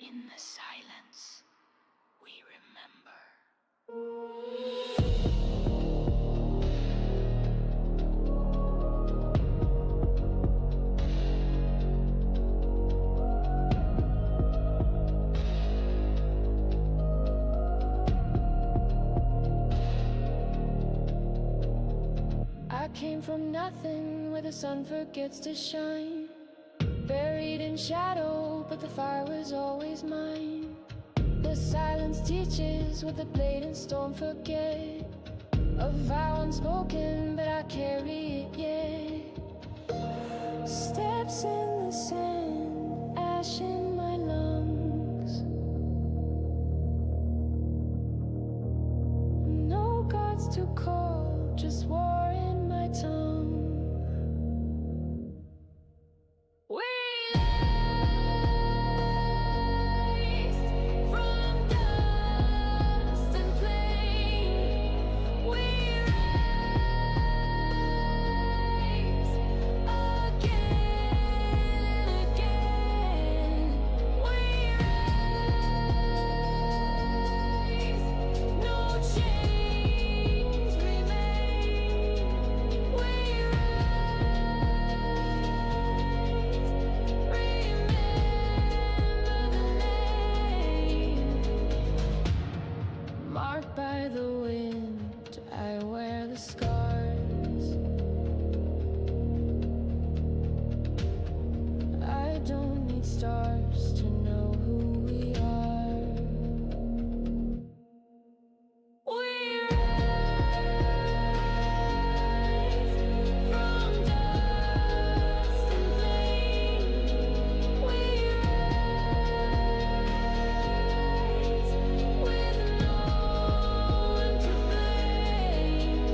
In the silence, we remember. I came from nothing where the sun forgets to shine, buried in shadow, but the fire was always mine. The silence teaches what the blade and storm forget. A vow unspoken, but I carry it yet. Steps in the sand, ash in my lungs. No gods to call, just war in my tongue. Marked by the wind, I wear the scars. I don't need stars to know who we are. We rise from dust and flame. We rise with no one to blame.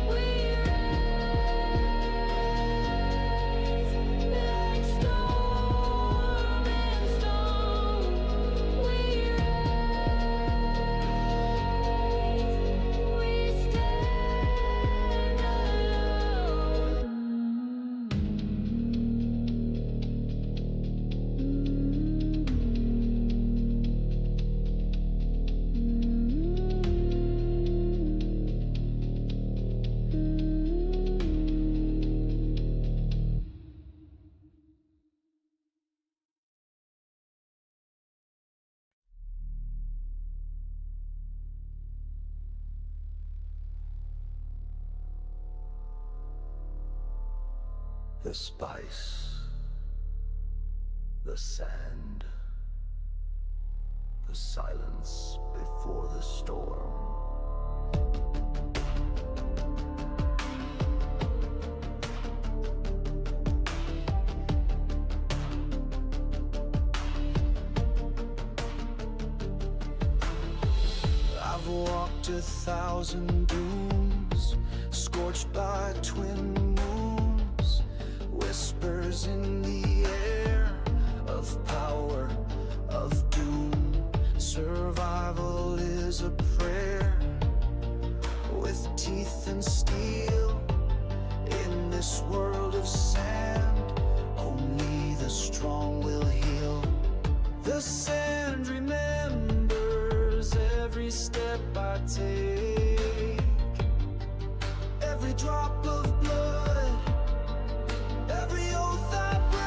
We rise like storm and stone. We rise, we stand alone. The spice, the sand, the silence before the storm. I've walked 1,000 dunes, scorched by twin moons, whispers in the air of power, of doom. Survival is a prayer with teeth and steel. In this world of sand, only the strong will heal. The sand remembers every step I take, every drop of blood, every oath I break.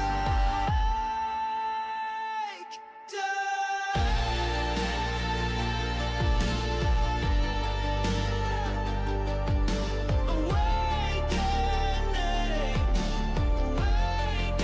Awakening, awakening.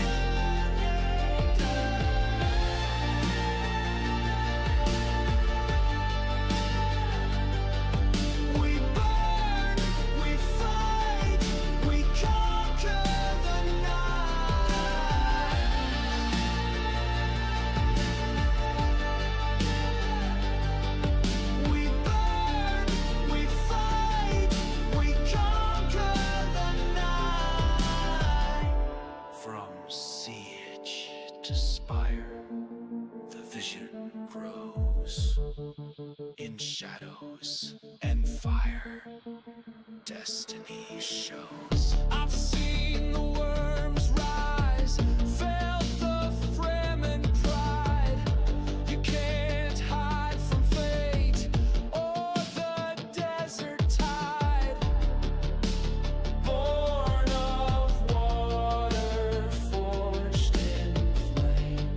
shadows and fire. Destiny shows. I've seen the worms rise, felt the Fremen pride. You can't hide from fate or the desert tide. Born of water, forged in flame.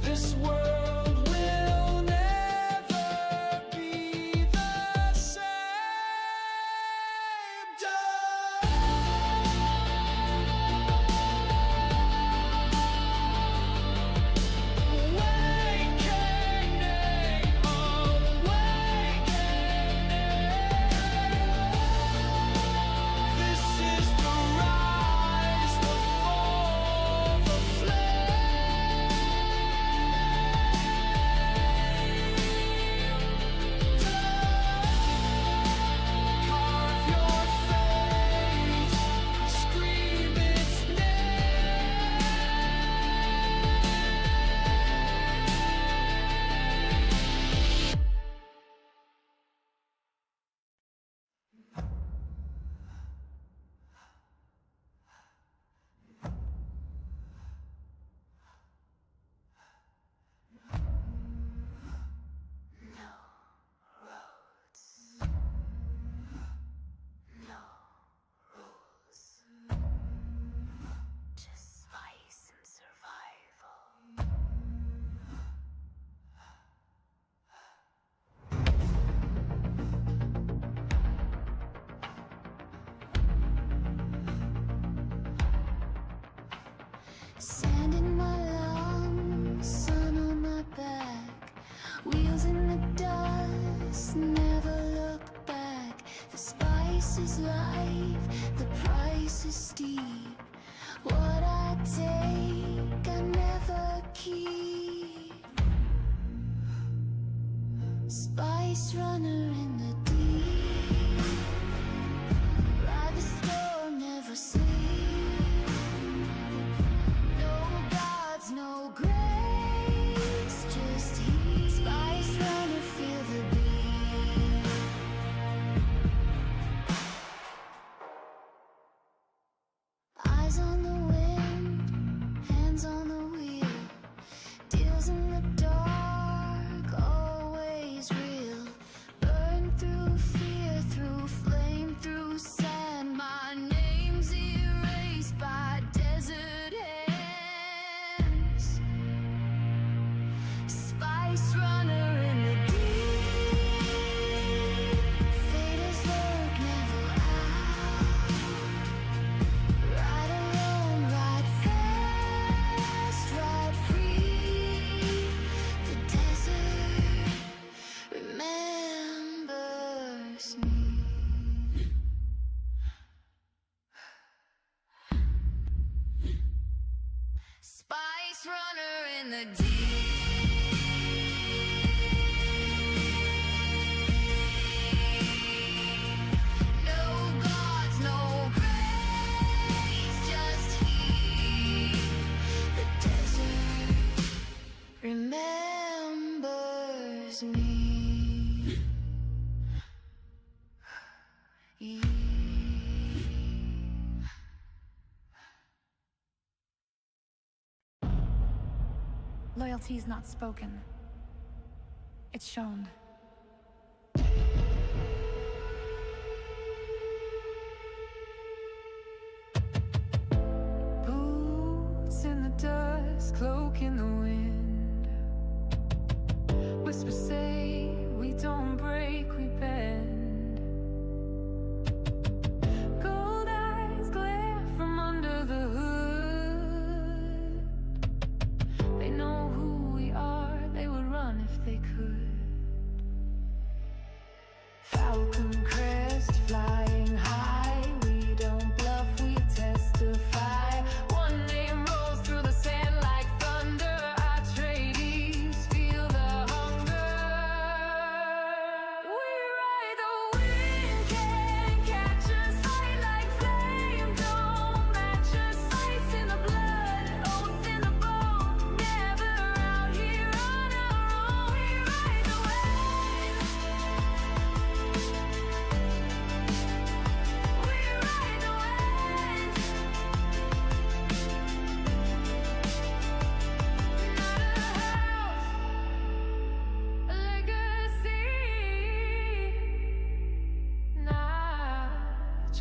This world will never be the same. This is the rise, the fall, the carve your fate, scream its name. Just spice and survival. Sand in my lungs, sun on my back, wheels in the dust, never look back. The spice is life, the price is steep. What I take, I never keep. Spice runner in the deep, ride the storm, never sleep. No gods, no grace, just heat. Spice runner, feel the beat. Eyes on the wind, hands on the wheel. Deals in the dark, always real. Burn through fear, through flame, through sand. My name's erased by desert hands. Spice runner in the deep. Fate is lurk, never out. Ride alone, ride fast, ride free. The desert remembers me. Spice runner in the deep. No gods, no grace, just heat. The desert remembers me. Loyalty is not spoken. It's shown. Boots in the dust, cloak in the wind. Whispers say we don't break, we bend. Gold eyes glare from under the hood. They know who we are, they would run if they could. Falcon crest flying high, we don't bluff, we testify. One name rolls through the sand like thunder.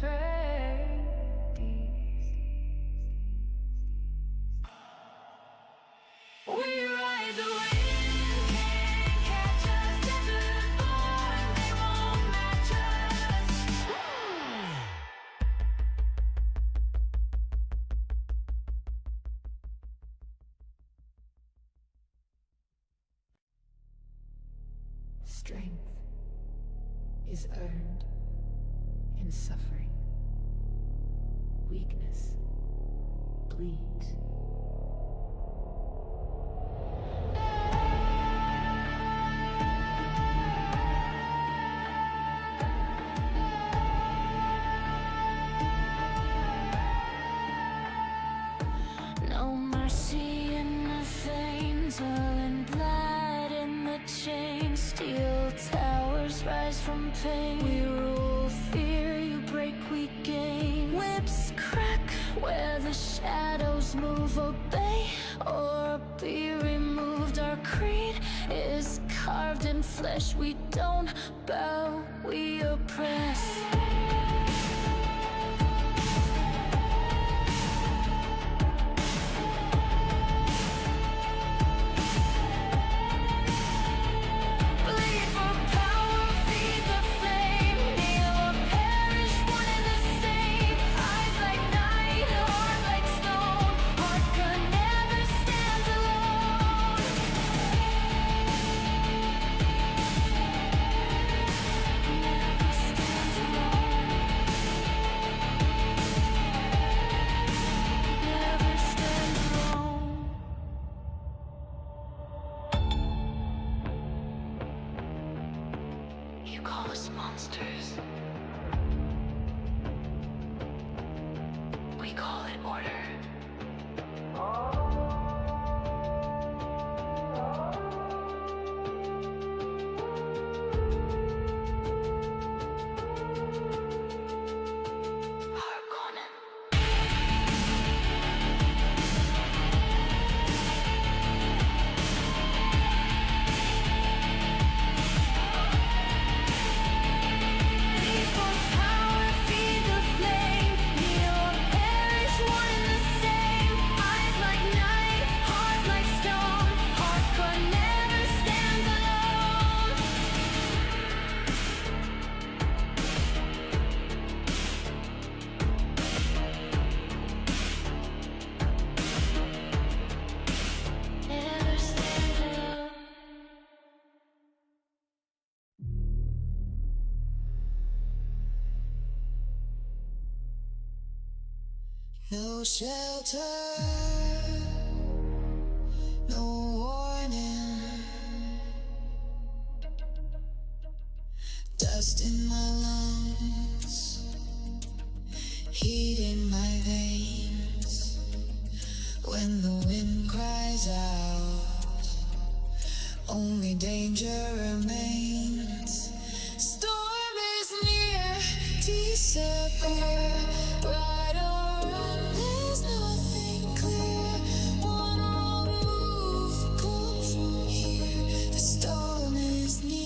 trees. We ride the wind, can't catch us. Desert born, they won't match us. Strength is earned in suffering. Weakness bleeds. No mercy in the veins, oil and blood in the chains. Steel towers rise from pain. We rule fear, you break, we gain. Whips crack where the shadows move. Obey or be removed. Our creed is carved in flesh. We don't bow, we oppress. Bleed for power, feed the flame. Kneel or perish, one and the same. Eyes like night, heart like stone. Heart could never stand alone. Never stands alone. Never stands alone. You call us monsters. We call it order. Harkonnen. Bleed for power, feed the flame. Kneel or perish, one and the same. Eyes like night, heart like stone. Heart could never stand alone. Never stands alone. No shelter, no warning. Dust in my lungs, heat in my veins. When the wind cries out, only danger remains. Storm is near, disappear. Right or run, there's nothing clear. One wrong move, come from here. The storm is near.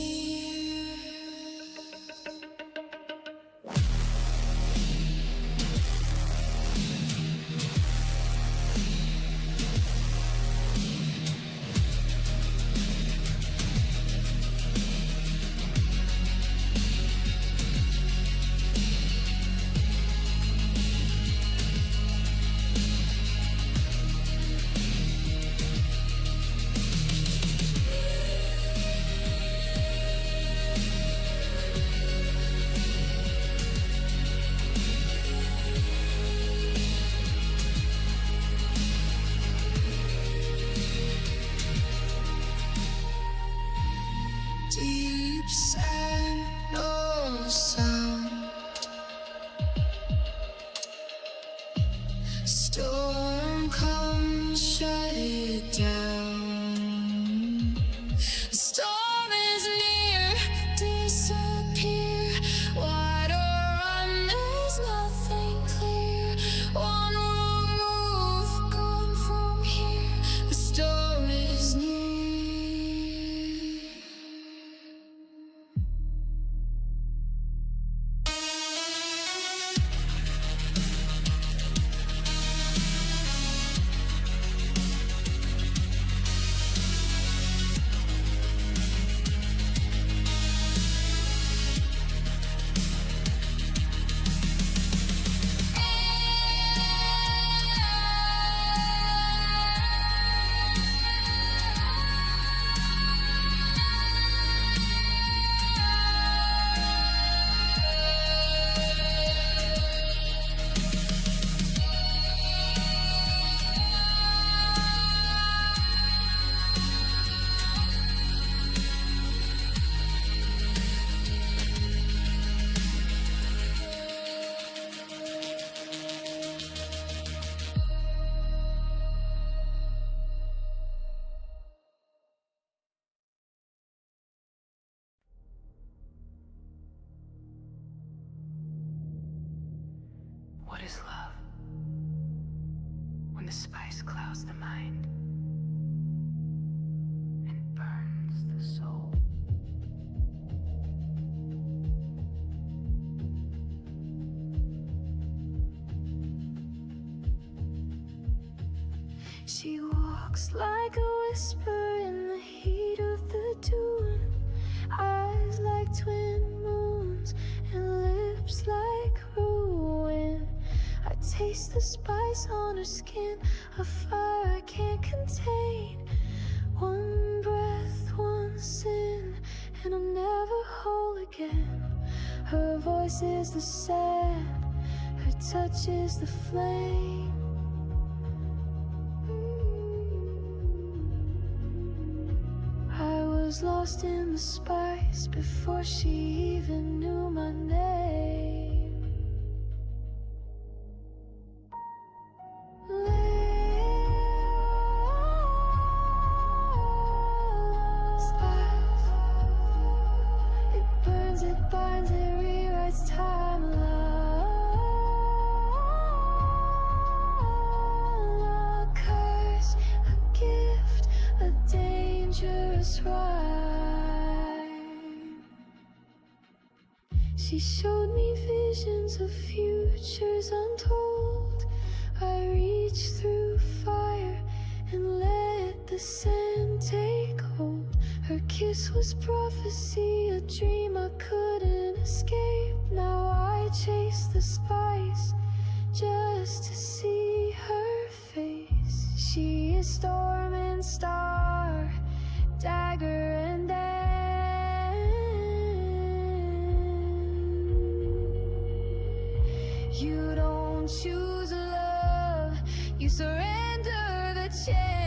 What is love? When the spice clouds the mind and burns the soul. She walks like a whisper in the heat of the dune, eyes like twin moons and lips like ruin. I taste the spice on her skin, a fire I can't contain. One breath, one sin, and I'm never whole again. Her voice is the sand, her touch is the flame. I was lost in the spice before she even knew my name. Spice. It burns, it binds, it rewrites time. A curse, a gift, a dangerous rhyme. She showed me visions of futures untold. I reached through fire and let the sand take hold. Her kiss was prophecy, a dream I couldn't escape. Now I chase the spice just to see her face. She is storm and star, dagger and end. You don't choose love, you surrender the chance.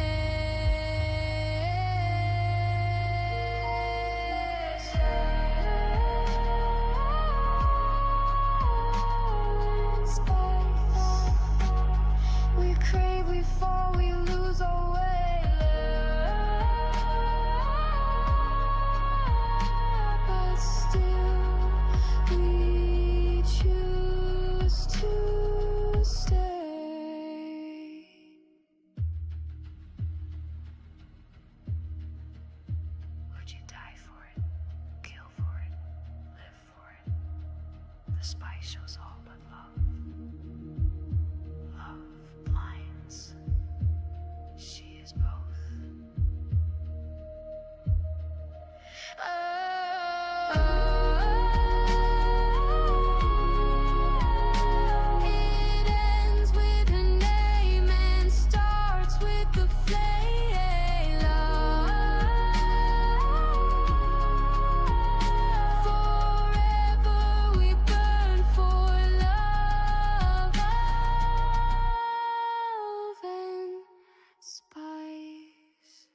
Spice. We crave, we fall, we lose our way. But still, we choose to stay. Would you die for it? Kill for it? Live for it? The spice shows all but love. Love blinds. She is both. It ends with her name and starts with the flame. Forever we burn for love and spice.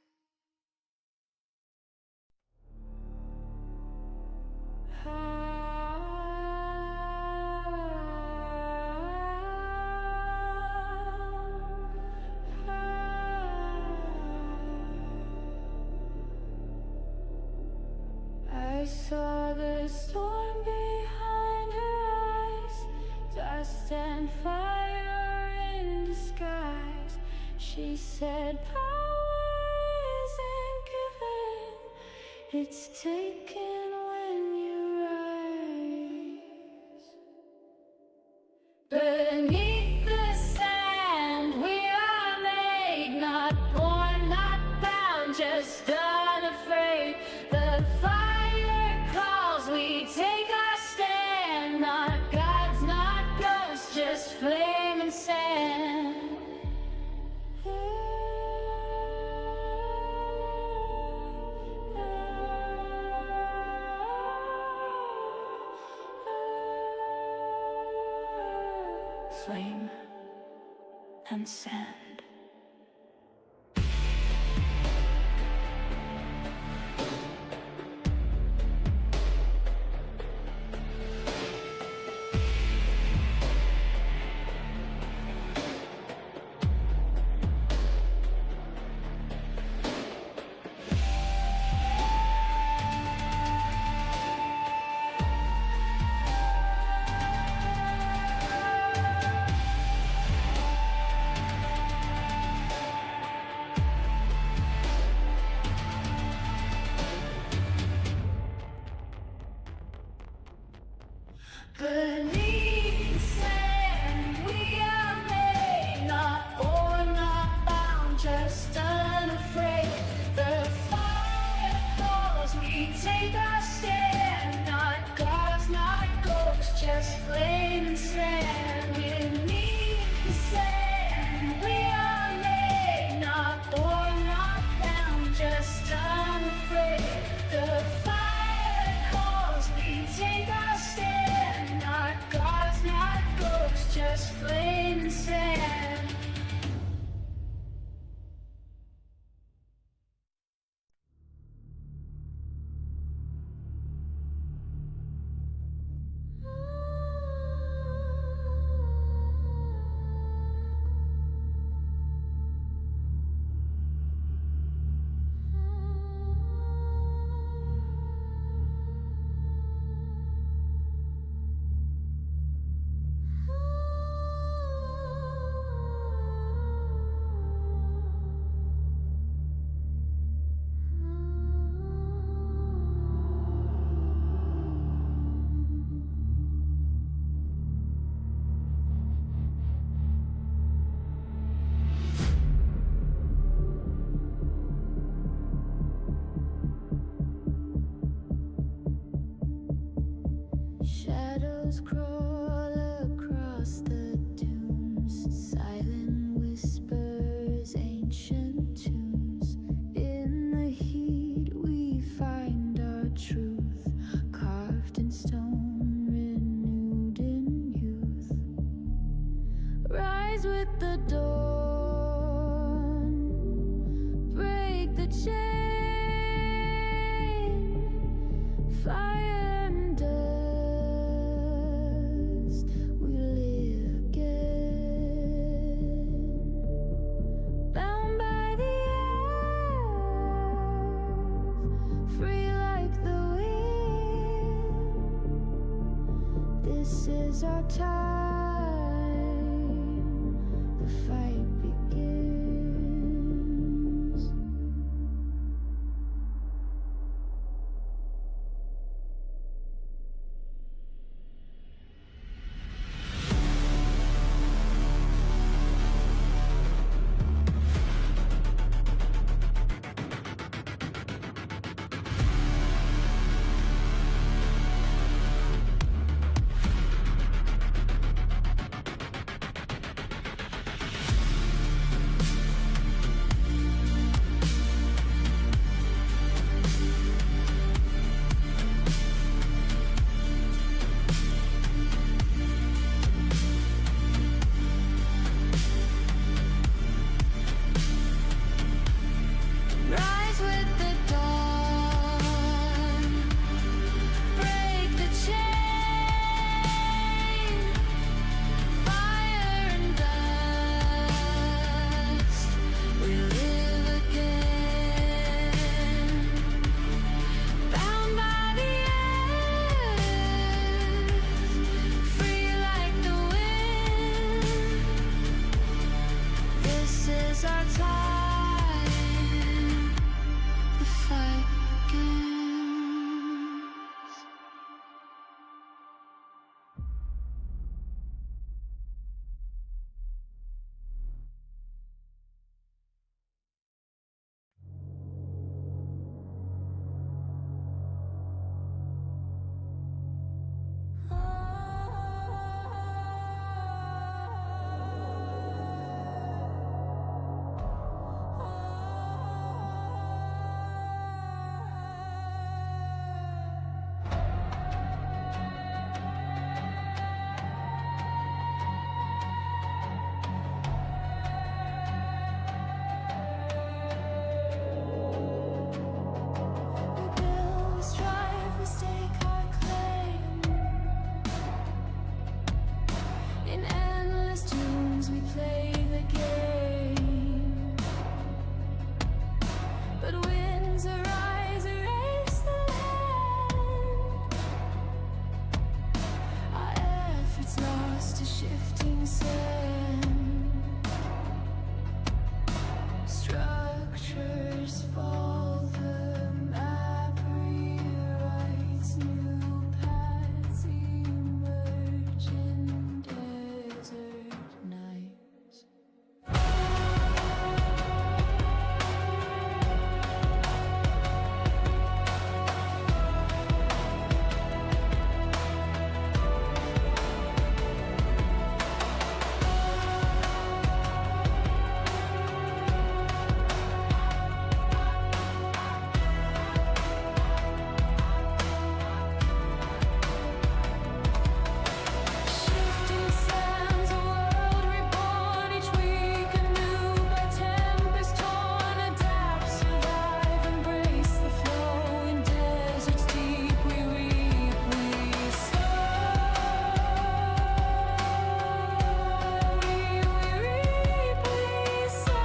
I saw the storm behind her eyes, dust and fire in disguise. She said, power isn't given, it's taken when you rise. Beneath the sand, we are made, not born, not bound, just unafraid. The fire calls, we take our stand, not gods, not ghosts, just flame and sand. Flame and sand. shadows crawl across the dunes, silent whispers, ancient tunes. In the heat we find our truth, carved in stone, renewed in youth. Rise with the dawn, break the chain, fire and dust, we live again. Bound by the earth, free like the wind. This is our time, the fight begins. Rise with the dawn, break the chain, fire and dust, we live again. Bound by the earth, free like the wind. This is our time, the fight begins. We build, we strive, we stake our claim. In endless tunes we play the game. But winds arise, erase the land. Our efforts lost to shifting sand. Structures fall, the map rewrites, new paths emerge in desert nights. Shifting sands, a world reborn, each week anew by tempest torn. Adapt, survive, embrace the flow. In deserts deep we reap, we sow. We reap, we sow.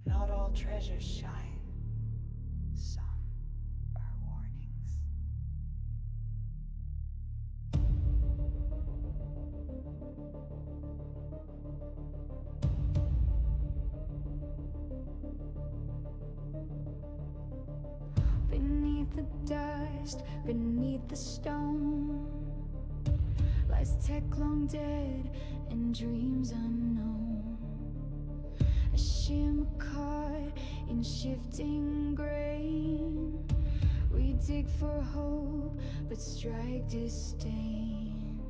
Not all treasures shine. Some are warnings. forest beneath the stone lies tech long dead and dreams unknown. A shimmer caught in shifting grain. We dig for hope but strike disdain.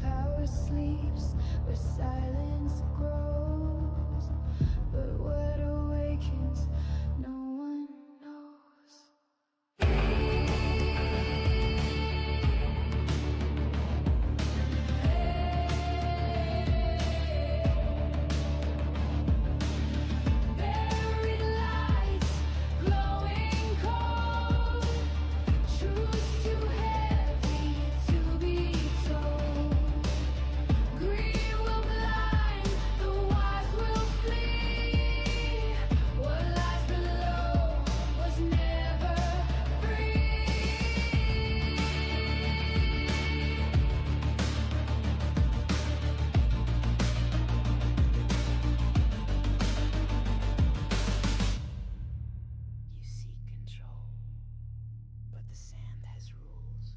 Power sleeps where silence grows, but what awakens no one knows. Buried lights glowing cold, truths too heavy to be told. Greed will blind, the wise will flee. What lies below was never free. You seek control, but the sand has rules.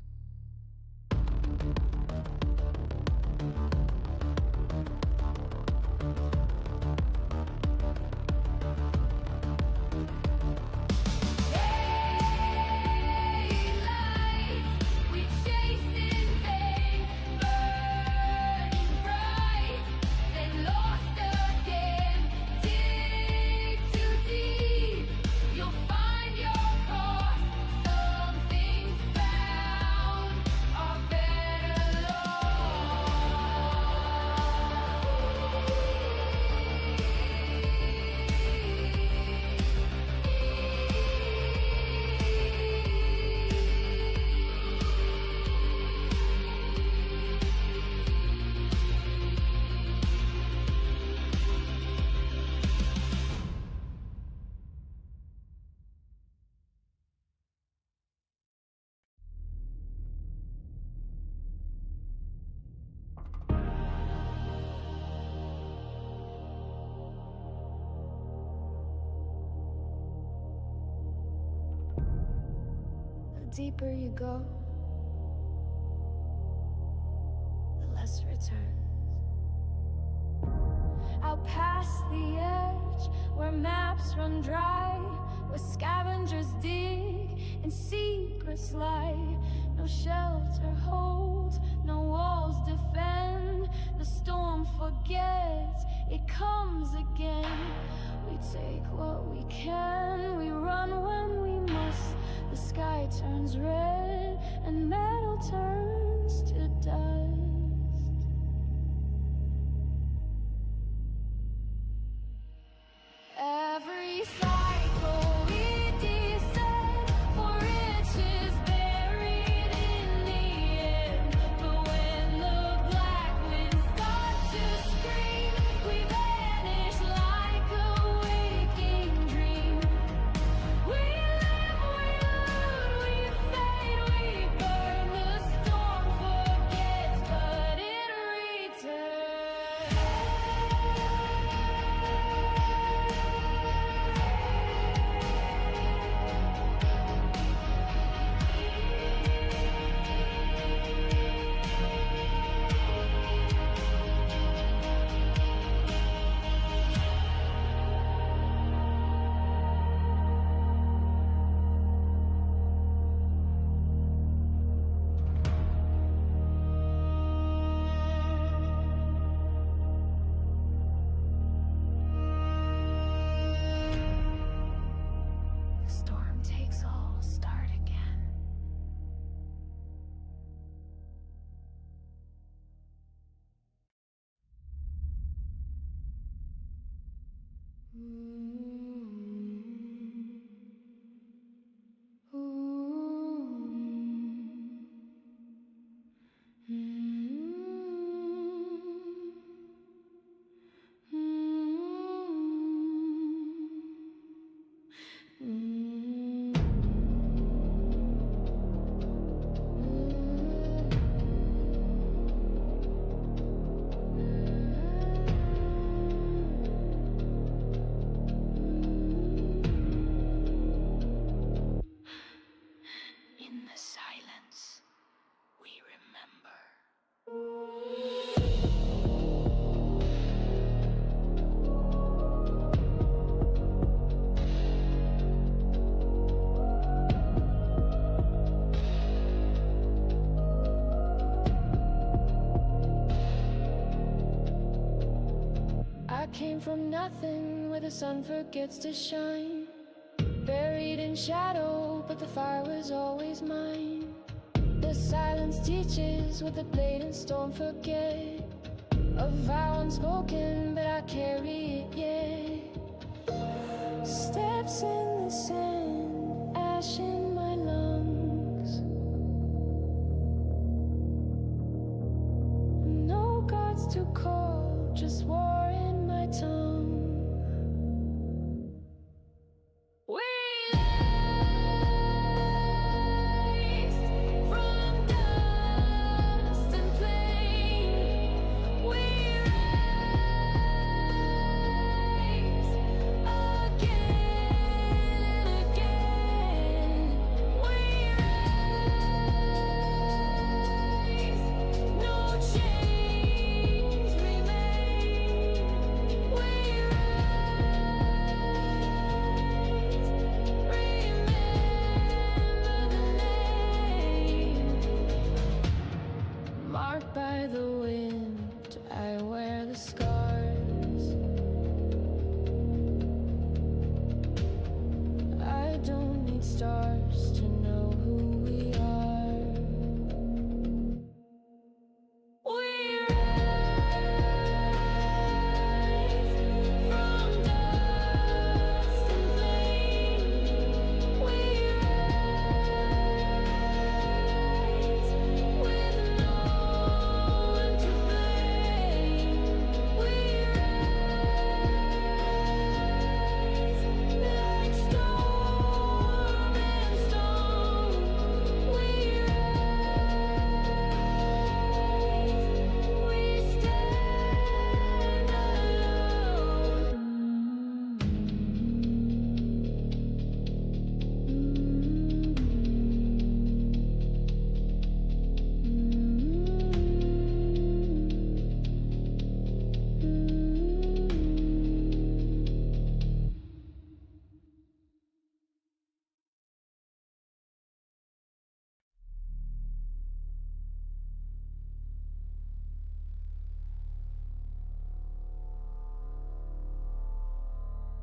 Lights we chased in vain, burning bright, then lost again. Dig too deep, you'll find your cost. Some things found are better The deeper you go, the less returns. Out past the edge, where maps run dry, where scavengers dig and secrets lie. No shelter holds, no walls defend. The storm forgets, it comes again. We take what we can, we run when we must. The sky turns red and metal turns to dust. Every cycle we descend, for riches buried in the end. But when the black winds start to scream, we vanish like a waking dream. We live, we loot, we fade, we burn. The storm forgets, but it returns. The storm takes all, start again. came from nothing where the sun forgets to shine. Buried in shadow, but the fire was always mine. The silence teaches what the blade and storm forget. A vow unspoken, but I carry it yet. Steps in the sand, ash in my lungs. No gods to call, just war in my tongue. We rise from dust and flame. We rise again and again. We rise, no chains remain. We marked by the wind, I wear the scars. I don't need stars to know who we are. We rise from dust and flame. We rise with no one to blame. We rise like storm and stone. We rise, we stand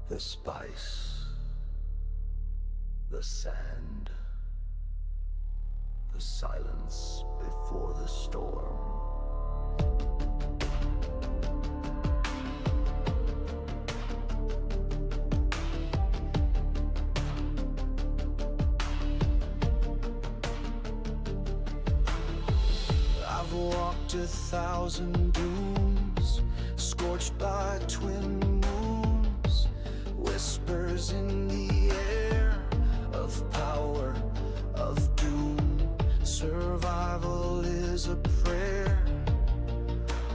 The spice, the sand, the silence before the storm. I've walked 1,000 dooms, scorched by twin moons, whispers in the air of power, of doom. Survival is a prayer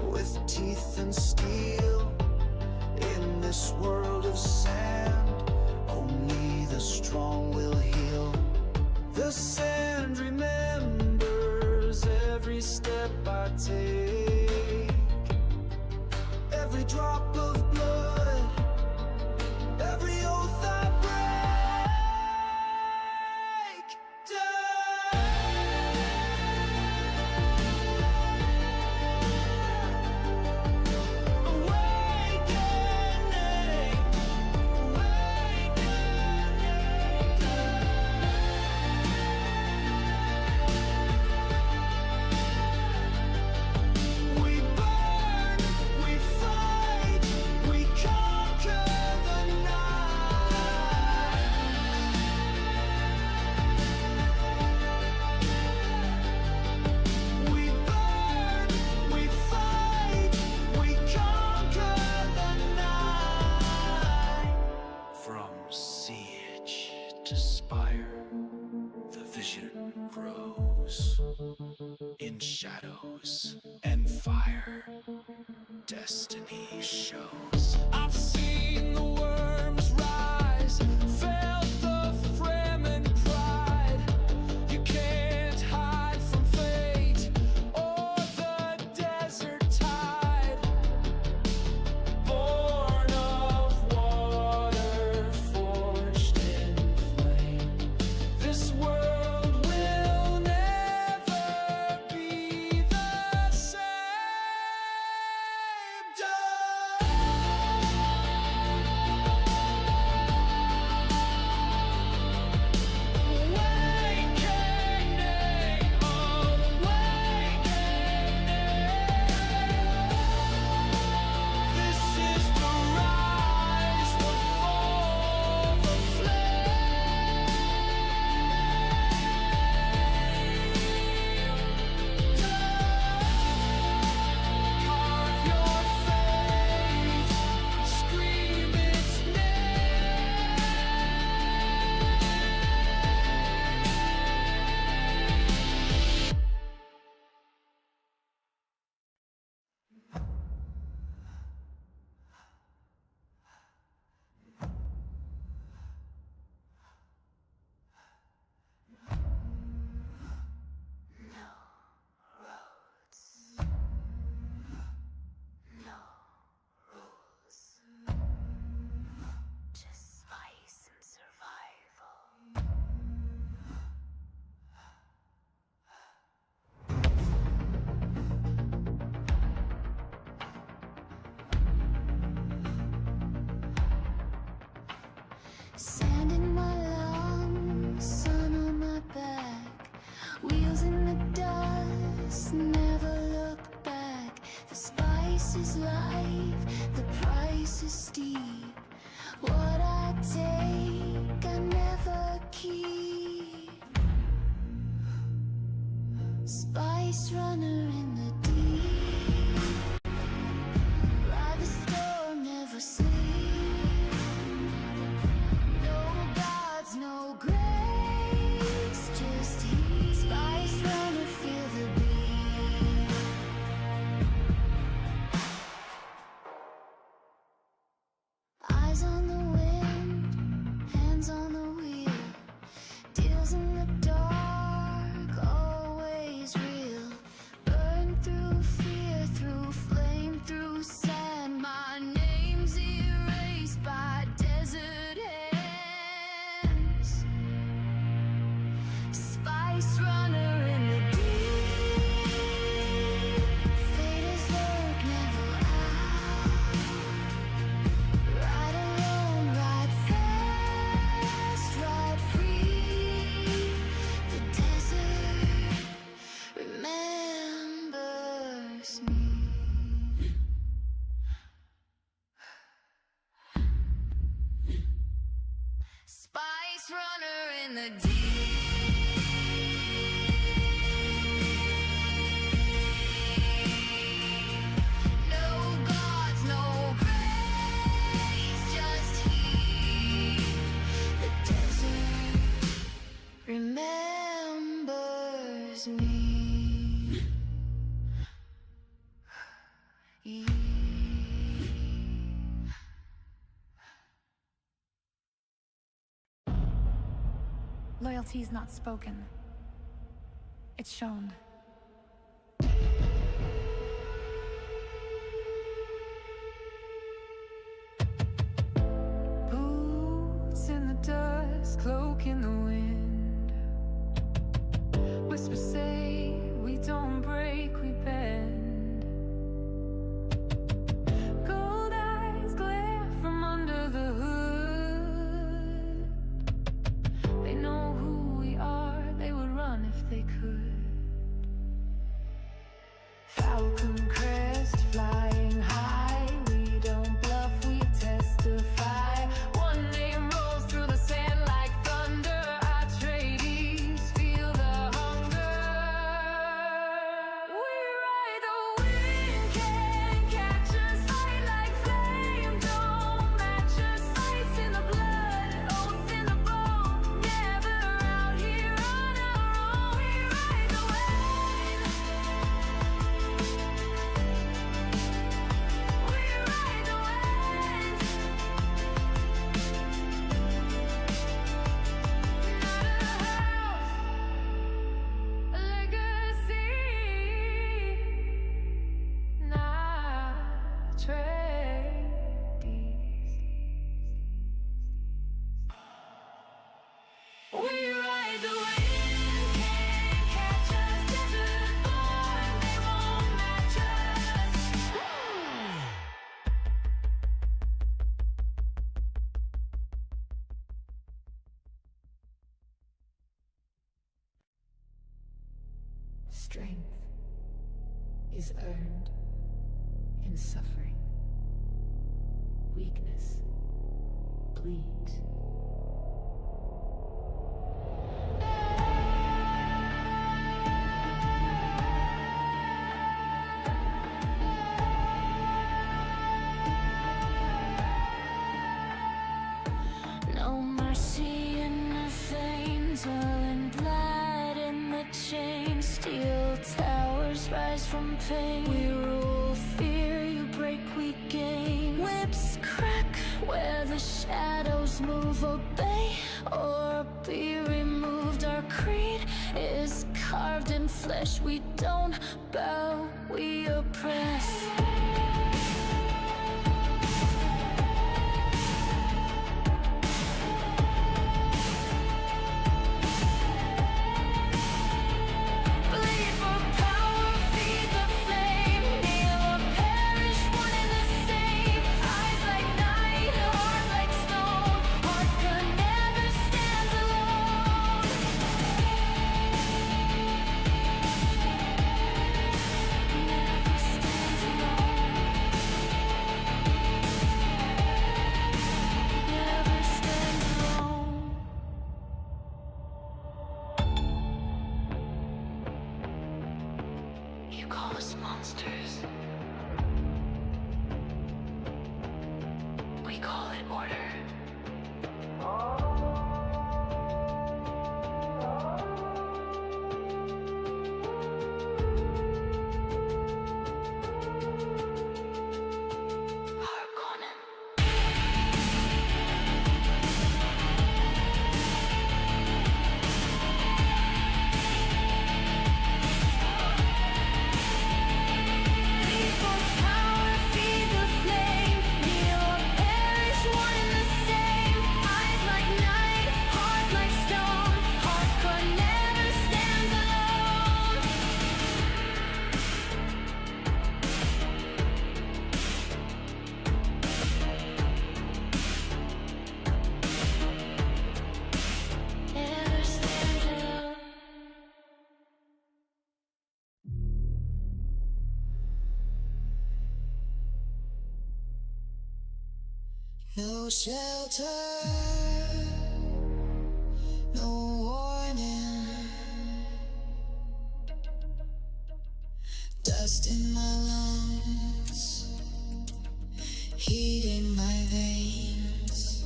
with teeth and steel. In this world of sand, only the strong will heal. The sand remembers every step I take, every drop of blood, every oath I break. We burn, we fight, we conquer the night. We burn, we fight, we conquer the night. From siege to spire, the vision grows. In shadows and fire, destiny shows. I've seen the worms rise, felt the Fremen pride. You can't hide from fate or the desert tide. Born of water, forged in flame. This world will never be the same. Sand in my lungs, sun on my back, wheels in the dust, never look back. The spice is life, the price is steep. What I take, I never keep. Spice runner in the deep, ride the storm, never sleep. No gods, no grace, just heat. Spice runner, feel the beat. Eyes on the wind, hands on the wheel, deals in the dark, always real. Burn through fear, through flame, through sand. My name's erased by desert hands. Spice runner in the deep, fate is work, never out. Ride alone, ride fast, ride free. The desert remembers me. Spice runner in the deep. No gods, no grace, just heat. The desert remembers me. Loyalty is not spoken. It's shown. Boots in the dust, cloak in the wind. Whispers say we don't break, we bend. Gold eyes glare from under the hood. They know who we are, they would run if they could. Falcon crest flying high, we don't bluff, we testify. One name rolls through the sand like thunder. Our tradies feel the hunger. We ride the wind, can't catch us. Fight like flame, don't match us. Ice in the blood, oath in the bone. Never out here on our own. We ride the wind. We ride the wind. Not a house, a legacy, not tradies. We ride the wind, can't catch us. Desert born, they won't match us. Strength is earned in suffering. Weakness bleeds. No mercy in the veins, oil and blood in the chains. Steel towers rise from pain. We rule fear, you break, we gain. Whips crack where the shadows move. Obey or be removed. Our creed is carved in flesh. We don't bow, we oppress. Bleed for power, feed the flame. Kneel or perish, one and the same. Eyes like night, heart like stone. Heart order. Harkonnen. For power, feed the flame. Kneel or perish, one and the same. Eyes like night, heart like stone. Hardcore never stands alone. Never stands alone. No shelter, no warning. Dust in my lungs, heat in my veins.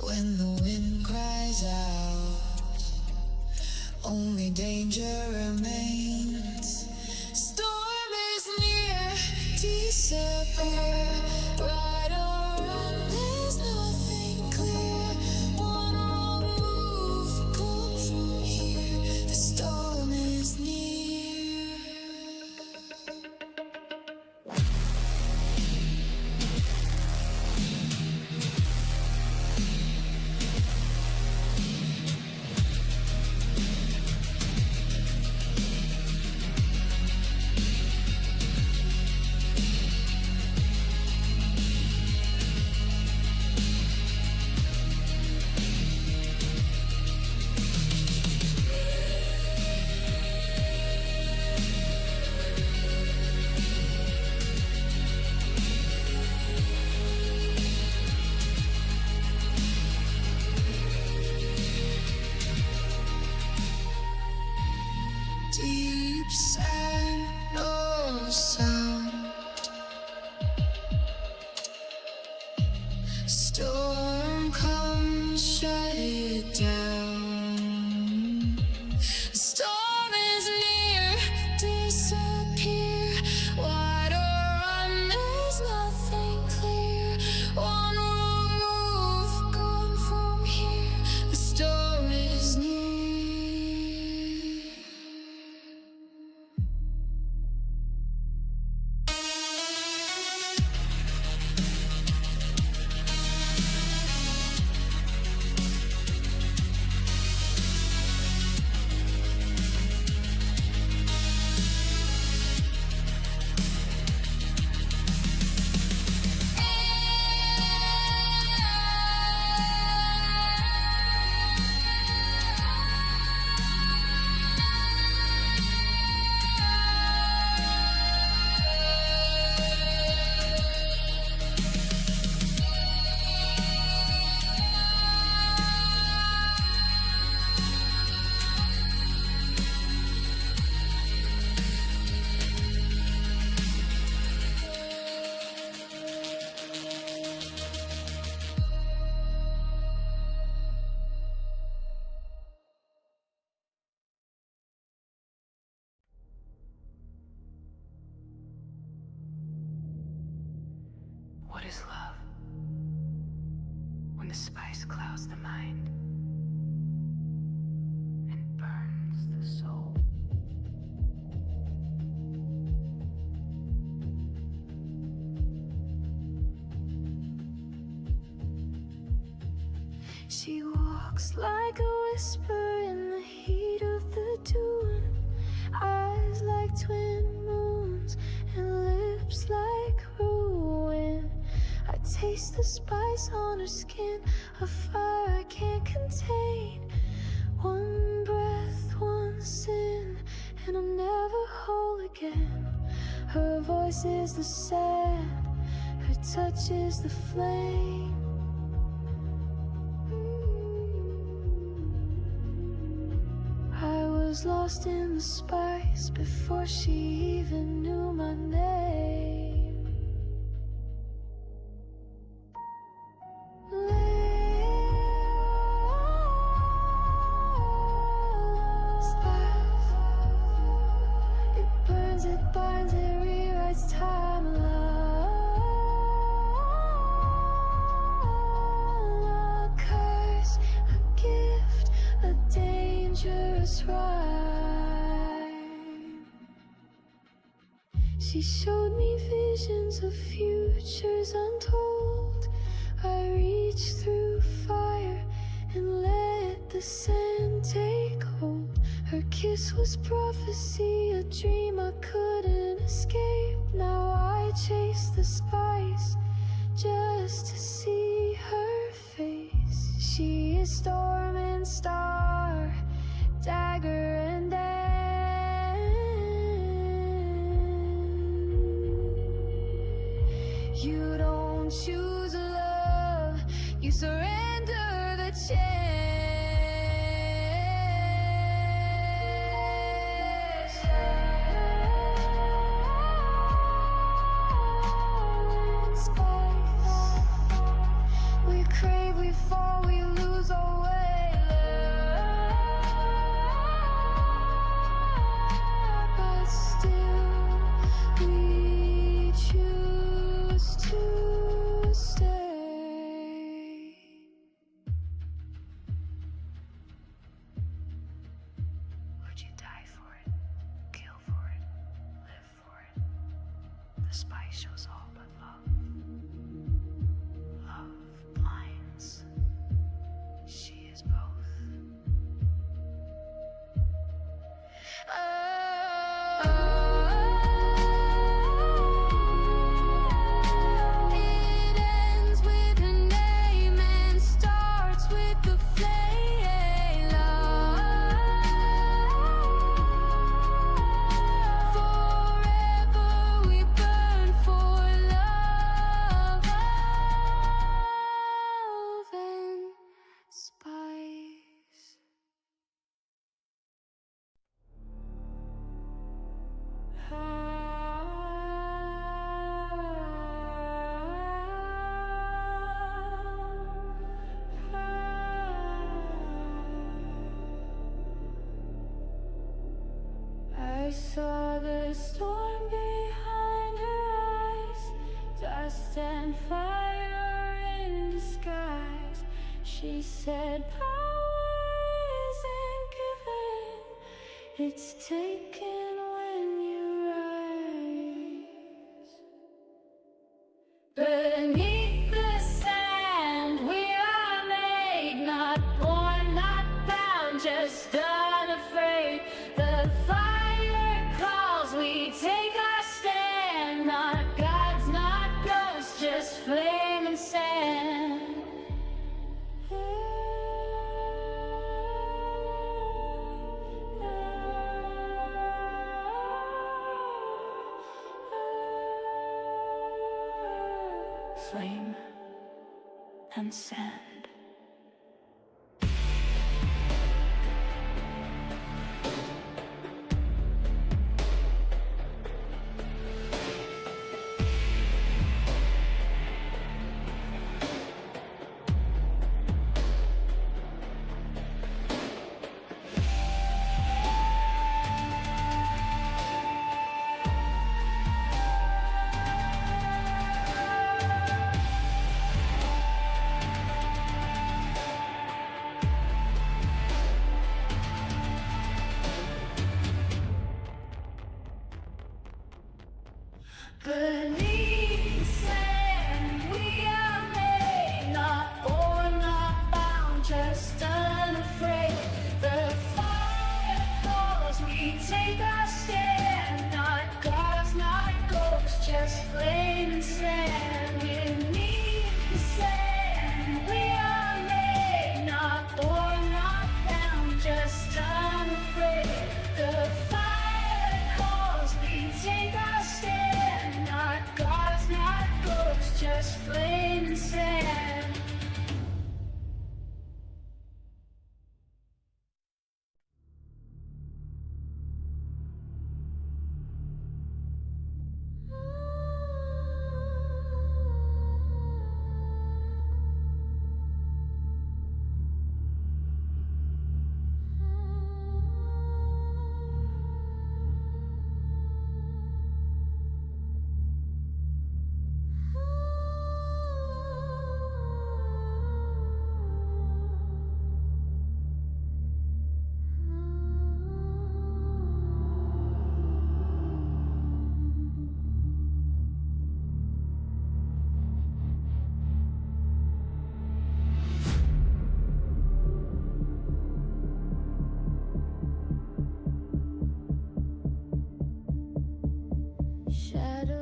When the wind cries out, only danger remains. Storm is near, disappear. Right around, there's nothing clear. One wrong move, gone from here. The storm is near. Deep sand, no sound. Storm comes, shut it down. Storm is near, disappear. Wide run, there's nothing clear. One wrong move, gone from here. The storm is near. What is love? When the spice clouds the mind and burns the soul. She walks like a whisper in the heat of the dune. Eyes like twin moons and lips like ruin. I taste the spice on her skin, a fire I can't contain. One breath, one sin, and I'm never whole again. Her voice is the sand, her touch is the flame. I was lost in the spice before she even knew my name. She showed me visions of futures untold. I reached through fire and let the sand take hold. Her kiss was prophecy, a dream I couldn't escape. Now I chase the spice just to see her face. She is storm and star, dagger and end. You don't choose love, you surrender the chance. We crave, we fall, we lose our way. But still, we choose to stay. Would you die for it? Kill for it? Live for it? The spice shows all but love. Love blinds. She is both. It ends with a name and starts with the flame. Forever we burn for love and spice. I saw the storm behind her eyes, dust and fire in disguise. She said, power isn't given, it's taken when you rise. Beneath the sand, we are made, not born, not bound, just unafraid. The fire calls, we take our stand, not gods, not ghosts, just flame and sand. Flame and sand. Beneath the sand, we are made, not born, not bound, just unafraid. The fire calls, we take our stand, not gods, not ghosts, just flame and sand. Beneath the sand, we are made, not born, not bound, just unafraid. The fire calls, we take our stand, not gods, not ghosts, just flame and sand.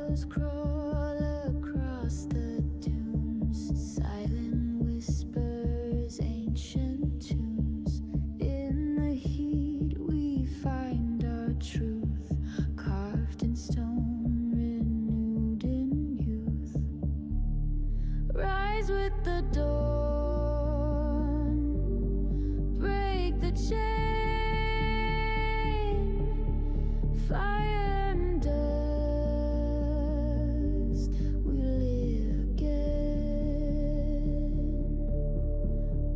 shadows crawl across the dunes, silent whispers, ancient tunes. In the heat we find our truth, carved in stone, renewed in youth. Rise with the dawn, break the chain, fire and dust, we live again.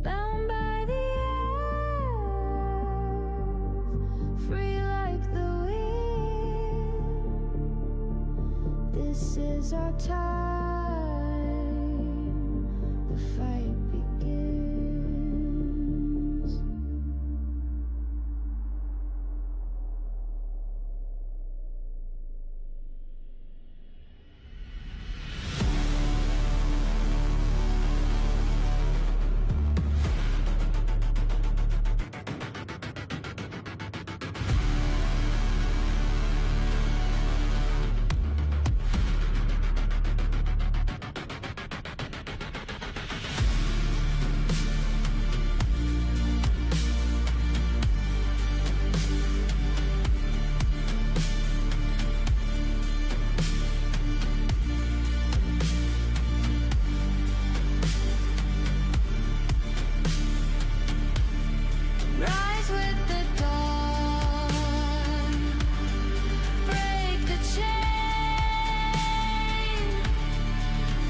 Bound by the earth, free like the wind. This is our time, the fight begins. Rise with the dawn, break the chain,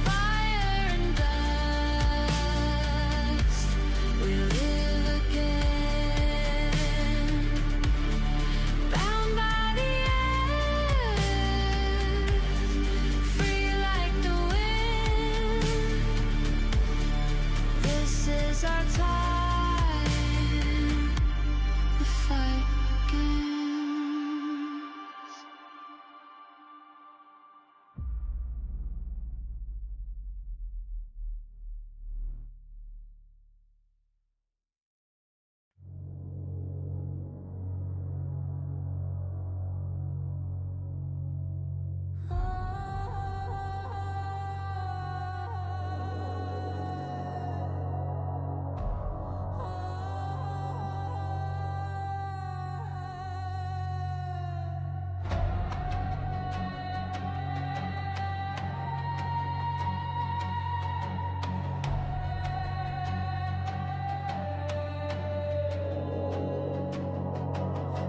fire and dust, we live again. Bound by the earth, free like the wind. This is our time, the fight begins.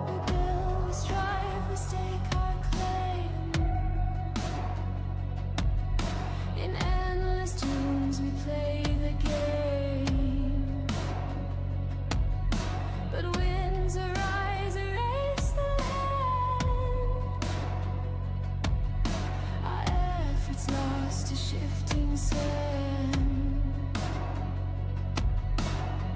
We build, we strive, we stake our claim. In endless tunes we play the game. But winds arise, erase the land. Our efforts lost to shifting sand.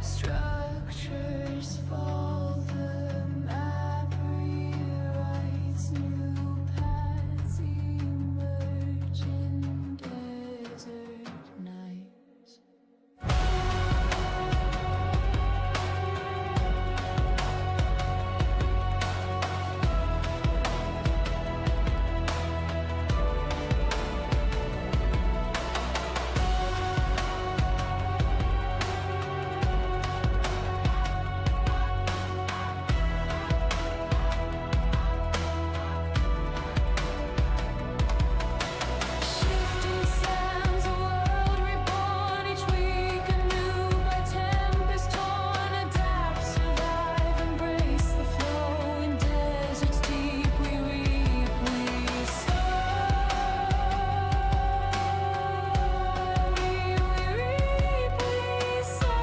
Structures fall, the map rewrites, new paths emerge in desert nights. Shifting sands, a world reborn, each week anew by tempest torn. Adapt, survive, embrace the flow. In deserts deep we reap, we sow. We reap, we sow.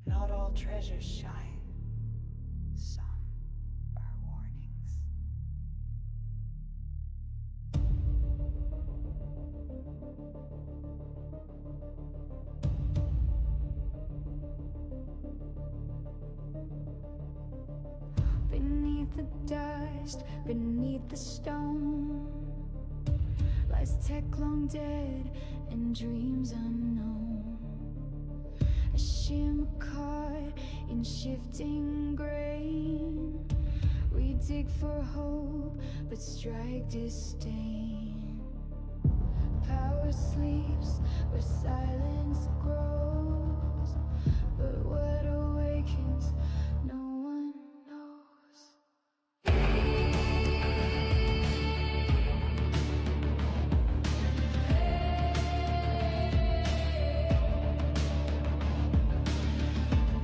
Not all treasures shine. Some are warnings. dust beneath the stone lies tech long dead and dreams unknown. A shimmer caught in shifting grain. We dig for hope but strike disdain. Power sleeps where silence grows, but what awakens no one knows.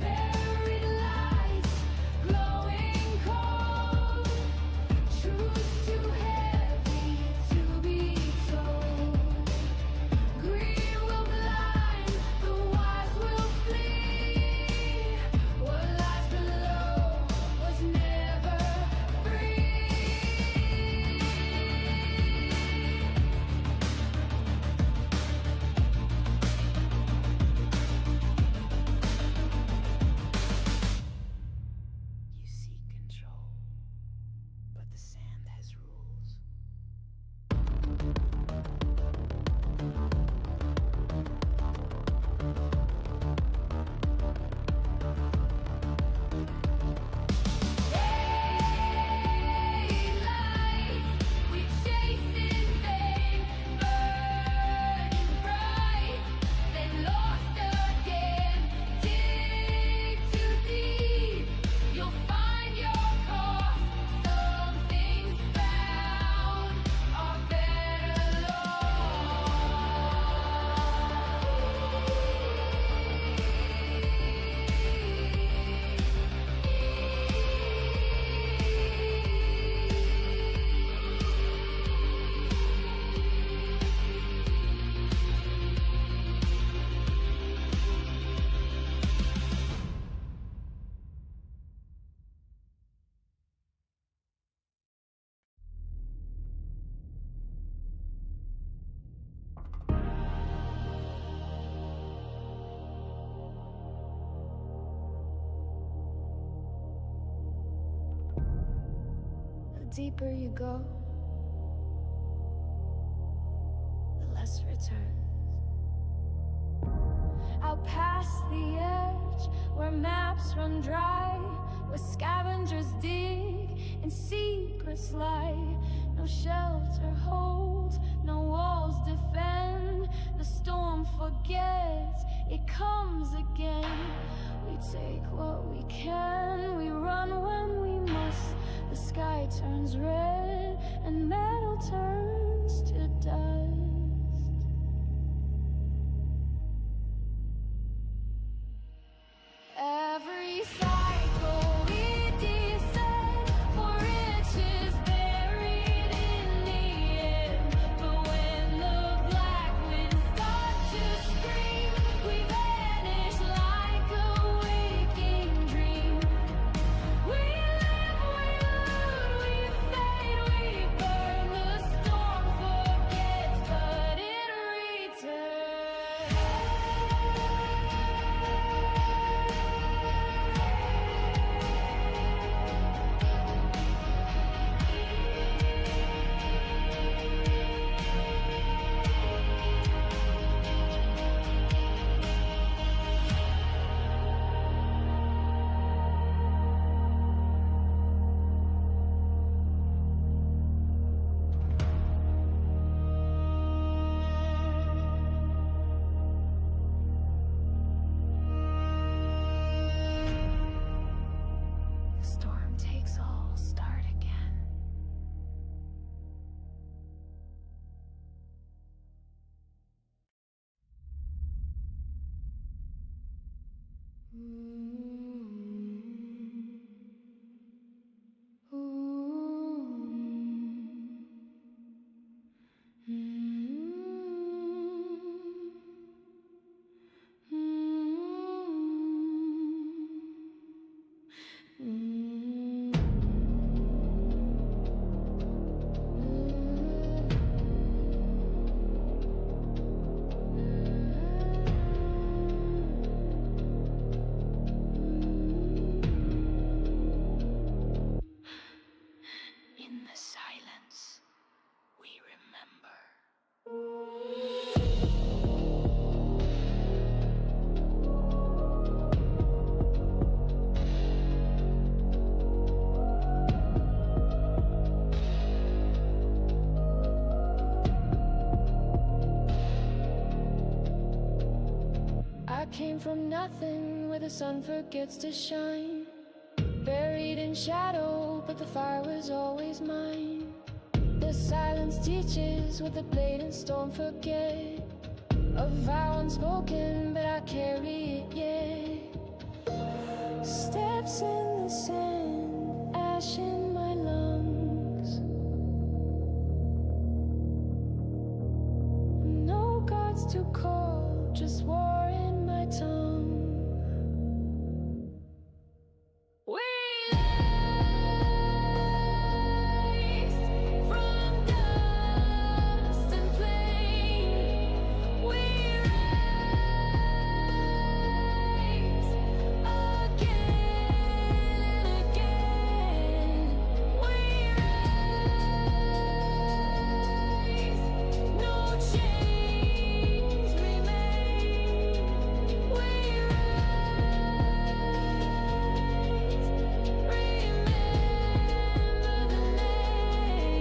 Buried lights glowing cold, truths too heavy to be told. Greed will blind, the wise will flee. What lies below was never free. You seek control, but the sand has rules. Lights we chase in vain, burning bright, then lost again. Dig too deep, you'll find your cost. Some things found are better The deeper you go, the less returns. Out past the edge, where maps run dry, where scavengers dig and secrets lie. No shelter holds, no walls defend. The storm forgets, it comes again. We take what we can, we run when we must. The sky turns red and metal turns to dust. Every cycle we descend for riches buried in the end. But when the black winds start to scream, we vanish like a waking dream. We live, we loot, we fade, we burn. The storm forgets, but it returns. The storm takes all, start again. came from nothing where the sun forgets to shine. Buried in shadow, but the fire was always mine. The silence teaches what the blade and storm forget. A vow unspoken, but I carry it yet. Steps in the sand, ash in my lungs. No gods to call, just war in my tongue. We rise from dust and flame. We rise again and again. We rise, no chains remain. We remember the name.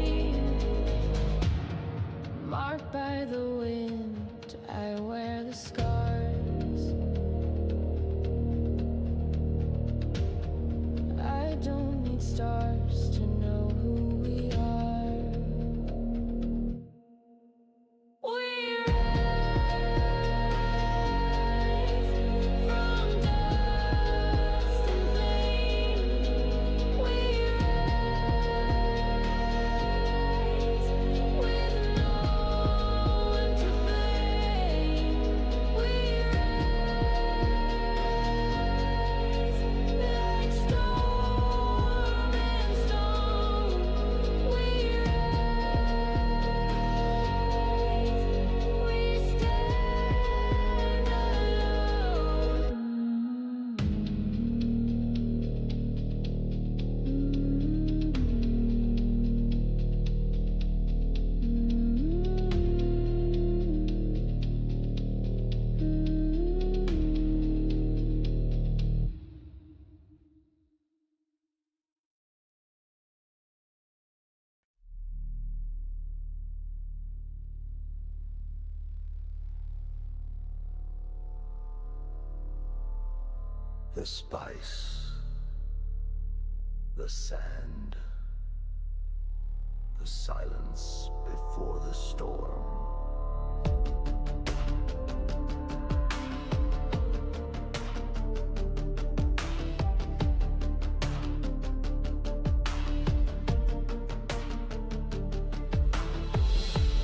Marked by the wind, I wear the scars. I don't need stars to know who we are. We rise from dust and flame. We rise with no one to blame. We rise like storm and stone. We rise, we stand The spice, the sand, the silence before the storm.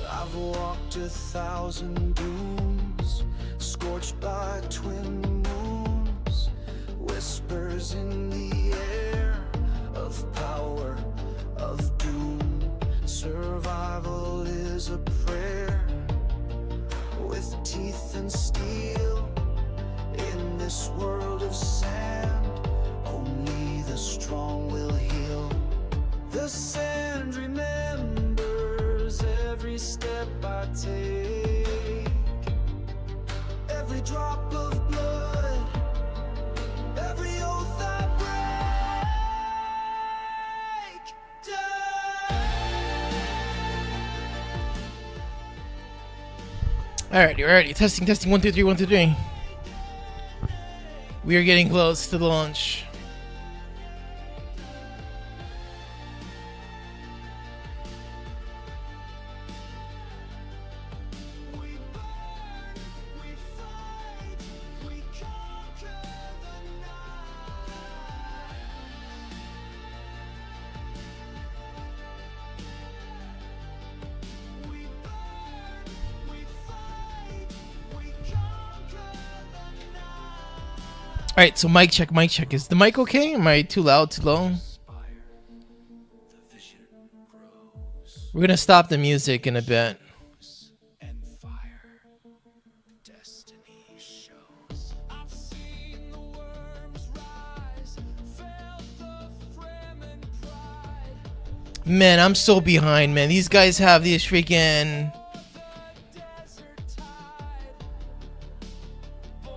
I've walked 1,000 dunes, scorched by twin moons, whispers in the air of power, of doom. Survival is a prayer with teeth and steel. In this world of sand, only the strong will heal. The sand remembers every step I take, every drop of blood, every oath I break. Alright, you're ready. Testing, testing. 1, 2, 3, 1, 2, 3. We are getting close to the launch. Alright, so mic check, mic check. Is the mic okay? Am I too loud, too low? We're gonna stop the music in a bit. Man, I'm so behind, man. These guys have these freaking...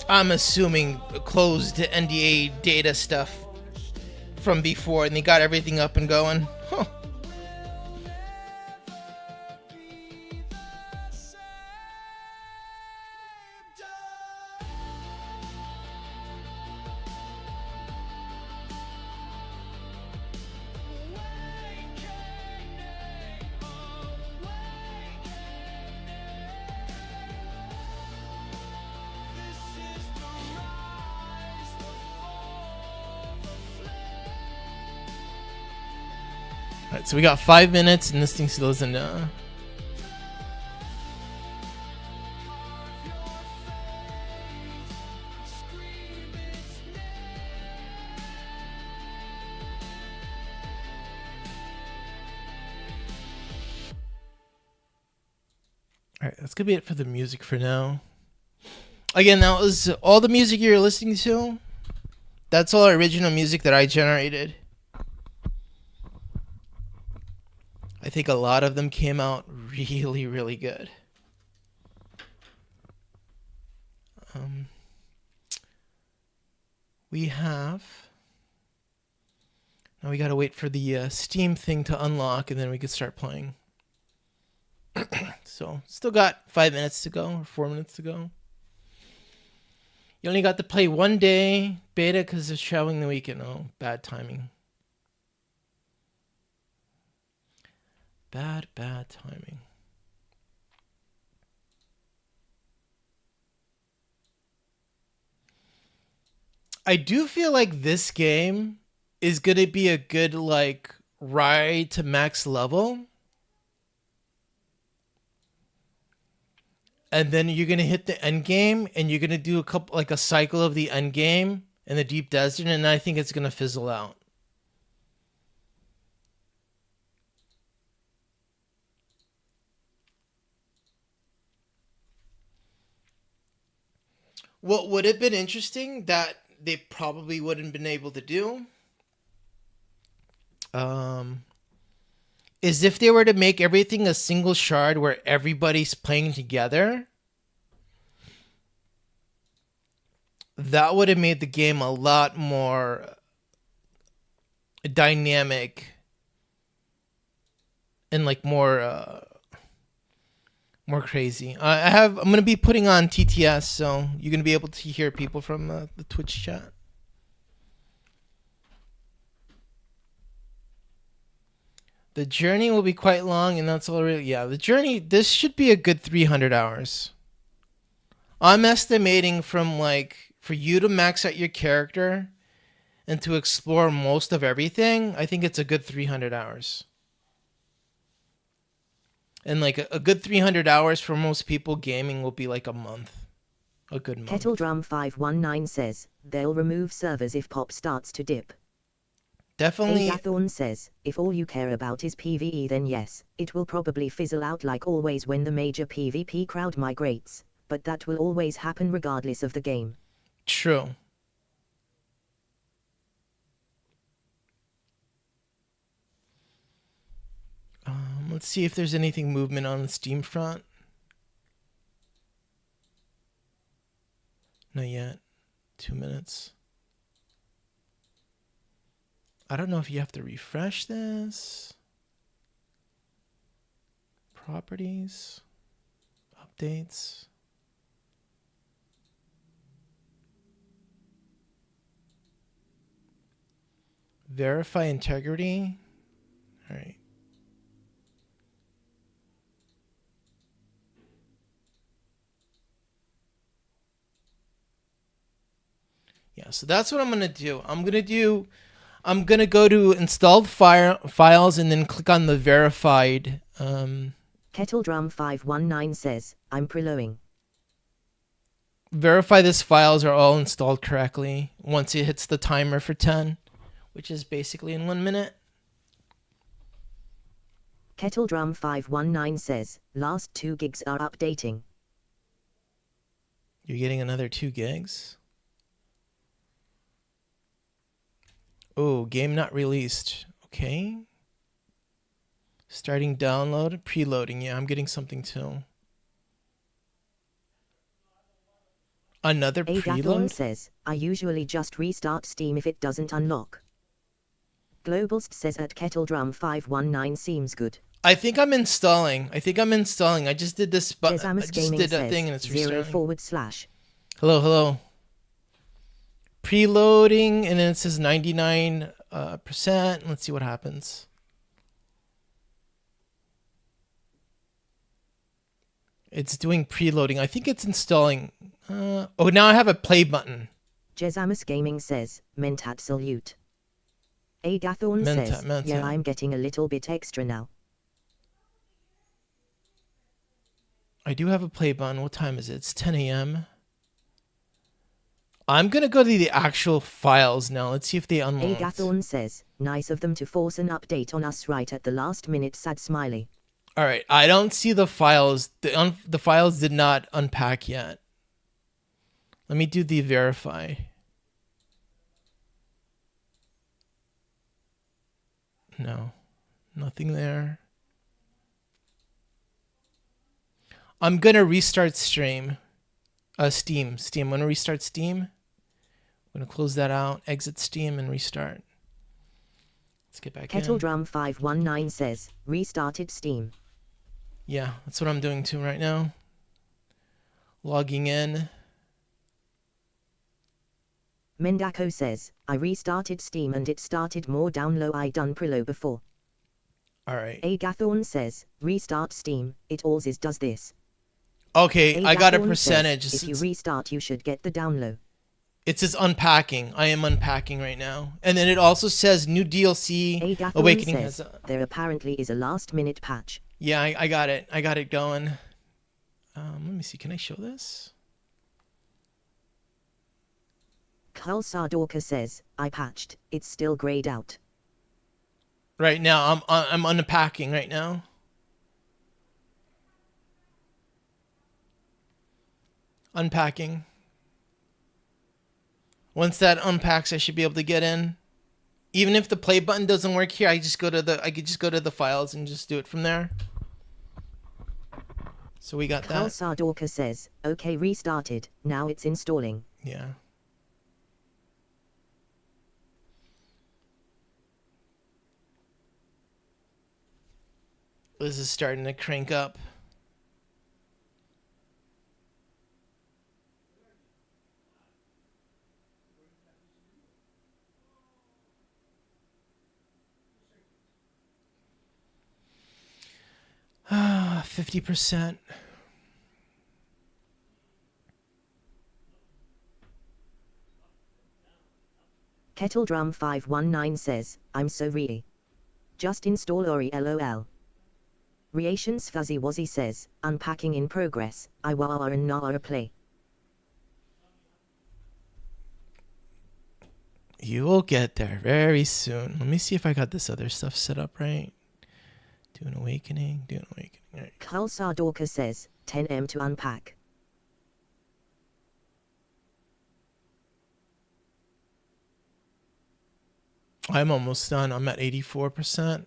I'm assuming closed NDA data stuff from before, and they got everything up and going. Huh. Alright, so we got 5 minutes and this thing still isn't Alright, that's gonna be it for the music for now. Again, that was all the music you're listening to. That's all original music that I generated. I think a lot of them came out really, really good. We have... Now we gotta wait for the Steam thing to unlock and then we can start playing. So, still got 5 minutes to go, or 4 minutes to go. You only got to play one day beta because it's traveling the weekend. Oh, bad timing. Bad timing. I do feel like this game is going to be a good, like, ride to max level. And then you're going to hit the end game and you're going to do a cycle of the end game in the deep desert. And I think it's going to fizzle out. What would have been interesting that they probably wouldn't have been able to do is if they were to make everything a single shard where everybody's playing together. That would have made the game a lot more dynamic and like more crazy. I'm going to be putting on TTS, so you're going to be able to hear people from the Twitch chat. The journey will be quite long, and that's already... Yeah, the journey... This should be a good 300 hours. I'm estimating from, like... For you to max out your character and to explore most of everything, I think it's a good 300 hours. And, like, a good 300 hours for most people gaming will be, like, a month. A good month. Kettledrum519 says, they'll remove servers if pop starts to dip. Definitely. Agathorn says, if all you care about is PvE then yes, it will probably fizzle out like always when the major PvP crowd migrates, but that will always happen regardless of the game. True. Let's see if there's anything movement on the Steam front. Not yet. 2 minutes. I don't know if you have to refresh this. Properties. Updates. Verify integrity. All right. Yeah, so that's what I'm going to do. I'm going to go to installed files and then click on the verified. Kettledrum519 says, I'm preloading. Verify these files are all installed correctly once it hits the timer for 10, which is basically in 1 minute. Kettledrum519 says, last 2 gigs are updating. You're getting another 2 gigs? Oh, game not released. Okay. Starting download, preloading. Yeah, I'm getting something too. Another preload? says, I usually just restart Steam if it doesn't unlock. Globalst says at Kettledrum519 seems good. I think I'm installing. I just did this, but I just did that thing and it's restarting. /. Hello. Preloading, and then it says 99%. Let's see what happens. It's doing preloading. I think it's installing. Oh, now I have a play button. Jezamus Gaming says, Mentat salute. Agathorn says, Menta. yeah, I'm getting a little bit extra now. I do have a play button. What time is it? It's 10 a.m. I'm going to go to the actual files now. Let's see if they unlocked. Agathorn says, nice of them to force an update on us right at the last minute, sad smiley. All right. I don't see the files. The files did not unpack yet. Let me do the verify. No, nothing there. I'm going to restart Steam. I'm going to restart Steam. I'm going to close that out, exit Steam, and restart. Let's get back Kettle in. Drum 519 says, restarted Steam. Yeah, that's what I'm doing too right now. Logging in. Mendako says, I restarted Steam and it started more download I done prelo before. All right. Agathorn says, restart Steam, it always does this. Okay, I got a Agathorn percentage. says, if you restart you should get the download. It says unpacking. I am unpacking right now. And then it also says new DLC Agathorn Awakening says, there apparently is a last minute patch. Yeah, I got it. I got it going. Let me see. Can I show this? Carl Sardorka says, I patched, it's still grayed out. Right now, I'm unpacking right now. Unpacking. Once that unpacks, I should be able to get in. Even if the play button doesn't work here, I could just go to the files and just do it from there. So we got Carl that. Sardorka says, okay, restarted, now it's installing. Yeah. This is starting to crank up. Ah, 50%. Kettle Drum 519 says, I'm so ready. Just install Ori LOL. Reactions Fuzzy Wuzzy says, unpacking in progress, I wa and na play. You will get there very soon. Let me see if I got this other stuff set up right. Dune Awakening. Right. Carl Sardorka says, 10M to unpack. I'm almost done. I'm at 84%.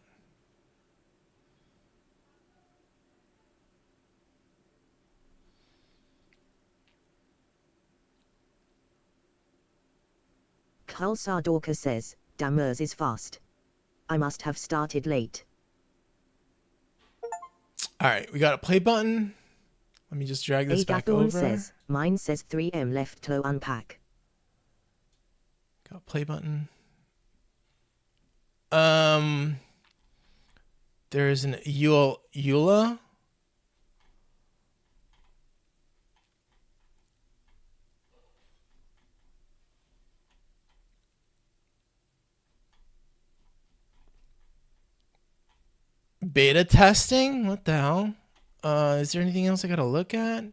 Carl Sardorka says, Dammers is fast. I must have started late. All right, we got a play button. Let me just drag this back Agathorn over. says, mine says 3M left to unpack. Got play button. There's an Eula. Beta testing? What the hell? Is there anything else I gotta look at?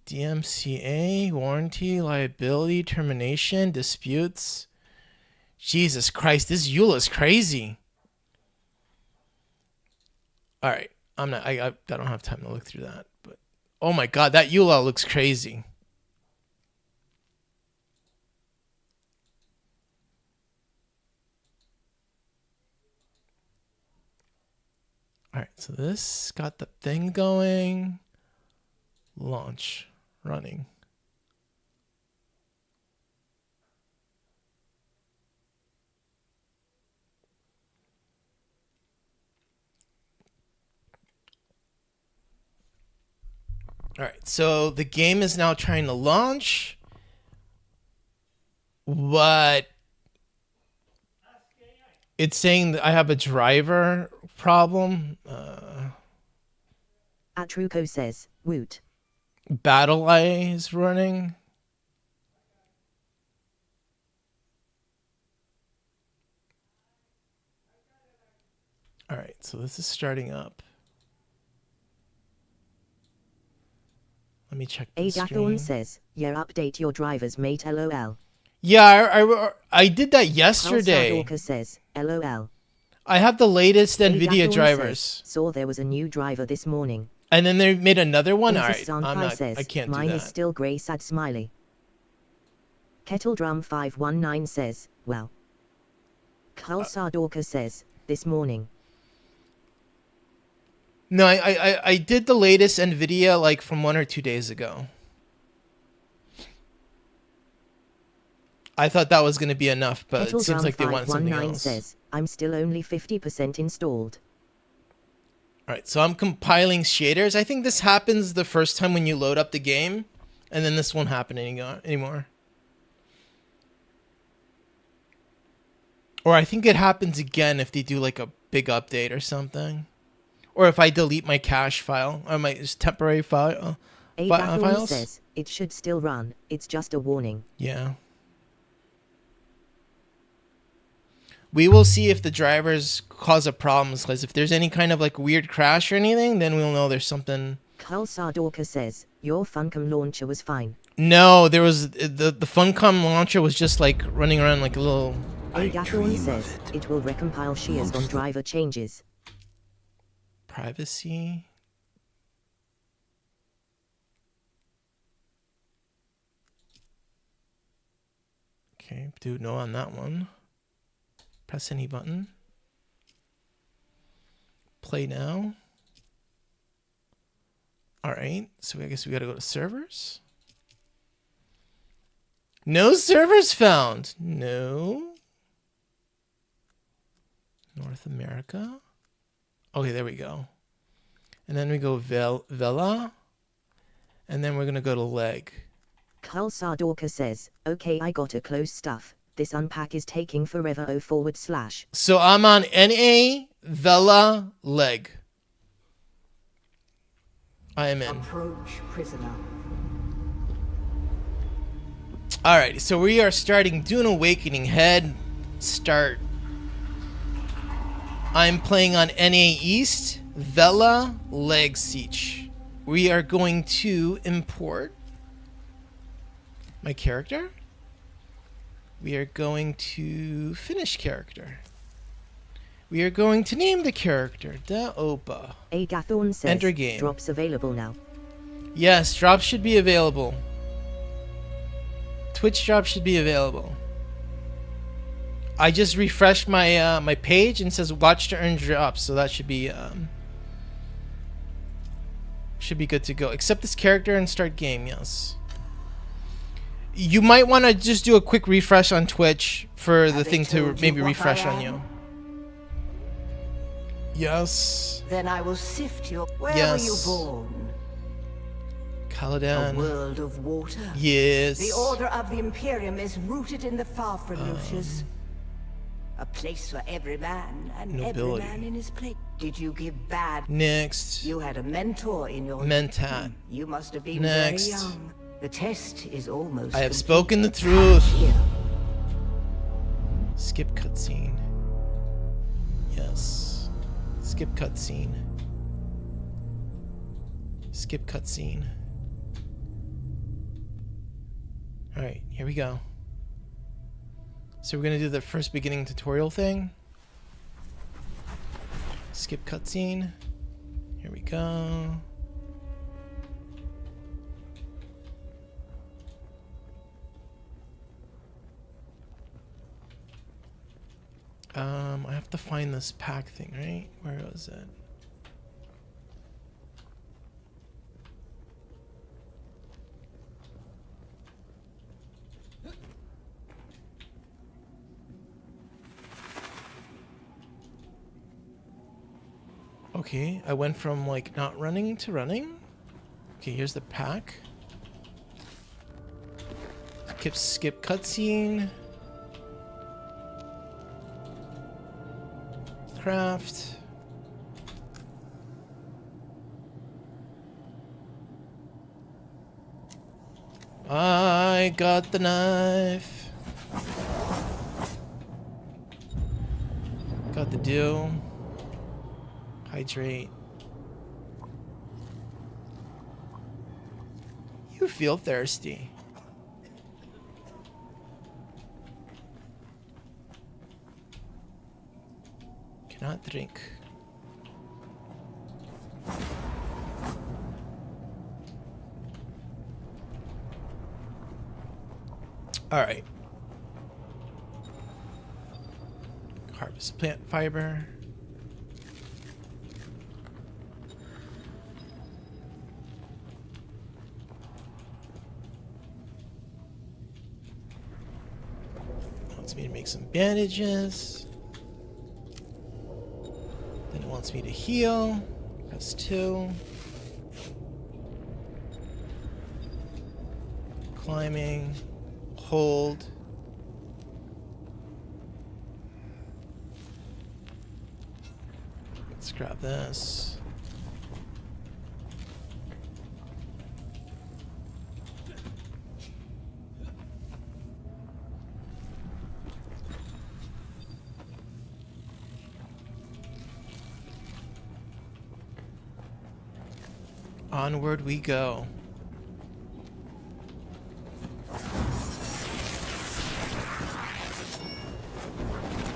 DMCA, warranty, liability, termination, disputes. Jesus Christ, this Eula's crazy. All right, I don't have time to look through that, but oh my God, that Eula looks crazy. All right, so this got the thing going. Launch, running. All right, so the game is now trying to launch, but it's saying that I have a driver problem. Atruko says, woot. Battle Eye is running. so this is starting up. Let me check the Adathorn stream. says, yeah, update your drivers, mate, lol. Yeah, I did that yesterday. Sardorka says, lol. I have the latest NVIDIA Adathorn drivers. Says, saw there was a new driver this morning. And then they made another one? Princess Alright, I'm Sanpai not, says, I can't mine do is that. still grey sad smiley. Kettle Drum 519 says, well. Carl Sardorka says, this morning. No, I did the latest NVIDIA like from 1 or 2 days ago. I thought that was going to be enough, but Kettle it seems Drum like they want something 519 else. says, I'm still only 50% installed. Alright, so I'm compiling shaders. I think this happens the first time when you load up the game, and then this won't happen anymore. Or I think it happens again if they do like a big update or something. Or if I delete my cache file, or my temporary file, files. Says, it should still run, it's just a warning. Yeah. We will see if the drivers cause a problem, because if there's any kind of like weird crash or anything, then we'll know there's something. Carl Sardorka says, your Funcom launcher was fine. No, there was the Funcom launcher was just like running around like a little. Adathorn says, it will recompile shears on driver changes. Privacy. Okay, do no on that one. Press any button. Play now. Alright, so I guess we gotta go to servers. No servers found. No. North America. Okay, there we go. And then we go Vela. And then we're gonna go to leg. Carl Sardorka says, okay, I gotta close stuff. This unpack is taking forever. /. So I'm on NA Vela leg. I am in. Approach, prisoner. Alright, so we are starting Dune Awakening. Head start. I'm playing on NA East Vela leg siege. We are going to import my character. We are going to finish character. We are going to name the character Da Opa. Agathorn says, Enter game. drops available now. Yes, drops should be available. Twitch drops should be available. I just refreshed my my page and it says watch to earn drops, so that should be good to go. Accept this character and start game. Yes. You might want to just do a quick refresh on Twitch for the thing to maybe refresh on you. Yes. Then I will sift you. Where Yes. were you born? A Caladan. world of water. Yes. The order of the Imperium is rooted in the Farfrelucius. A place for every man and Nobility. every man in his place. Did you give bad? Next. You had a mentor in your Mentat. You must have been Next. very young. The test is almost I have complete. spoken the truth. Here. Skip cutscene. Yes. Skip cutscene. Skip cutscene. Alright, here we go. So we're gonna do the first beginning tutorial thing. Skip cutscene. Here we go. I have to find this pack thing, right? Where was it? Okay, I went from like not running to running. Okay, here's the pack. Skip cutscene. Craft. I got the knife. Got the deal. Hydrate. You feel thirsty. Cannot drink. All right. Harvest plant fiber. Wants me to make some bandages. Then it wants me to heal. Press 2. Climbing. Hold. Let's grab this. Onward we go.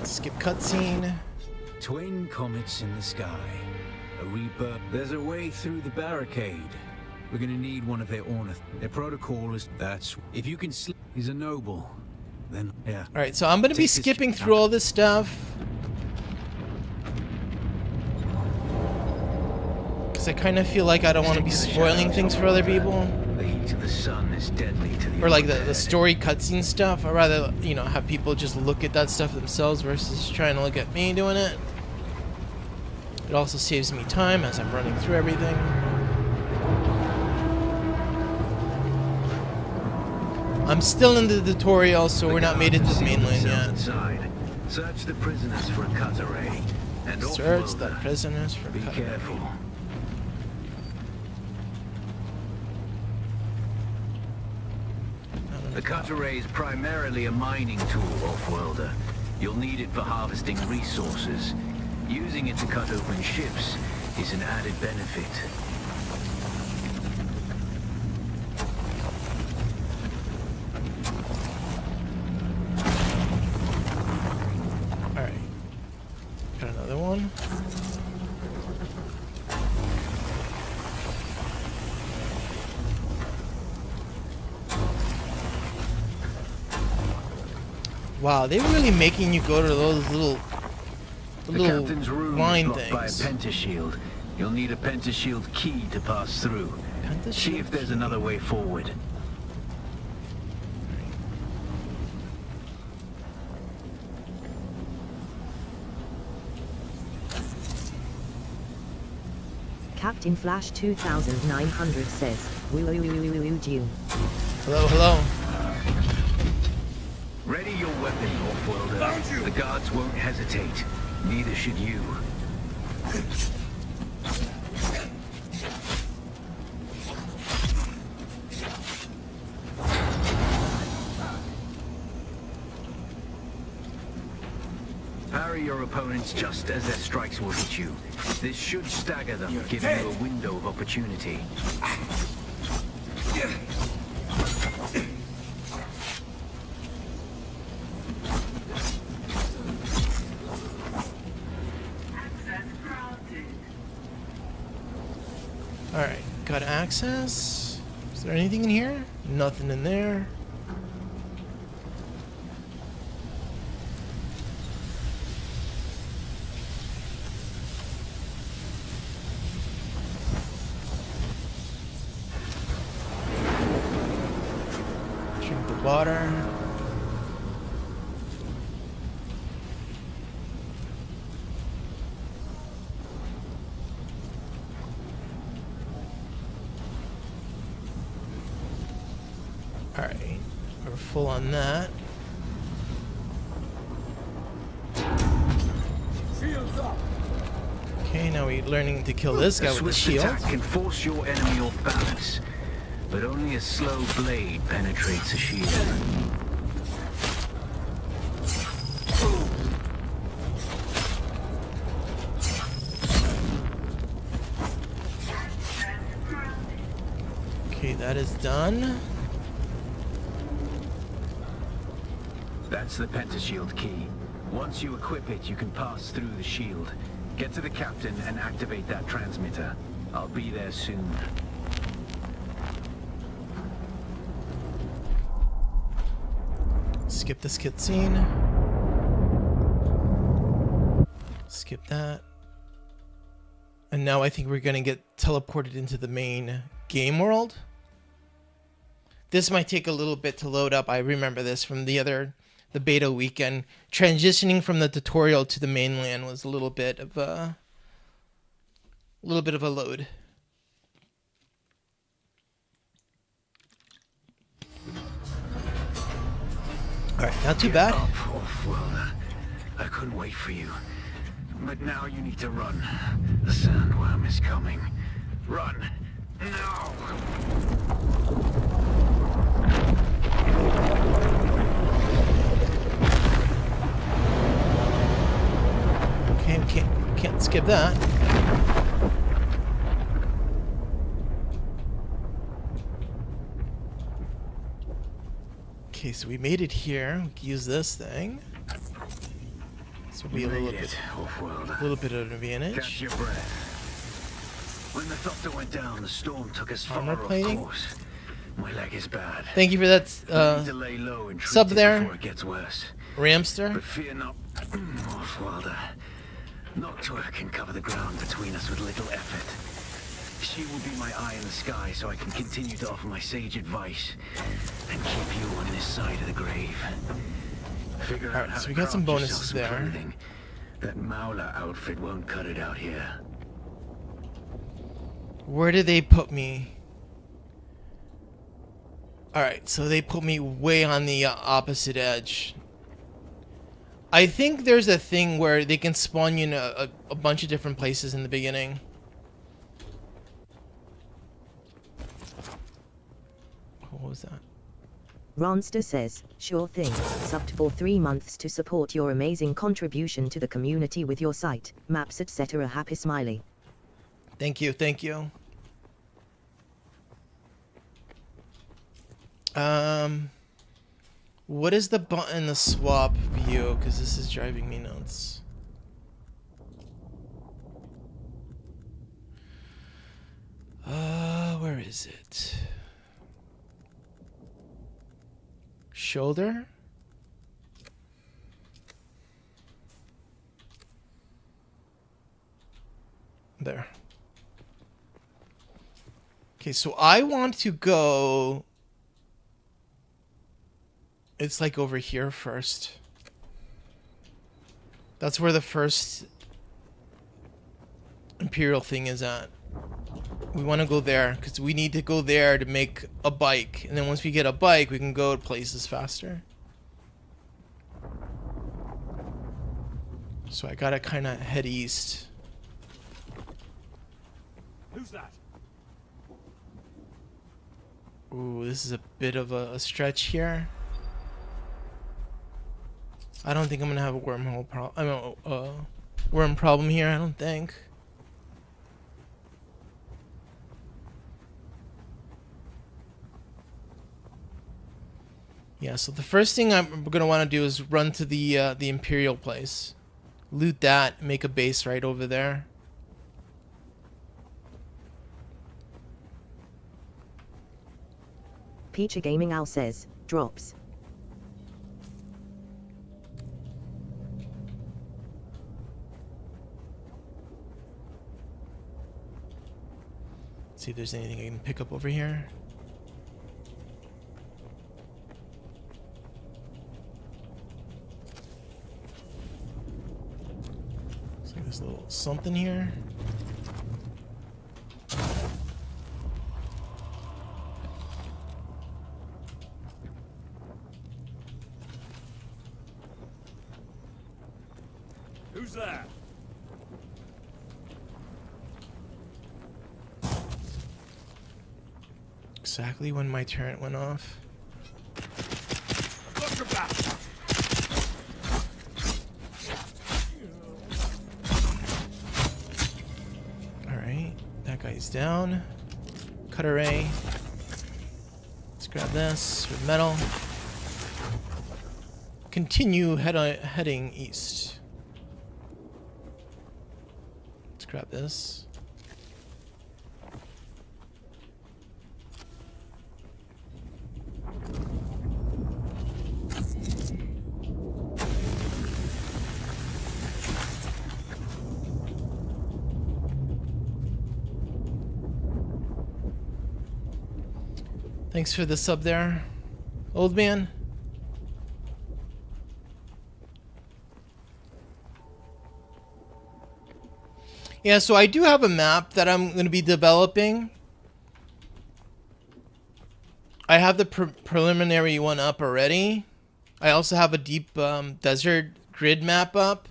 Skip cutscene. Twin comets in the sky. A rebirth. There's a way through the barricade. We're gonna need one of their ornith. Their protocol is that's if you can sleep. He's a noble. Then yeah. All right, so I'm gonna be Take this skipping through all this stuff because I kind of feel like I don't want to be spoiling things for other people, The heat of the sun is deadly to the or like the unprepared. story cutscene stuff. I'd rather, you know, have people just look at that stuff themselves versus trying to look at me doing it. It also saves me time as I'm running through everything. I'm still in the tutorial, so we're not made it to the mainland yet. Inside. Search the prisoners for a cut array. And Search the offload. prisoners for Be cut. careful. The cut array is primarily a mining tool, off-worlder. You'll need it for harvesting resources. Using it to cut open ships is an added benefit. Alright. Got another one. Wow, they're really making you go to those little The captain's room line is blocked by a things. pentashield. You'll need a pentashield key to pass through. See if there's key. another way forward. Captain Flash 2900 says, woo woo woo woo woo woo Dune. Hello, hello. Ready your weapon, off-worlder. The guards won't hesitate. Neither should you. Parry your opponents just as their strikes will hit you. This should stagger them, giving you a window of opportunity. Alright, got access. Is there anything in here? Nothing in there. Drink the water. Alright, we're full on that. Okay, now we're learning to kill this guy A with the swift shield. attack can force your enemy off balance, but only a slow blade penetrates a shield. that is done. That's the pentashield key. Once you equip it, you can pass through the shield. Get to the captain and activate that transmitter. I'll be there soon. Skip this cutscene. Skip that. And now I think we're gonna get teleported into the main game world. This might take a little bit to load up. I remember this from the beta weekend. Transitioning from the tutorial to the mainland was a little bit of a load. All right, not too bad. Get up, Off-Worlder. I couldn't wait for you. But now you need to run. The sandworm is coming. Run! Now! Okay, can't skip that. Okay, so we made it here. We can use this thing. This will be a little bit of an advantage. Catch your breath. When the thopter went down, the storm took us far Armor off plating. course. My leg is bad. Thank you for that I need to lay low and treat sub it there, before it gets worse. Ramster. But fear not, Off-Worlder. Noctua can cover the ground between us with little effort. She will be my eye in the sky so I can continue to offer my sage advice and keep you on this side of the grave. Figure out Alright, how so to we got some craft bonuses yourself some there. clothing. That Mauler outfit won't cut it out here. Where did they put me? Alright, so they put me way on the opposite edge. I think there's a thing where they can spawn you in a bunch of different places in the beginning. What was that? Ronster says, sure thing, subbed for 3 months to support your amazing contribution to the community with your site, maps etc. Happy smiley. Thank you, thank you. What is the button to swap view? Because this is driving me nuts. Where is it? Shoulder? There. Okay, so I want to go... It's like over here first. That's where the first Imperial thing is at. We want to go there because we need to go there to make a bike. And then once we get a bike, we can go to places faster. So I gotta kind of head east. Who's that? Ooh, this is a bit of a stretch here. I don't think I'm gonna have a wormhole problem. I mean, worm problem here. I don't think. Yeah. So the first thing I'm gonna want to do is run to the Imperial place, loot that, make a base right over there. Peacher Gaming Owl says, drops. See if there's anything I can pick up over here. Looks like there's a little something here. Who's there? Exactly when my turret went off. Look your back. Alright, that guy's down. Cutter A. grab this with metal. Continue heading east. Let's grab this. Thanks for the sub there, old man. Yeah, so I do have a map that I'm going to be developing. I have the preliminary one up already. I also have a deep desert grid map up.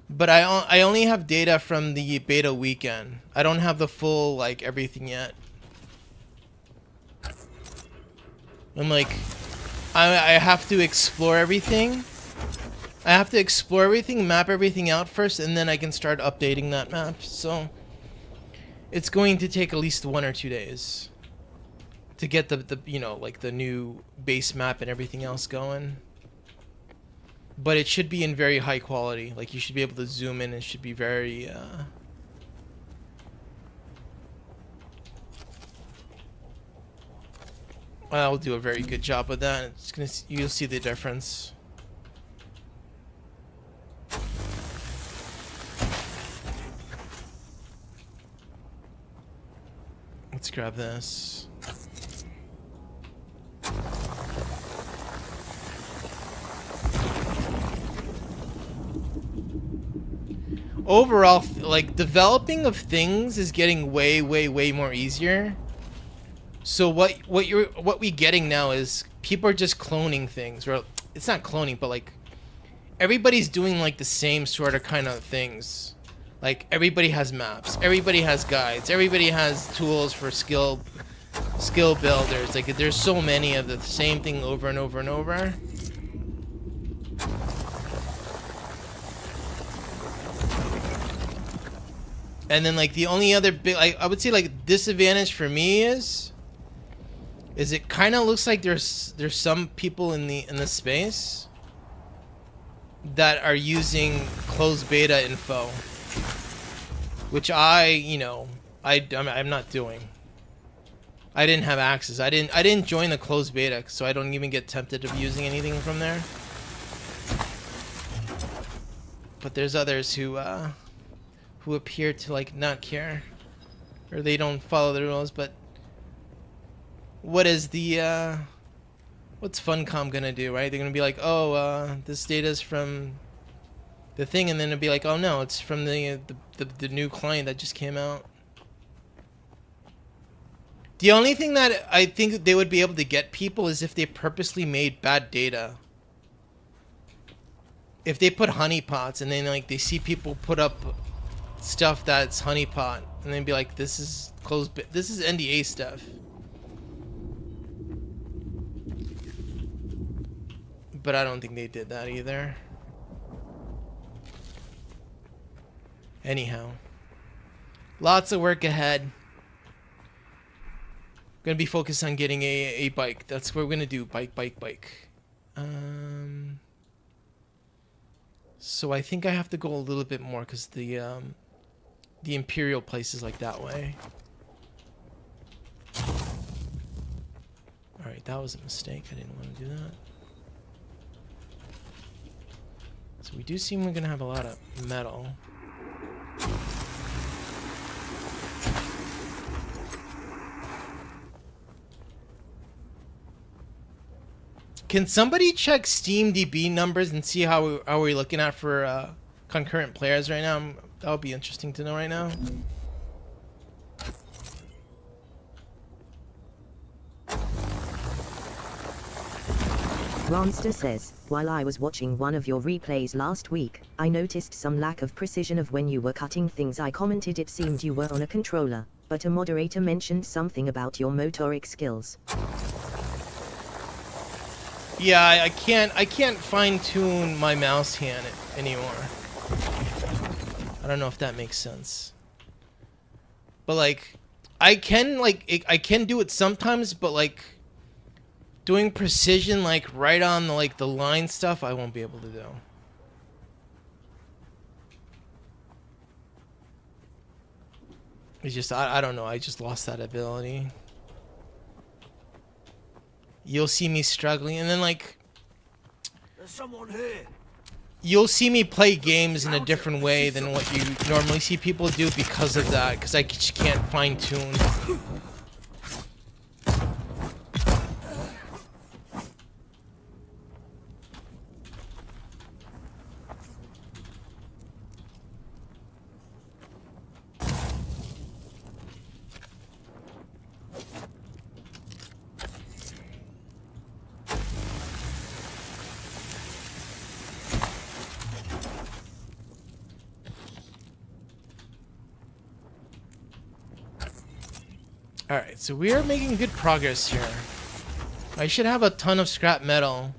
But I only have data from the beta weekend. I don't have the full, like, everything yet. I'm like, I have to explore everything. I have to explore everything, map everything out first, and then I can start updating that map. So it's going to take at least 1 or 2 days to get the you know, like the new base map and everything else going. But it should be in very high quality. Like, you should be able to zoom in. It should be very I'll do a very good job of that. It's gonna, you'll see the difference. Let's grab this. Overall, like, developing of things is getting way more easier. So what we getting now is people are just cloning things, or it's not cloning, but like everybody's doing like the same sort of kind of things. Like, everybody has maps, everybody has guides, everybody has tools for skill builders. Like, there's so many of the same thing over and over and over. And then, like, the only other big, I would say, like, disadvantage for me is it kind of looks like there's some people in the space that are using closed beta info, which I'm not doing. I didn't have access. I didn't join the closed beta, so I don't even get tempted of using anything from there. But there's others who appear to, like, not care, or they don't follow the rules. But what is the what's Funcom gonna do, right? They're gonna be like, oh, this data's from the thing, and then it'll be like, oh no, it's from the new client that just came out. The only thing that I think they would be able to get people is if they purposely made bad data. If they put honeypots and then, like, they see people put up stuff that's honeypot, and then be like, this is closed, this is NDA stuff. But I don't think they did that either. Anyhow, lots of work ahead. Gonna be focused on getting a bike. That's what we're gonna do. Bike. So I think I have to go a little bit more, because the Imperial place is like that way. Alright, that was a mistake. I didn't want to do that. So we do seem we're gonna have a lot of metal. Can somebody check SteamDB numbers and see how we're looking at for concurrent players right now? That would be interesting to know right now. Ronster says, while I was watching one of your replays last week, I noticed some lack of precision of when you were cutting things. I commented it seemed you were on a controller, but a moderator mentioned something about your motoric skills. Yeah, I can't fine-tune my mouse hand anymore. I don't know if that makes sense. But, like, I can like I can do it sometimes, but like doing precision like right on the like the line stuff, I won't be able to do. It's just I don't know. I just lost that ability. You'll see me struggling, and then like There's someone here. you'll see me play games in a different way than what you normally see people do because of that, because I just can't fine tune. Alright, so we are making good progress here. I should have a ton of scrap metal.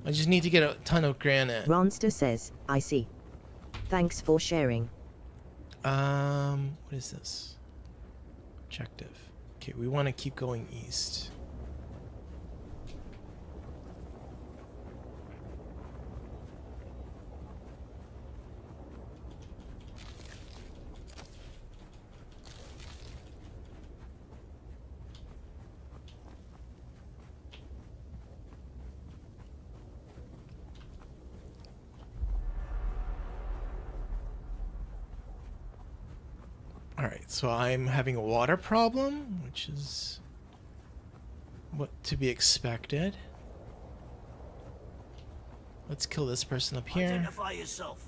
I just need to get a ton of granite. Ronster says, I see. Thanks for sharing. What is this? Objective. Okay, we want to keep going east. Alright, so I'm having a water problem, which is what to be expected. Let's kill this person up here. Identify yourself.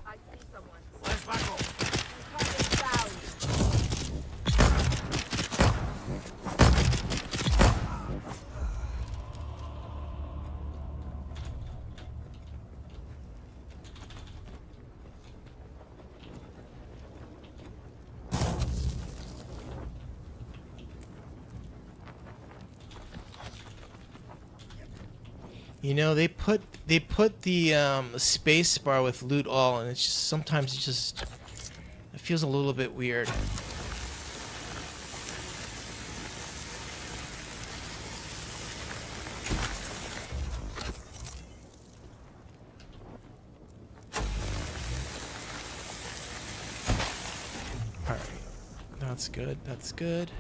I see someone. Where's Michael? You know, they put the space bar with loot all, and it's just sometimes it feels a little bit weird. All right, that's good. That's good.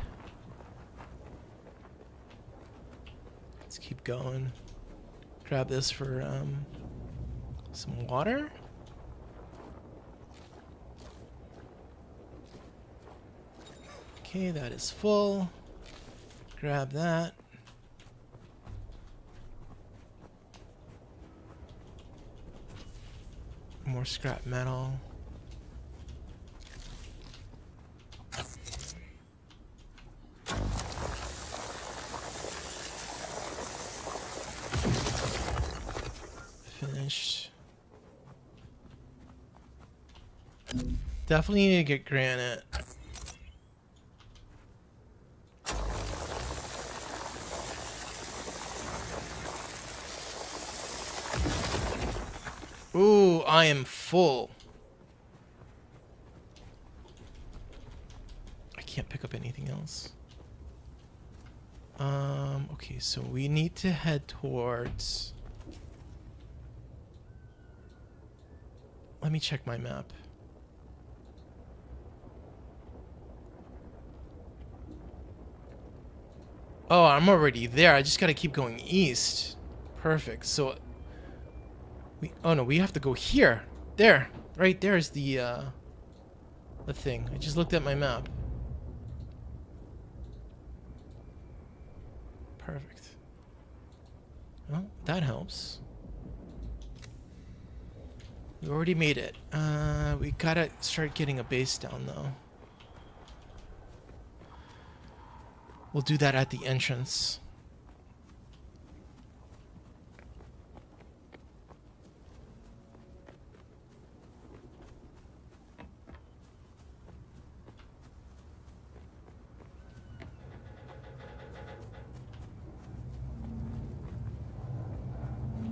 Let's keep going. Grab this for some water. Okay, that is full. Grab that. More scrap metal. Finished. Definitely need to get granite. Ooh, I am full. I can't pick up anything else. Okay, so we need to head towards... Let me check my map. Oh, I'm already there. I just gotta keep going east. Perfect. So oh no, we have to go here. There. Right there is the thing. I just looked at my map. Perfect. Well, that helps. We already made it. We gotta start getting a base down though. We'll do that at the entrance.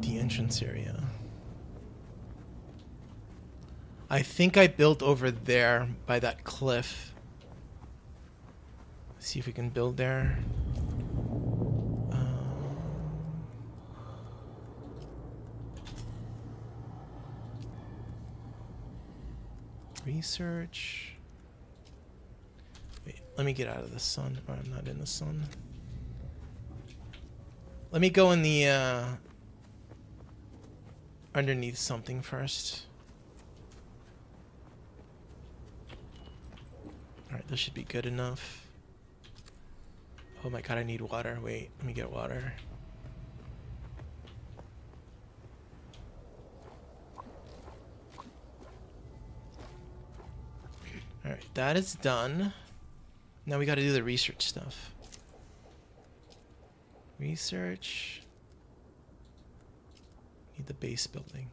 The entrance area. I think I built over there by that cliff. See if we can build there. Research. Wait, let me get out of the sun. Or I'm not in the sun. Let me go in the underneath something first. Alright, this should be good enough. Oh my god, I need water. Wait, let me get water. Alright, that is done. Now we gotta do the research stuff. Research. Need the base building.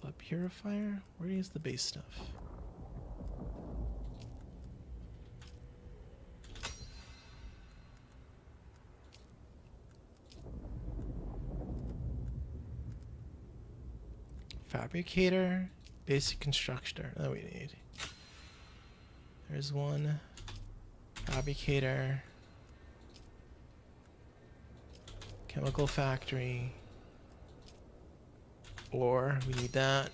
Blood purifier? Where is the base stuff? Fabricator, basic constructor. Oh, we need. There's one. Fabricator. Chemical factory. Or we need that.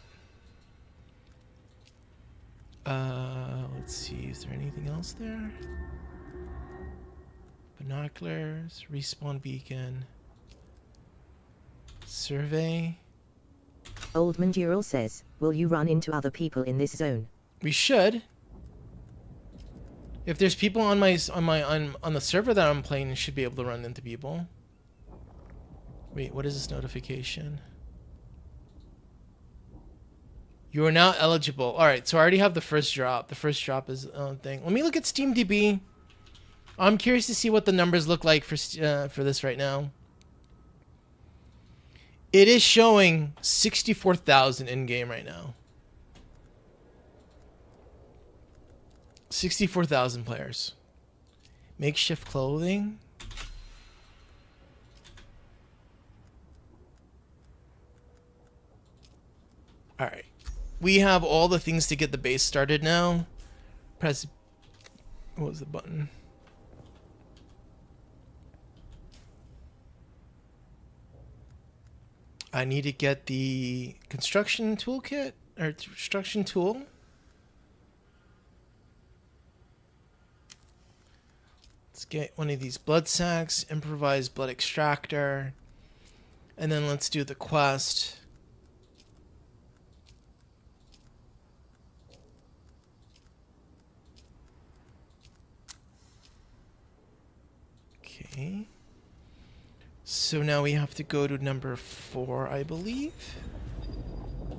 Let's see. Is there anything else there? Binoculars, respawn beacon, survey. Old Mandural says, will you run into other people in this zone? We should. If there's people on the server that I'm playing, I should be able to run into people. Wait, what is this notification? You are now eligible. All right, so I already have the first drop. The first drop is thing. Let me look at SteamDB. I'm curious to see what the numbers look like for this right now. It is showing 64,000 in game right now. 64,000 players. Makeshift clothing. All right. We have all the things to get the base started now. Press. What was the button? I need to get the construction toolkit or construction tool. Let's get one of these blood sacks, improvised blood extractor, and then let's do the quest. Okay. So now we have to go to number 4, I believe.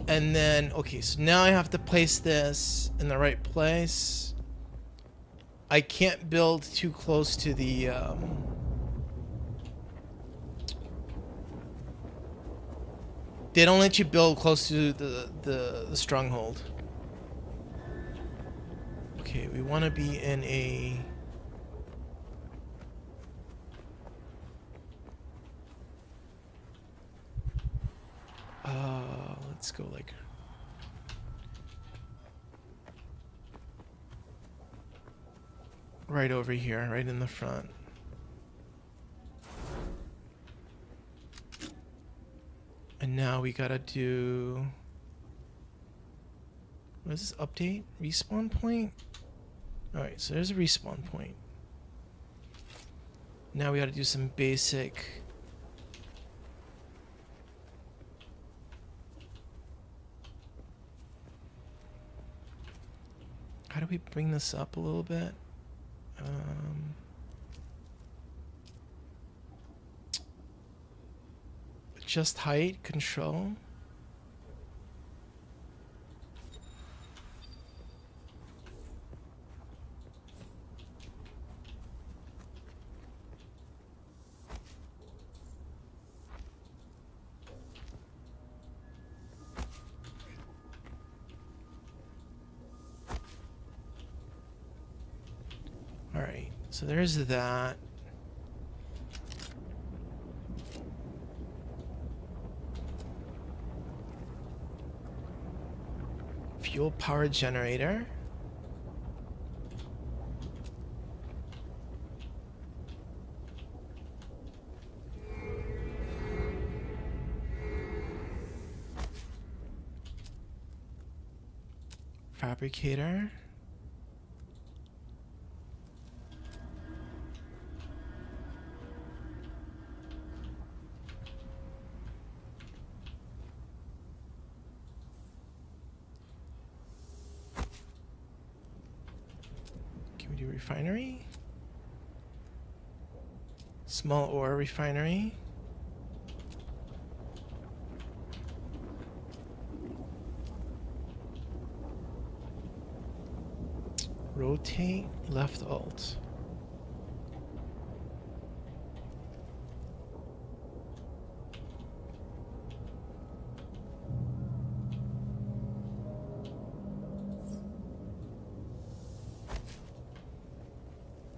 And then, okay, so now I have to place this in the right place. I can't build too close to the, they don't let you build close to the stronghold. Okay, we want to be in a... let's go like right over here, right in the front. And now we gotta do, what is this update? Respawn point? Alright, so there's a respawn point. Now we gotta do some basic how do we bring this up a little bit? Just height, control. Alright, so there's that. fuel power generator. Fabricator. Can we do refinery? Small ore refinery. Rotate, left alt.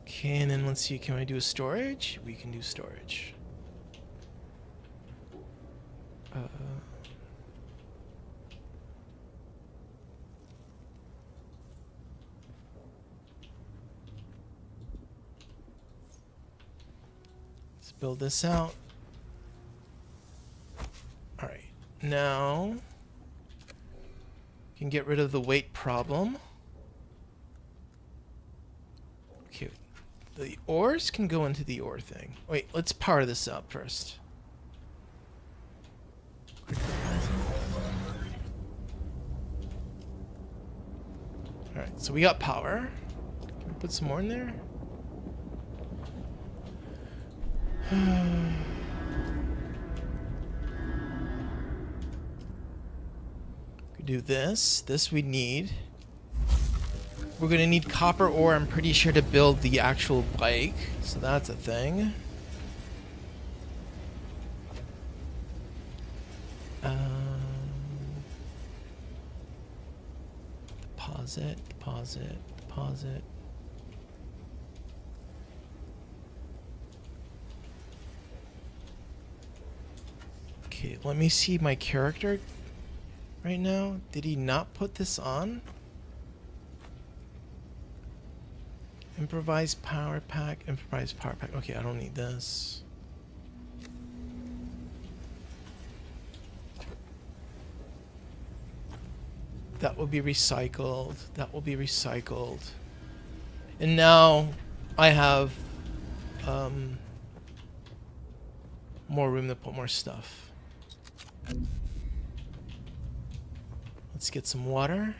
Okay, and then let's see, can I do a storage? We can do storage. Let's build this out. All right, now can get rid of the weight problem. Okay, the ores can go into the ore thing. Wait, let's power this up first. All right, so we got power. Can we put some more in there? We do this. This we need. We're gonna need copper ore, I'm pretty sure, to build the actual bike. So that's a thing. Deposit, deposit, deposit. Okay, let me see my character right now. Did he not put this on? Improvised power pack, improvised power pack. Okay, I don't need this. That will be recycled. That will be recycled. And now I have more room to put more stuff. Let's get some water.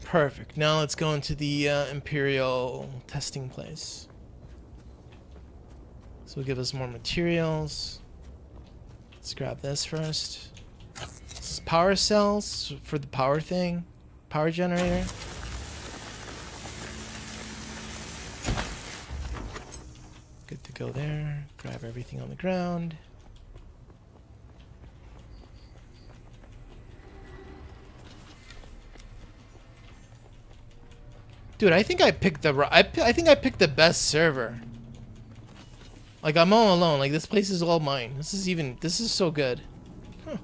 Perfect. Now let's go into the Imperial testing place. So it'll give us more materials. Let's grab this first. This is power cells for the power thing. Power generator. Good to go there. Grab everything on the ground. Dude, I think I picked the I think I picked the best server. Like, I'm all alone. Like, this place is all mine. This is so good. Huh.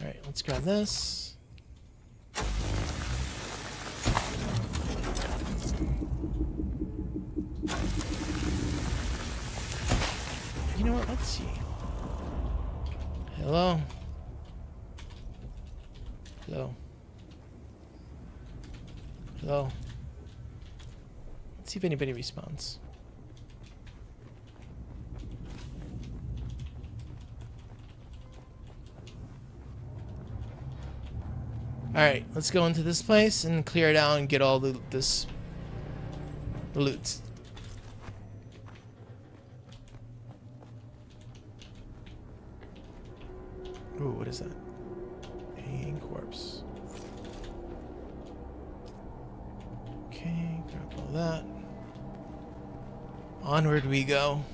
All right, let's grab this. You know what? Let's see. Hello. Hello. Hello. Let's see if anybody responds. Alright, let's go into this place and clear it out and get all the loot. Ooh, what is that? Hanging corpse. Okay, grab all that. Onward we go.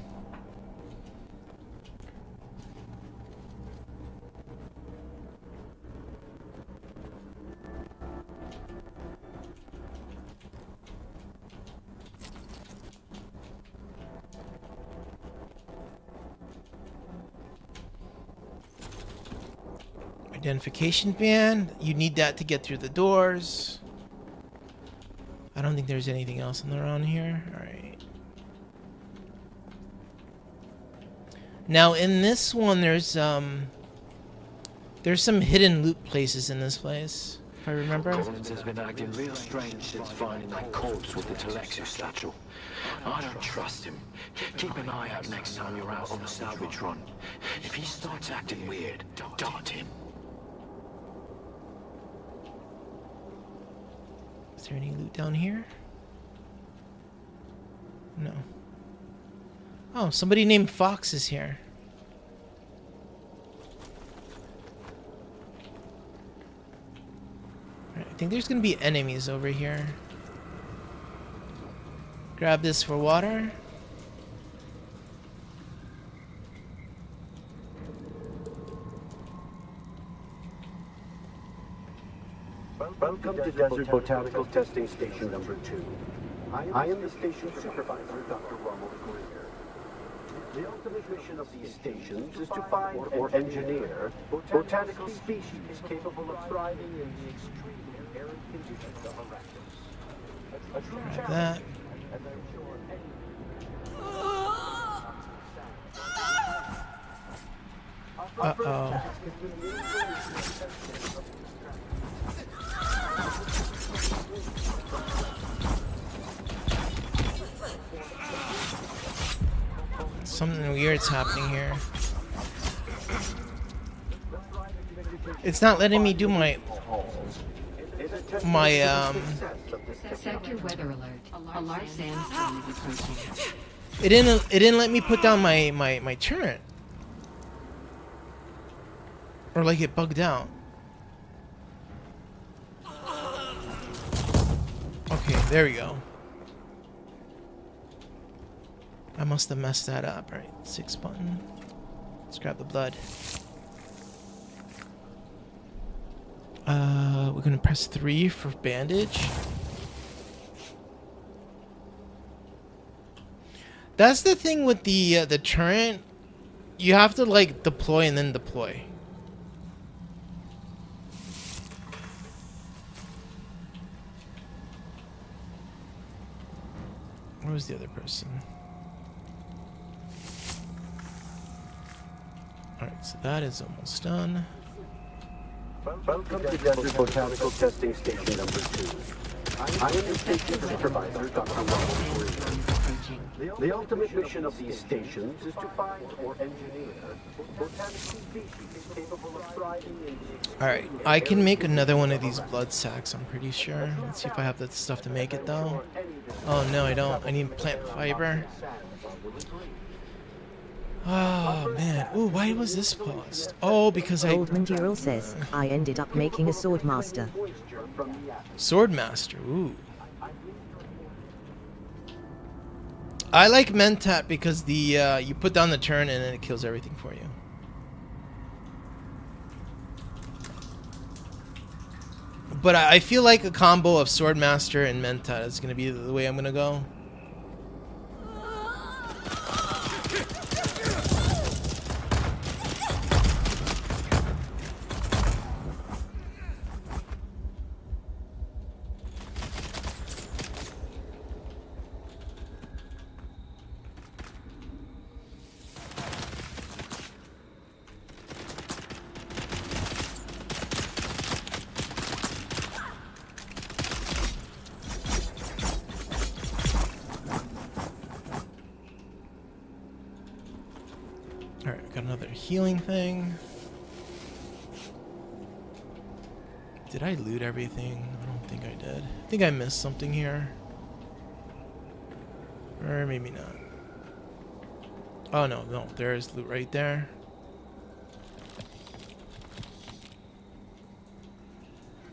Identification band. You need that to get through the doors. I don't think there's anything else around here. Alright. Now in this one there's some hidden loot places in this place, if I remember. Collins has been acting real strange since finding that corpse with the Telexus satchel. I don't trust him. Keep an eye out next time you're out on the salvage run. If he starts acting weird, dart him. Is there any loot down here? No. Oh, somebody named Fox is here. Alright, I think there's gonna be enemies over here. Grab this for water. Welcome to Desert Botanical Testing Station number 2. I am the station supervisor, Dr. Ronald Greer. The ultimate mission of these stations is to find or engineer botanical species capable of thriving in the extremely arid conditions of Arrakis. A true Grab challenge, that. as I'm sure Uh-oh. Something weird's happening here. It's not letting me do my Sector weather alert. A large sandstorm is approaching. It didn't let me put down my turret. Or like it bugged out. Okay, there we go. I must have messed that up. Alright, 6 button. Let's grab the blood. We're gonna press 3 for bandage. That's the thing with the turret. You have to like deploy and then deploy. Where was the other person? Alright, so that is almost done. Welcome to Desert Botanical Testing Station number 2. I am the station supervisor, Dr. Ronald Greer. The ultimate mission of these stations is to find or engineer botanical species capable of thriving in the... Alright, I can make another one of these blood sacks, I'm pretty sure. Let's see if I have the stuff to make it though. Oh no, I don't. I need plant fiber. Oh man. Ooh, why was this paused? Oh, because Old Manduril says, I ended up making a swordmaster. Swordmaster, ooh. I like Mentat because the you put down the turn and then it kills everything for you. But I feel like a combo of Swordmaster and Mentat is going to be the way I'm going to go. Alright, got another healing thing. Did I loot everything? I don't think I did. I think I missed something here. Or maybe not. Oh no, there is loot right there.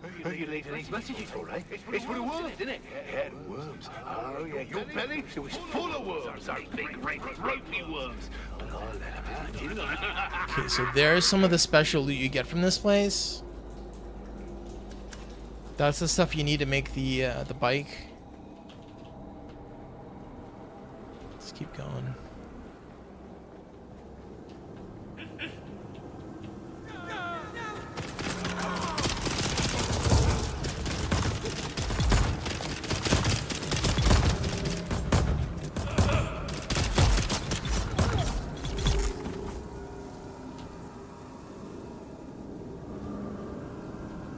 Who are you leaving these messages for, eh? It's for the worms, isn't it? Yeah, the worms. Oh, yeah, your belly, it was full of worms. Those big, red, ropey worms. But I let them out, didn't I? Okay, so there's some of the special loot you get from this place. That's the stuff you need to make the bike. Let's keep going.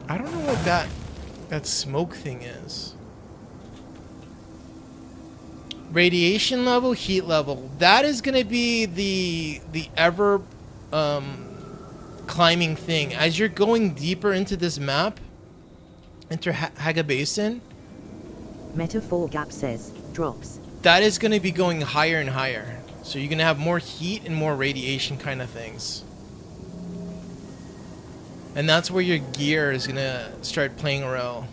I don't know what that smoke thing is. Radiation level, heat level. That is going to be the ever climbing thing. As you're going deeper into this map, into Hagga Basin, Metaphor Gap says, drops. that is going to be going higher and higher. So you're going to have more heat and more radiation kind of things. And that's where your gear is going to start playing a role.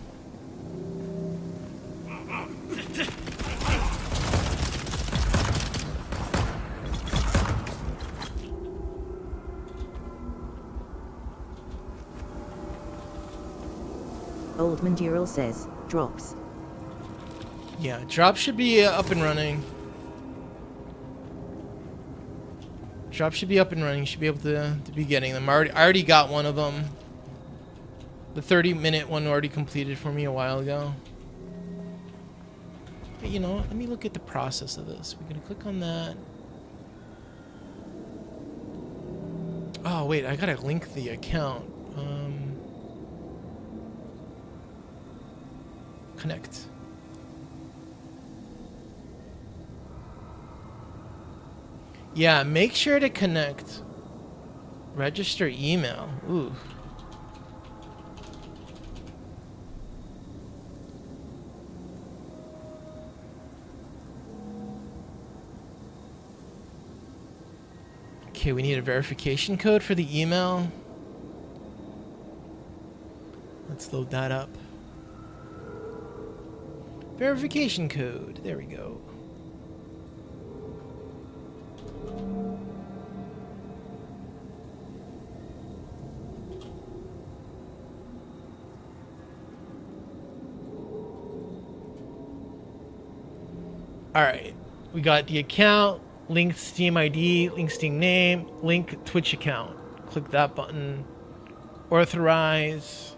Old Mandural says, drops. Yeah, drop should be up and running. Drop should be up and running. You should be able to be getting them. I already got one of them. The 30-minute one already completed for me a while ago. But you know what? Let me look at the process of this. We're going to click on that. Oh, wait. I got to link the account. Connect. Yeah, make sure to connect. Register email. Ooh. Okay, we need a verification code for the email. Let's load that up. Verification code. There we go. Alright, we got the account, link Steam ID, link Steam name, link Twitch account. Click that button. Authorize.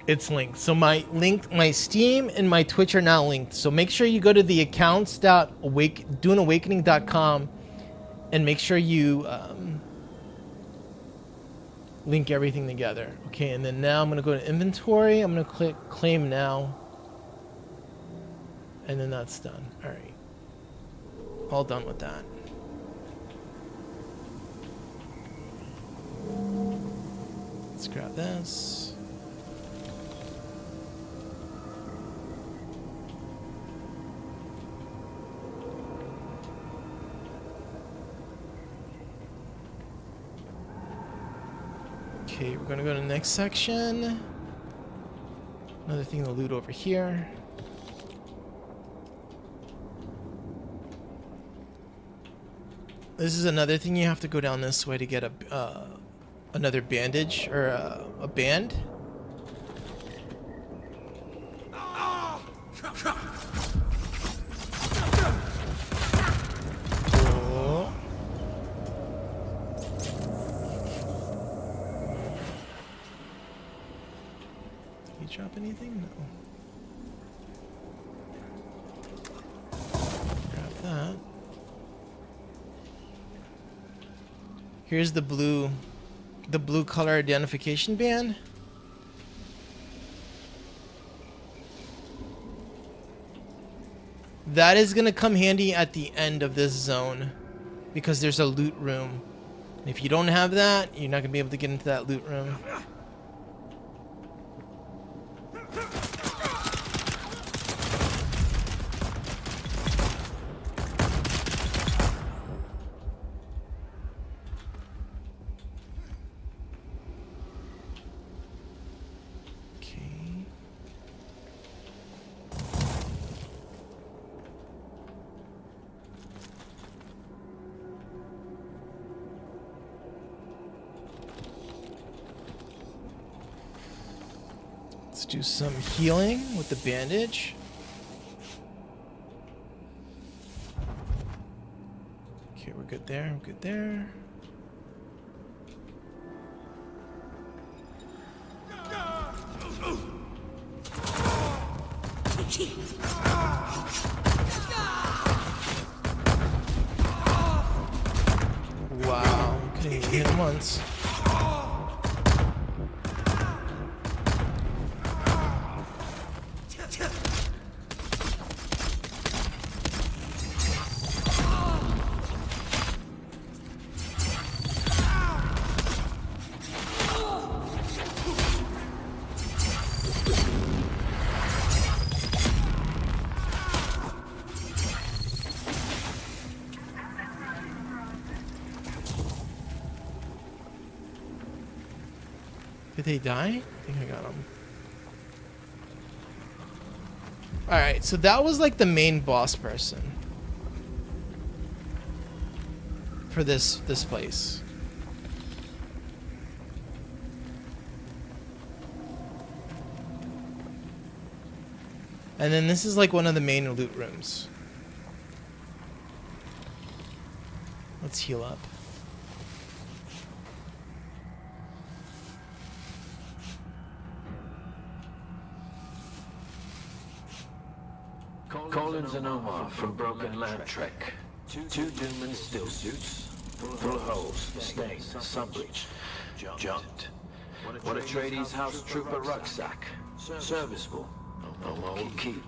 It's linked. So my Steam and my Twitch are now linked. So make sure you go to the accounts.duneawakening.com and make sure you link everything together. Okay, and then now I'm going to go to inventory. I'm going to click claim now. And then that's done. All right. All done with that. Let's grab this. Okay, we're gonna go to the next section. Another thing to loot over here. This is another thing you have to go down this way to get a another bandage or a band. Oh. Did he drop anything? No. Grab that. Here's the blue color identification band. That is gonna come handy at the end of this zone because there's a loot room. And if you don't have that, you're not gonna be able to get into that loot room. Let's do some healing with the bandage. Okay, we're good there. We're good there. Wow, Didn't even hit him once. Did they die? I think I got them. Alright, so that was like the main boss person. For this place. And then this is like one of the main loot rooms. Let's heal up. Collins and Omar from Broken Land Trek. Two Doomans still suits, full of holes, stains, sun bleach, junked. One of Tradee's house trooper rucksack, serviceable, Omar will keep.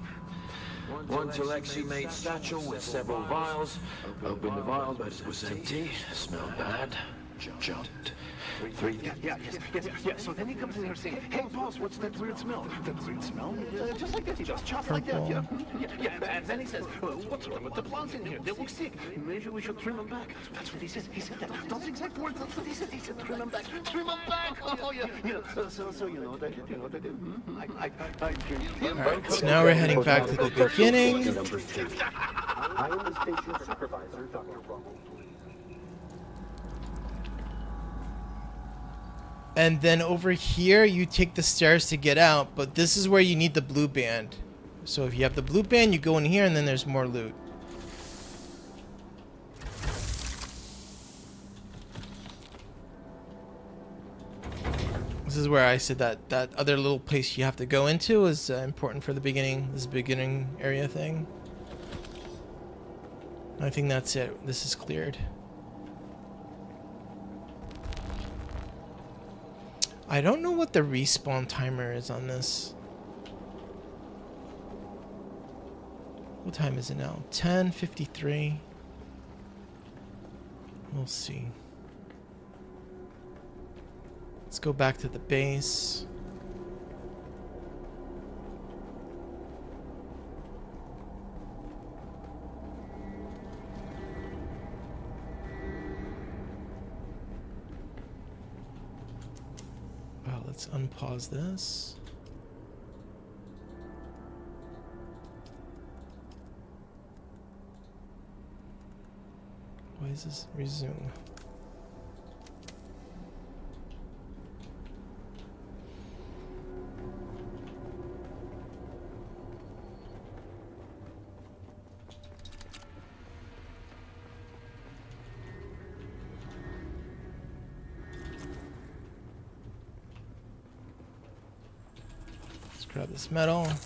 One Telexi-made satchel with several vials. Opened the vial, but it was empty. Smelled bad. Junked. Three. Yeah. So then he comes in here saying, "Hey, boss, what's that weird smell?" That weird smell? Just like that, he just chops like that. Yeah. And then he says, well, "What's wrong with the plants in here? They look sick. Maybe we should trim them back." That's what he said. He said that. Those exact words. That's what he said. He said, "Trim them back. Trim them back." Oh yeah. So you know that. Alright, so now we're heading back to the beginning. I am the station supervisor, Dr. Rummel. And then over here, you take the stairs to get out, but this is where you need the blue band. So if you have the blue band, you go in here, and then there's more loot. This is where I said that other little place you have to go into is important for the beginning, this beginning area thing. I think that's it. This is cleared. I don't know what the respawn timer is on this. What time is it now? 10:53. We'll see. Let's go back to the base. Let's unpause this. Why is this resume? Grab this metal. Alright,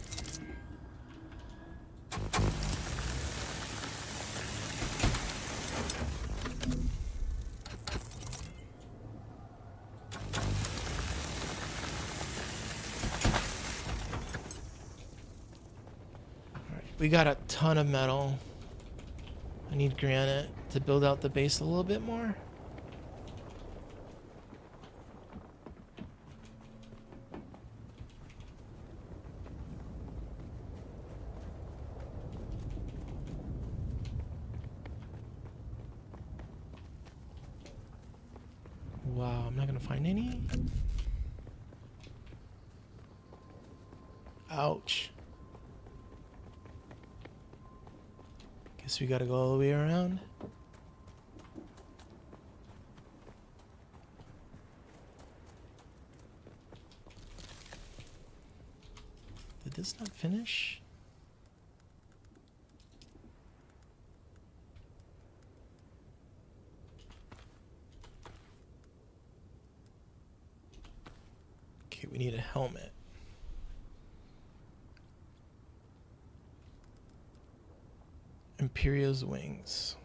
we got a ton of metal. I need granite to build out the base a little bit more. Wow, I'm not gonna find any. Ouch. Guess we gotta go all the way around. Did this not finish? Okay, we need a helmet. Imperial's wings.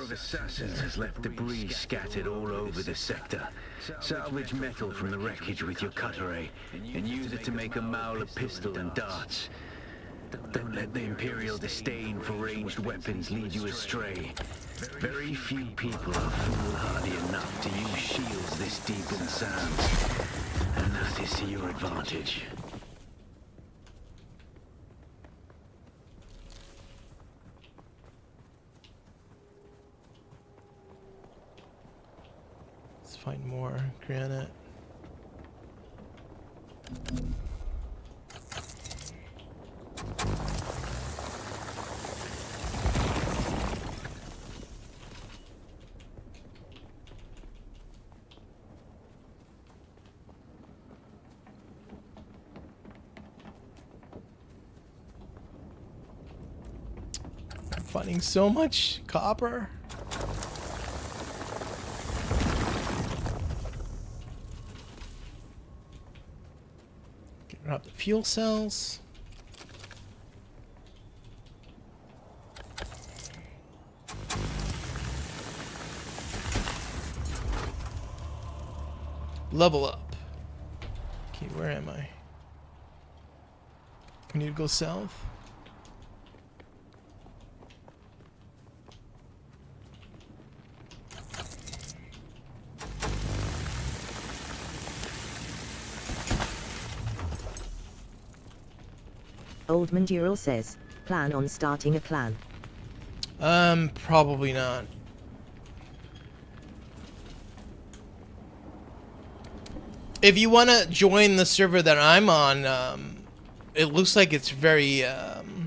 of assassins has left debris scattered all over the sector. Salvage metal from the wreckage with your cutter ray, and use it to make a Mauler pistol and darts. Don't let the Imperial disdain for ranged weapons lead you astray. Very few people are foolhardy enough to use shields this deep in the sands, and that is to your advantage. Let's find more granite. Finding so much copper. Grab the fuel cells. Level up. Okay, where am I? We need to go south. Old Mandural says, plan on starting a clan. Probably not. If you want to join the server that I'm on, it looks like it's very, doesn't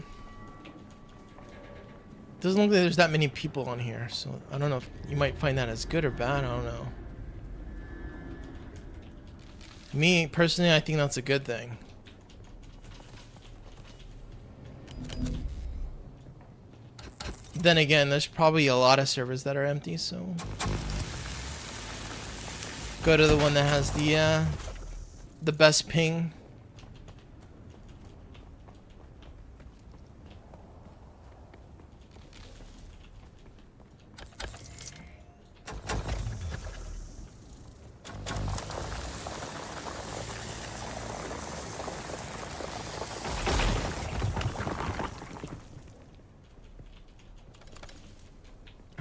look like there's that many people on here, so I don't know if you might find that as good or bad, I don't know. Me, personally, I think that's a good thing. Then again, there's probably a lot of servers that are empty, so go to the one that has the best ping.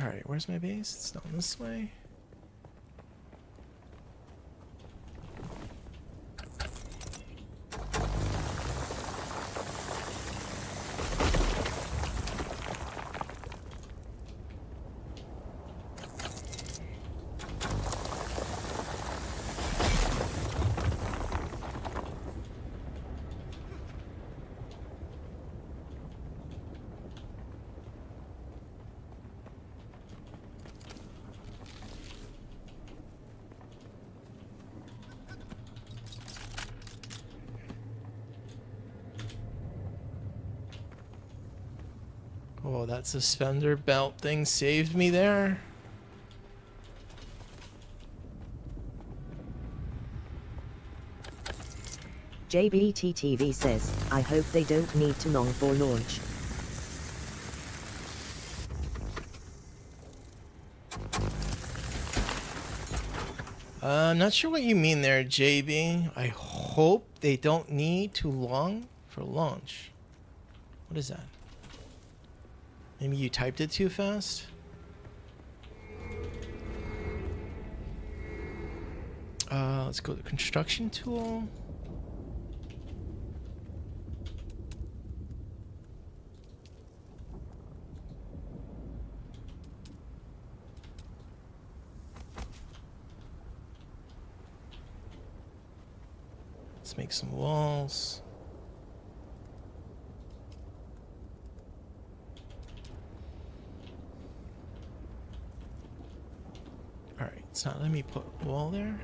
Alright, where's my base? It's down this way. Oh, that suspender belt thing saved me there. JBTTV says, I hope they don't need too long for launch. I'm not sure what you mean there, JB. I hope they don't need too long for launch. What is that? Maybe you typed it too fast? Let's go to construction tool. Let's make some walls. Alright, it's not letting me put a wall there.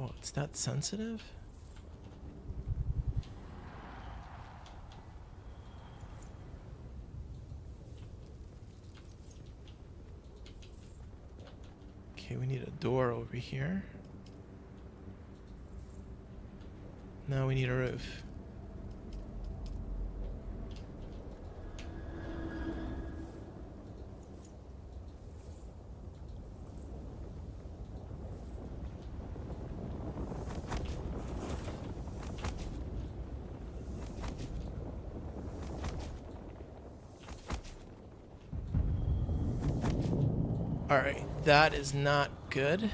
Oh, it's that sensitive? over here. Now we need a roof. Alright, that is not good.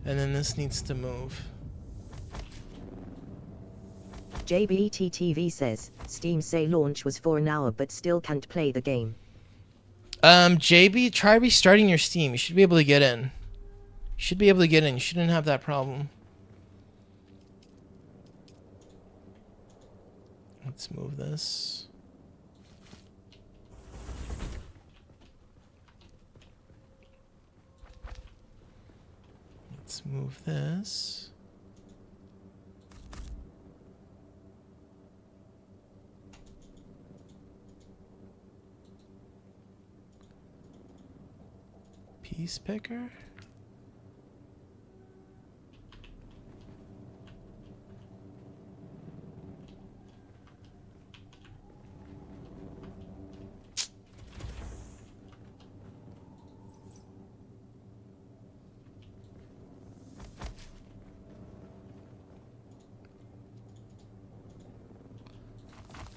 And then this needs to move. JBTTV says, Steam say launch was for an hour but still can't play the game. JB, try restarting your Steam. You should be able to get in. You should be able to get in. You shouldn't have that problem. Let's move this. Let's move this. Piece picker.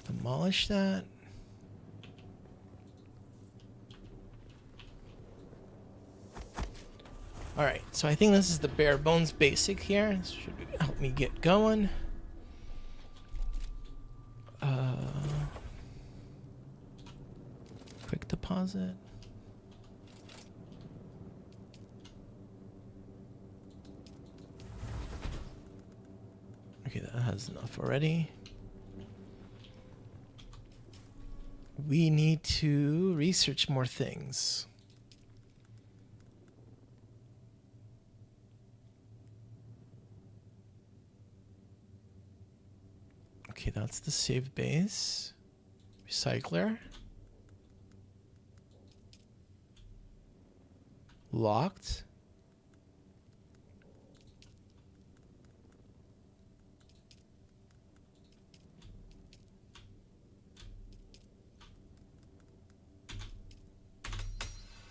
Demolish that. Alright, so I think this is the bare bones basic here. This should help me get going. Quick deposit. Okay, that has enough already. We need to research more things. Okay, that's the save base. Recycler. Locked.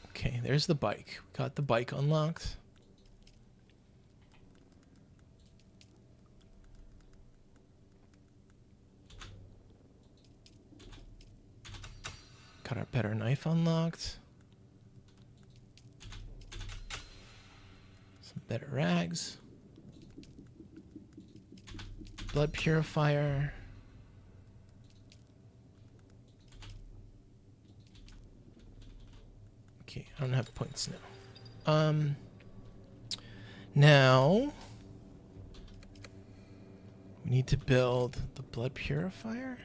Okay, there's the bike. We got the bike unlocked. Got our better knife unlocked. Some better rags. Blood purifier. Okay, I don't have points now. Now we need to build the blood purifier.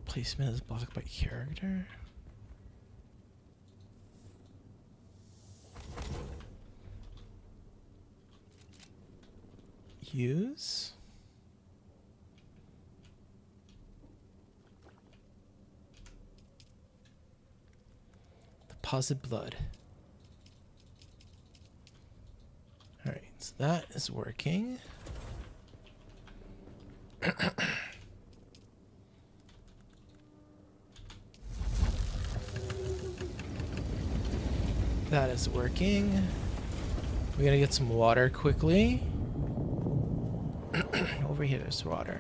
Placement is blocked by character. Use. Deposit blood. All right, so that is working. That is working. We gotta get some water quickly. Over here, there's water.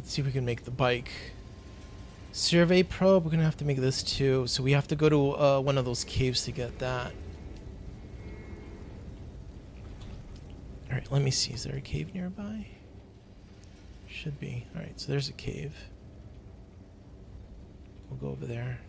Let's see if we can make the bike. Survey probe, we're gonna have to make this too. So we have to go to one of those caves to get that. Alright, let me see. Is there a cave nearby? Should be. Alright, so there's a cave. We'll go over there.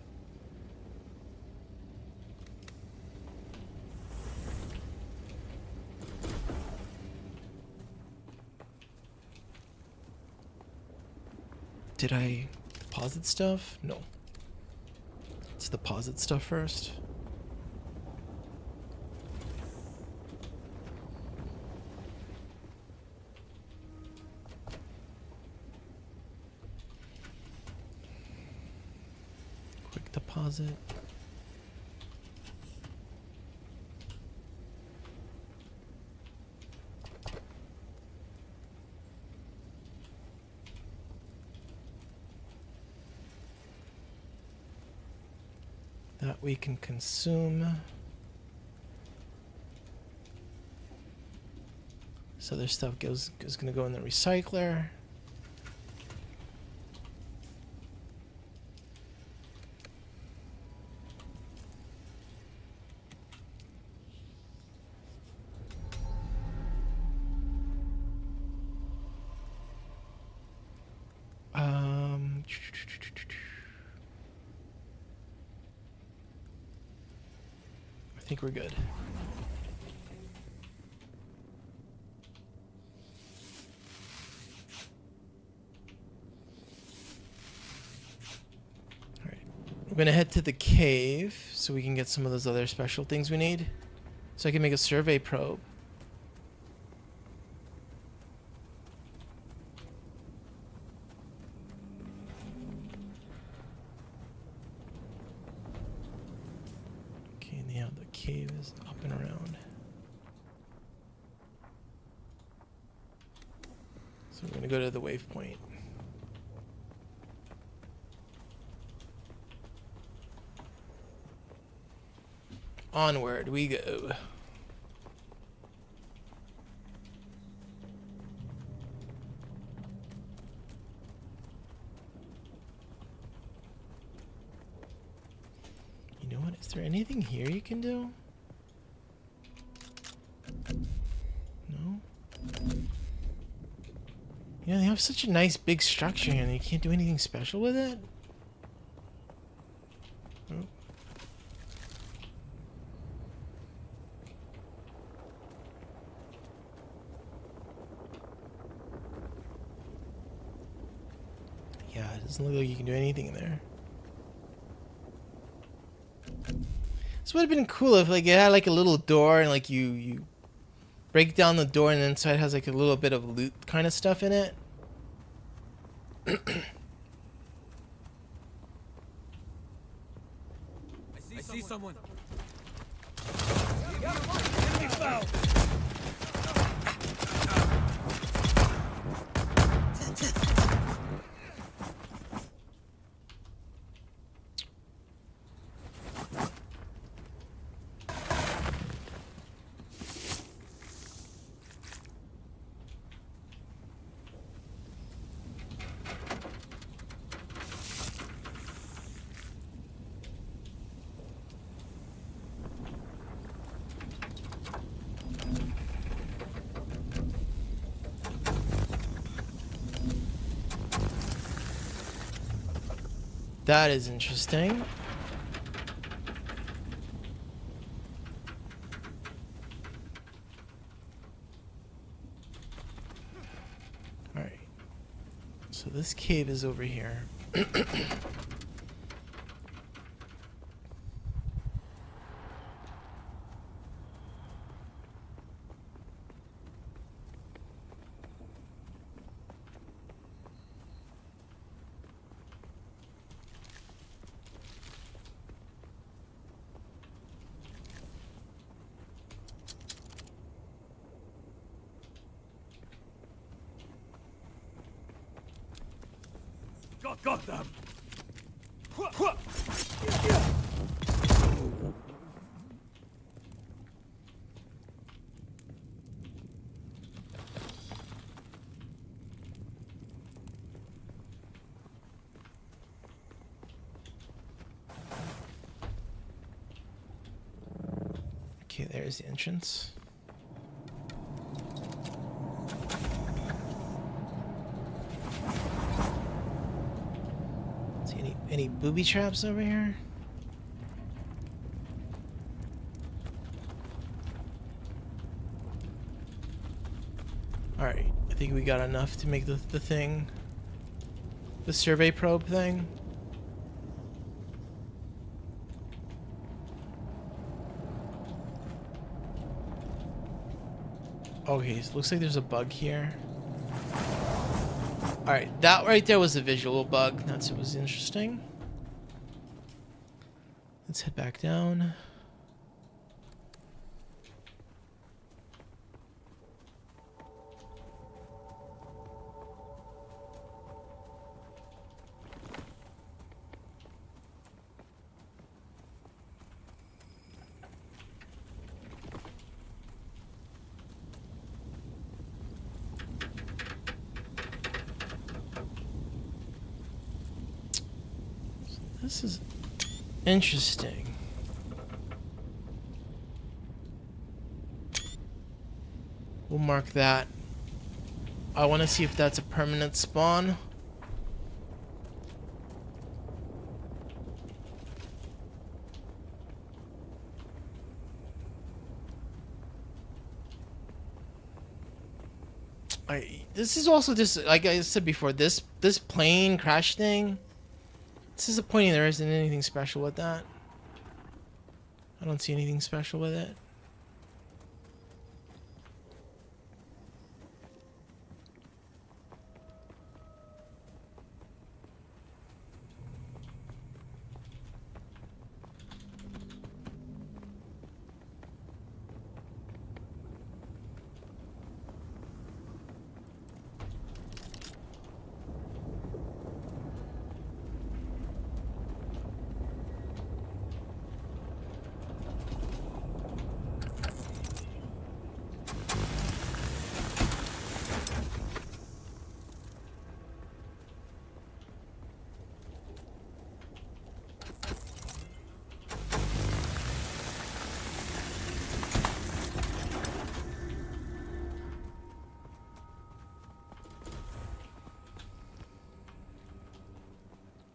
Did I deposit stuff? No. Let's deposit stuff first. Quick deposit. That we can consume. So their stuff is gonna go in the recycler. I think we're good. Alright. We're gonna head to the cave so we can get some of those other special things we need. So I can make a survey probe. Cave is up and around. So we're going to go to the waypoint. Onward we go. You know what? Is there anything here you can do? No? Yeah, they have such a nice big structure and you can't do anything special with it? Oh. Yeah, it doesn't look like you can do anything in there. This would have been cool if like it had like a little door and like you break down the door and inside has like a little bit of loot kind of stuff in it. I see someone. Enemy foul. That is interesting. Alright. So this cave is over here. Got them. Okay, there's the entrance. See any booby traps over here? Alright, I think we got enough to make the thing. The survey probe thing. Okay, so it looks like there's a bug here. Alright, that right there was a visual bug. That's what was interesting. Let's head back down. This is interesting. We'll mark that. I want to see if that's a permanent spawn. This is also just, like I said before, this plane crash thing. It's disappointing there isn't anything special with that. I don't see anything special with it.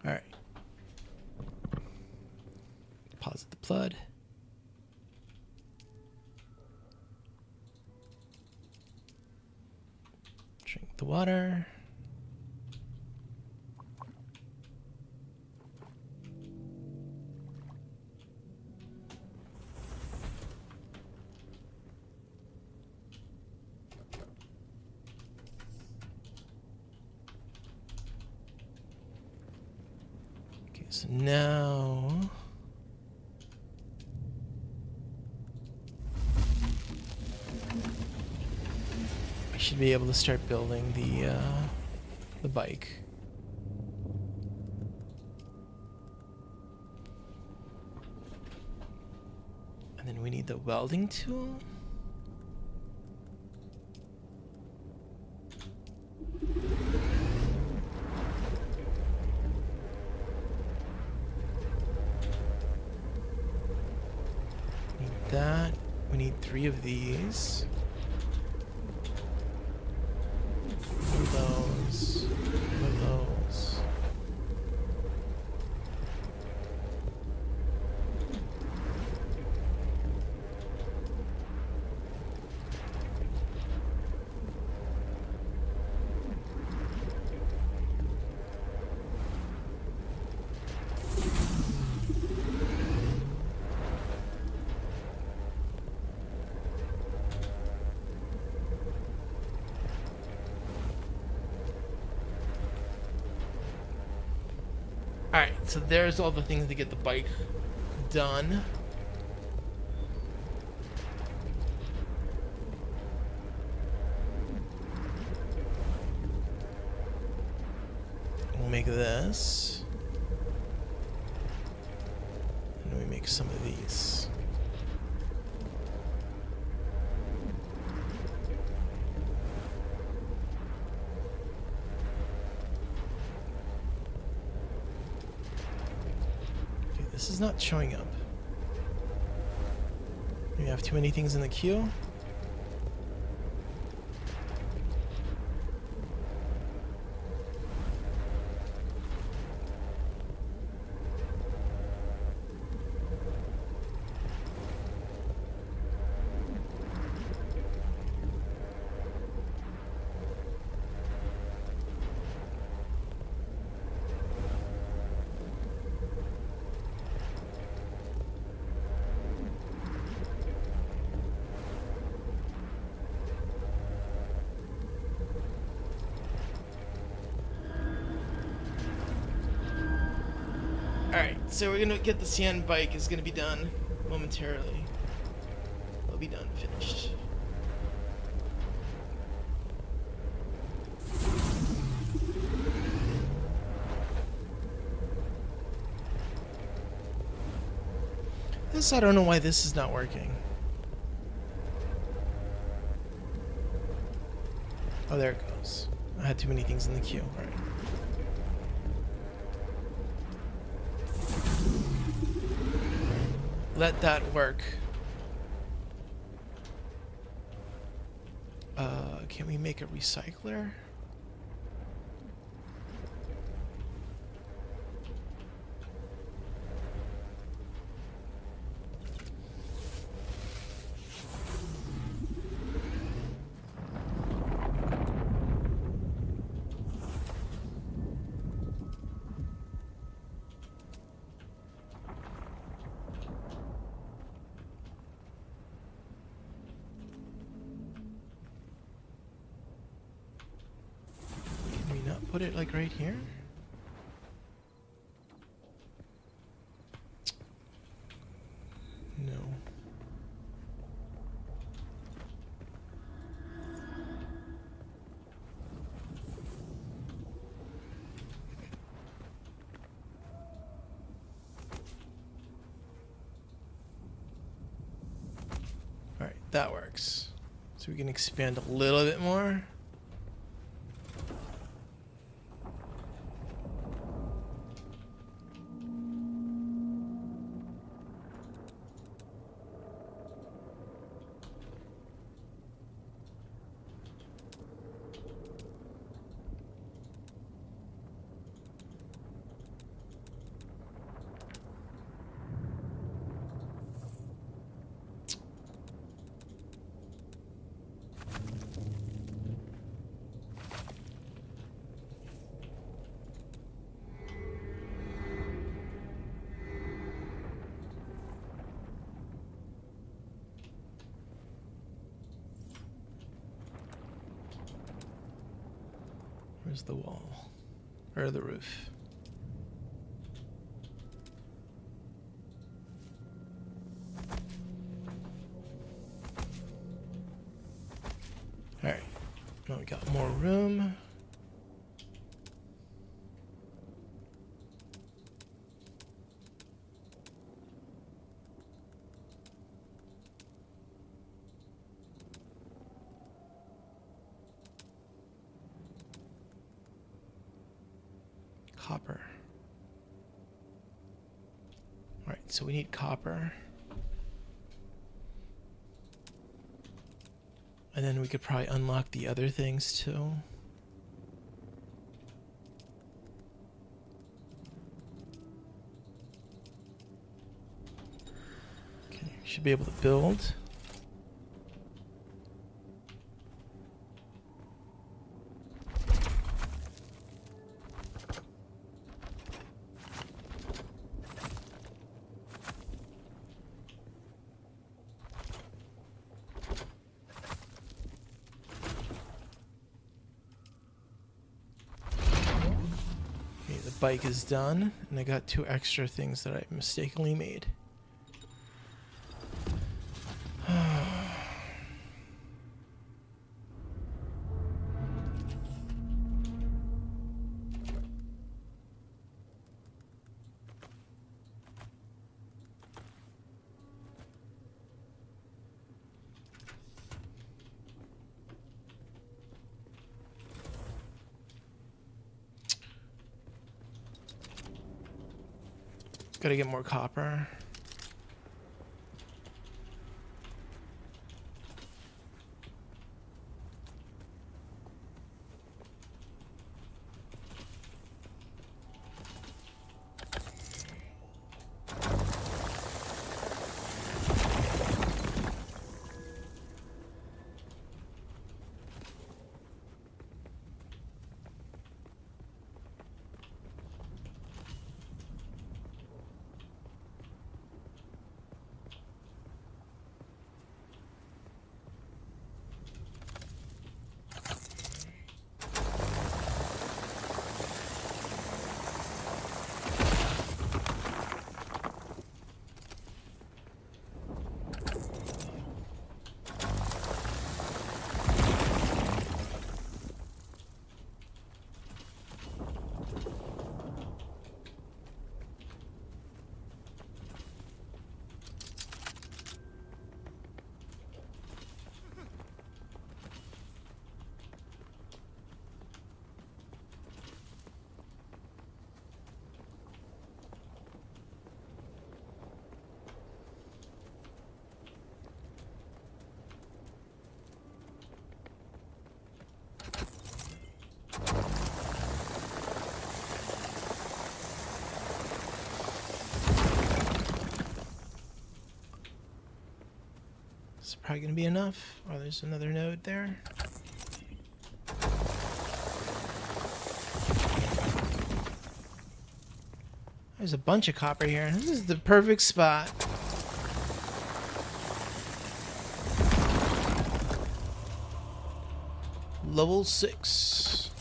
Alright. Deposit the blood. Drink the water. So now I should be able to start building the bike. And then we need the welding tool. That we need 3 of these. One of those. One of those. Alright, so there's all the things to get the bike done. We'll make this. And we make some of these. This is not showing up. Maybe I have too many things in the queue. Alright, so we're gonna get the sand bike is gonna be done momentarily. It'll be done, finished. This, I don't know why this is not working. Oh, there it goes. I had too many things in the queue. Alright. Let that work. Can we make a recycler? Put it like right here? No. All right, that works. So we can expand a little bit more. Where's the wall? Or the roof? Alright. Now we got more room. Copper. Alright, so we need copper. And then we could probably unlock the other things too. Okay, should be able to build. Bike is done, and I got 2 extra things that I mistakenly made. Gotta get more copper. This is probably gonna be enough. Oh, there's another node there. There's a bunch of copper here. This is the perfect spot. Level 6.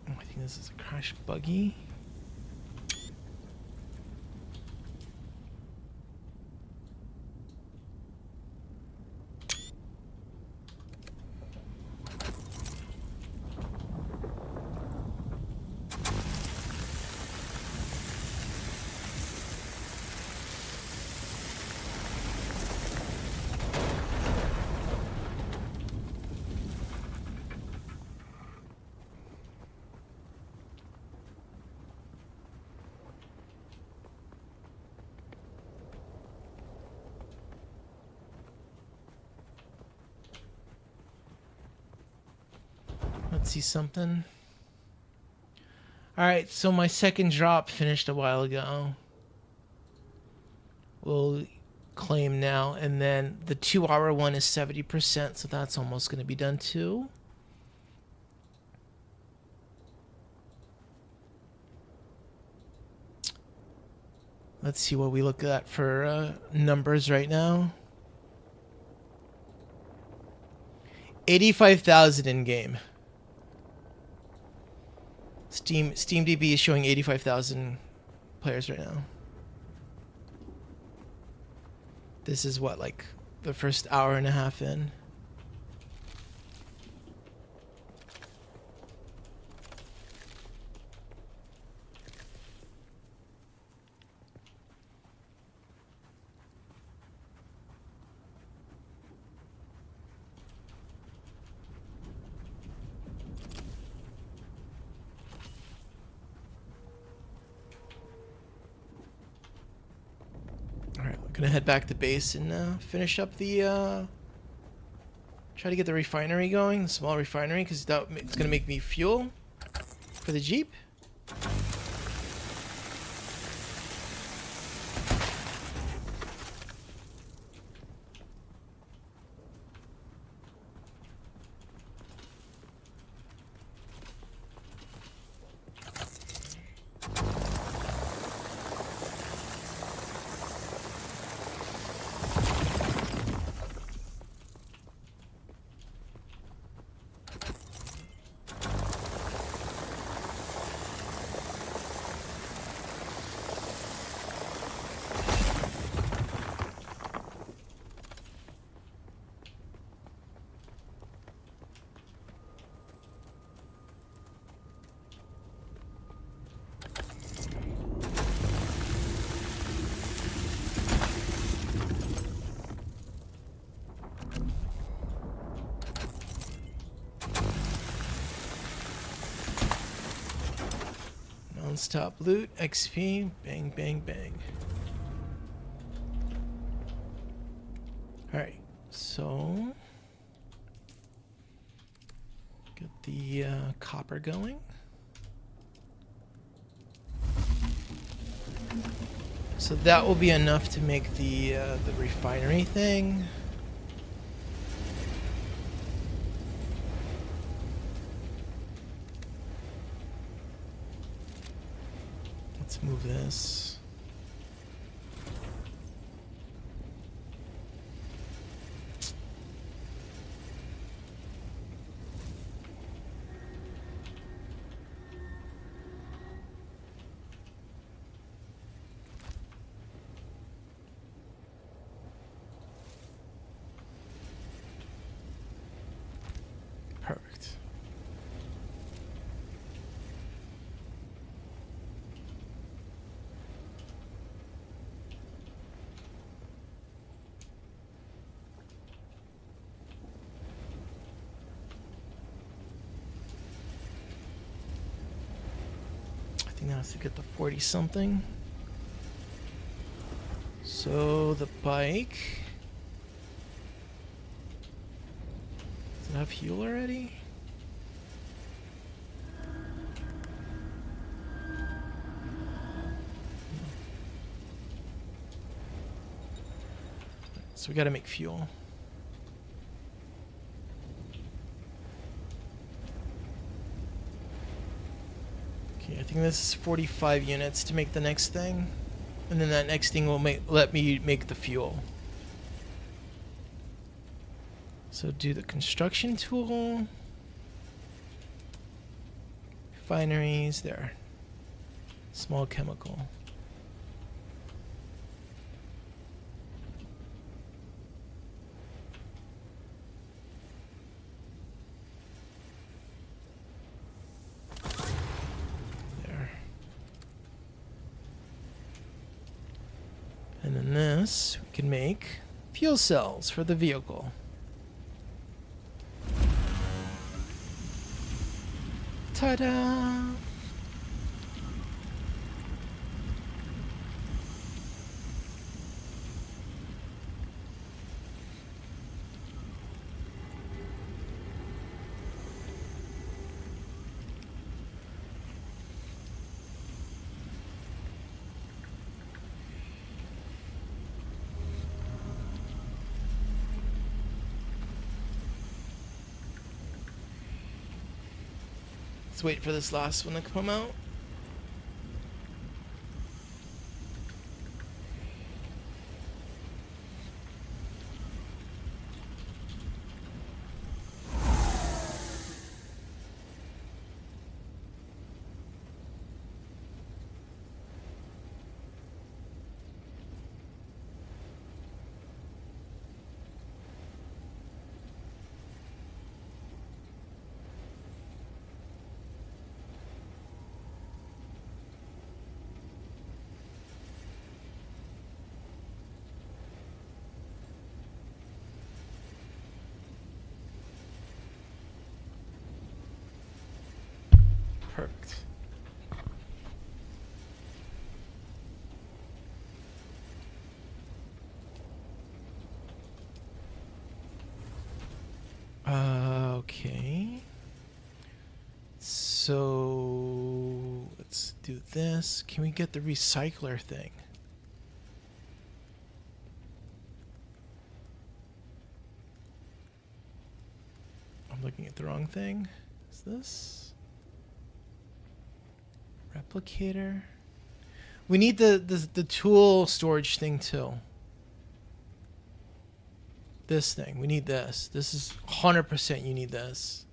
I think this is a crash buggy. Let's see something. Alright, so my second drop finished a while ago. We'll claim now. And then the 2-hour one is 70%, so that's almost going to be done too. Let's see what we look at for numbers right now. 85,000 in game. SteamDB is showing 85,000 players right now. This is what, like the first hour and a half in. Gonna head back to base and finish up the try to get the refinery going, the small refinery, because it's gonna make me fuel for the Jeep. Non-stop loot, XP, bang, bang, bang. Alright, so get the copper going. So that will be enough to make the refinery thing. Let's move this. Perfect. think that has to get the 40 something. So the bike. Does it have fuel already? So we gotta make fuel. Okay, I think this is 45 units to make the next thing. And then that next thing will let me make the fuel. So do the construction tool. Refineries, there. Small chemical. And then this, we can make fuel cells for the vehicle. Ta-da! Let's wait for this last one to come out. Perfect. Okay. So let's do this. Can we get the recycler thing? I'm looking at the wrong thing. Is this? Replicator. We need the tool storage thing too. This thing. We need this. This is 100% you need this.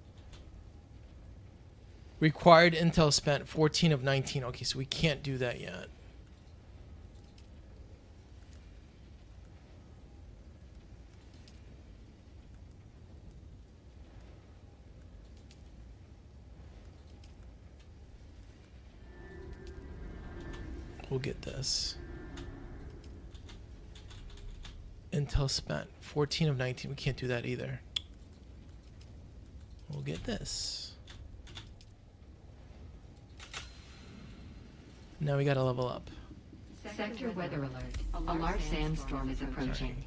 Required intel spent 14 of 19. Okay, so we can't do that yet. We'll get this. Intel spent 14 of 19. We can't do that either. We'll get this. Now we gotta level up. Sector weather alert. A large sandstorm is approaching.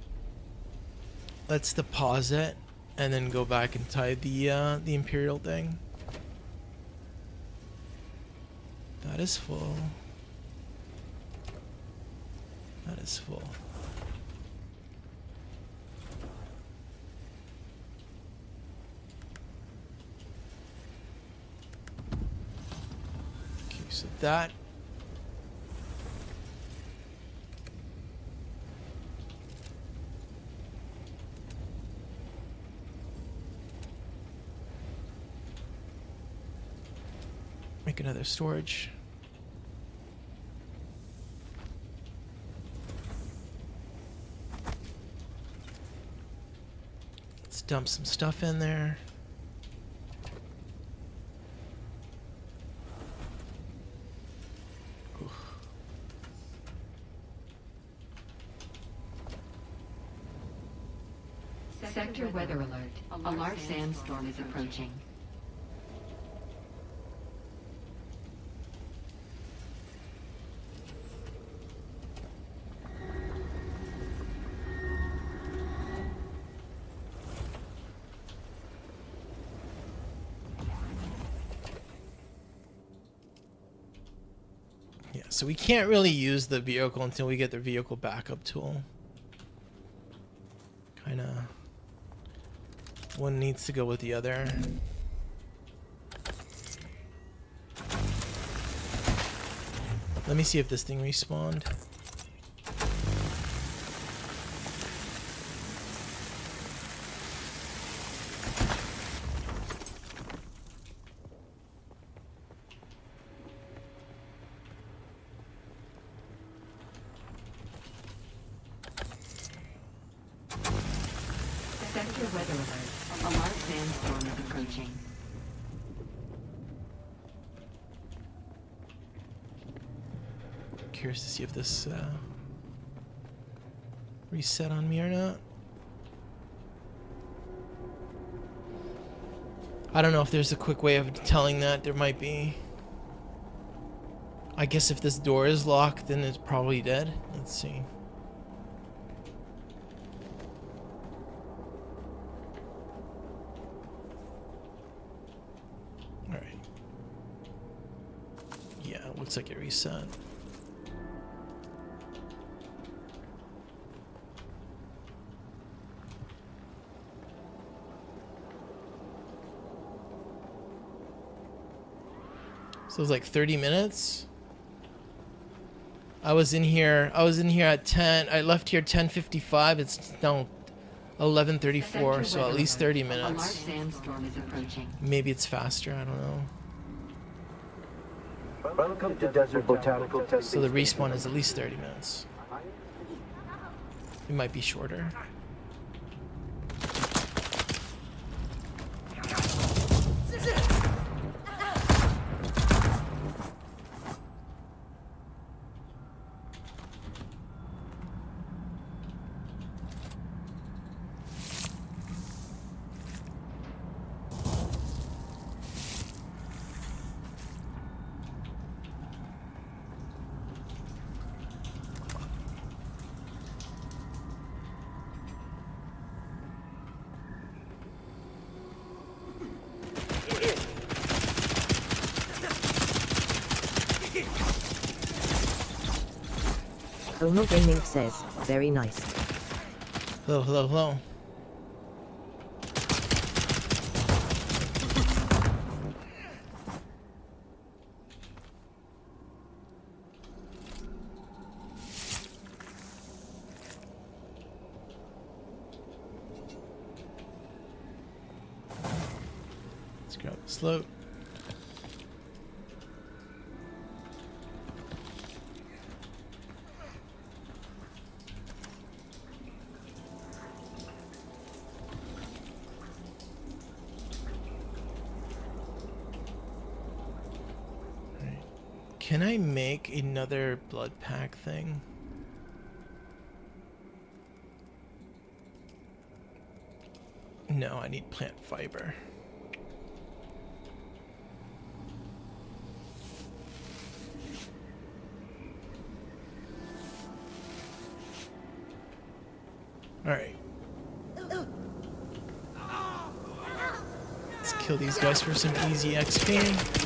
Let's deposit and then go back and tie the Imperial thing. That is full. That is full. Okay, so that. Make another storage. Dump some stuff in there. Oof. Sector weather alert. A large sandstorm is approaching. So we can't really use the vehicle until we get the vehicle backup tool. Kinda. One needs to go with the other. Let me see if this thing respawned. Sector weather alert. A large sandstorm is approaching. Curious to see if this reset on me or not. I don't know if there's a quick way of telling that. There might be. I guess if this door is locked, then it's probably dead. Let's see. Alright. Yeah, it looks like it reset. So it was like 30 minutes. I was in here at 10. I left here 10:55. It's now 11:34, so at least 30 minutes. A large sandstorm is approaching. Maybe it's faster, I don't know. Welcome to Desert Botanical Testing. So the respawn is at least 30 minutes. It might be shorter. Homo Gaming says, very nice. Hello, hello, hello. Let's grab the slope. Can I make another blood pack thing? No, I need plant fiber. Alright. Let's kill these guys for some easy XP.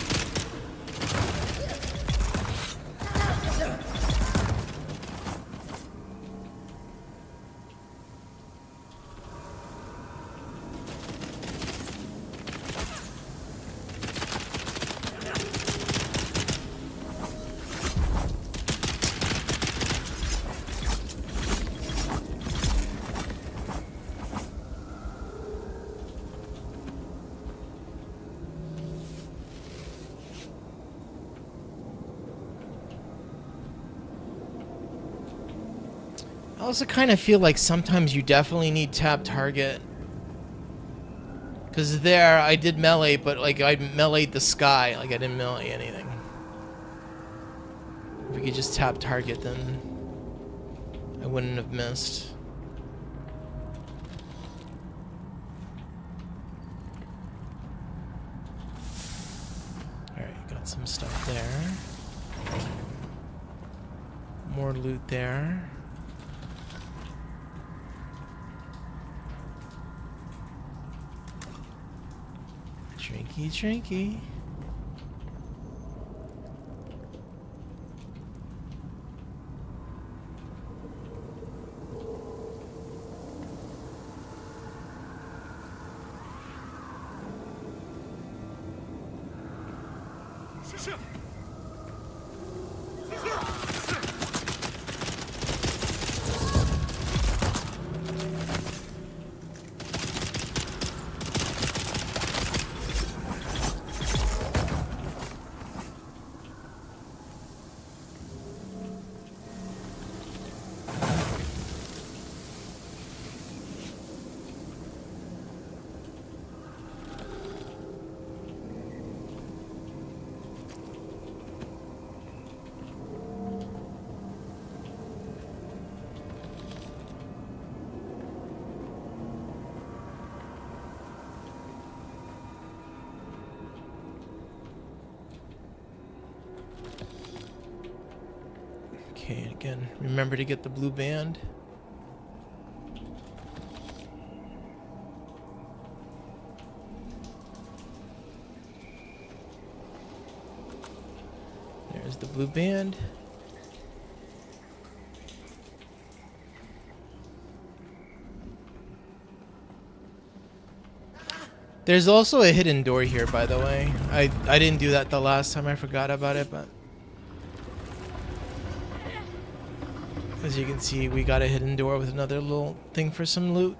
I also kind of feel like sometimes you definitely need tap target. Because there, I did melee, but like I meleeed the sky, like I didn't melee anything. If we could just tap target, then I wouldn't have missed. Alright, got some stuff there. More loot there. Drinky, drinky. Okay, again, remember to get the blue band. There's the blue band. There's also a hidden door here, by the way. I didn't do that the last time. I forgot about it, but as you can see, we got a hidden door with another little thing for some loot.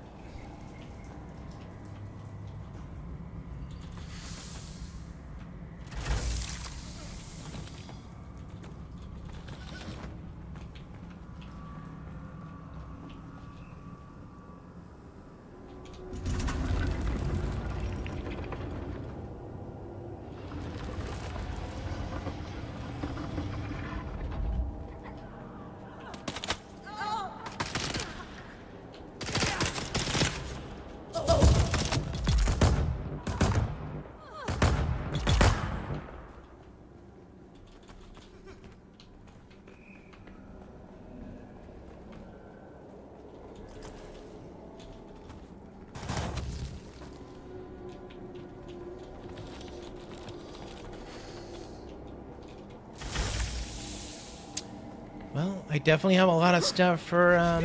Well, I definitely have a lot of stuff for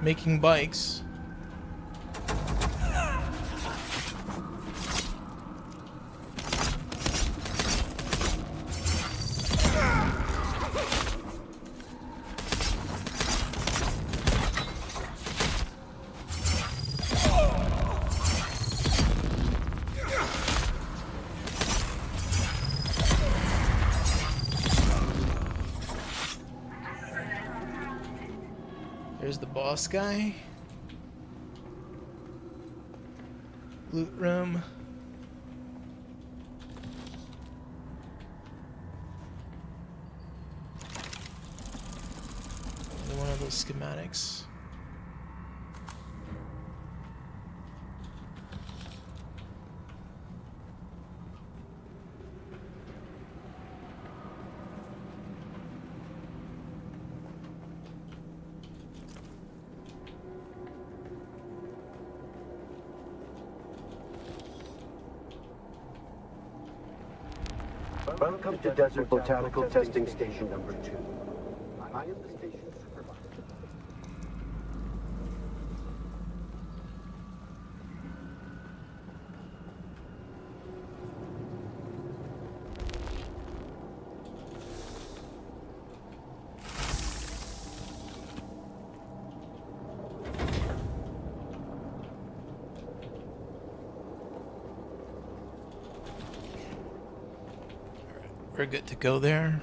making bikes. There's the boss guy. Loot room. Another one of those schematics. Welcome to Desert Botanical Testing Station number 2. I am the station supervisor. We're good to go there.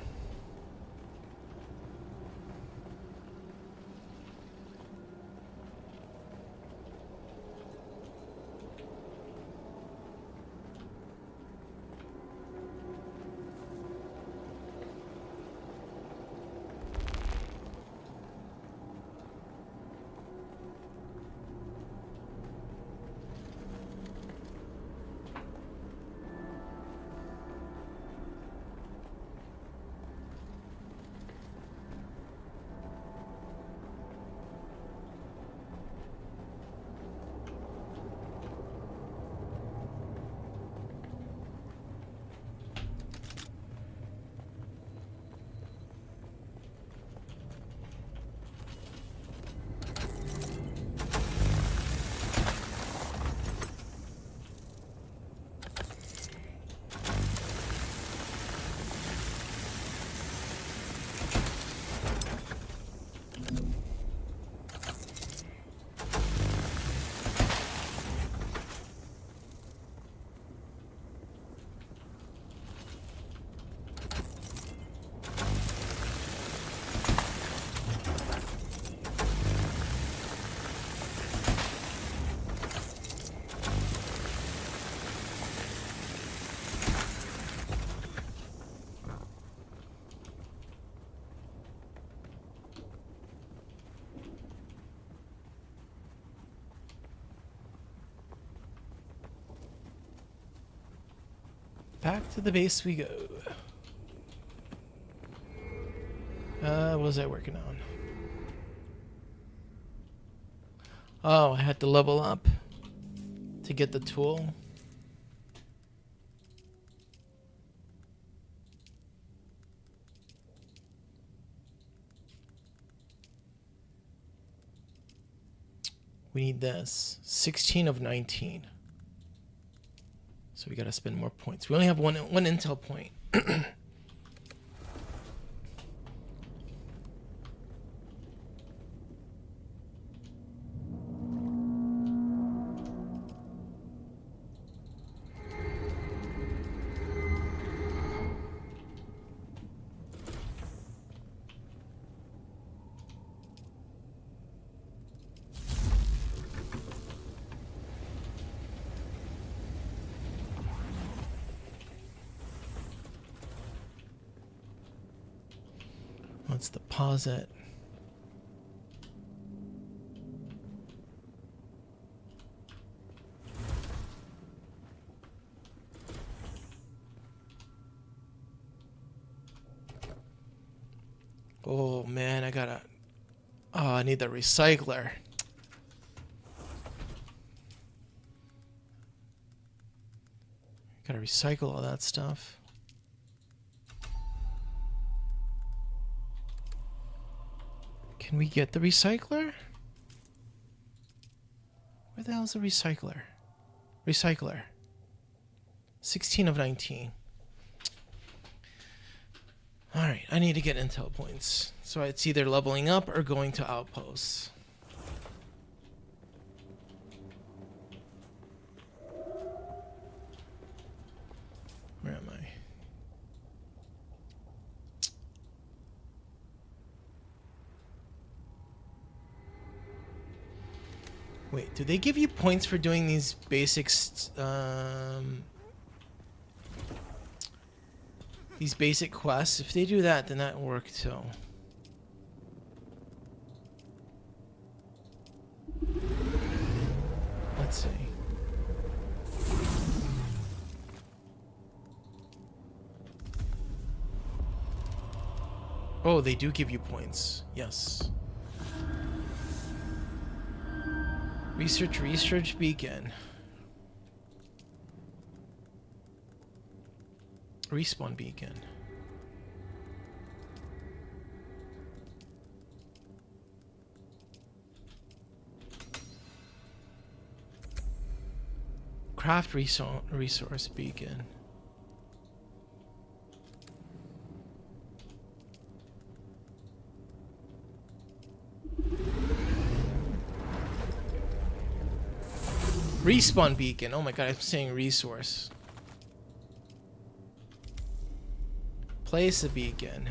Back to the base we go. What was I working on? Oh, I had to level up to get the tool. We need this. 16 of 19. So we gotta spend more points. We only have one intel point. Let's deposit. Oh man, I need the recycler. Gotta recycle all that stuff. Can we get the recycler? Where the hell is the recycler? Recycler. 16 of 19. Alright, I need to get intel points. So it's either leveling up or going to outposts. Where am I? Wait, do they give you points for doing these basics, these basic quests? If they do that, then that will work too. Let's see. Oh, they do give you points. Yes. Research beacon. Respawn beacon. Craft resource beacon. Respawn beacon. Oh my god, I'm saying resource. Place a beacon.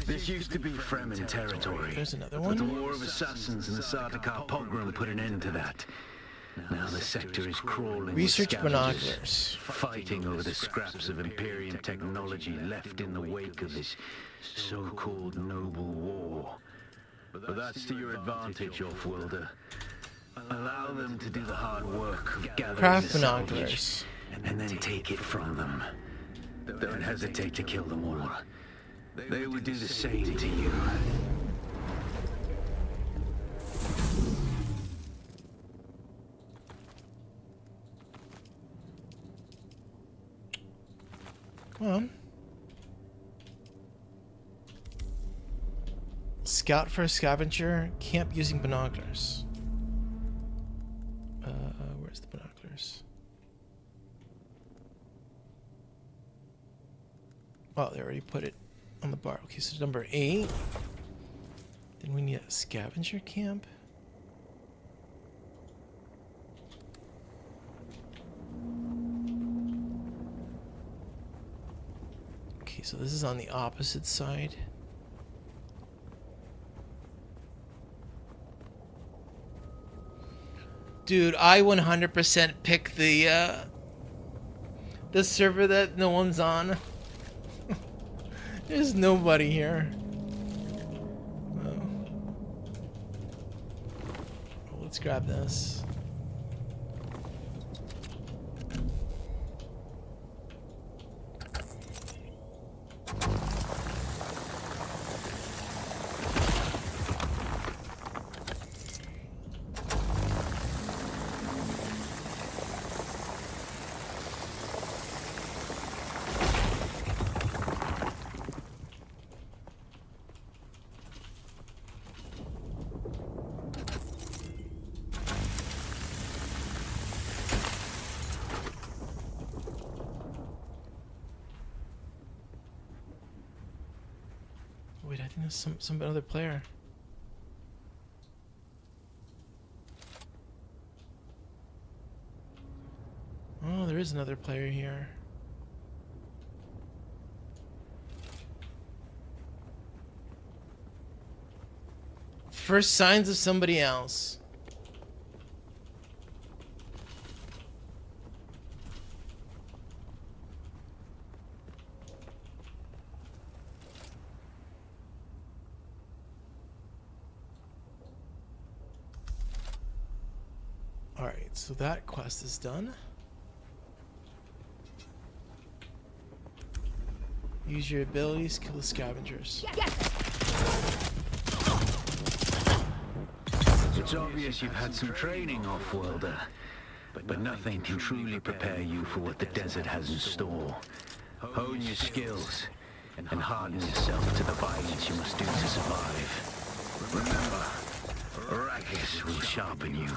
This used to be Fremen territory. There's another But the one. War of Assassins and the Sardaukar pogrom put an end to that. Now the sector is crawling with Research scavengers, binoculars. fighting over the scraps of Imperium technology left in the wake of this so-called noble war. But that's to your advantage, off-worlder. Allow them to do the hard work of gathering Craft the salvage, binoculars. and then take it from them. Don't hesitate to kill them all. They would do the same to you. Come on. Scout for a scavenger. Camp using binoculars. Where's the binoculars? Oh, they already put it on the bar. Okay, so number 8. Then we need a scavenger camp. Okay, so this is on the opposite side. Dude, I 100% pick the The server that no one's on. There's nobody here. Oh. Let's grab this. Wait, I think there's some other player. Oh, there is another player here. First signs of somebody else. Alright, so that quest is done. Use your abilities, kill the scavengers. It's obvious you've had some training, off-worlder, but nothing can truly prepare you for what the desert has in store. Hone your skills and harden yourself to the violence you must do to survive. Remember, Arrakis will sharpen you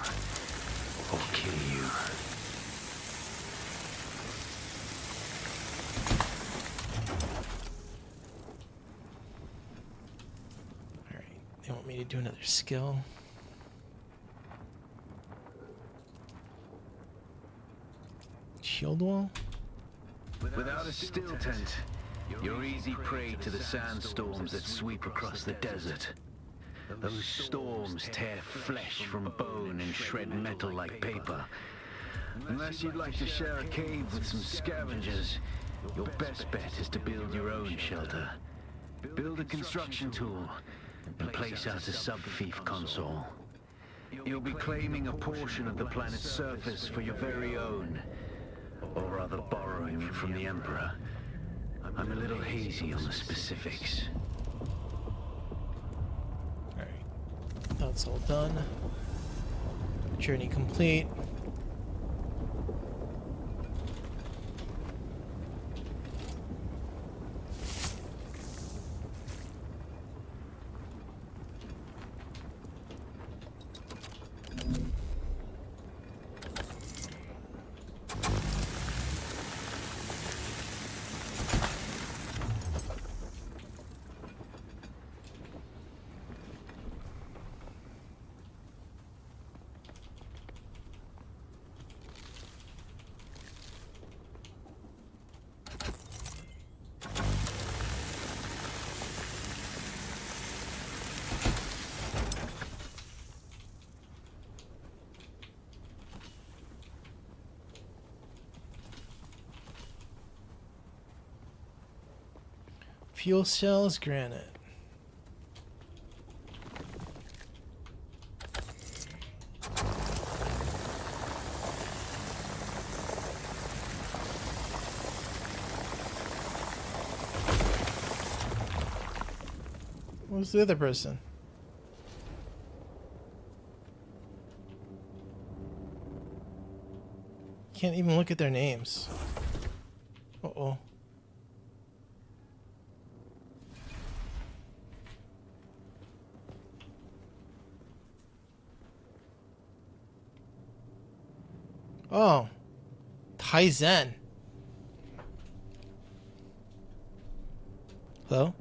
or kill you. Alright, they want me to do another skill. Shield wall? Without a still tent, you're easy prey to the sandstorms that sweep across the desert. Those storms tear flesh from bone and shred metal like paper. Unless you'd like to share a cave with some scavengers, your best bet is to build your own shelter. Build a construction tool and place out a sub-fief console. You'll be claiming a portion of the planet's surface for your very own, or rather borrowing it from the Emperor. I'm a little hazy on the specifics. Alright, that's all done. Journey complete. Fuel cells, granite. Who's the other person? Can't even look at their names. Uh-oh. Oh, Taizen. Hello?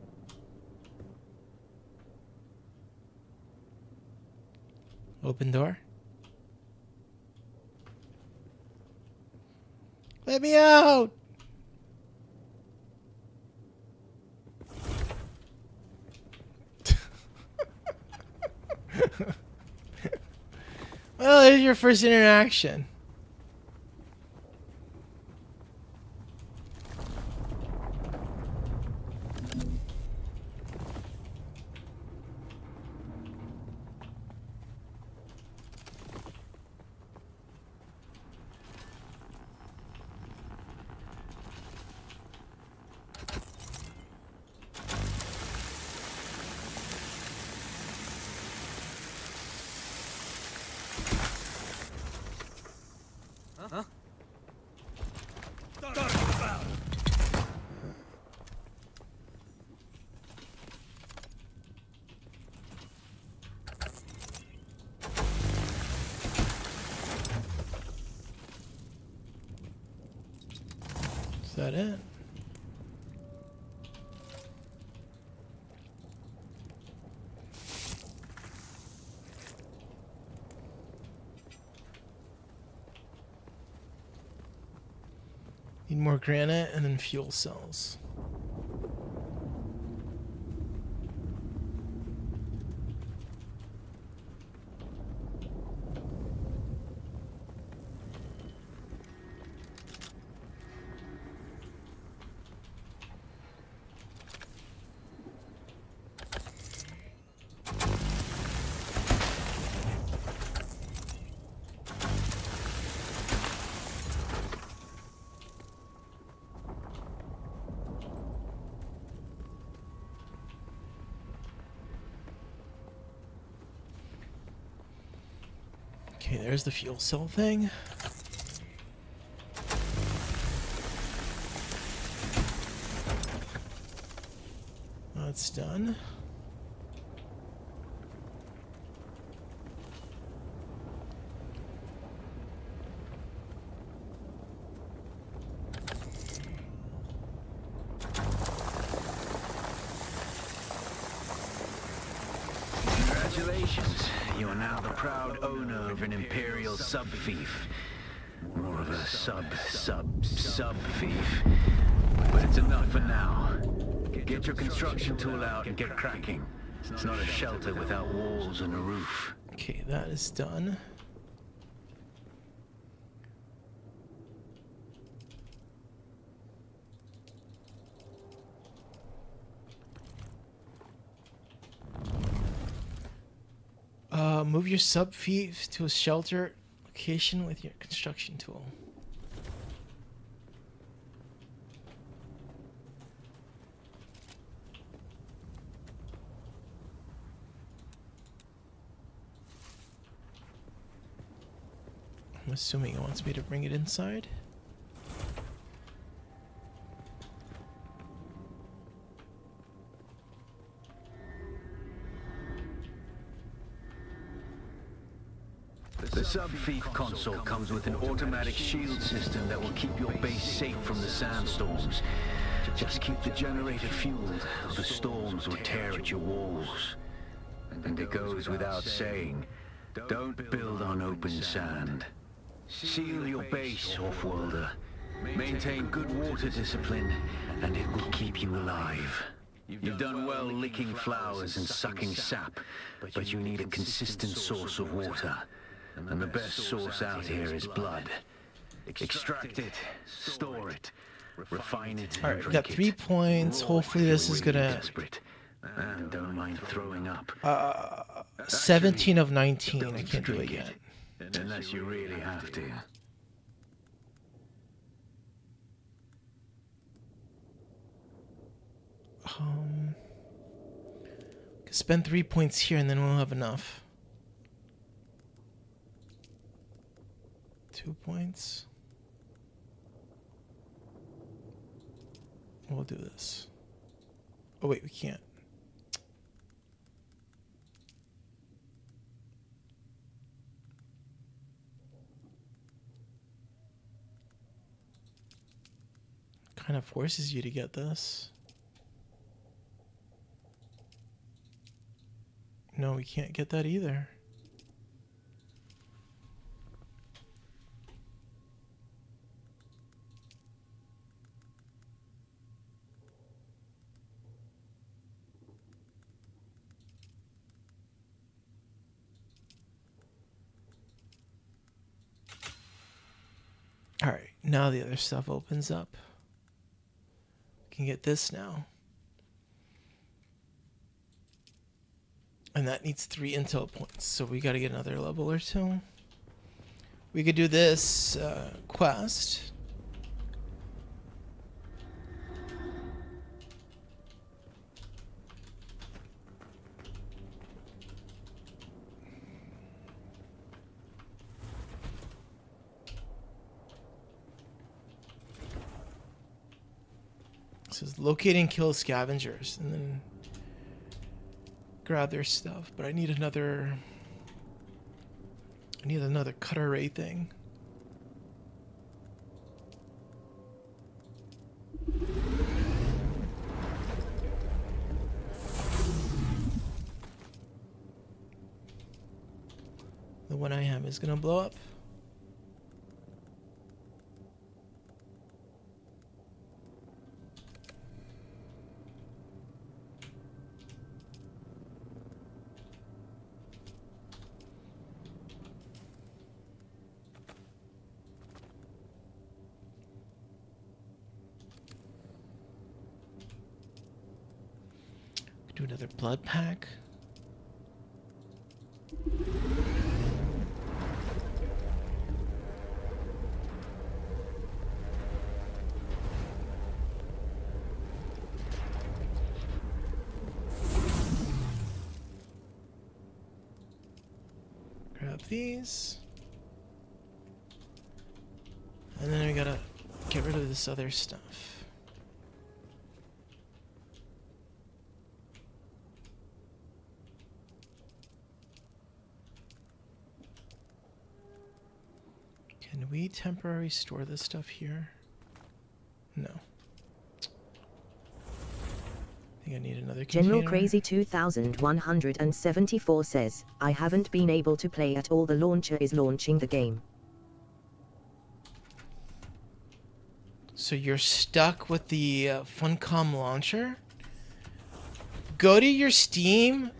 Open door? Let me out! Well, there's your first interaction. that it? Need more granite and then fuel cells. Okay, there's the fuel cell thing. That's done. Congratulations. You are now the proud owner of an Imperial sub-fief. More of a sub-fief. But it's enough for now. Get your construction tool out and get cracking. It's not a shelter without walls and a roof. Okay, that is done. Move your sub-fief to a shelter location with your construction tool. I'm assuming it wants me to bring it inside. The sub-fief console comes with an automatic shield system that will keep your base safe from the sandstorms. Just keep the generator fueled, or the storms will tear at your walls. And it goes without saying, don't build on open sand. Seal your base, off-worlder. Maintain good water discipline, and it will keep you alive. You've done well licking flowers and sucking sap, but you need a consistent source of water. And the best source out here is blood. Extract it, store it, refine it, Alright, we got 3 points. Hopefully this is gonna... And don't mind throwing up. 17 of 19. I can't do it yet. Unless you really have to. Spend 3 points here and then we'll have enough. 2 points. We'll do this. Oh wait, we can't. Kind of forces you to get this. No, we can't get that either. All right, now the other stuff opens up. We can get this now. And that needs 3 intel points, so we got to get another level or 2. We could do this quest. This is locate and kill scavengers, and then grab their stuff. But I need another cutter ray thing. what I have is gonna blow up. Do another blood pack. Grab these. And then we gotta get rid of this other stuff. Can we temporarily store this stuff here? No. I think I need another container. General Crazy 2174 says, I haven't been able to play at all. The launcher is launching the game. So you're stuck with the Funcom launcher? Go to your Steam.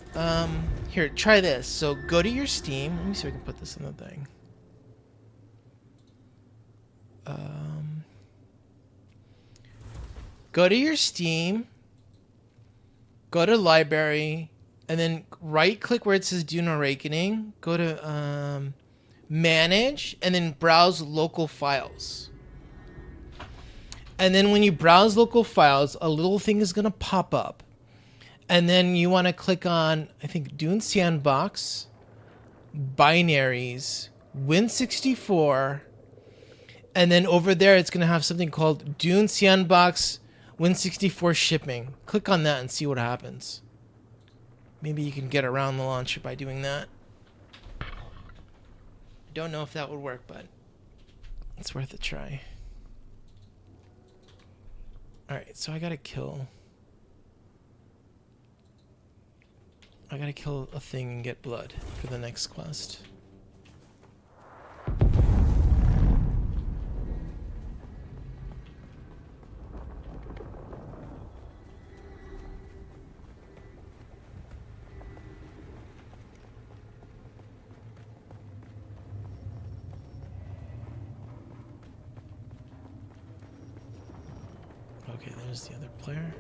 Here, try this. So go to your Steam. Let me see if I can put this in the thing. Go to your Steam, go to library, and then right click where it says Dune Awakening, go to manage, and then browse local files. And then when you browse local files, a little thing is going to pop up. And then you want to click on, I think, Dune Sandbox, Binaries, Win64, and then over there it's going to have something called Dune Sandbox Win64 Shipping. Click on that and see what happens. Maybe you can get around the launcher by doing that. I don't know if that would work, but it's worth a try. Alright, so I gotta kill a thing and get blood for the next quest. Okay, there's the other player.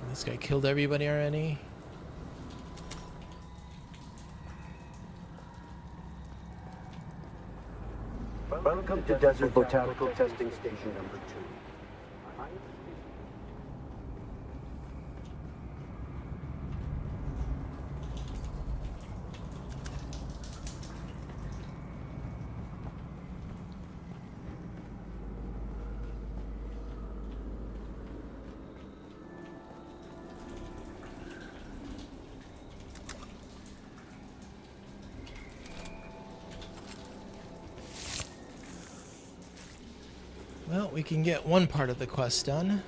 This guy killed everybody already. Welcome to Desert Botanical Testing Station number 2. Well, we can get one part of the quest done.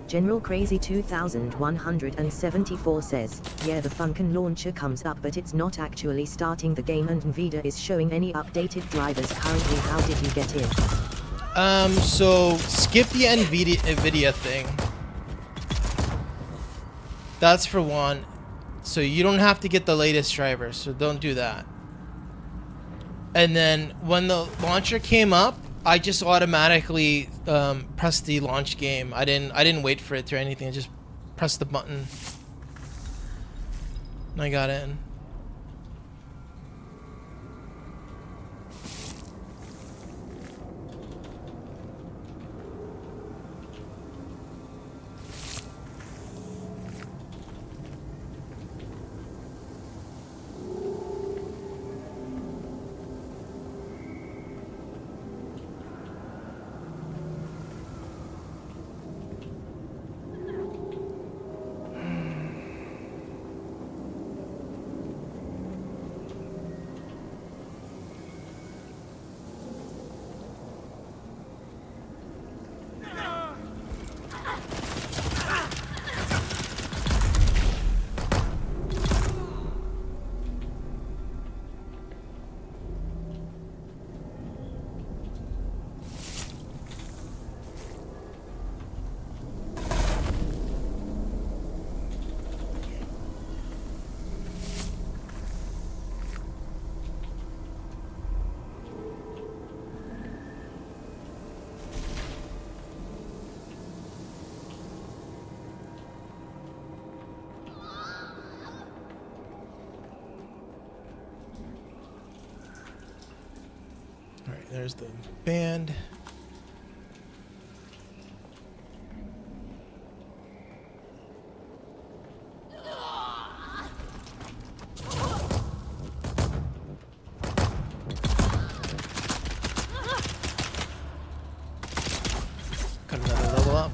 General Crazy 2174 says, yeah, the Funkin launcher comes up but it's not actually starting the game, and Nvidia is showing any updated drivers currently. How did you get in? So skip the Nvidia thing. That's for one. So you don't have to get the latest driver, so don't do that. And then when the launcher came up, I just automatically pressed the launch game. I didn't wait for it or anything. I just pressed the button. And I got in. Alright, there's the band. Got another level up.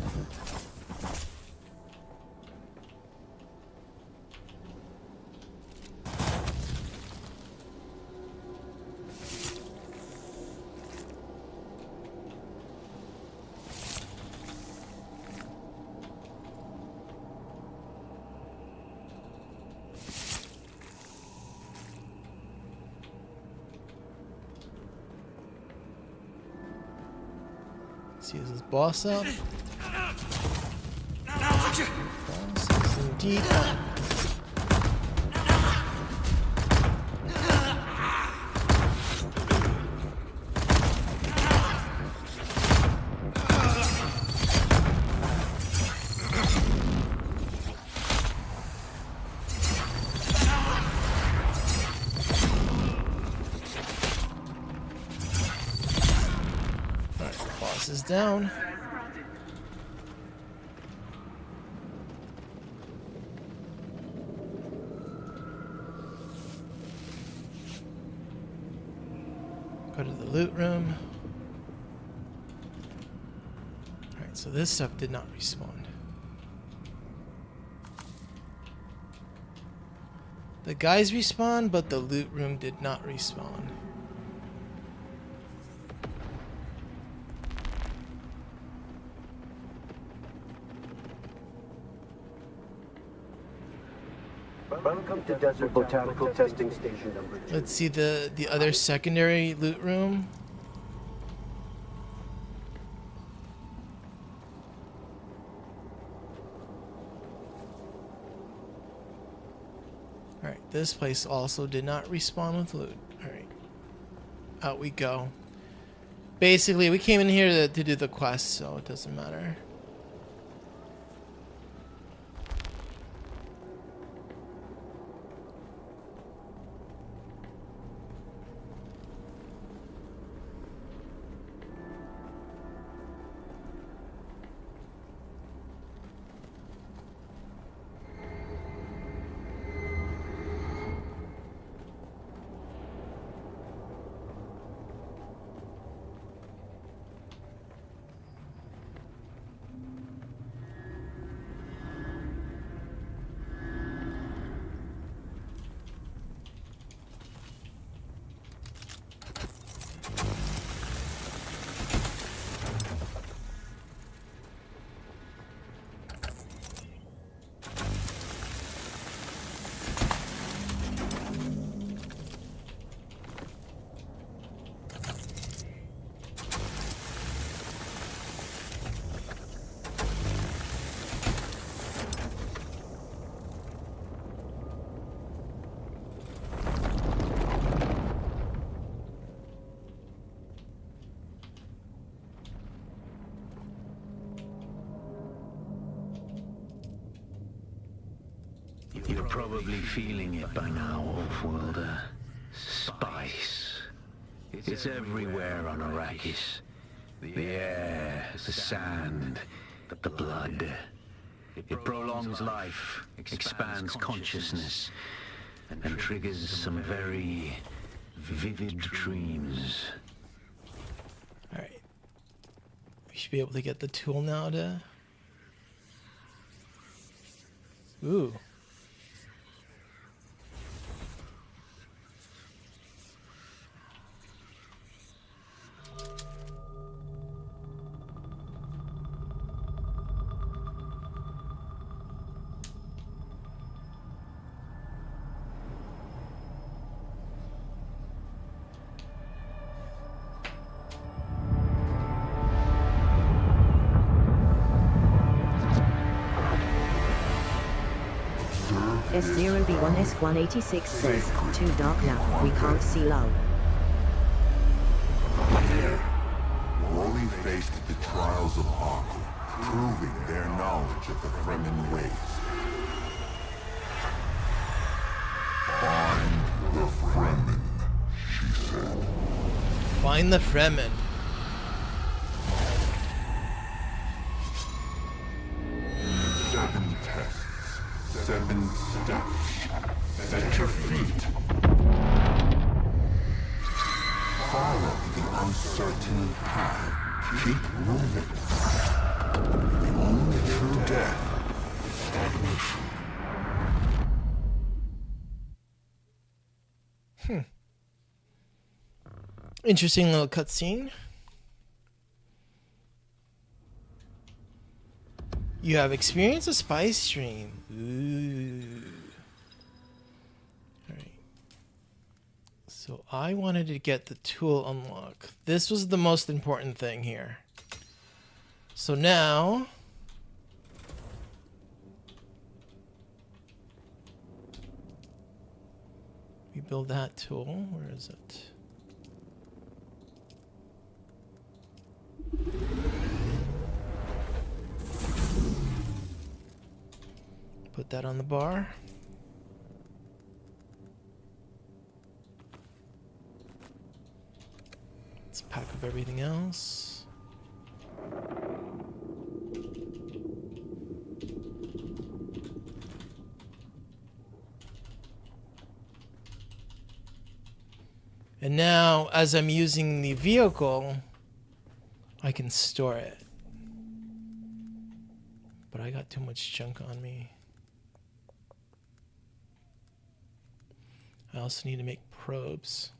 See, is this boss up? Boss is indeed up. Alright, the boss is down. Go to the loot room. Alright, so this stuff did not respawn. The guys respawn, but the loot room did not respawn. Welcome to Desert Botanical Testing Station number 2. Let's see the other secondary loot room. Alright, this place also did not respawn with loot. Alright. Out we go. Basically, we came in here to do the quest, so it doesn't matter. probably feeling it by now, Off-Worlder. Spice. It's everywhere on Arrakis. The air, the sand, the blood. It prolongs life, expands consciousness, and triggers some very vivid dreams. Alright. We should be able to get the tool now to... Ooh. S0B1S186 says, too dark now, we can't see low. Here, Wally faced the trials of Harkle, proving their knowledge of the Fremen ways. Find the Fremen, she said. Find the Fremen. Seven tests, 7 steps. Set your feet. Follow the uncertain path. Keep moving. The only true death is stagnation. Interesting little cutscene. You have experienced a spice stream. Ooh. Alright. So I wanted to get the tool unlock. This was the most important thing here. So now... we build that tool. Where is it? Put that on the bar. Let's pack up everything else. And now, as I'm using the vehicle, I can store it. But I got too much junk on me. I also need to make probes.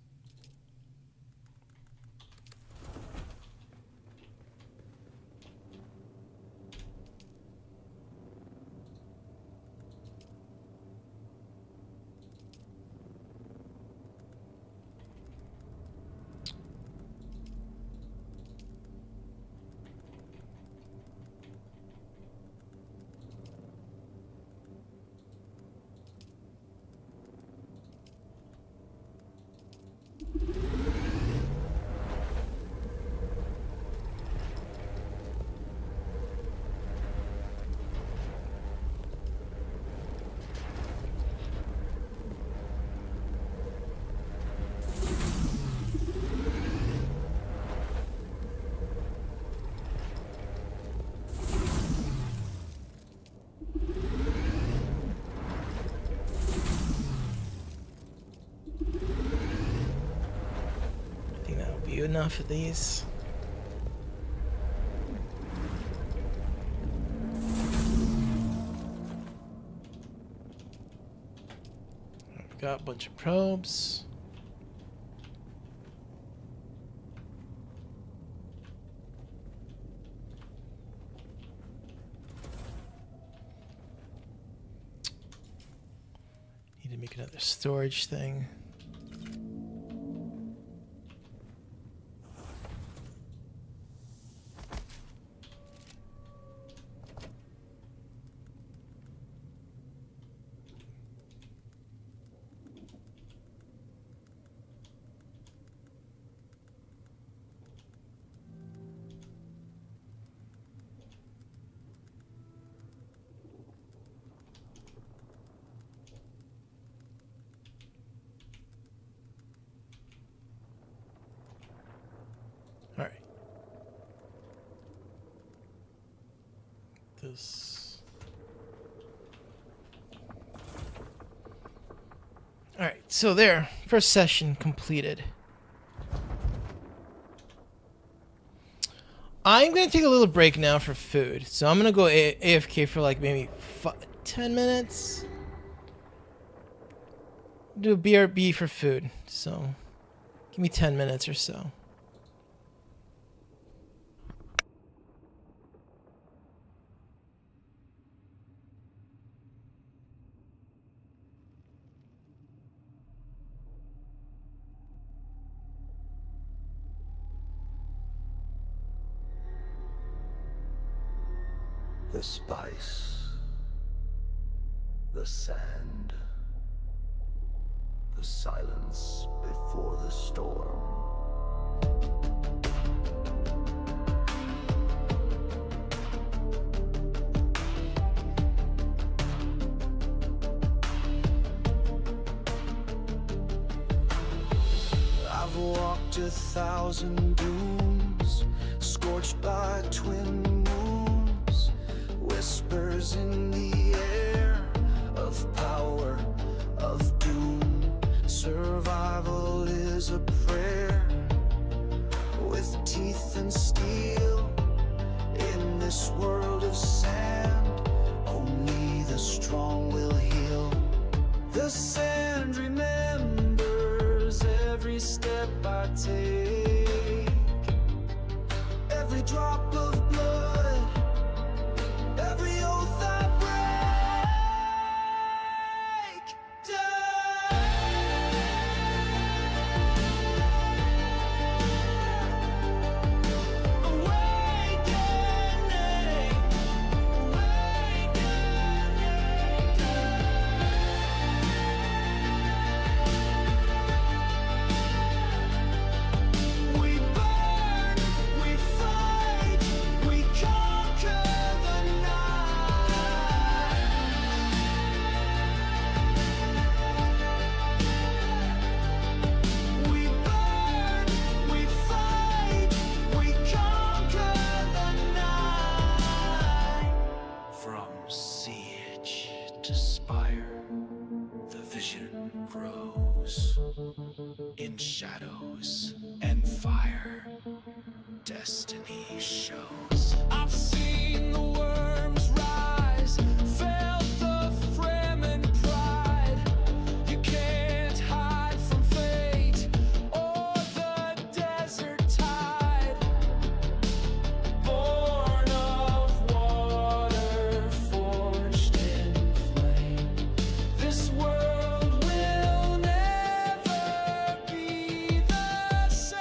Enough of these. I've got a bunch of probes. Need to make another storage thing. is. Alright, so there. First session completed. I'm going to take a little break now for food. So I'm going to go AFK for like maybe 10 minutes. Do a BRB for food. So give me 10 minutes or so. The spice, the sand, the silence before the storm. I've walked 1,000 dunes, scorched by twin moons, whispers in the air of power, of doom. Survival is a prayer with teeth and steel. In this world of sand, only the strong will heal. The sand remembers every step I take, every drop of blood, every oath I break. We burn, we fight, we conquer the night. We burn, we fight, we conquer the night. From siege to spire, the vision grows. In shadows and fire, destiny shows. I've seen the worms rise, felt the Fremen pride. You can't hide from fate or the desert tide. Born of water, forged in flame. This world will never be the same.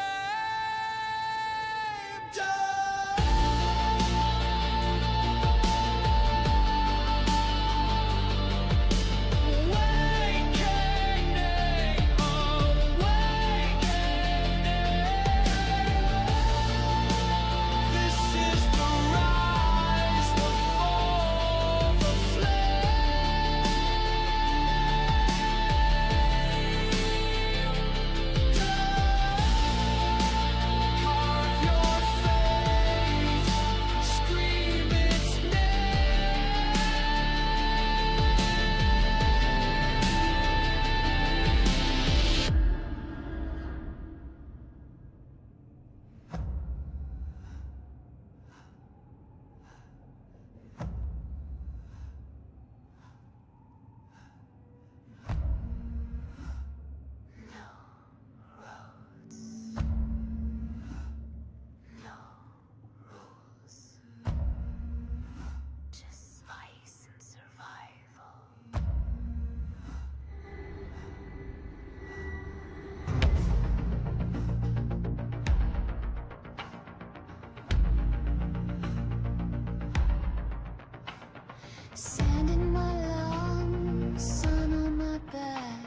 Sand in my lungs, sun on my back,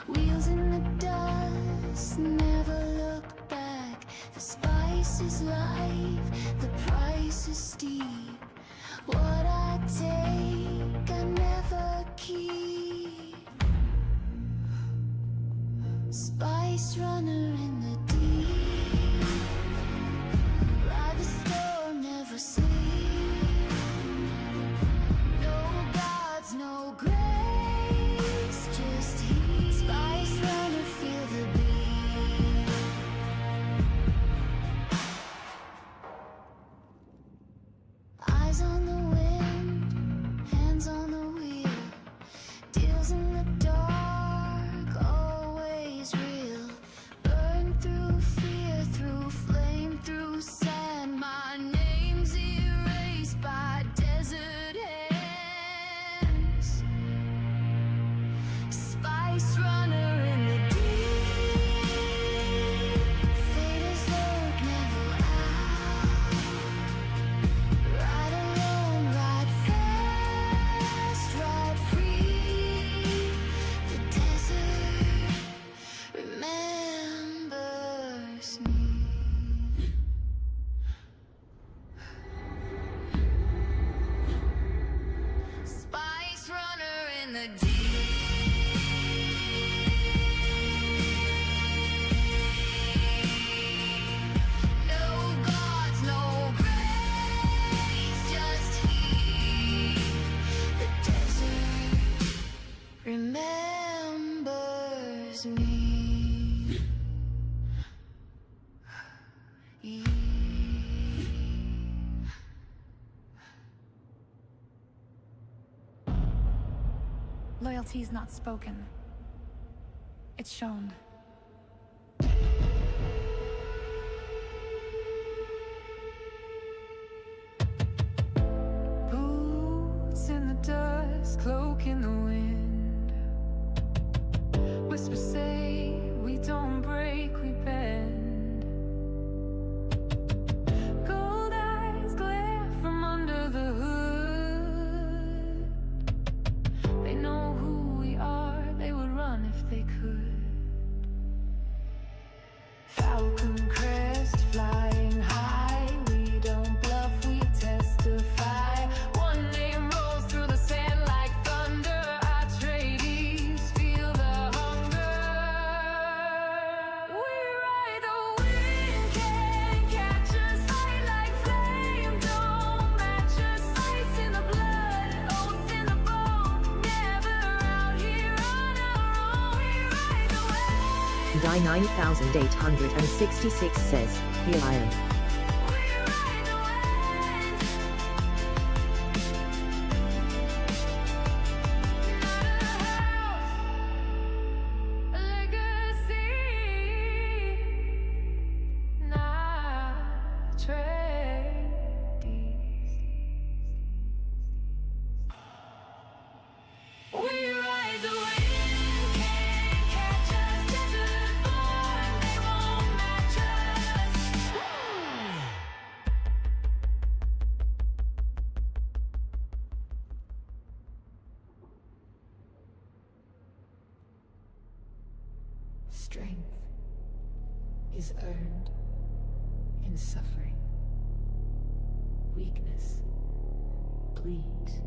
wheels in the dust, never look back. The spice is life, the price is steep. What I take, I never keep. Spice runner in the deep, ride the storm, never sleep. Eyes on the wind, hands on the wheel. Deals in the dark, always real. Burn through fear, through flame, through sand. My name's erased by desert hands. Spice runner in the deep. Fate is look, never out. Ride alone, ride fast, ride free. The desert remembers me. Spice runner in the deep. No gods, no grace, just he. The desert remembers me. Loyalty is not spoken. It's shown. Boots in the dust, cloak in the wind. Whispers say we don't break, we bend. Gold eyes glare from under the hood. They know who we are, they would run if they could. Falcon crest flying high, we don't bluff, we testify. One name rolls through the sand like thunder. Atreides, feel the hunger. We ride the wind, can't catch us. Fight like flame, don't match us. Ice in the blood, oath in the bone. Never out here on our own. We ride the wind. Die 9866 says, here I am. Strength is earned in suffering. Weakness bleeds.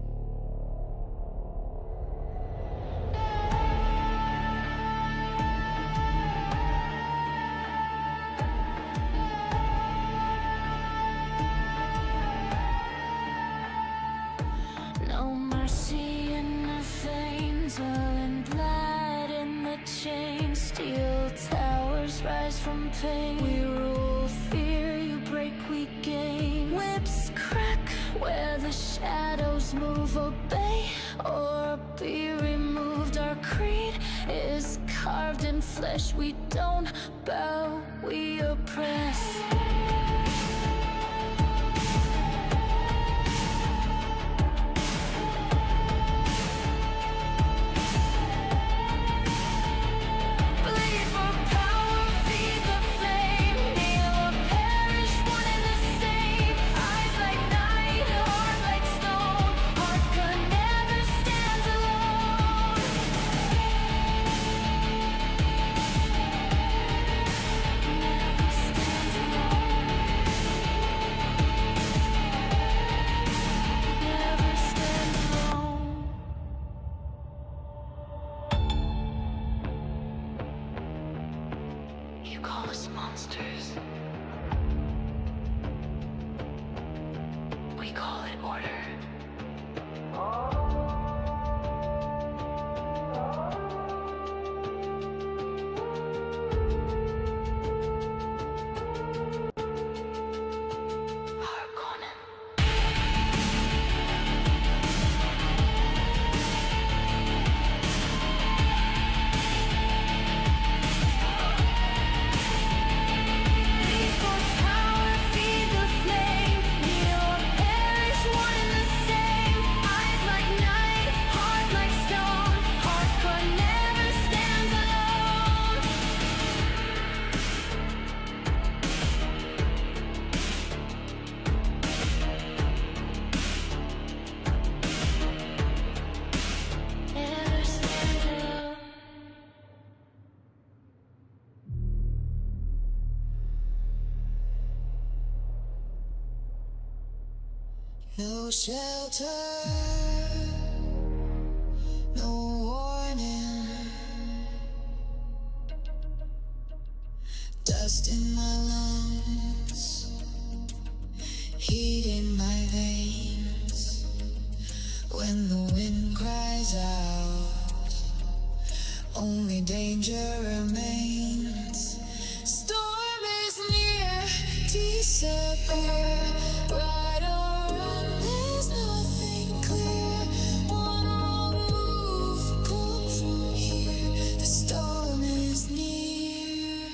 No mercy in the veins, all in blood in the chains. Steel towers rise from pain. We rule fear, you break, we gain. Whips crack where the shadows move. Obey or be removed. Our creed is carved in flesh. We don't bow, we oppress. Bleed for power, feed the flame. Kneel or perish, one and the same. Eyes like night, heart like stone. Hagga never stands alone. Never stands alone. Never stands alone. You call us monsters. We call it order. Harkonnen. No shelter, no warning. Dust in my lungs, heat in my veins. When the wind cries out, only danger remains. Storm is near, disappear. Right or wrong, there's nothing clear. One wrong move, gone from here. The storm is near.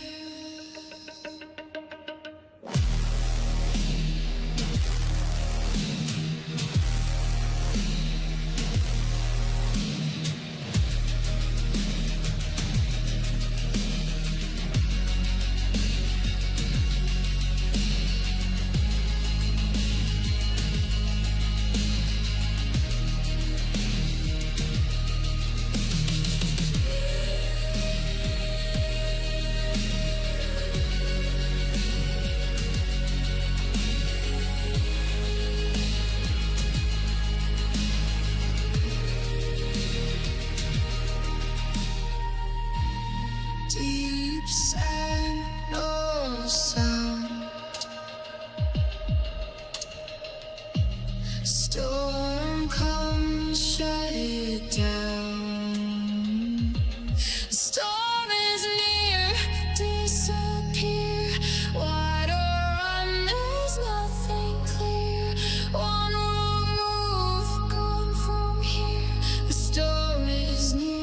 Deep sand, no sound. Storm comes, shut it down. Storm is near, disappear. Wide or run, there's nothing clear. One wrong move, gone from here. The storm is near.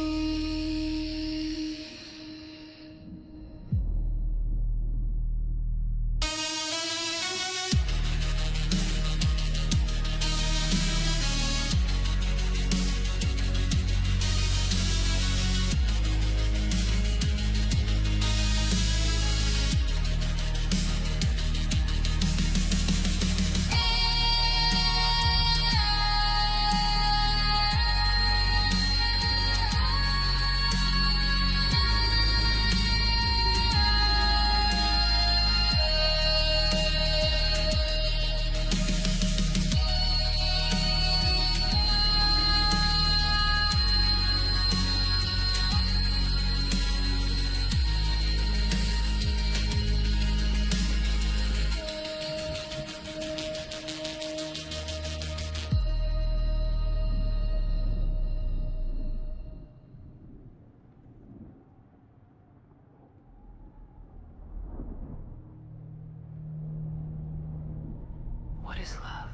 What is love?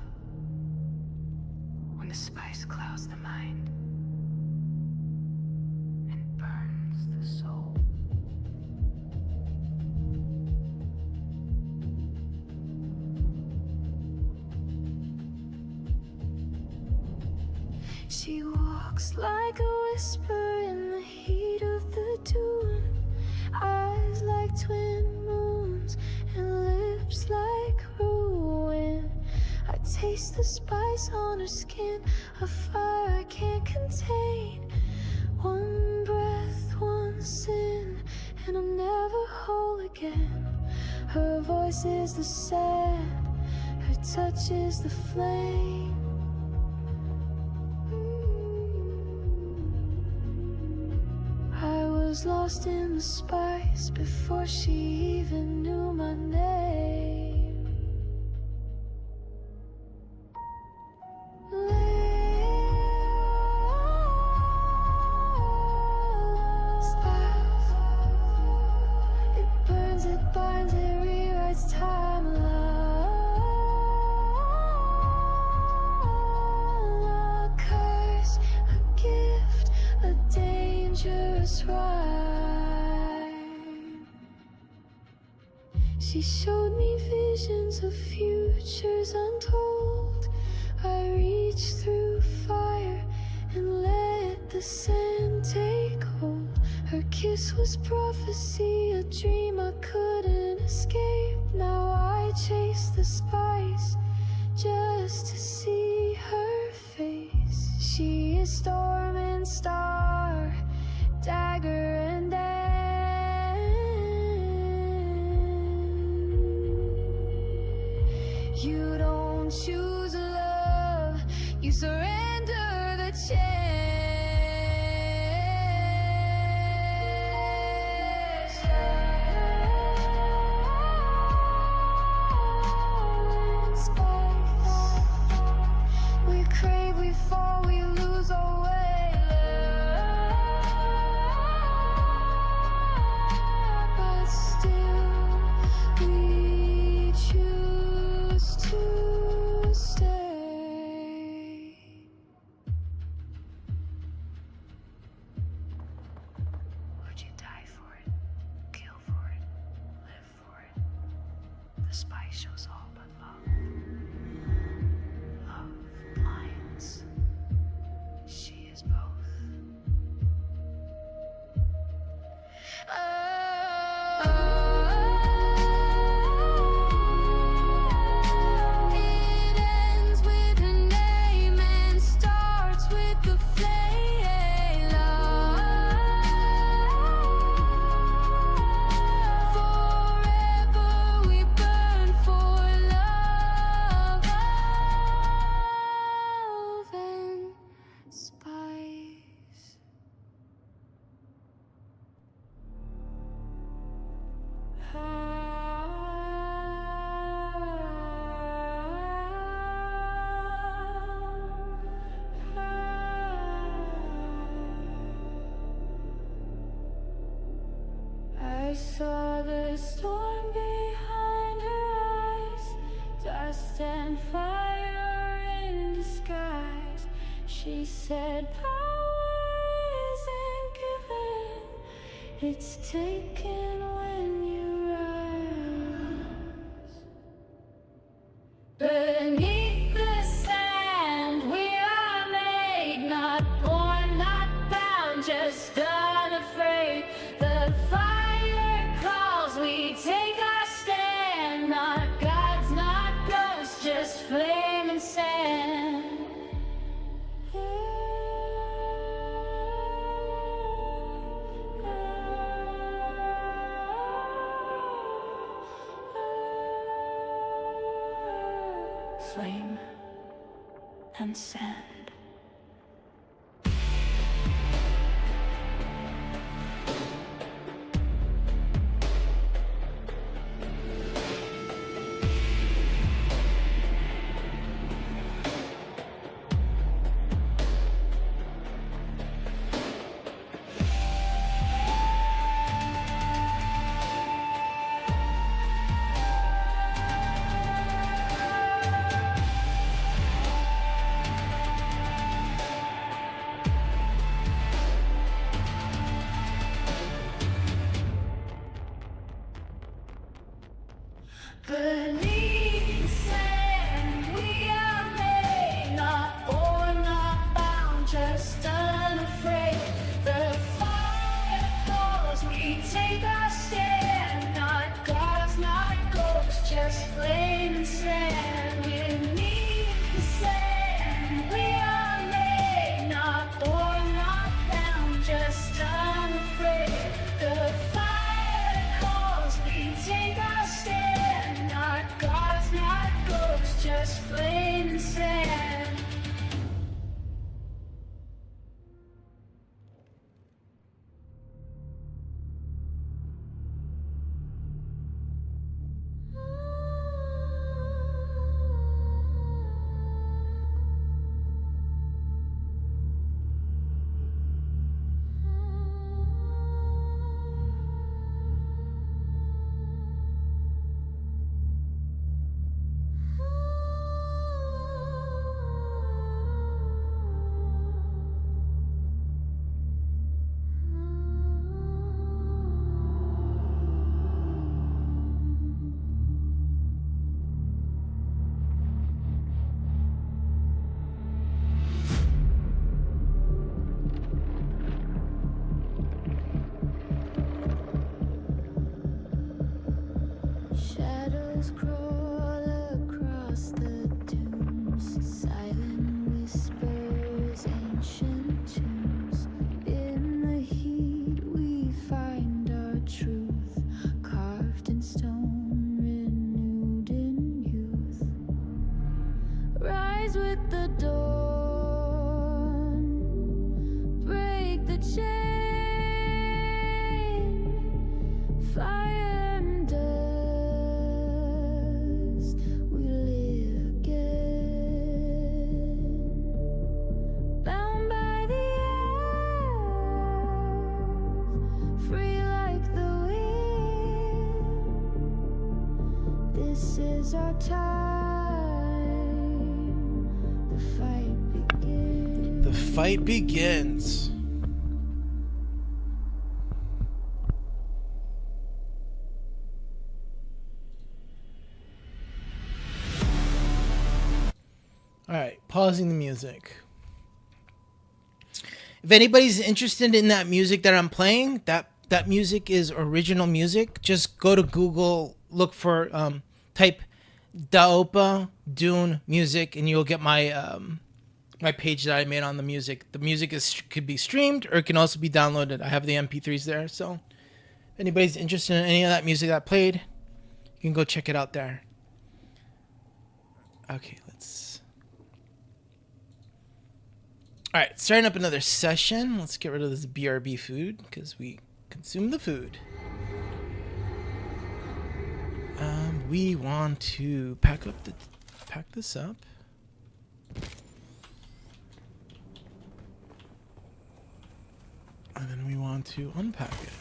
When the spice clouds the mind and burns the soul. She walks like a whisper in the heat of the dune. Eyes like twin moons and lips like ruin. I taste the spice on her skin, a fire I can't contain. One breath, one sin, and I'm never whole again. Her voice is the sand, her touch is the flame. I was lost in the spice before she even knew my name. It burns, it binds, it rewrites time. A curse, a gift, a dangerous rhyme. She showed me visions of futures untold. I reached through fire and let the sand take hold. Her kiss was prophecy, a dream I couldn't escape. Now I chase the spice just to see her face. She is storm and star, dagger and end. You don't choose love. You surrender the chance. We crave, we fall, we lose our way. But still, we choose to stay. Would you die for it? Kill for it? Live for it? The spice shows all but love. Love blinds. She is both. It ends with a name and starts with the flame. Forever we burn for love and spice. I saw the storm behind her eyes, dust and fire in disguise. She said, power isn't given, it's taken when you rise. Beneath the sand, we are made, not born, not bound, just unafraid. The fire calls, we take our stand, not gods, not ghosts, just flame and sand. Flame and sand. Beneath the sand, we are made, not born, not bound, just unafraid. The fire calls, we take our stand, not gods, not ghosts, just flame and sand. Beneath the sand, we are made, not born, not bound, just unafraid. The fire calls, we take our stand, not gods, not ghosts, just flame and sand. Shadows crawl across the dunes, silent whispers, ancient tunes. In the heat we find our truth, carved in stone, renewed in youth. Rise with the dawn. the chain, fire and dust, we live again, bound by the earth, free like the wind. This is our time, the fight begins. The fight begins. Alright, pausing the music. If anybody's interested in that music that I'm playing, that music is original music. Just go to Google, look for, type Daopa Dune music, and you'll get my my page that I made on the music. The music could be streamed, or it can also be downloaded. I have the MP3s there, so if anybody's interested in any of that music that I played, you can go check it out there. Okay, let's... Alright, starting up another session. Let's get rid of this BRB food, because we consume the food. We want to pack this up. And then we want to unpack it.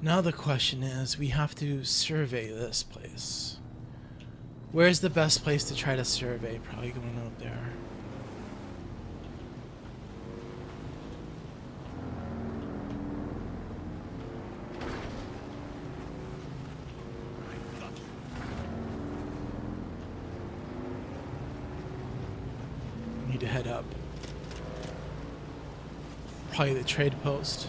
Now the question is, we have to survey this place. Where's the best place to try to survey? Probably going out there. Need to head up. Probably the trade post.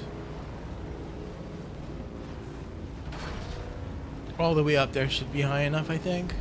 All the way up there should be high enough, I think.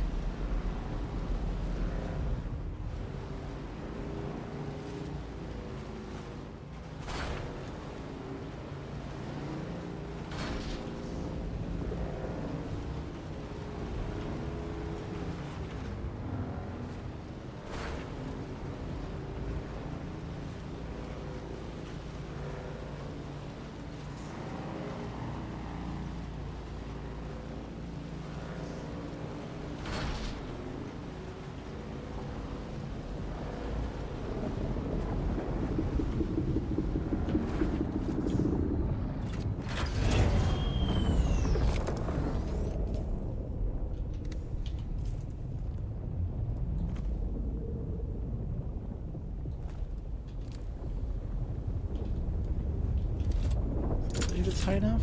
If it's high enough.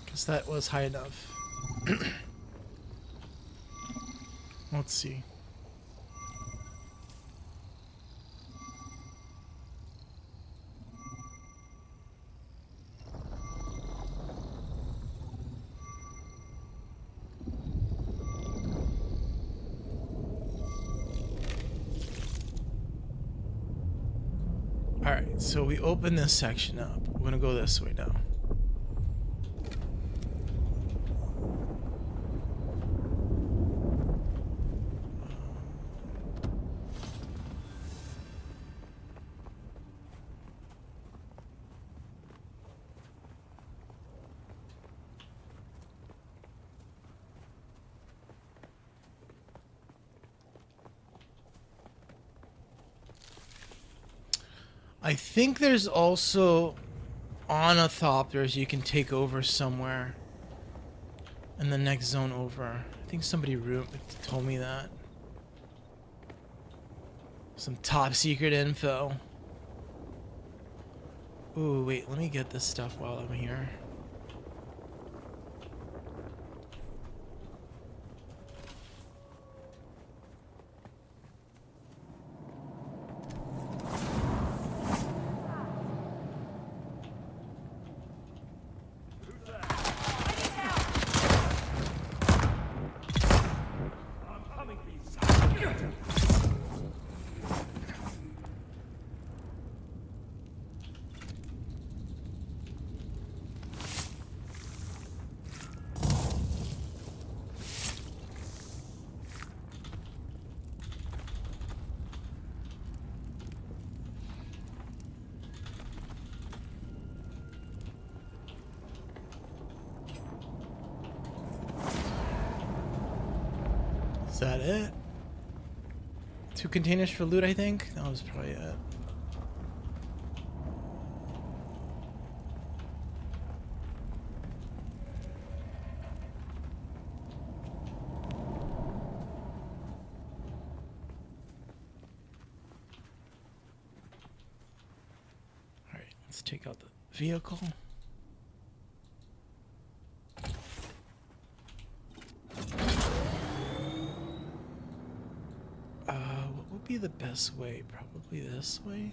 Guess that was high enough. Let's see. Alright, so we open this section up. We're gonna go this way now. I think there's also ornithopters you can take over somewhere in the next zone over. I think somebody told me that. Some top secret info. Ooh, wait, let me get this stuff while I'm here. that it? 2 containers for loot, I think? That was probably it. Alright, let's take out the vehicle. What would be the best way? Probably this way.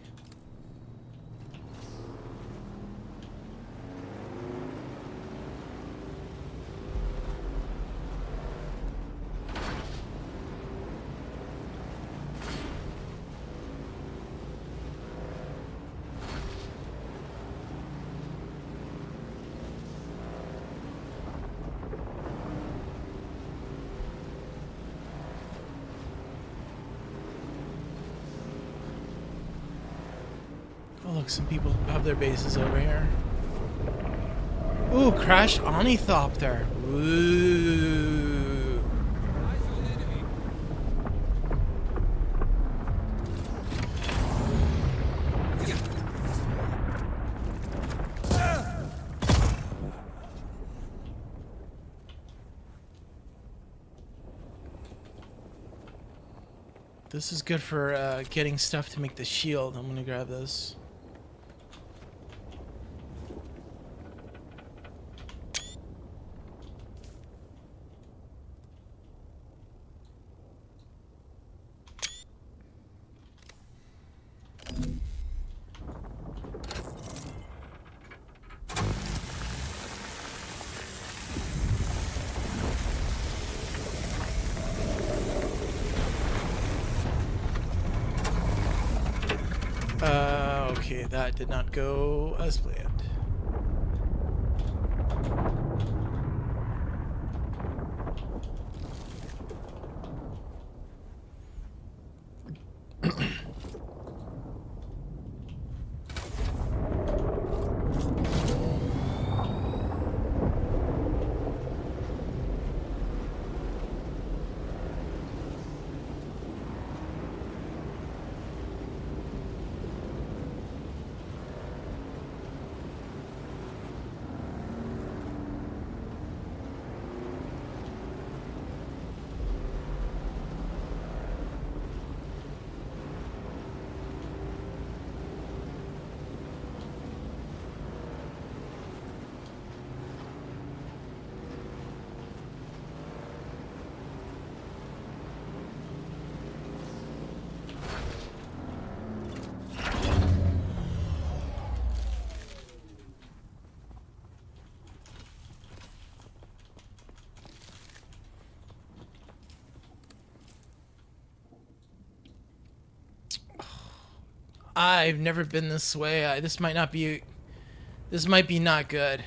Oh look, some people have their bases over here. Ooh, crashed ornithopter. Ooh. This is good for getting stuff to make the shield. I'm gonna grab this. Okay, that did not go as planned. I've never been this way. This might not be... This might be not good.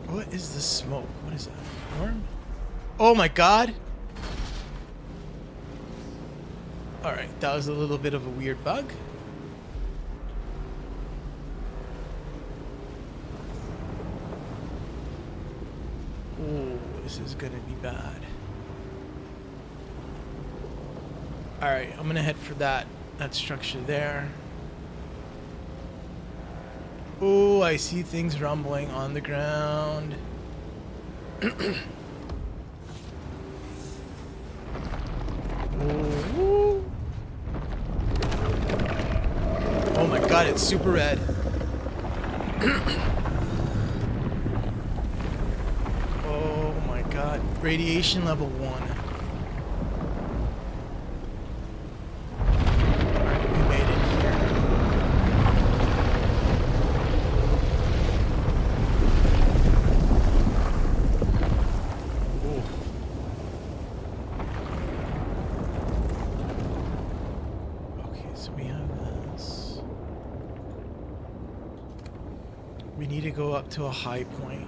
What is this smoke? What is that? Worm? Oh my god! Alright, that was a little bit of a weird bug. Ooh, this is gonna be bad. Alright, I'm gonna head for that structure there. Ooh, I see things rumbling on the ground. Ooh. Oh my god, it's super red. Oh my god, radiation level 1. Alright, we made it here. Ooh. Okay, so we have this. We need to go up to a high point.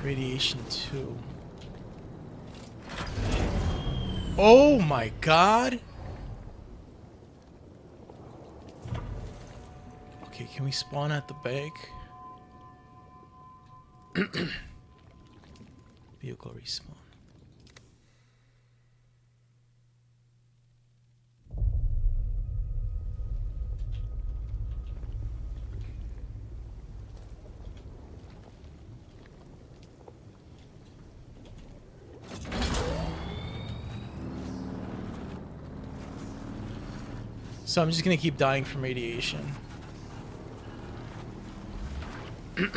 Radiation 2. Oh my god! Okay, can we spawn at the bank? Vehicle respawn. So I'm just gonna keep dying from radiation. Okay,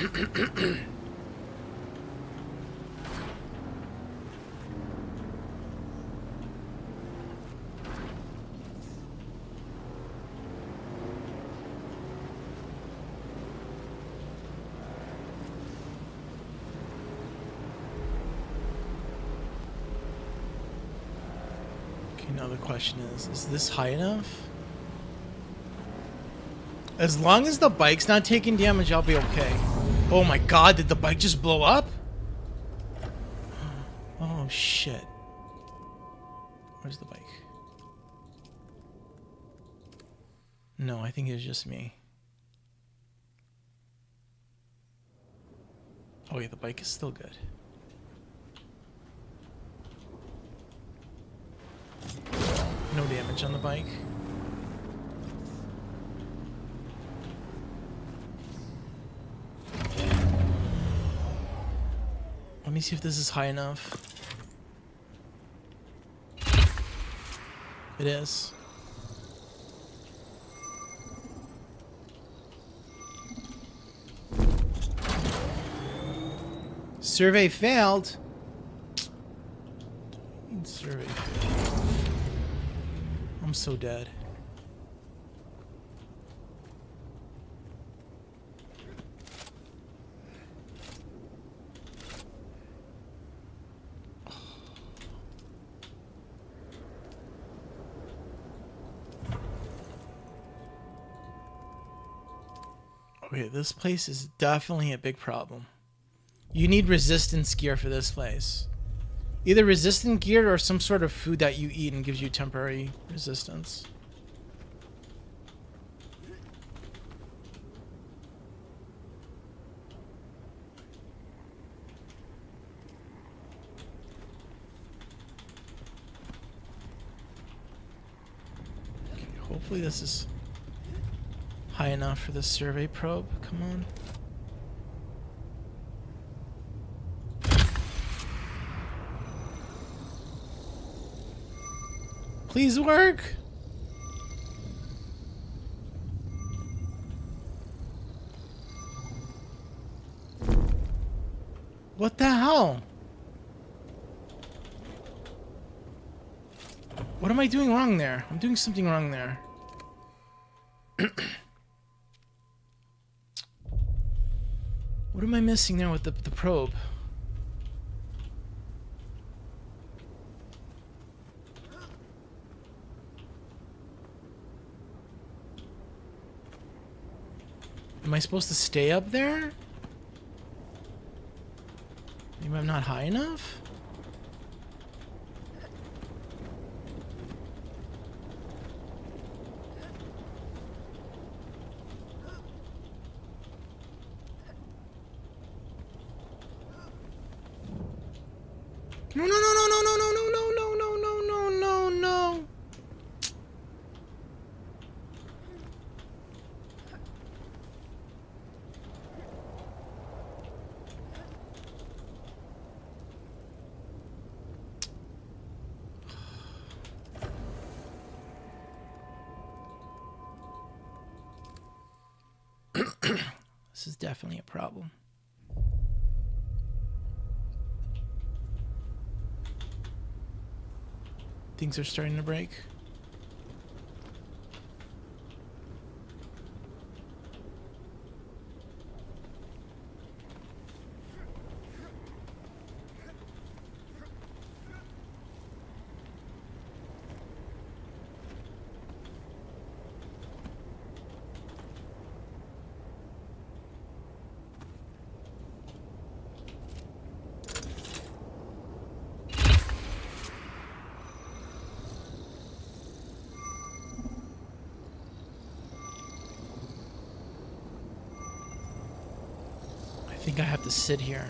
now the question is this high enough? As long as the bike's not taking damage, I'll be okay. Oh my god, did the bike just blow up? Oh shit. Where's the bike? No, I think it was just me. Oh yeah, the bike is still good. No damage on the bike. Let me see if this is high enough. It is. Survey failed. Survey failed. I'm so dead. Okay, this place is definitely a big problem. You need resistance gear for this place. Either resistant gear or some sort of food that you eat and gives you temporary resistance. Okay, hopefully this is high enough for the survey probe. Come on. Please work. What the hell? What am I doing wrong there? I'm doing something wrong there. What am I missing there with the probe? Am I supposed to stay up there? Maybe I'm not high enough? No, no, no, no, no, no, no, no, no, no, no, no, no, no. This is definitely a problem. Things are starting to break. think I have to sit here.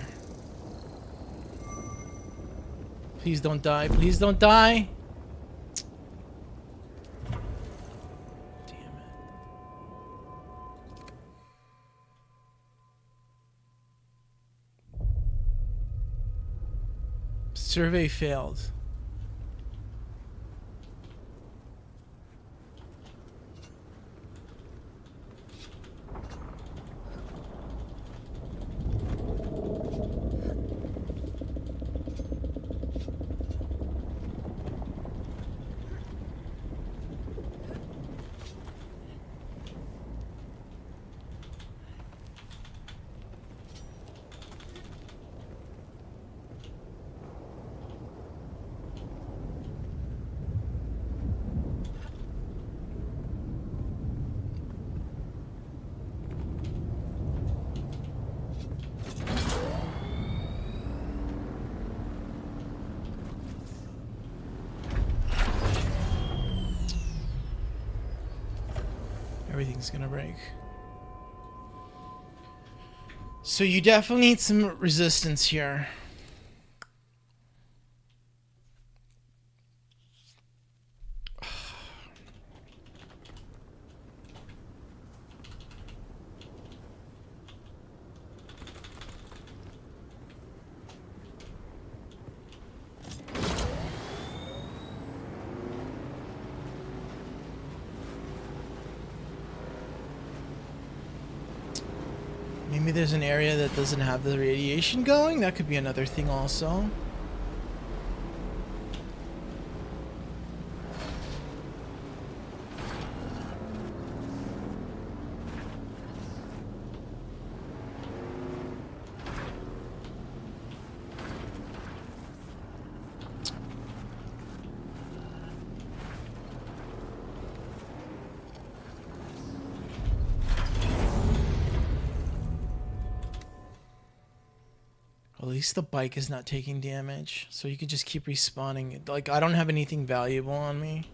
Please don't die. Please don't die. Survey failed. Everything's gonna break. So you definitely need some resistance here. Maybe there's an area that doesn't have the radiation going. That could be another thing also. At least the bike is not taking damage, so you can just keep respawning. Like, I don't have anything valuable on me.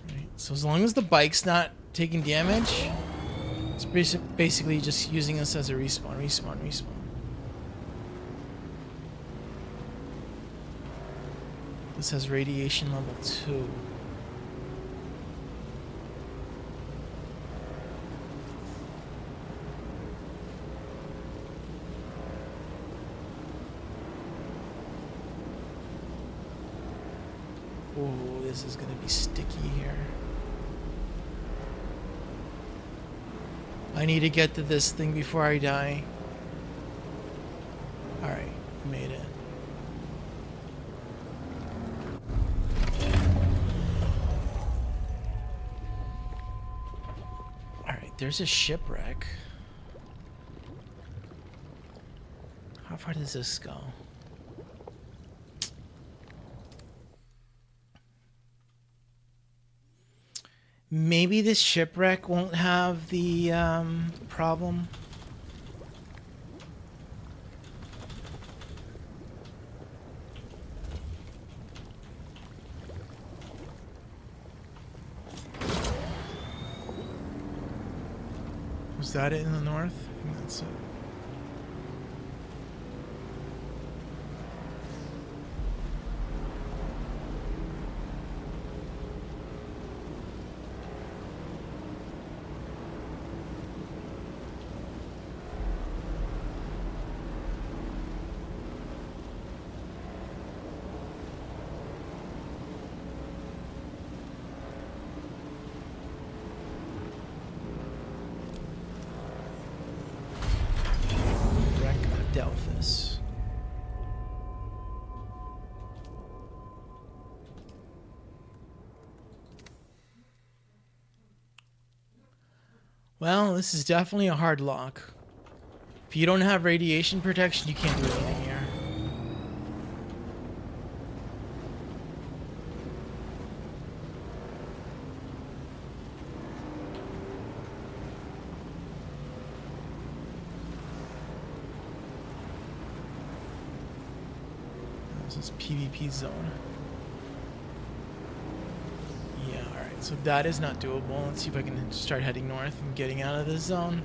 Right. So as long as the bike's not taking damage, it's basically just using this as a respawn. This has radiation level 2. Oh, this is gonna be sticky here. I need to get to this thing before I die. Alright, made it. Alright, there's a shipwreck. How far does this go? Maybe this shipwreck won't have the problem. Was that it in the north? I think that's it. Delphus. Well, this is definitely a hard lock. If you don't have radiation protection, you can't do anything here. This is PvP zone. Yeah, alright. So that is not doable. Let's see if I can start heading north and getting out of this zone.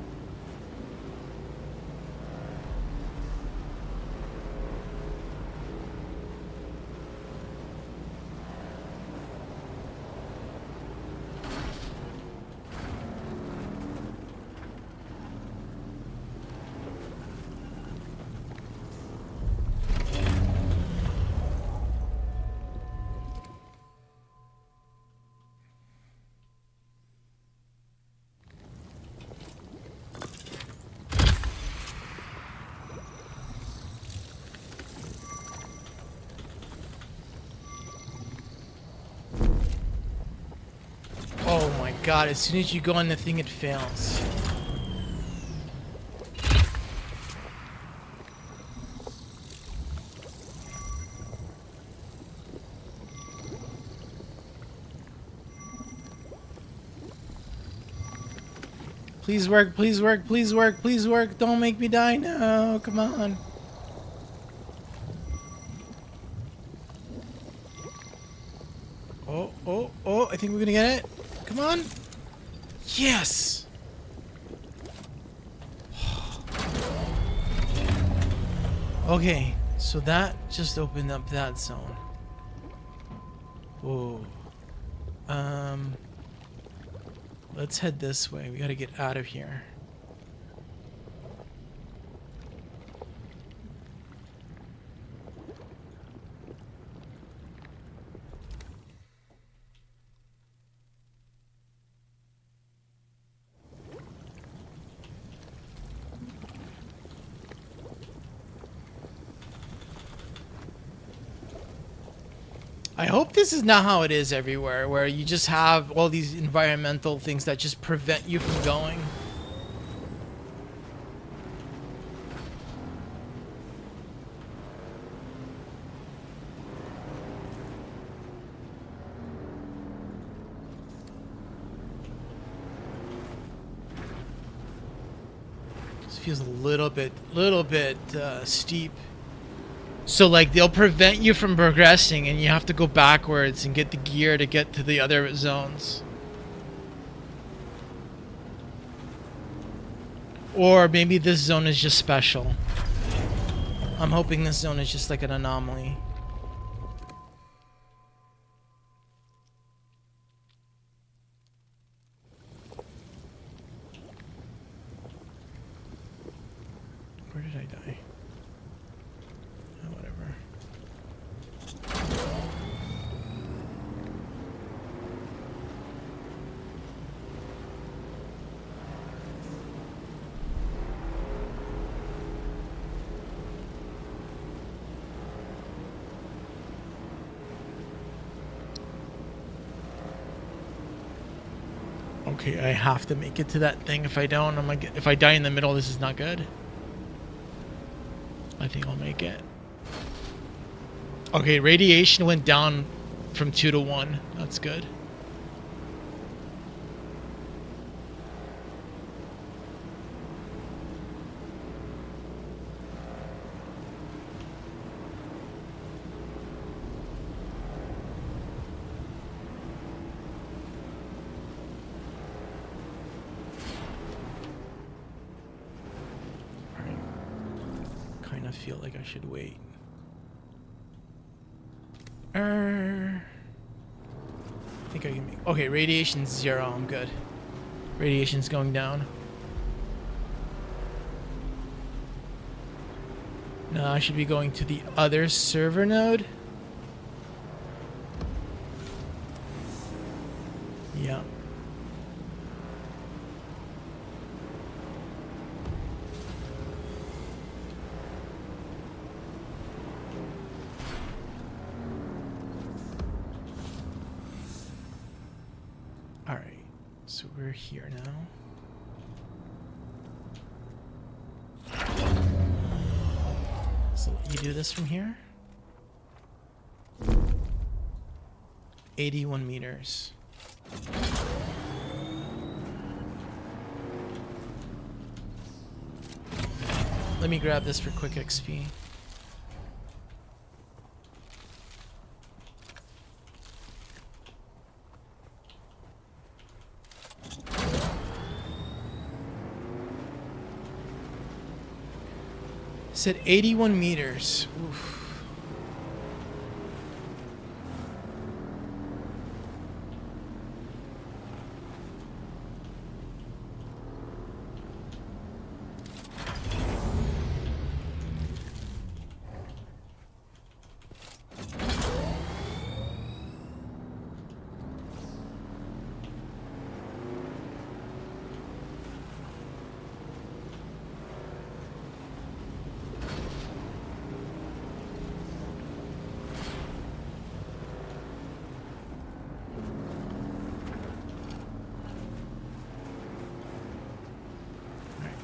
god, as soon as you go on the thing, it fails. Please work, please work, please work, please work. Don't make me die. No, come on. Oh, oh, oh, I think we're gonna get it. Come on. Yes. Okay, so that just opened up that zone. Whoa. Let's head this way. We gotta get out of here. I hope this is not how it is everywhere, where you just have all these environmental things that just prevent you from going. This feels a little bit steep. So like they'll prevent you from progressing and you have to go backwards and get the gear to get to the other zones. Or maybe this zone is just special. I'm hoping this zone is just like an anomaly. Where did I die? Okay, I have to make it to that thing. If I don't, I'm like, if I die in the middle, this is not good. I think I'll make it. Okay, radiation went down from 2 to 1. That's good. Feel like I should wait. I think I can make... Okay, radiation's 0. I'm good. Radiation's going down. Now I should be going to the other server node. Yeah. So we're here now. So you do this from here. 81 meters. Let me grab this for quick XP. Said 81 meters. Oof.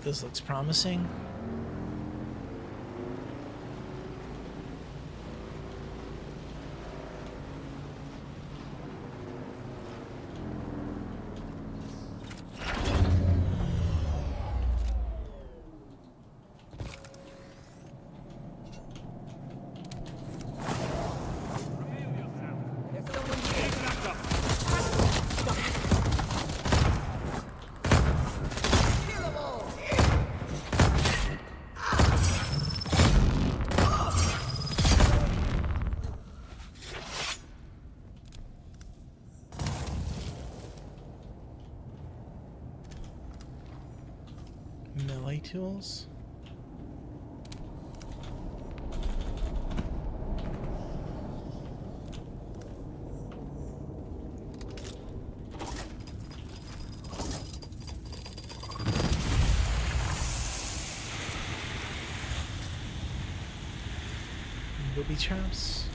This looks promising. Melee tools. Booby traps.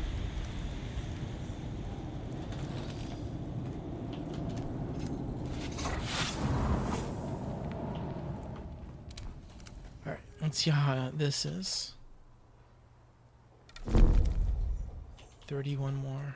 Alright, let's see how this is. 31 more.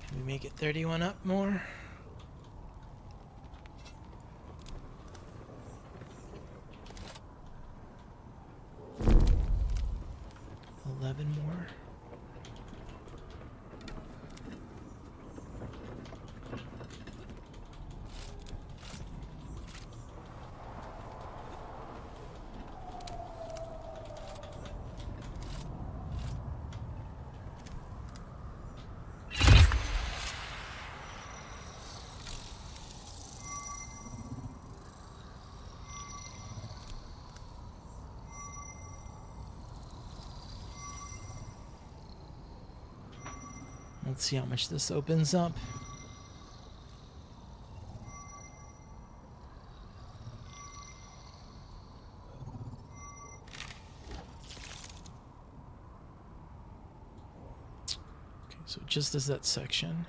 Can we make it 31 up more? More. Let's see how much this opens up. Okay, so just as that section.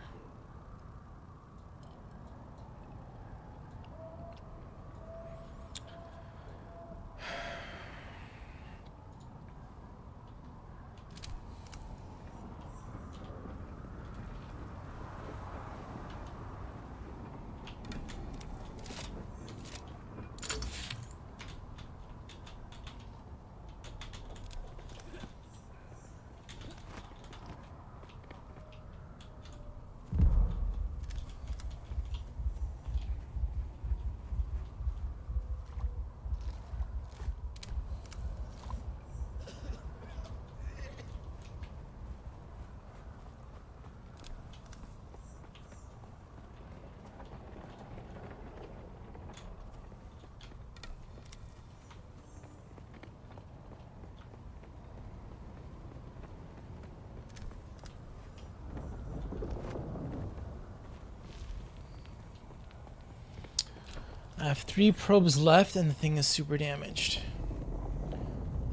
I have 3 probes left and the thing is super damaged.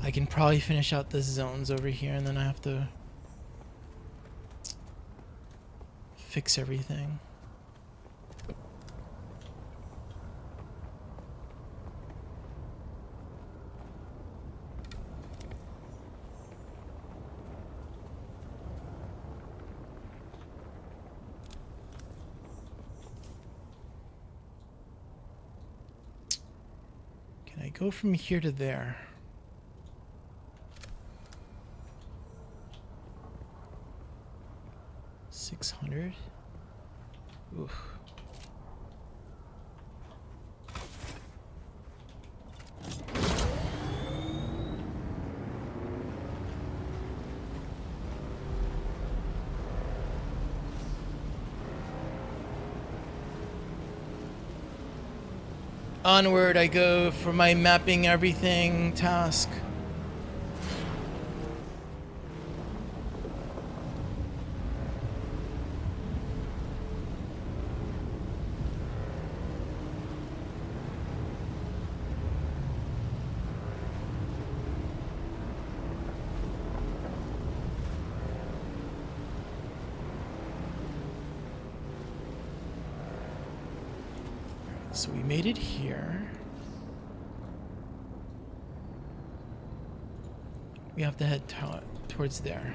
I can probably finish out the zones over here and then I have to fix everything. I go from here to there. $600. Oof. onward I go for my mapping everything task. So we made it here. We have to head towards there.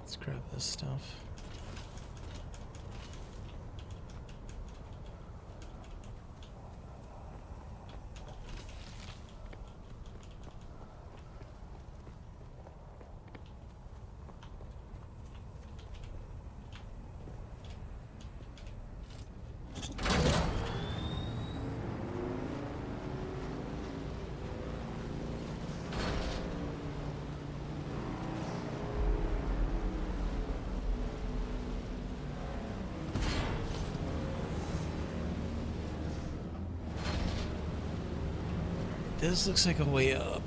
Let's grab this stuff. This looks like a way up.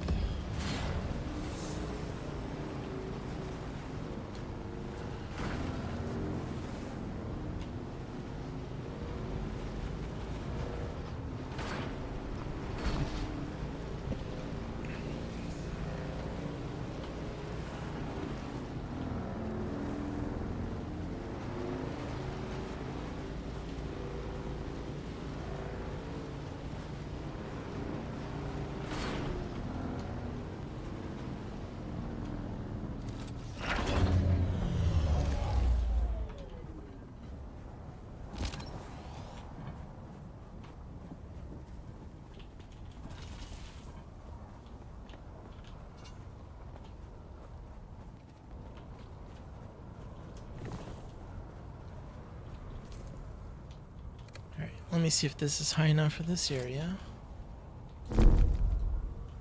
Let me see if this is high enough for this area.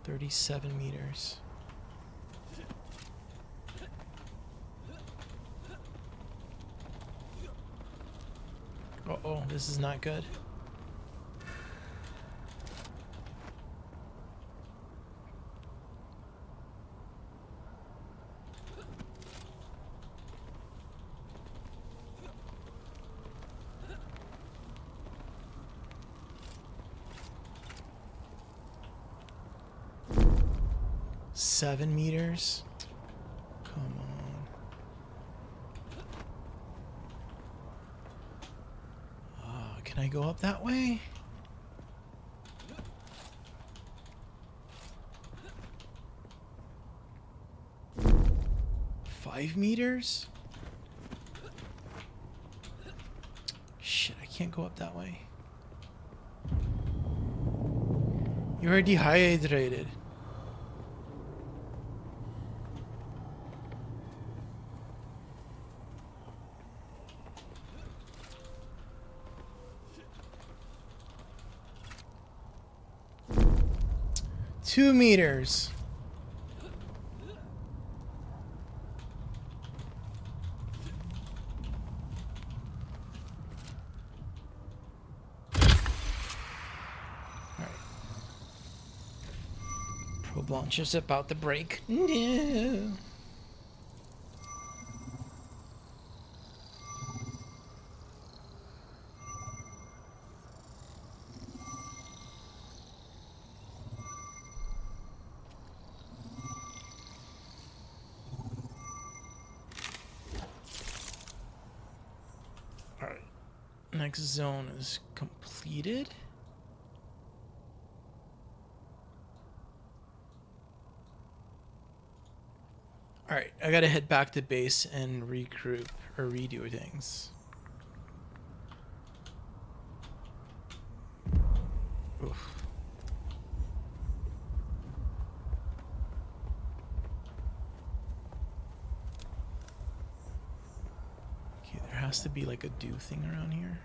37 meters. Uh-oh, this is not good. Seven meters. Come on. Can I go up that way? Five meters? Shit, I can't go up that way. You're dehydrated. Two meters. Probe launcher's about to break. No. Next zone is completed. I gotta head back to base and regroup or redo things. Oof. Okay, there has to be like a do thing around here.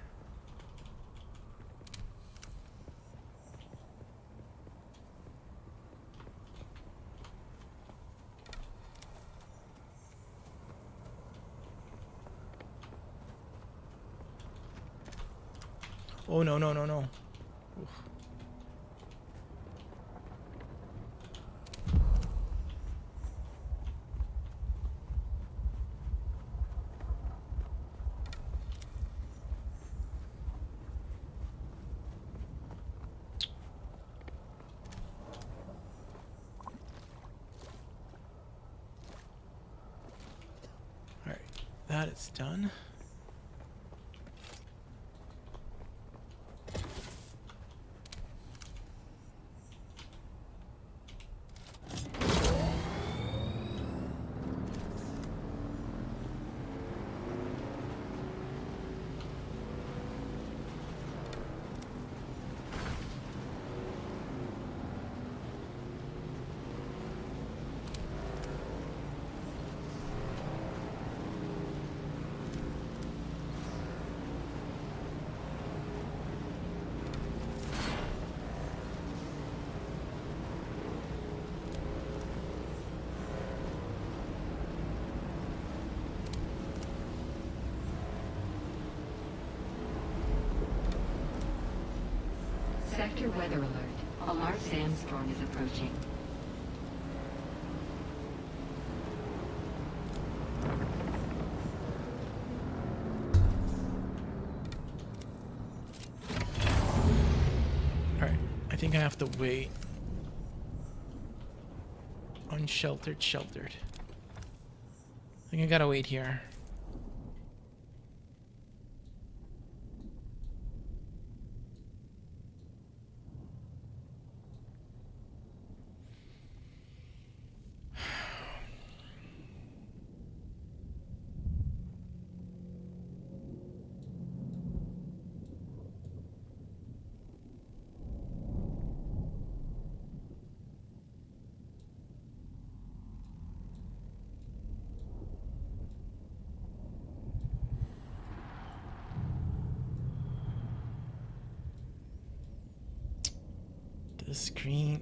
Oh, no, no, no, no. Oof. All right, that is done. Sector weather alert. A large sandstorm is approaching. Alright, I think I have to wait. Unsheltered, sheltered. I think I gotta wait here.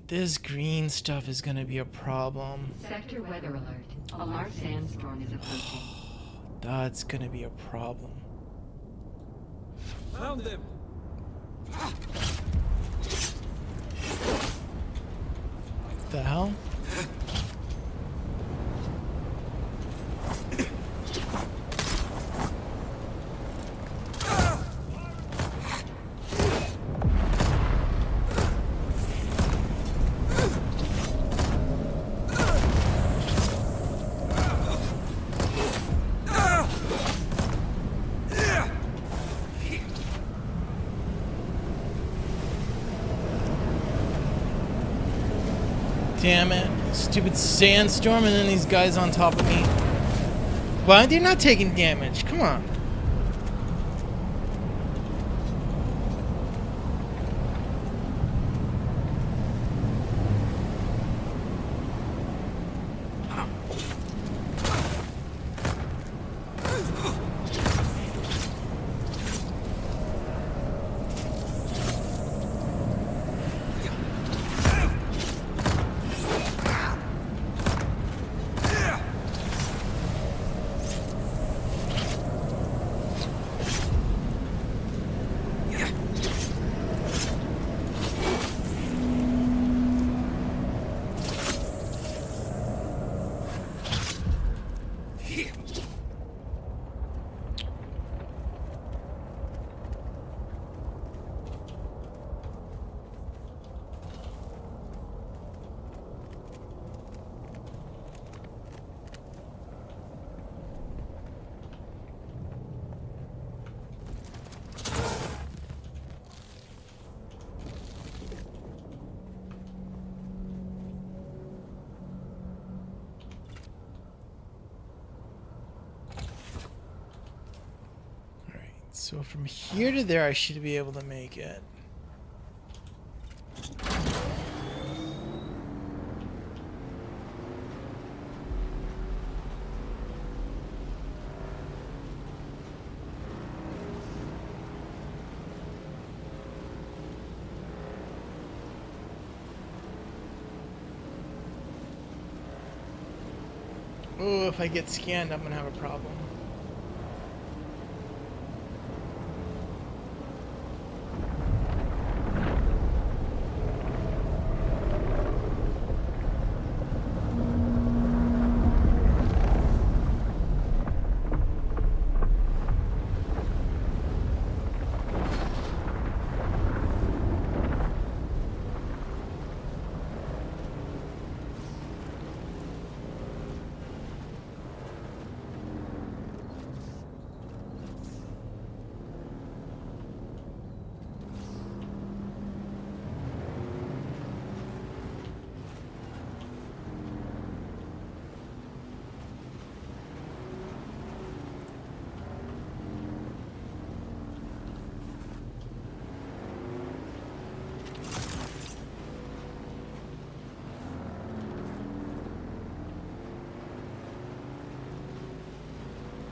This green stuff is gonna be a problem. Sector weather alert. A large sandstorm is approaching. That's gonna be a problem. Found them. The hell? Damn it. Stupid sandstorm and then these guys on top of me. Why? They're not taking damage. Come on. So from here to there, I should be able to make it. Oh, if I get scanned, I'm gonna have a problem.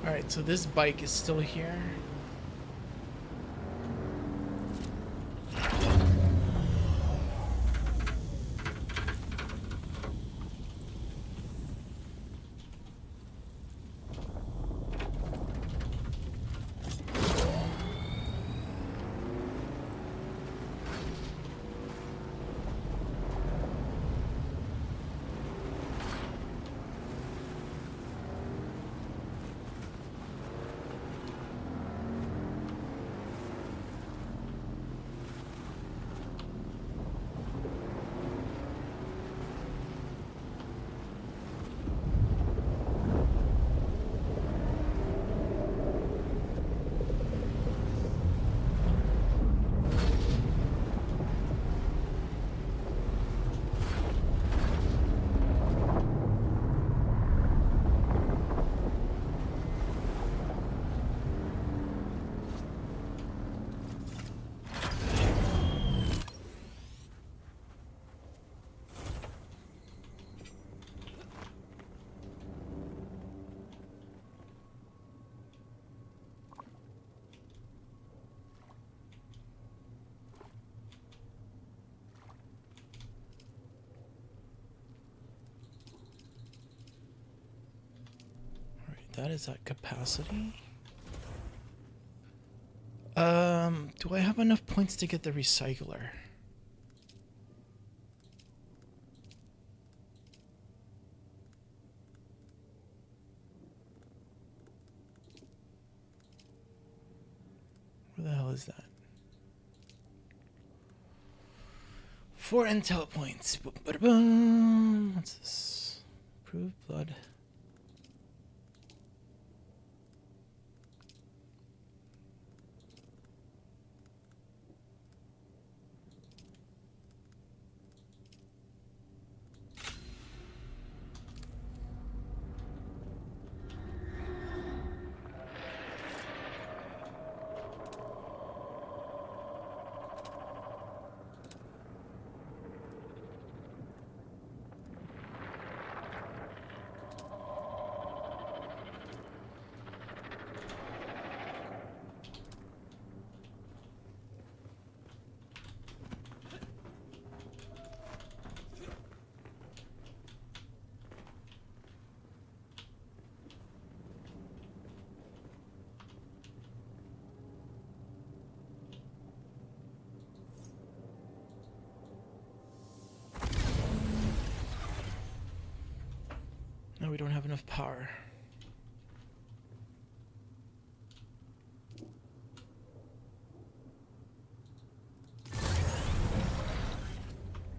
Alright, so this bike is still here. That is at capacity. Do I have enough points to get the recycler? Where the hell is that? 4 intel points. Boom, bada, boom. What's this? Approved blood. No, we don't have enough power.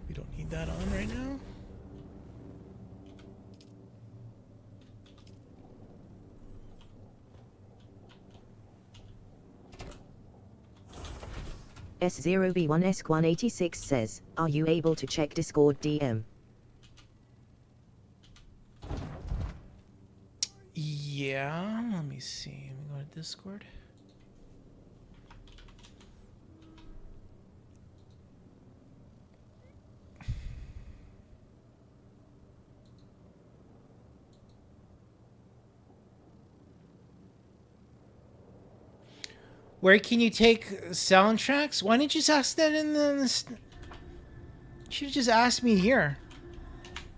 We don't need that on right now. S0B1S186 says, are you able to check Discord DM? Yeah, let me see. Let me go to Discord. Where can you take soundtracks? Why didn't you just ask that in the... You should have just asked me here.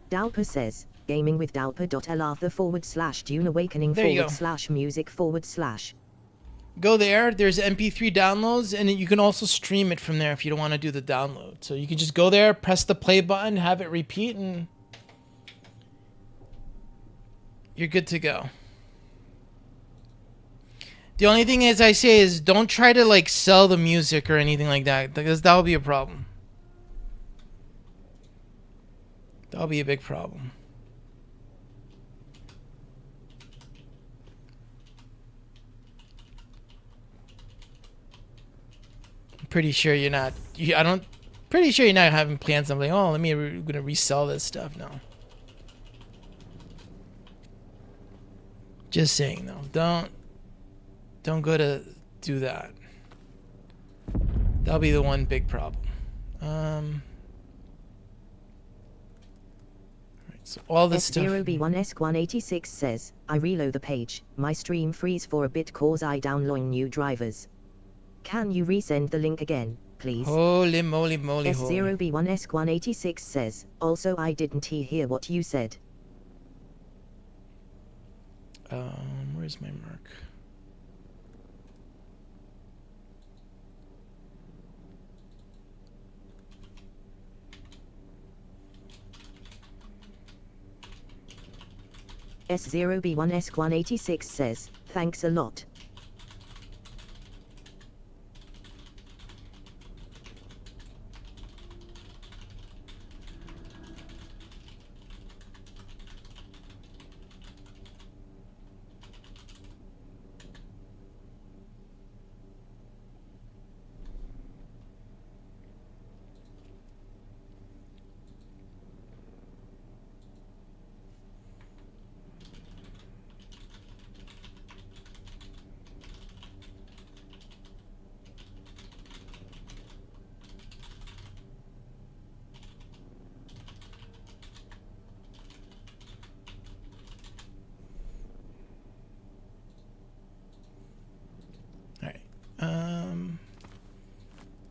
Dalpa says, gaming with dalpa.lartha/Dune Awakening There you go. /music /. Go there. There's MP3 downloads, and you can also stream it from there if you don't want to do the download. So you can just go there, press the play button, have it repeat, and you're good to go. The only thing is I say is don't try to like sell the music or anything like that, because that'll be a problem. That'll be a big problem. Pretty sure you're not. Pretty sure you're not having plans. I'm like, oh, we're gonna resell this stuff. No. Just saying though. Don't go to do that. That'll be the one big problem. Alright, so all this stuff. F0B1S186 says, I reload the page. My stream freeze for a bit cause I download new drivers. Can you resend the link again, please? Holy moly moly. F0B1S186 says, also I didn't hear what you said. Where's my mark? S0B1S186 says, thanks a lot.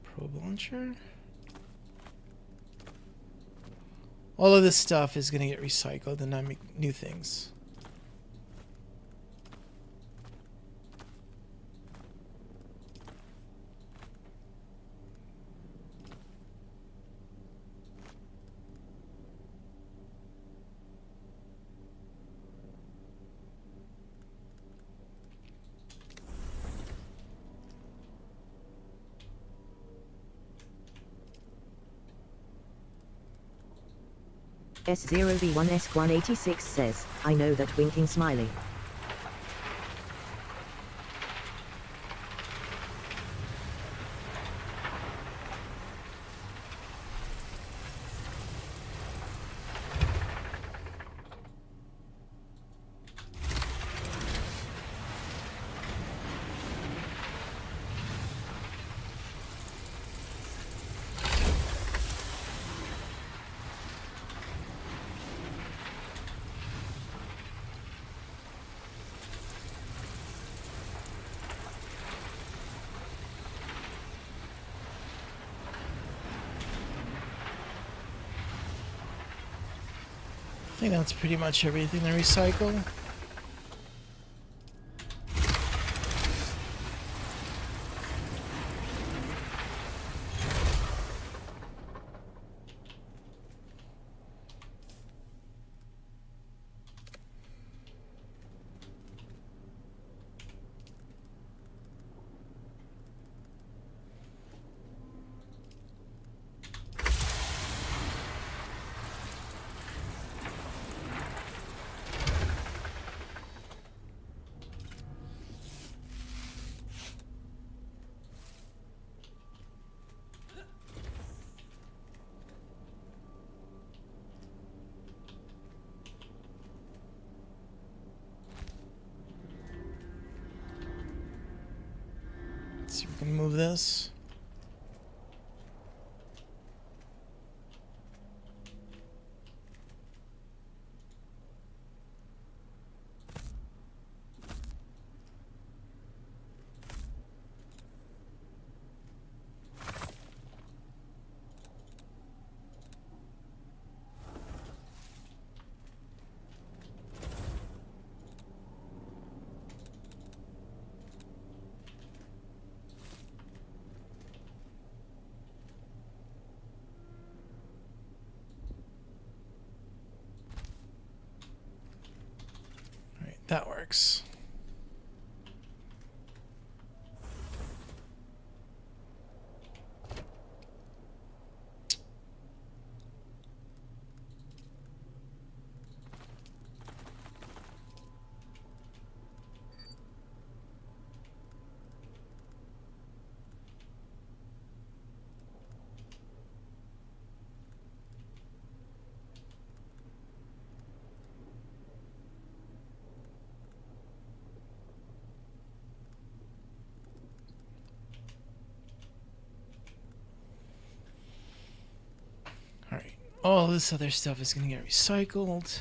Probe launcher. All of this stuff is gonna get recycled and I make new things. S0B1S186 says, I know that winking smiley. I think that's pretty much everything to recycle. Let's see if we can move this. that works. Alright, all this other stuff is going to get recycled.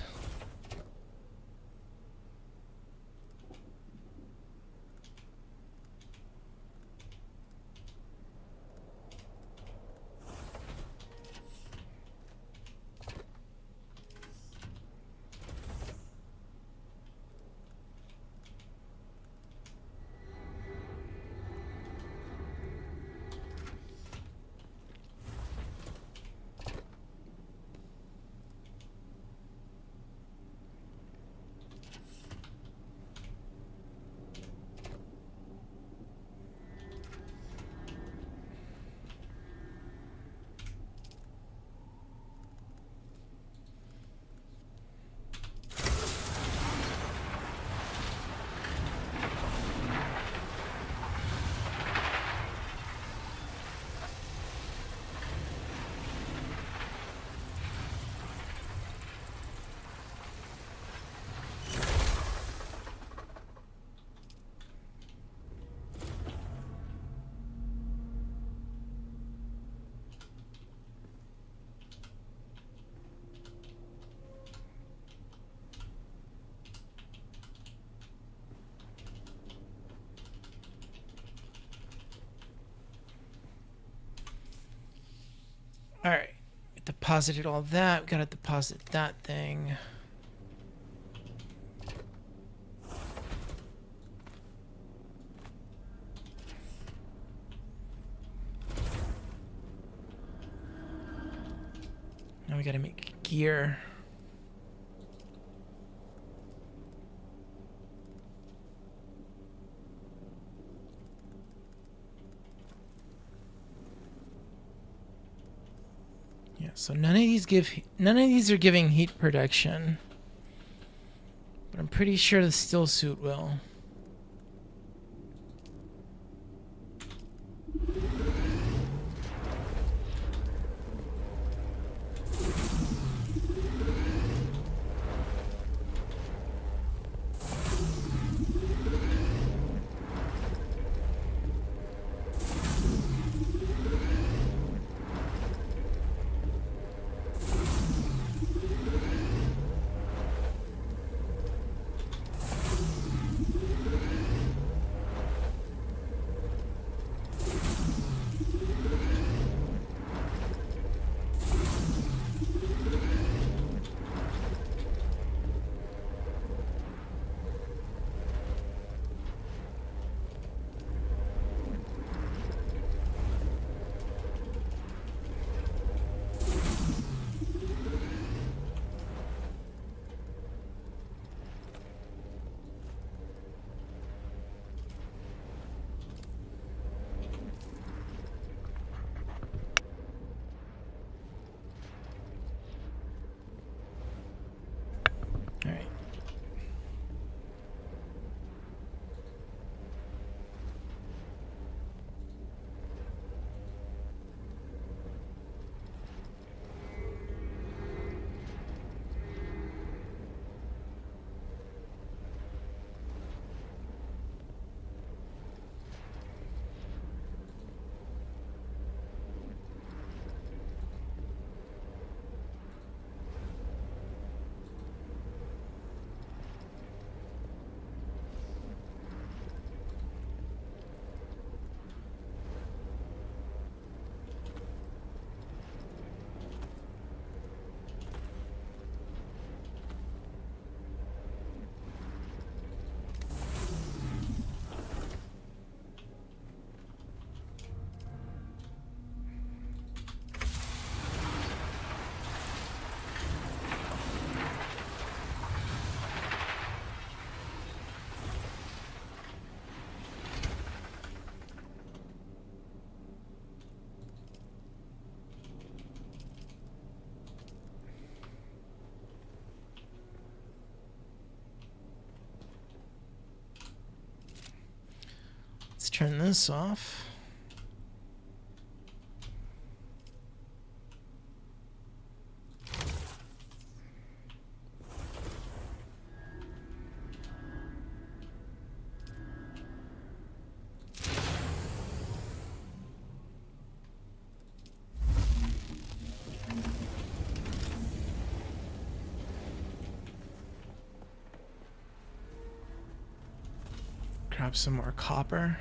Alright, deposited all that. We gotta deposit that thing. Now we gotta make gear. Yeah, so none of these are giving heat protection. But I'm pretty sure the still suit will. turn this off. Grab some more copper.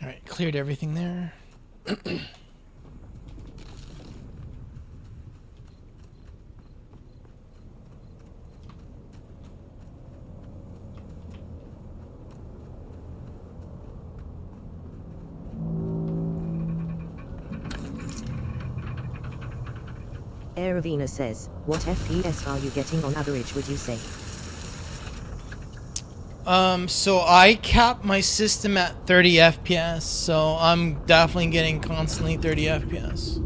All right, cleared everything there. Aerovina says, what FPS are you getting on average, would you say? So I cap my system at 30 FPS, so I'm definitely getting constantly 30 FPS.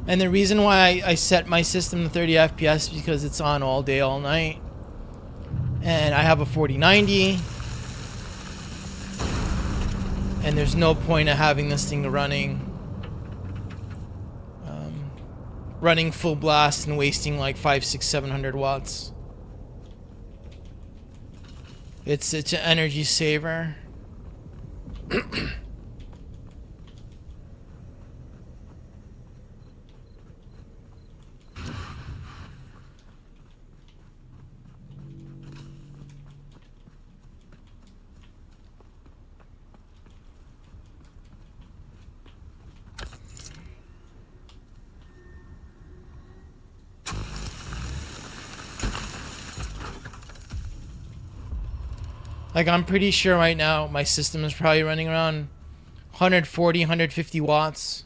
And the reason why I set my system to 30 FPS is because it's on all day, all night. And I have a 4090. And there's no point of having this thing running full blast and wasting like 500, 600, 700 watts. It's an energy saver. Like, I'm pretty sure right now my system is probably running around 140, 150 watts.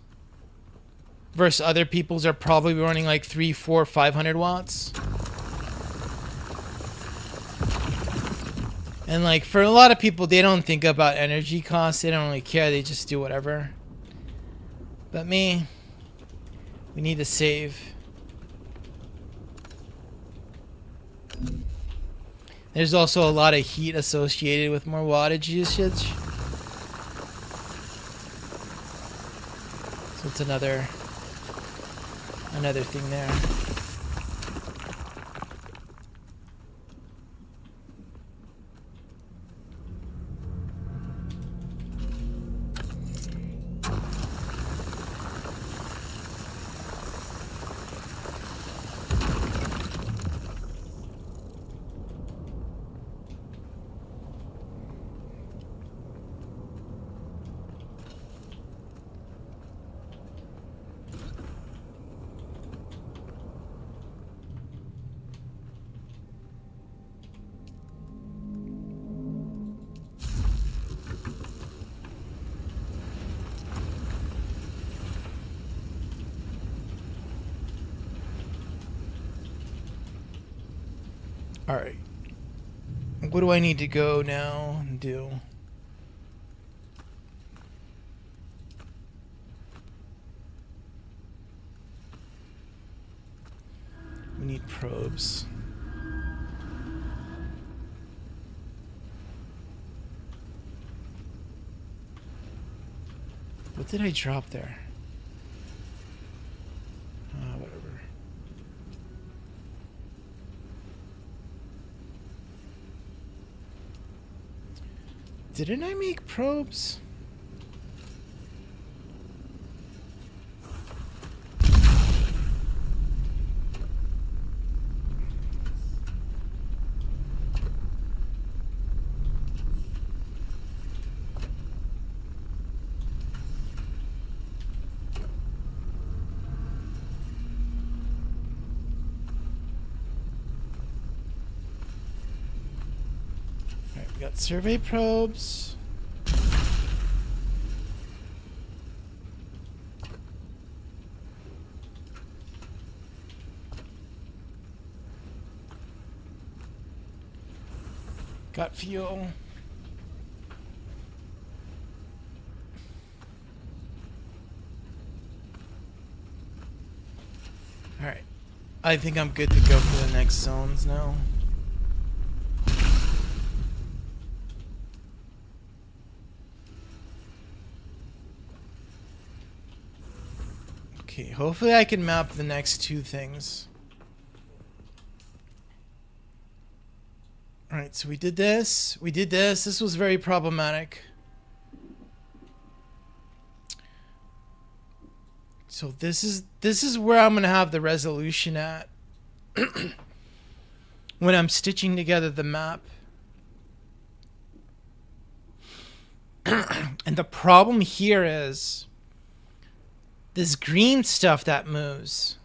Versus other people's are probably running like 300, 400, 500 watts. And like, for a lot of people, they don't think about energy costs. They don't really care. They just do whatever. But me, we need to save. There's also a lot of heat associated with more wattage usage. So it's another another thing there. Alright. What do I need to go now and do? We need probes. What did I drop there? Whatever. Didn't I make probes? Alright, we got survey probes. Got fuel. Alright. I think I'm good to go for the next zones now. Okay, hopefully I can map the next two things. Alright, so we did this. We did this. This was very problematic. So this is where I'm gonna have the resolution at when I'm stitching together the map. And the problem here is this green stuff that moves.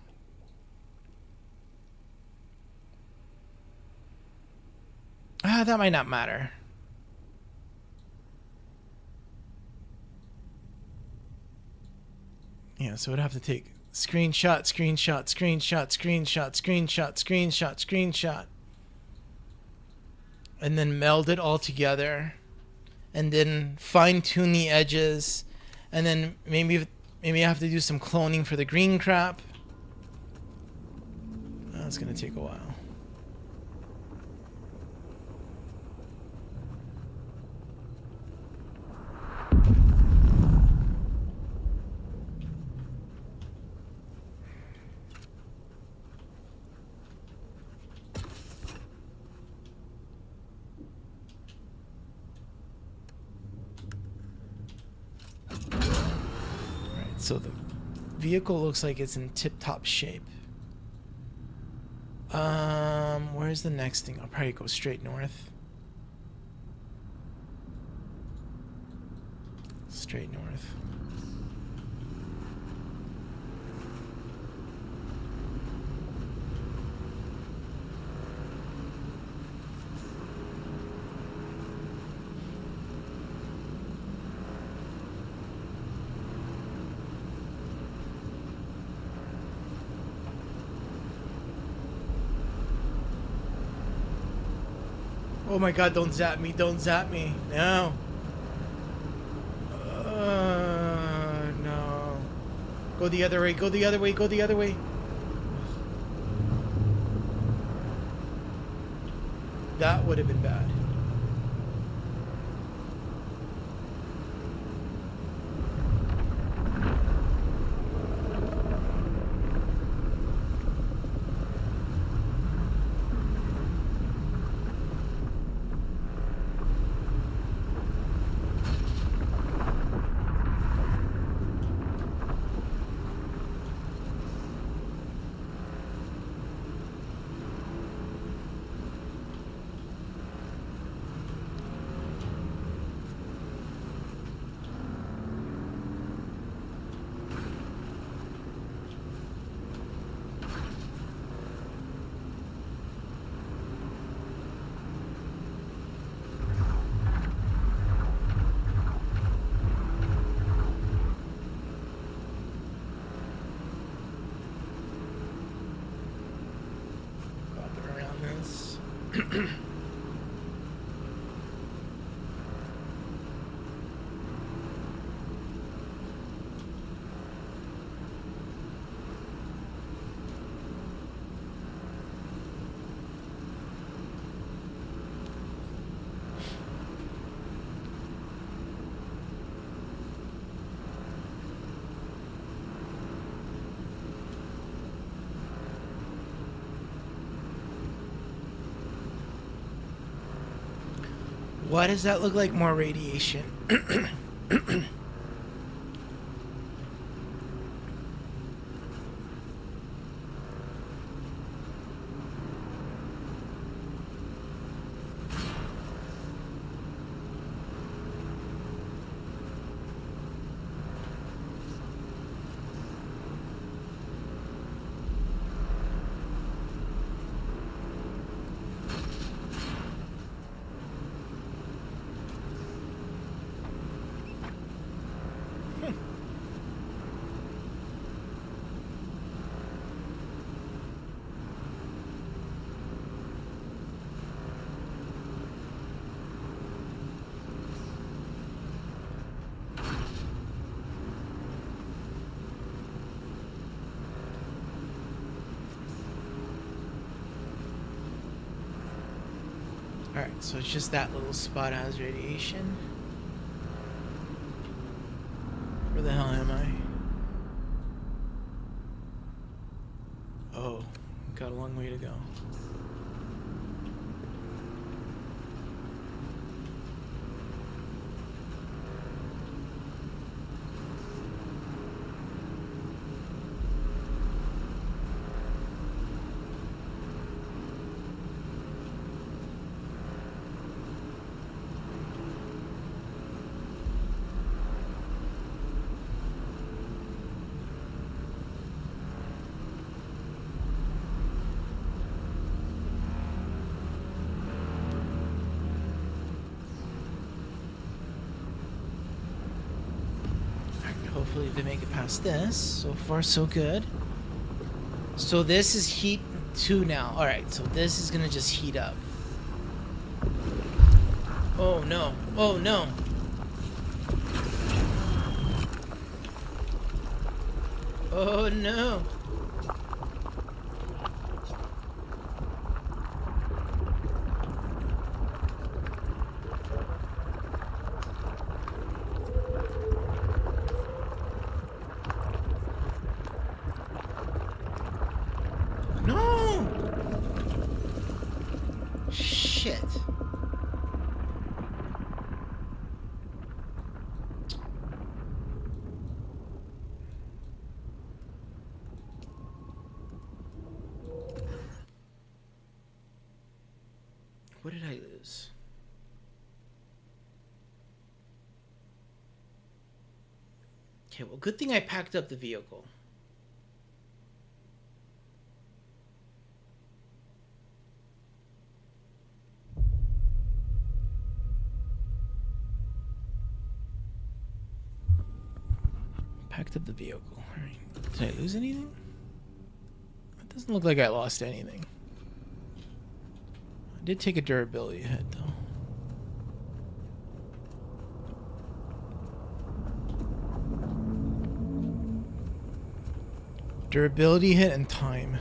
That might not matter. Yeah, so I'd have to take screenshot, screenshot, screenshot, screenshot, screenshot, screenshot, screenshot. And then meld it all together. And then fine tune the edges. And then maybe I have to do some cloning for the green crap. That's gonna take a while. So the vehicle looks like it's in tip-top shape. Where's the next thing? I'll probably go straight north. Straight north. Oh my god, don't zap me, don't zap me. No. No. Go the other way, go the other way, go the other way. That would have been bad. Why does that look like more radiation? Alright, so it's just that little spot has radiation. Where the hell am I? Oh, got a long way to go. Hopefully they make it past this. So far, so good. So this is heat 2 now. Alright, so this is gonna just heat up. Oh no. Oh no. Oh no. No! Shit. What did I lose? Okay, well, good thing I packed up the vehicle. Packed up the vehicle. All right. Did I lose anything? It doesn't look like I lost anything. I did take a durability hit, though. Durability hit and time.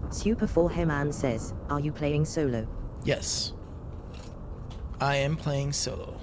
Super 4 Heman says, are you playing solo? Yes. I am playing solo.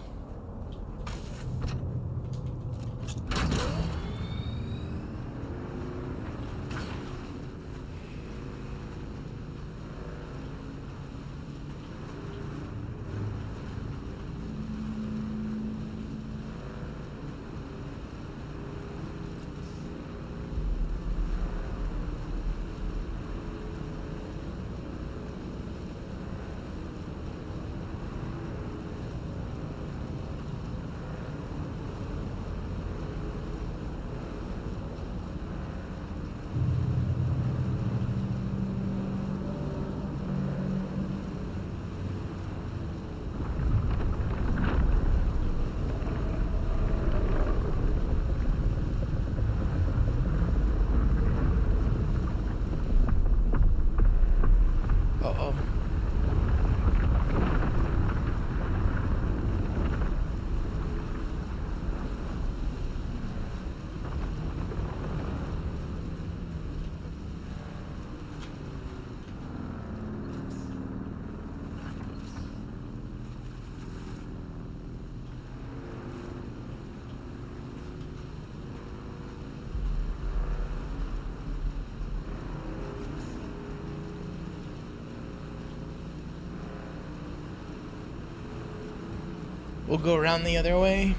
We'll go around the other way.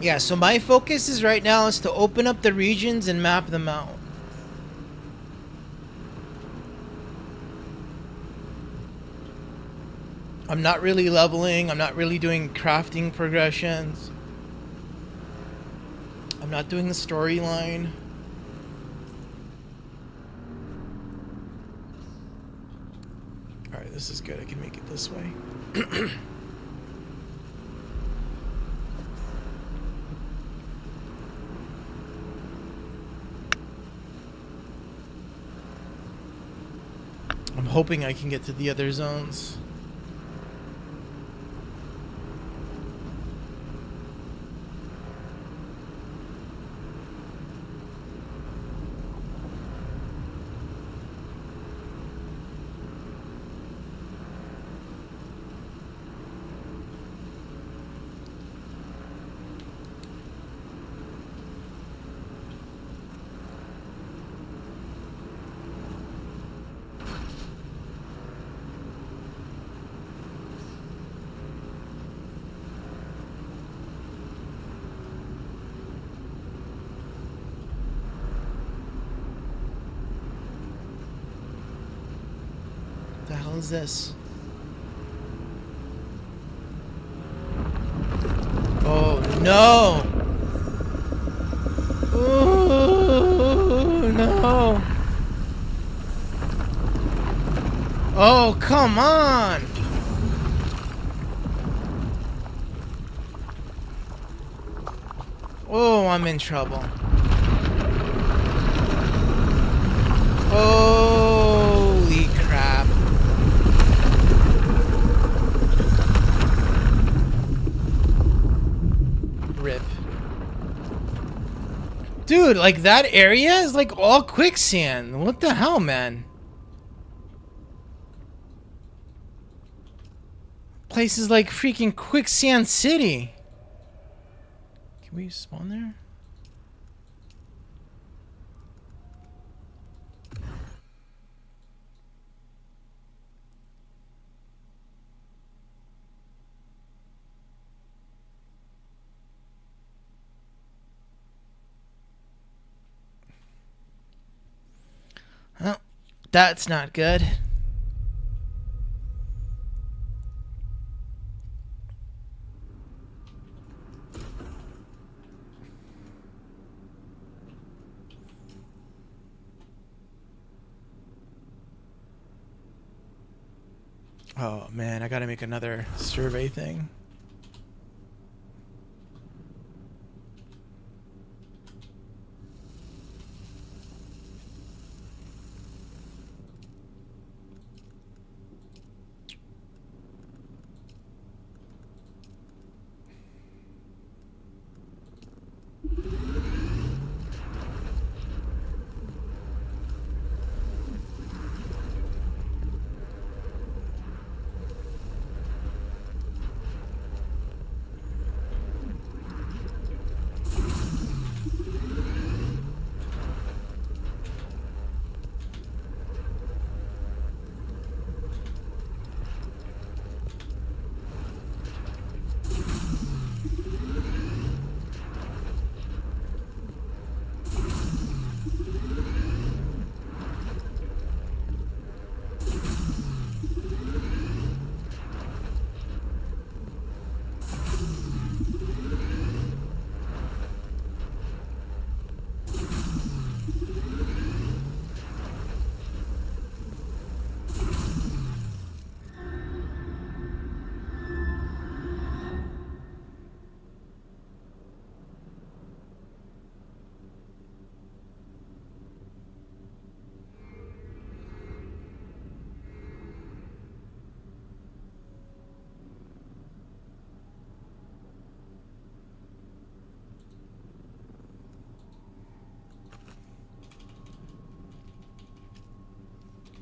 Yeah, so my focus is right now is to open up the regions and map them out. I'm not really leveling. I'm not really doing crafting progressions. I'm not doing the storyline. Alright, this is good. I can make it this way. I'm hoping I can get to the other zones. The hell is this? Oh no! Oh no! Oh, come on! Oh, I'm in trouble. Holy crap. Rip. Dude, like that area is like all quicksand. What the hell, man? Place is like freaking quicksand city. Can we spawn there? Well, that's not good. Oh man, I gotta make another survey thing.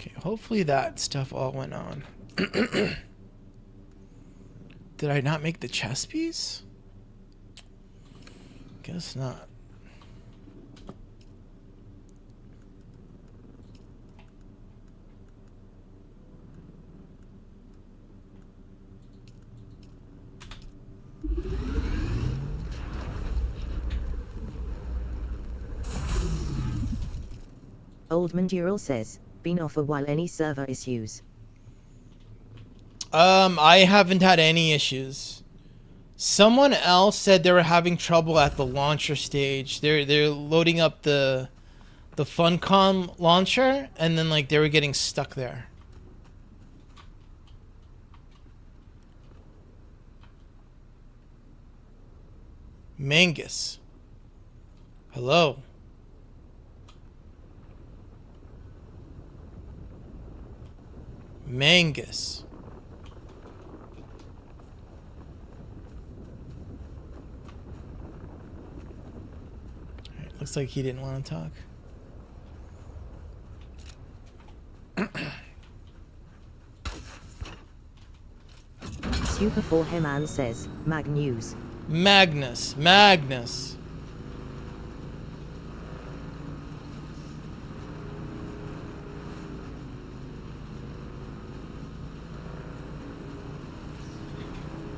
Okay, hopefully that stuff all went on. Did I not make the chess piece? Guess not. Old Mandural says, been off a while, any server issues? I haven't had any issues. Someone else said they were having trouble at the launcher stage. They're loading up the Funcom launcher, and then like they were getting stuck there. Mangus. Hello. Mangus. Alright, looks like he didn't want to talk. Super 4 Heman says, Mag News. Magnus.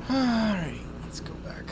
Alright, let's go back.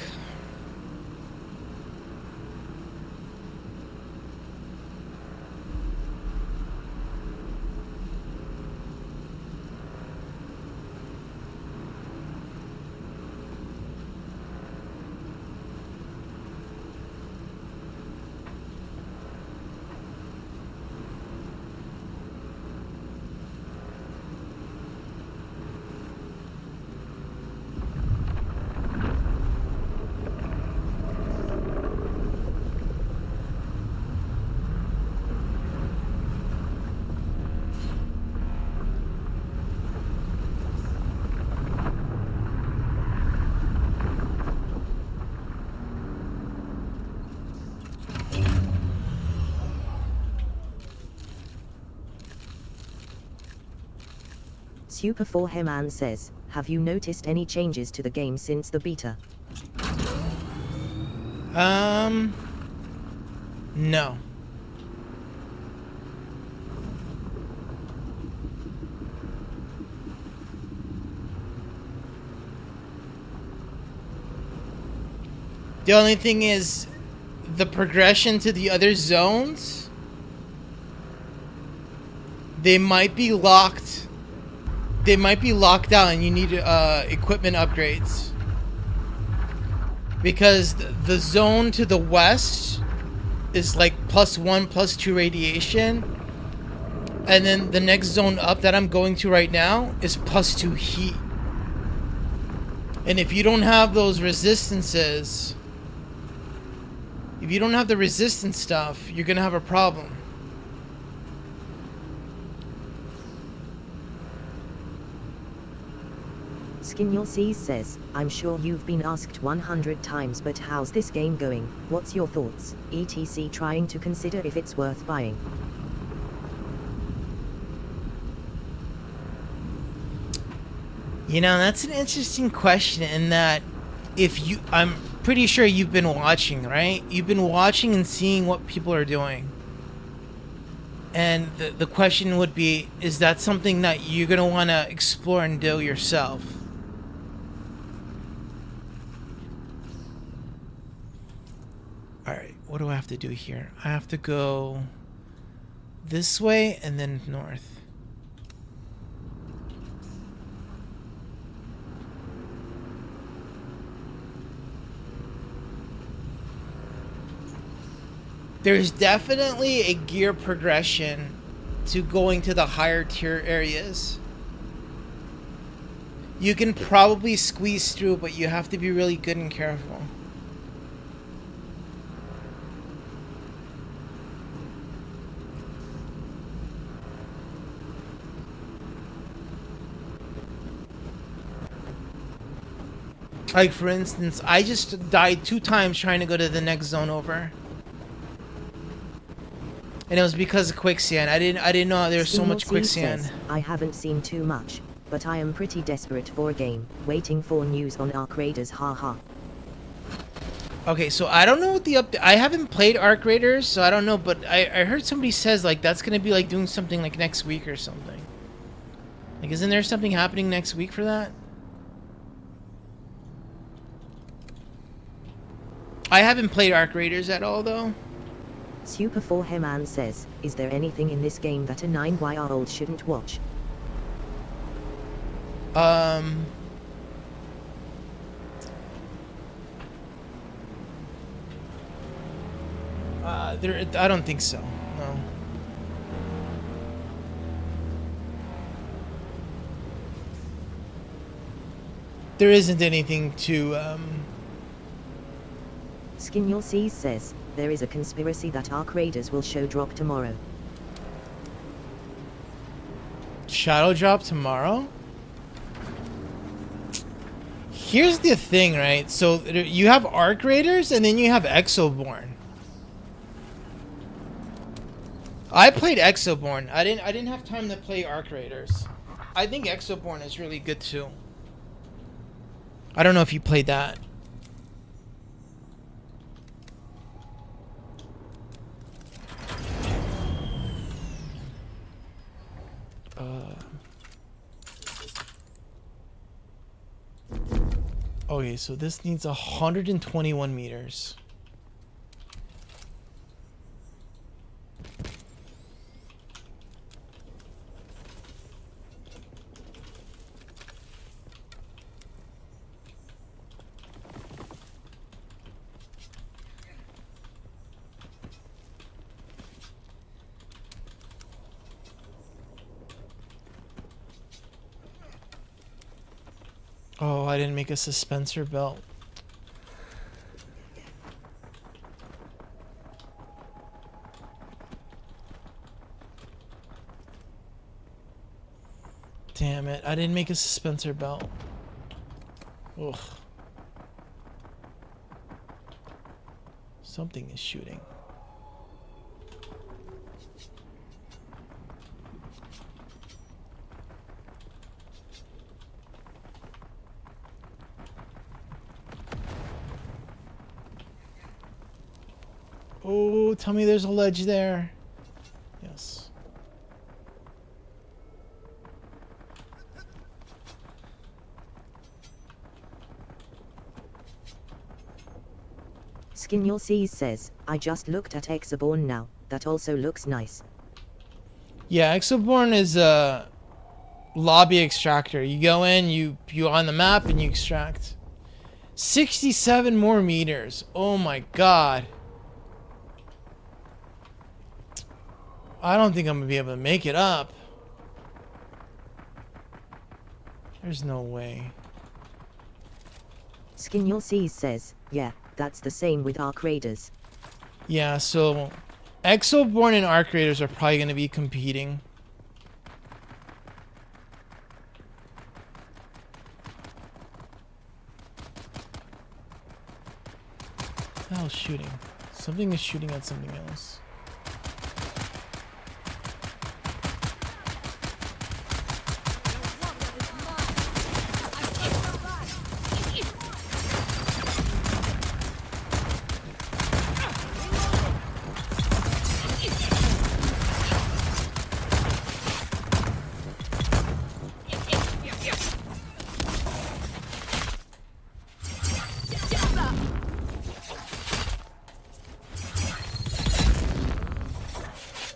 Super 4 Heman says, have you noticed any changes to the game since the beta? No. The only thing is the progression to the other zones, they might be locked. They might be locked out and you need equipment upgrades. Because the zone to the west is like +1, +2 radiation. And then the next zone up that I'm going to right now is +2 heat. And if you don't have those resistances, if you don't have the resistance stuff, you're gonna have a problem. Skinyal Seas says, I'm sure you've been asked 100 times, but how's this game going? What's your thoughts? ETC trying to consider if it's worth buying. You know, that's an interesting question in that I'm pretty sure you've been watching, right? You've been watching and seeing what people are doing. And the question would be, is that something that you're going to want to explore and do yourself? Alright, what do I have to do here? I have to go this way and then north. There's definitely a gear progression to going to the higher tier areas. You can probably squeeze through, but you have to be really good and careful. Like, for instance, I just died 2 times trying to go to the next zone over. And it was because of quicksand. I didn't know there was so much Seymour C quicksand. says, I haven't seen too much, but I am pretty desperate for a game, waiting for news on Arc Raiders, haha. Okay, so I don't know what the update. I haven't played Arc Raiders, so I don't know. But I heard somebody says like that's gonna be like doing something like next week or something. Like, isn't there something happening next week for that? I haven't played Arc Raiders at all though. Super 4 Heman says, is there anything in this game that a 9-year-old shouldn't watch? I don't think so. No. There isn't anything to Skin Your Seas says, there is a conspiracy that Arc Raiders will show drop tomorrow. shadow drop tomorrow. Here's the thing, right? So you have Arc Raiders and then you have Exoborn. I played Exoborn. I didn't have time to play Arc Raiders. I think Exoborn is really good too. I don't know if you played that. Okay, so this needs 121 meters. Oh, I didn't make a suspensor belt. Damn it, I didn't make a suspensor belt. Ugh. Something is shooting. Oh, tell me there's a ledge there. Yes. Skin Your Seas says, I just looked at Exoborn now, that also looks nice. Yeah, Exoborn is a lobby extractor. You go in, you on the map, and you extract. 67 more meters. Oh my god. I don't think I'm gonna be able to make it up. There's no way. Skin Your Seas says, yeah, that's the same with Arc Raiders. Yeah, so Exoborn and Arc Raiders are probably gonna be competing. What the hell's shooting? Something is shooting at something else.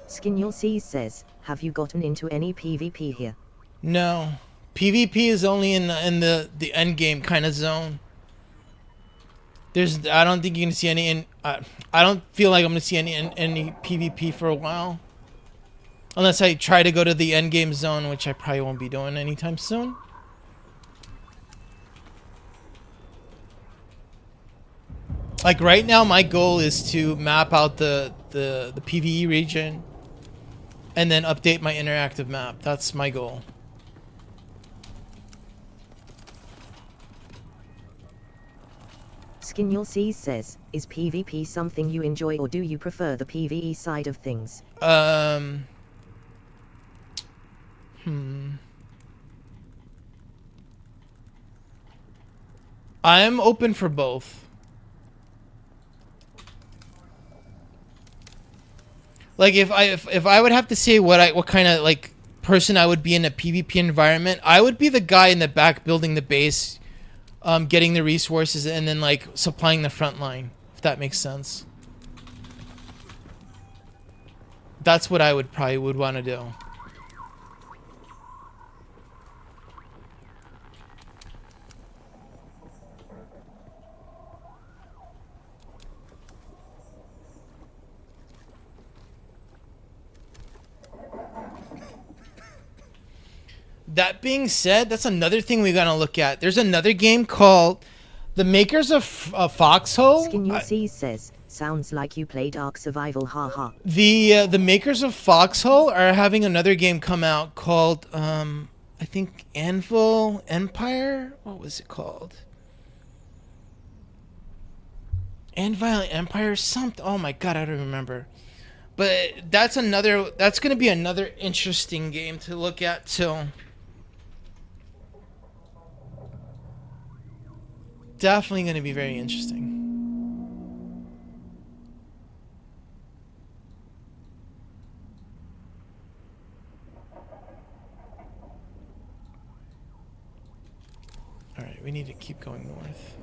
Skin Your Seas says, have you gotten into any PvP here? No. PvP is only in the end game kind of zone. I don't think you're gonna see any I don't feel like I'm gonna see any PvP for a while. Unless I try to go to the end game zone, which I probably won't be doing anytime soon. Like right now my goal is to map out the PvE region and then update my interactive map. That's my goal. Skinul Seas says, is PvP something you enjoy or do you prefer the PvE side of things? I'm open for both. Like if I would have to say what kind of like person I would be in a PvP environment, I would be the guy in the back building the base, getting the resources, and then like supplying the front line, if that makes sense. That's what I would probably want to do. That being said, that's another thing we gotta look at. There's another game called the makers of Foxhole. Skinul Seas says, sounds like you played Ark Survival, haha. The makers of Foxhole are having another game come out called I think Anvil Empire. What was it called? Anvil Empire something. Oh my god, I don't remember. But that's gonna be another interesting game to look at too. Definitely gonna be very interesting. Alright, we need to keep going north.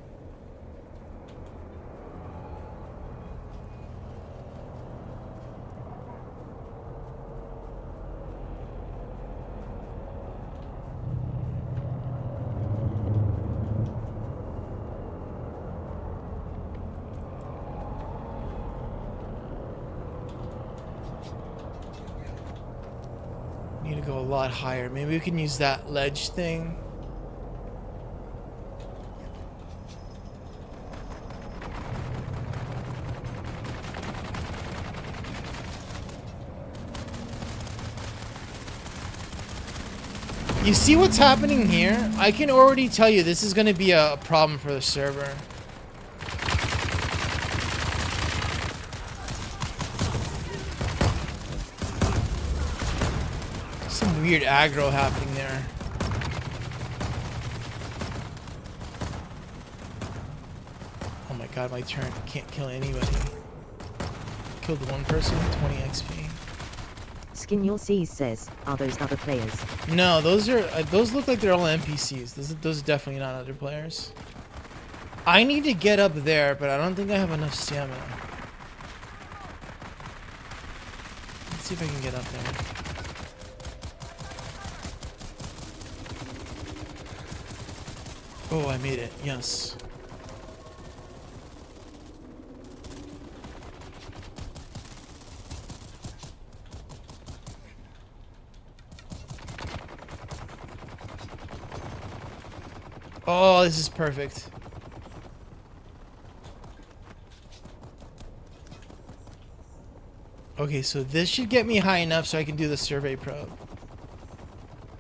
Need to go a lot higher. Maybe we can use that ledge thing. You see what's happening here? I can already tell you this is going to be a problem for the server. Some weird aggro happening there. Oh my god, my turn. Can't kill anybody. Killed one person, 20 XP. Skinul Seas says, are those other players? No, those look like they're all NPCs. Those are definitely not other players. I need to get up there, but I don't think I have enough stamina. Let's see if I can get up there. Oh, I made it. Yes. Oh, this is perfect. Okay, so this should get me high enough so I can do the survey probe.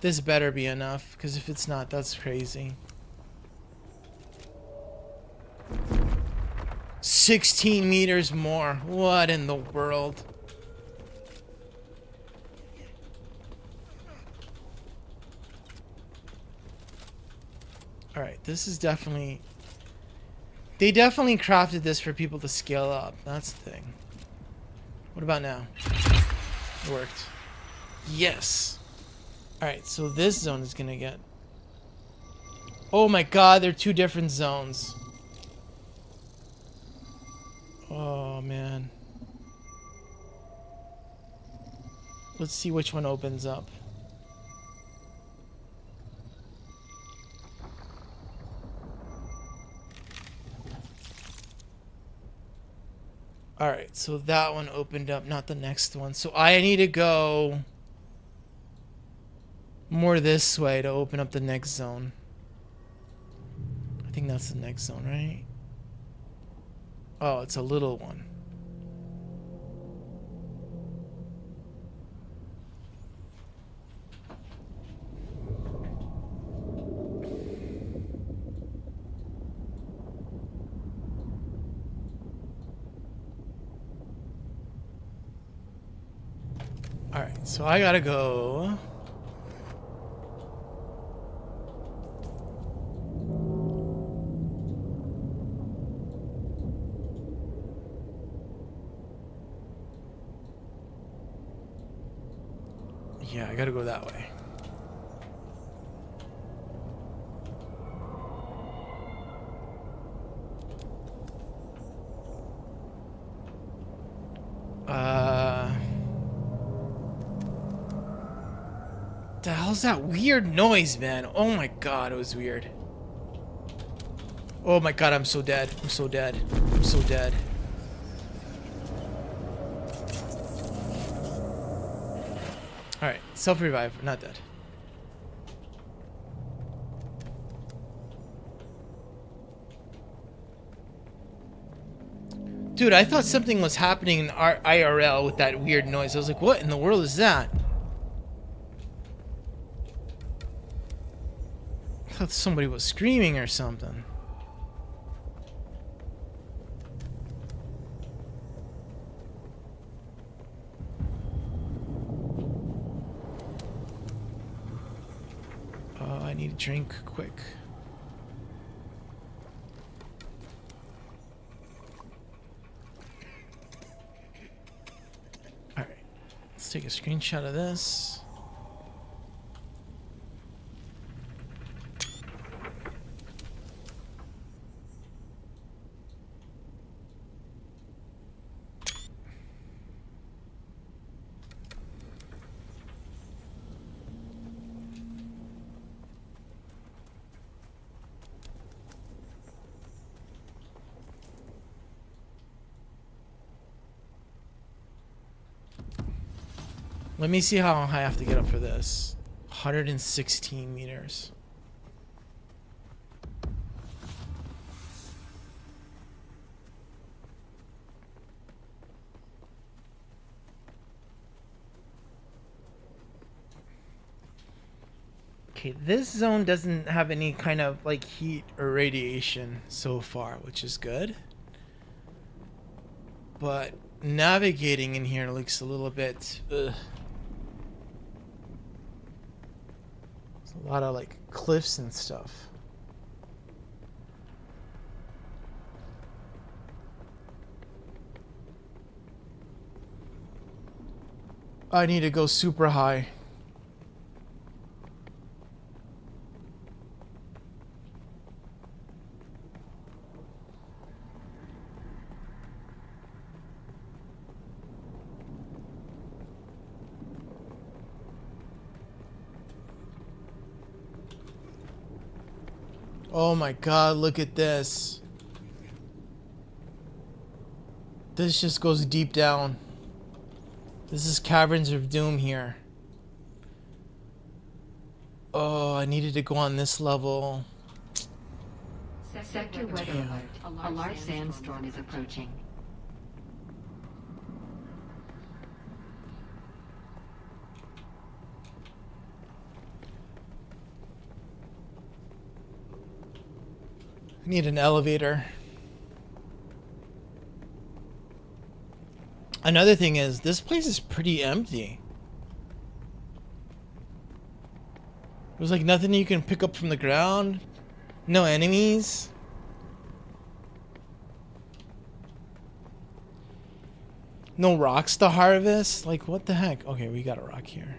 This better be enough, because if it's not, that's crazy. 16 meters more. What in the world? Alright, this is definitely... They definitely crafted this for people to scale up. That's the thing. What about now? It worked. Yes! Alright, so this zone is gonna get... Oh my god, they're two different zones. Oh man. Let's see which one opens up. Alright, so that one opened up, not the next one. So I need to go more this way to open up the next zone. I think that's the next zone, right? Oh, it's a little one. So I gotta go. Yeah, I gotta go that way. The hell's that weird noise, man? Oh my god, it was weird. Oh my god, I'm so dead. I'm so dead. I'm so dead. Alright, self-revive. Not dead. Dude, I thought something was happening in our IRL with that weird noise. I was like, what in the world is that? I thought somebody was screaming or something. Oh, I need a drink quick. Alright, let's take a screenshot of this. Let me see how high I have to get up for this. 116 meters. Okay, this zone doesn't have any kind of like heat or radiation so far, which is good. But navigating in here looks a little bit ugh. A lot of like cliffs and stuff. I need to go super high. Oh my god, look at this. This just goes deep down. This is Caverns of Doom here. Oh, I needed to go on this level. Sector weather alert. A large sandstorm is approaching. I need an elevator. Another thing is, this place is pretty empty. There's like nothing you can pick up from the ground. No enemies. No rocks to harvest. Like, what the heck? Okay, we got a rock here.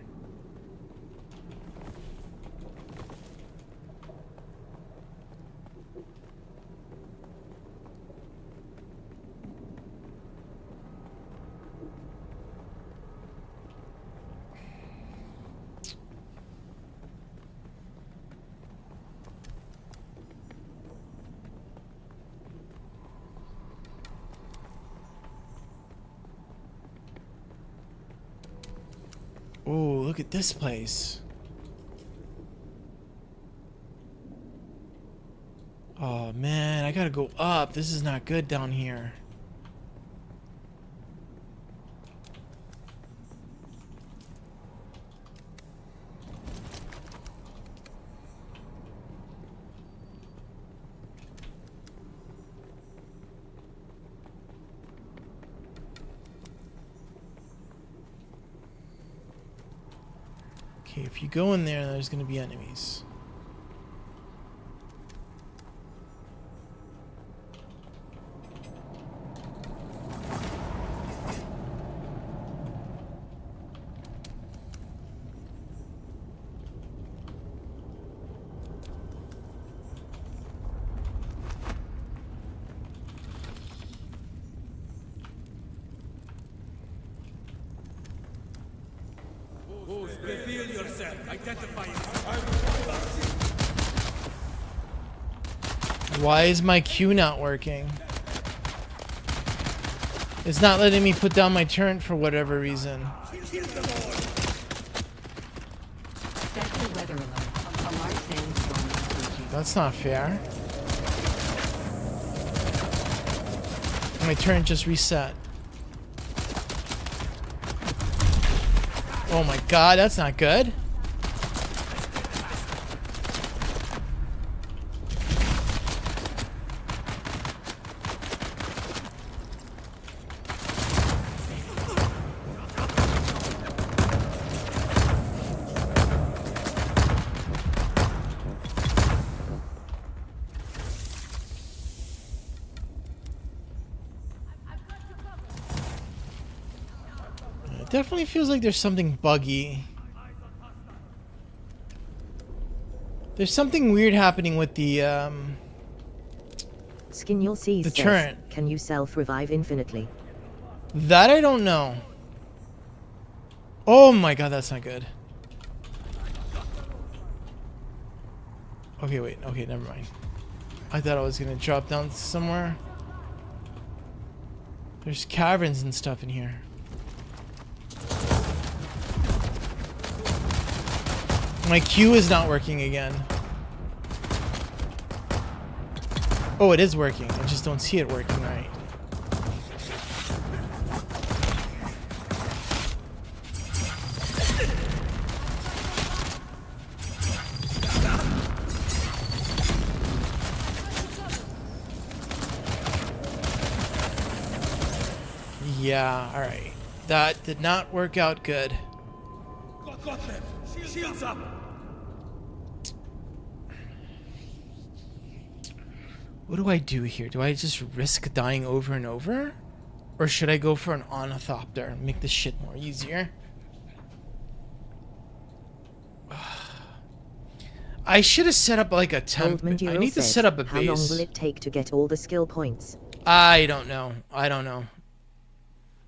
Oh, look at this place. Oh man, I gotta go up. This is not good down here. Okay, if you go in there, there's going to be enemies. Reveal yourself. Identify Why is my Q not working? It's not letting me put down my turret for whatever reason. Sector weather alert. A large sandstorm is approaching. That's not fair. My turret just reset. Oh my god, that's not good. It definitely feels like there's something buggy. There's something weird happening with the Skin Your Seas the says, turret. can you self-revive infinitely? That I don't know. Oh my god, that's not good. Okay, wait. Okay, never mind. I thought I was gonna drop down somewhere. There's caverns and stuff in here. My Q is not working again. Oh, it is working. I just don't see it working right. Yeah, alright. That did not work out good. Got them. Shields up. What do I do here? Do I just risk dying over and over? Or should I go for an ornithopter and make this shit more easier? I should have set up like a temp. I need to set up a base. How long will it take to get all the skill points? I don't know. I don't know.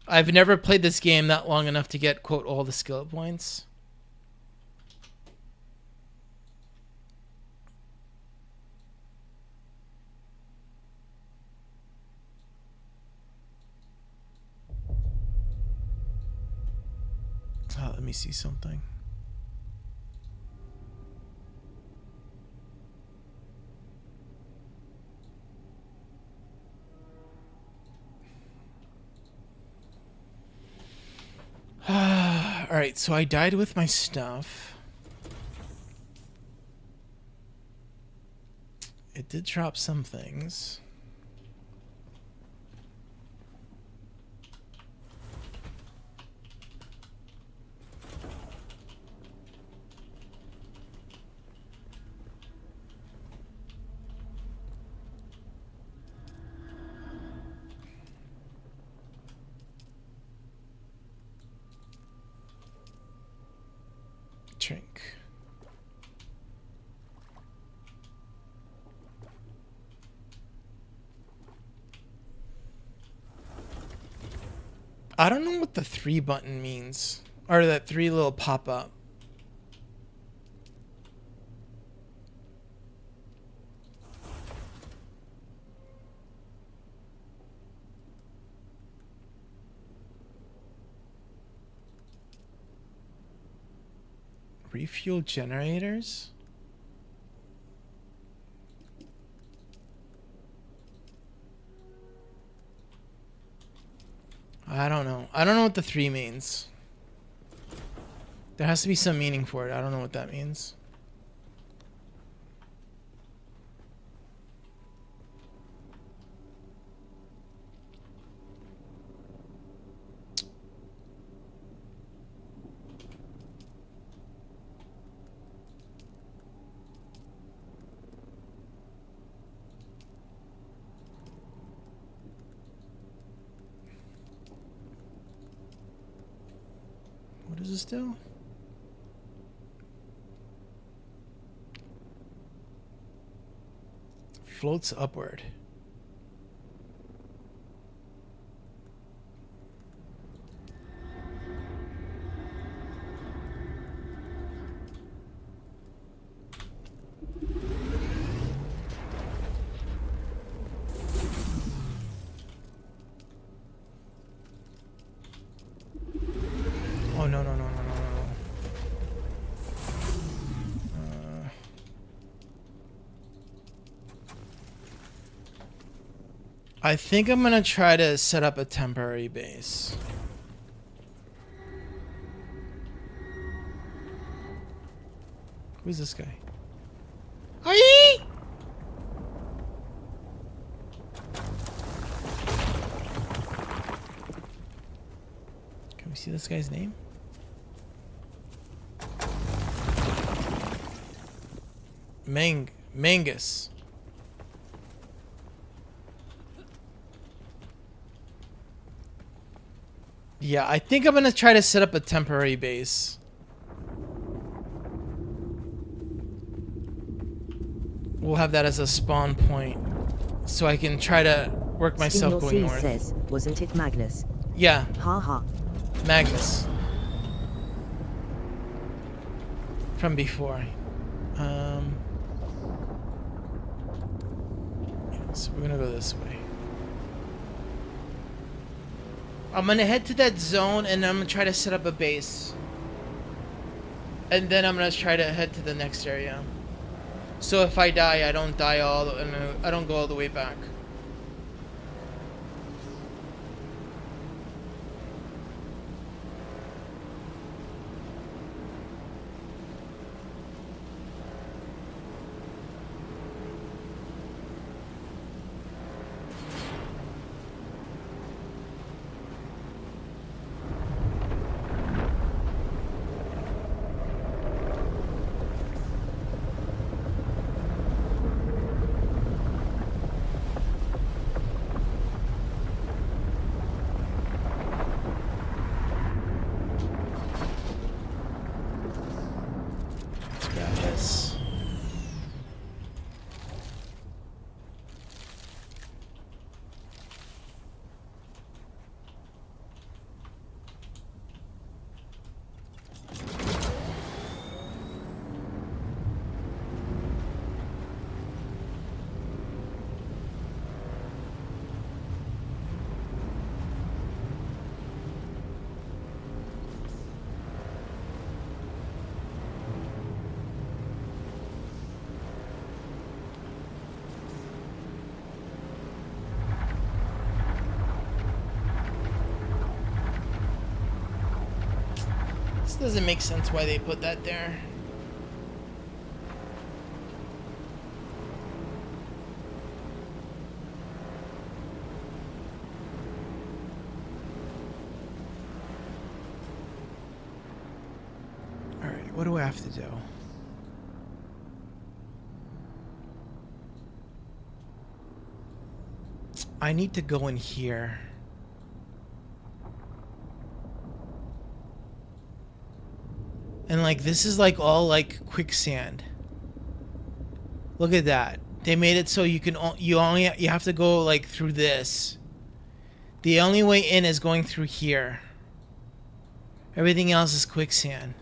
I've never played this game that long enough to get, quote, all the skill points. Oh, let me see something. Alright, so I died with my stuff. It did drop some things. Drink. I don't know what the 3 button means. Or that 3 little pop-up. Refuel generators? I don't know. I don't know what the 3 means. There has to be some meaning for it. I don't know what that means. this do? Floats upward. Oh, no, no, no, no, no, no. I think I'm gonna try to set up a temporary base. Who's this guy? Aye! Can we see this guy's name? Mangus. Yeah, I think I'm gonna try to set up a temporary base. We'll have that as a spawn point, so I can try to work myself going north. Says, wasn't it Magnus? Yeah. Ha ha. Magnus. From before. Yeah, so we're gonna go this way. I'm gonna head to that zone and I'm gonna try to set up a base. And then I'm gonna try to head to the next area. So if I die, I don't die I don't go all the way back. Doesn't make sense why they put that there. Alright, what do I have to do? I need to go in here. And like this is like all like quicksand. Look at that. They made it so you can you have to go like through this. The only way in is going through here. Everything else is quicksand.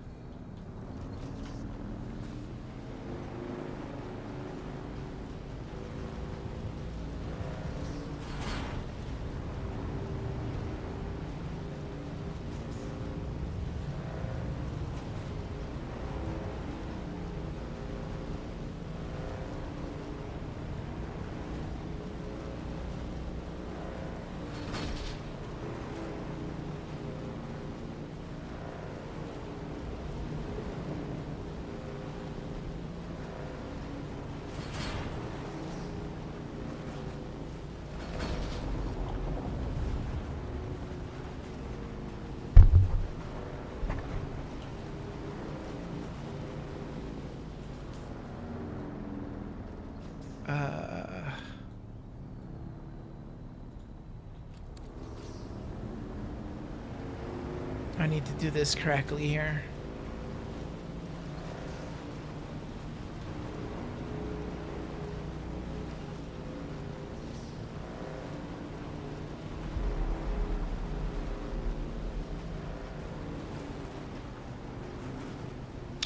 I need to do this correctly here.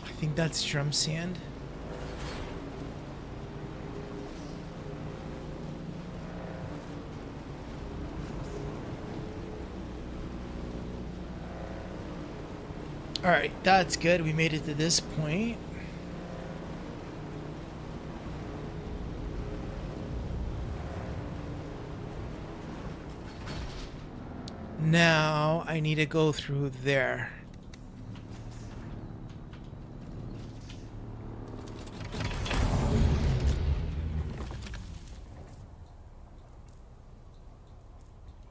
I think that's drum sand. All right, that's good. We made it to this point. Now I need to go through there.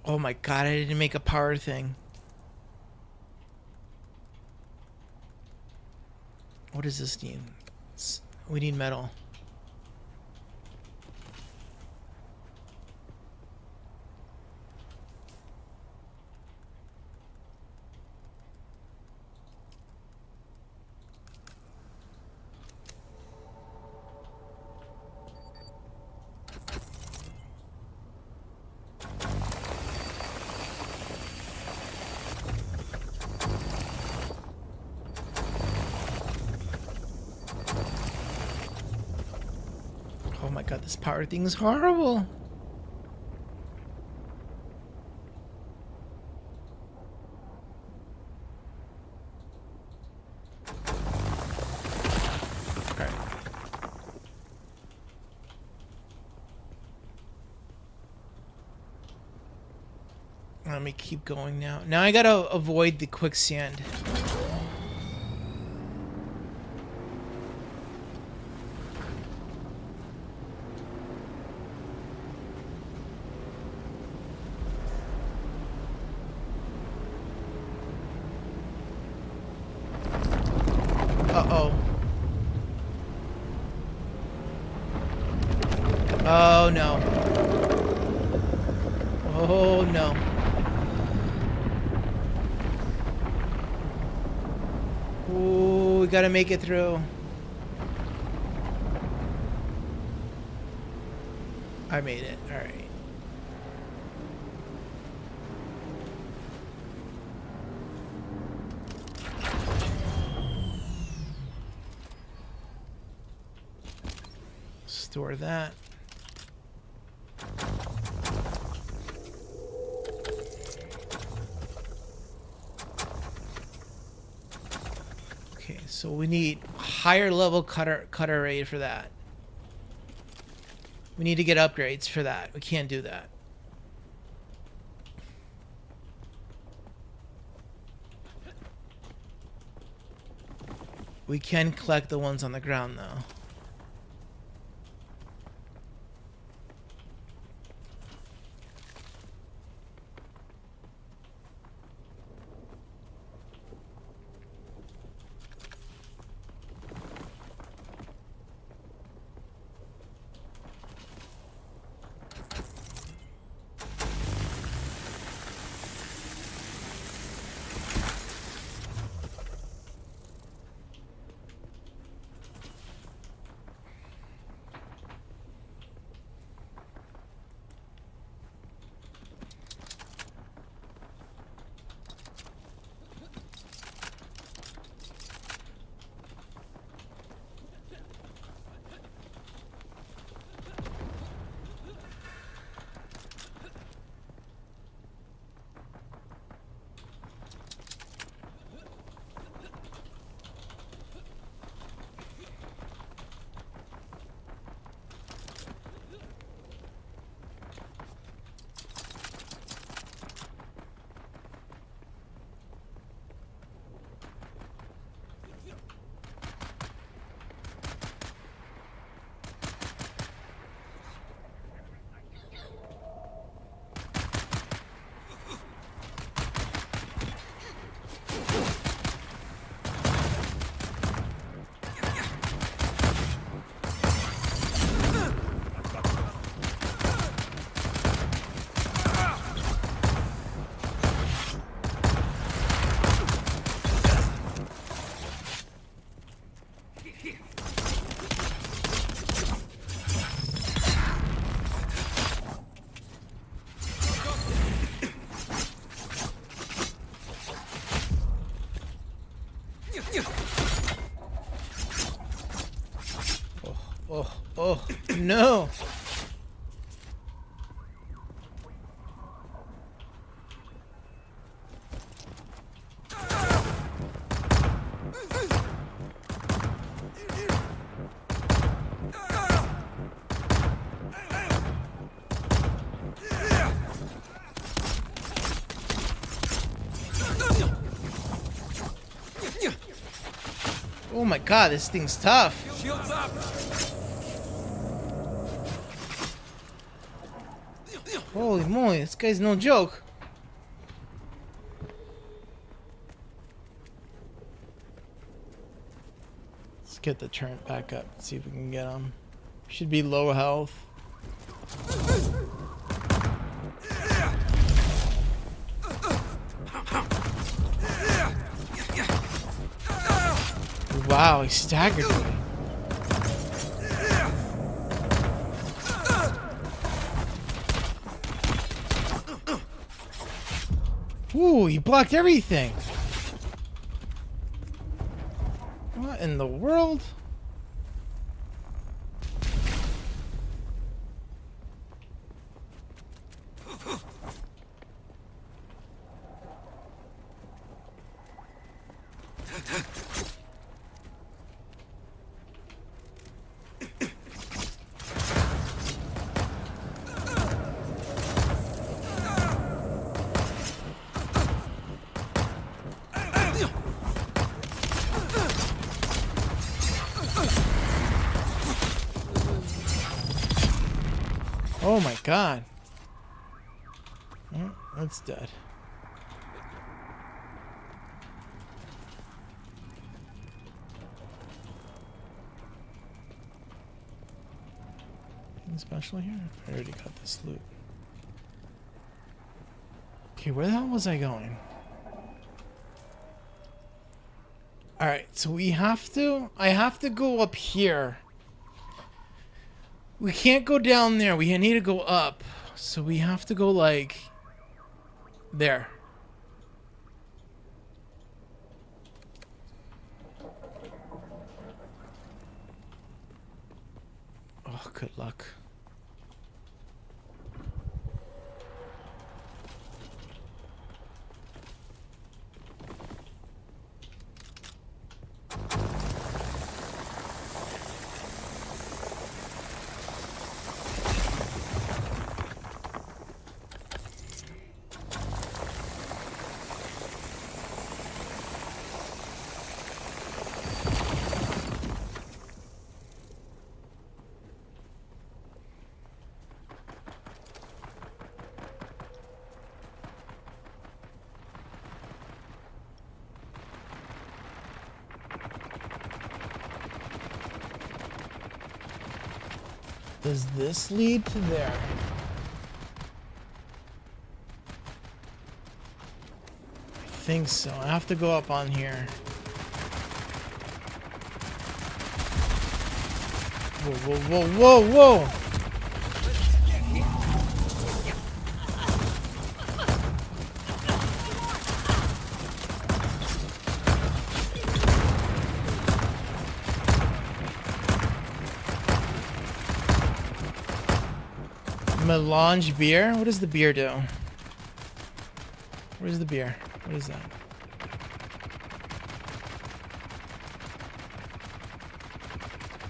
Oh my god, I didn't make a power thing. What does this need? We need metal. Oh my god, this power thing is horrible. Alright. Let me keep going now. Now I gotta avoid the quicksand. Uh-oh. Oh, no. Oh, no. Ooh, we gotta make it through. I made it. All right. Store that. Okay, so we need higher level cutter rate for that. We need to get upgrades for that. We can't do that. We can collect the ones on the ground though. Oh, no. Oh my god, this thing's tough. Shields up! Holy moly, this guy's no joke. Let's get the turret back up. See if we can get him. Should be low health. Wow, he staggered me. Ooh, he blocked everything. What in the world? Oh my god. Oh, that's dead. Anything special here? I already got this loot. Okay, where the hell was I going? Alright, so we have to... I have to go up here. We can't go down there. We need to go up. So we have to go, like... there. Oh, good luck. Does this lead to there? I think so. I have to go up on here. Whoa, whoa, whoa, whoa, whoa! Melange beer? What does the beer do? Where's the beer? What is that?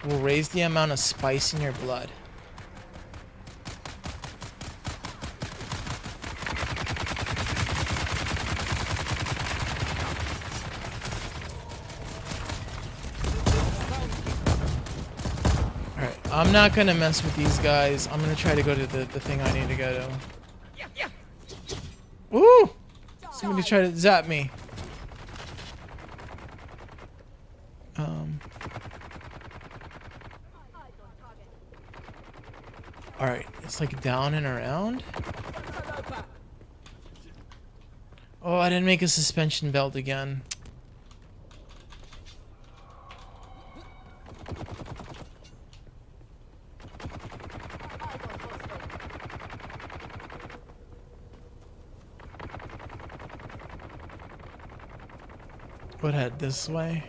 Will raise the amount of spice in your blood. Alright, I'm not gonna mess with these guys. I'm gonna try to go to the thing I need to go to. Ooh! Somebody try to zap me. Alright, it's like down and around. Oh, I didn't make a suspension belt again. Would head this way.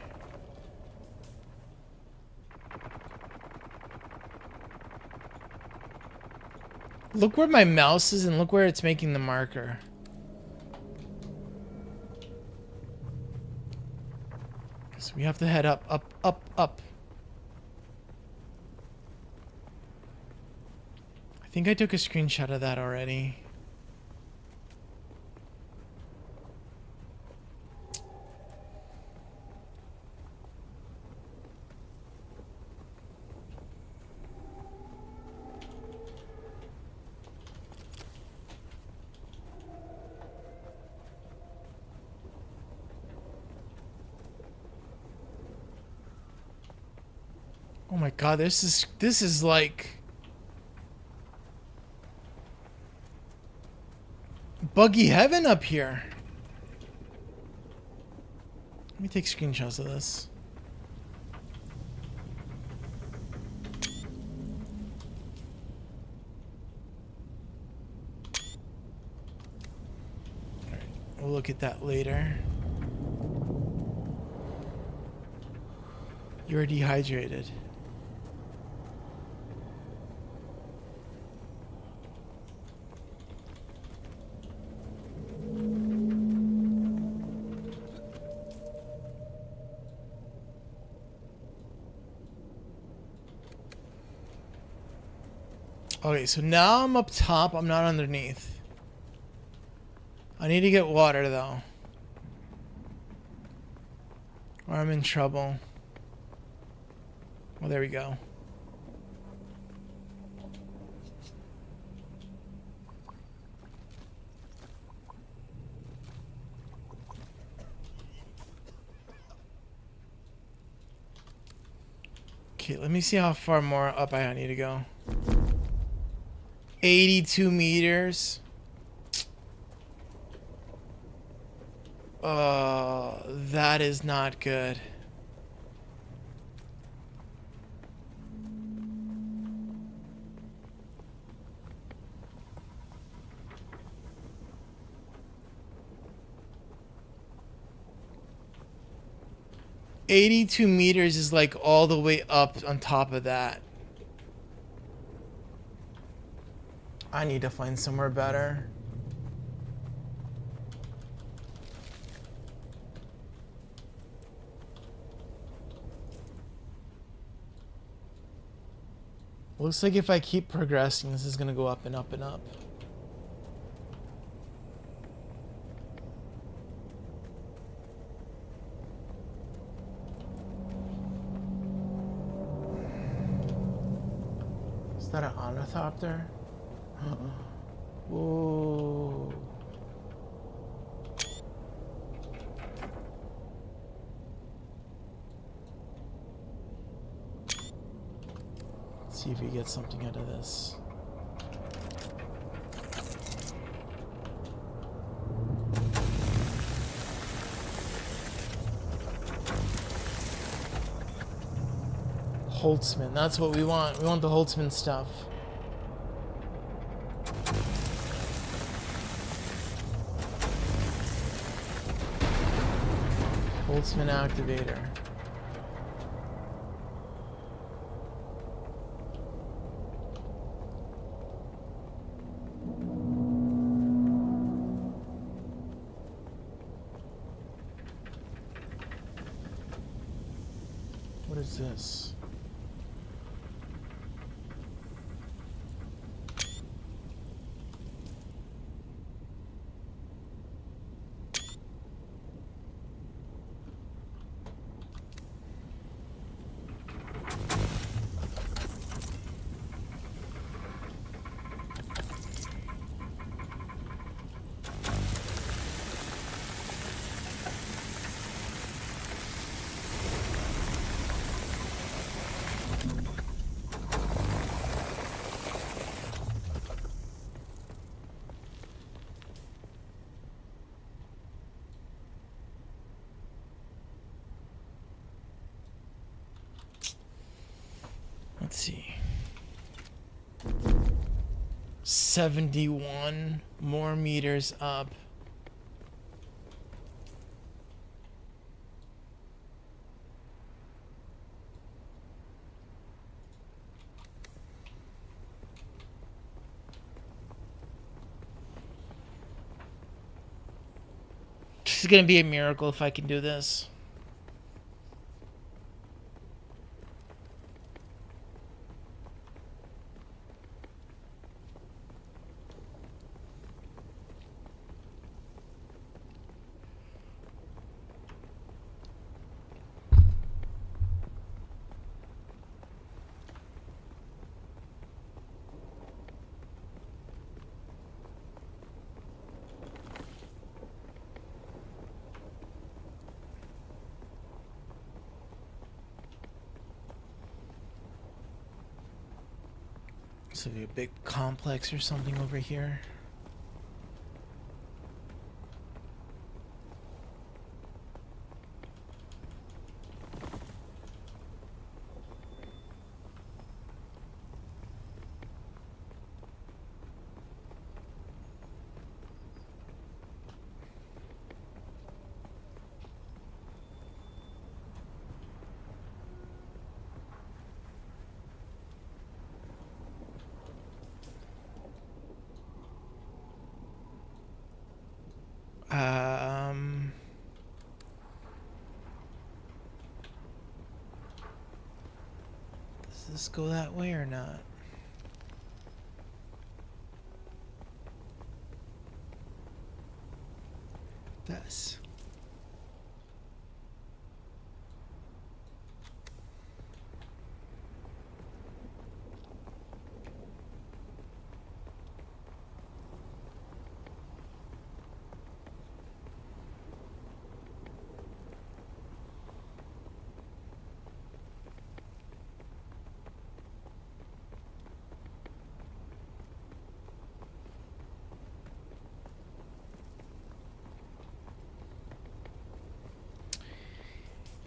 Look where my mouse is and look where it's making the marker. So we have to head up, up, up, up. I think I took a screenshot of that already. Oh my god, this is like buggy heaven up here. Let me take screenshots of this. Alright, we'll look at that later. You're dehydrated. Okay, so now I'm up top, I'm not underneath. I need to get water though, or I'm in trouble. Well, there we go. Okay, let me see how far more up I need to go. 82 meters. That is not good. $82 meters is like all the way up on top of that. I need to find somewhere better. Looks like if I keep progressing, this is gonna go up and up and up. Is that an ornithopter? Whoa. Let's see if we get something out of this. Holtzman, that's what we want. We want the Holtzman stuff. Holtzman activator. What is this? Let's see. 71 more meters up. This is gonna be a miracle if I can do this. So a big complex or something over here. Does this go that way or not? It does.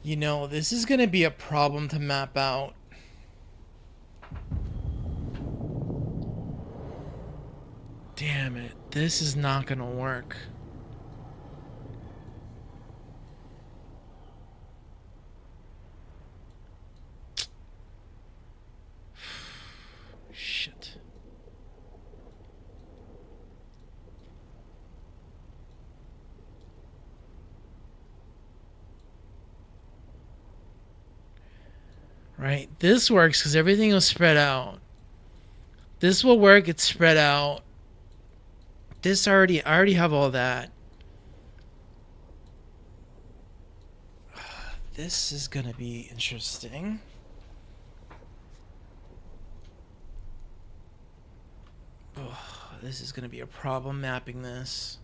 You know, this is gonna be a problem to map out. Damn it, this is not gonna work. Shit. Right, this works because everything was spread out. This will work, it's spread out. This I already have all that. This is gonna be interesting. Oh, this is gonna be a problem mapping this.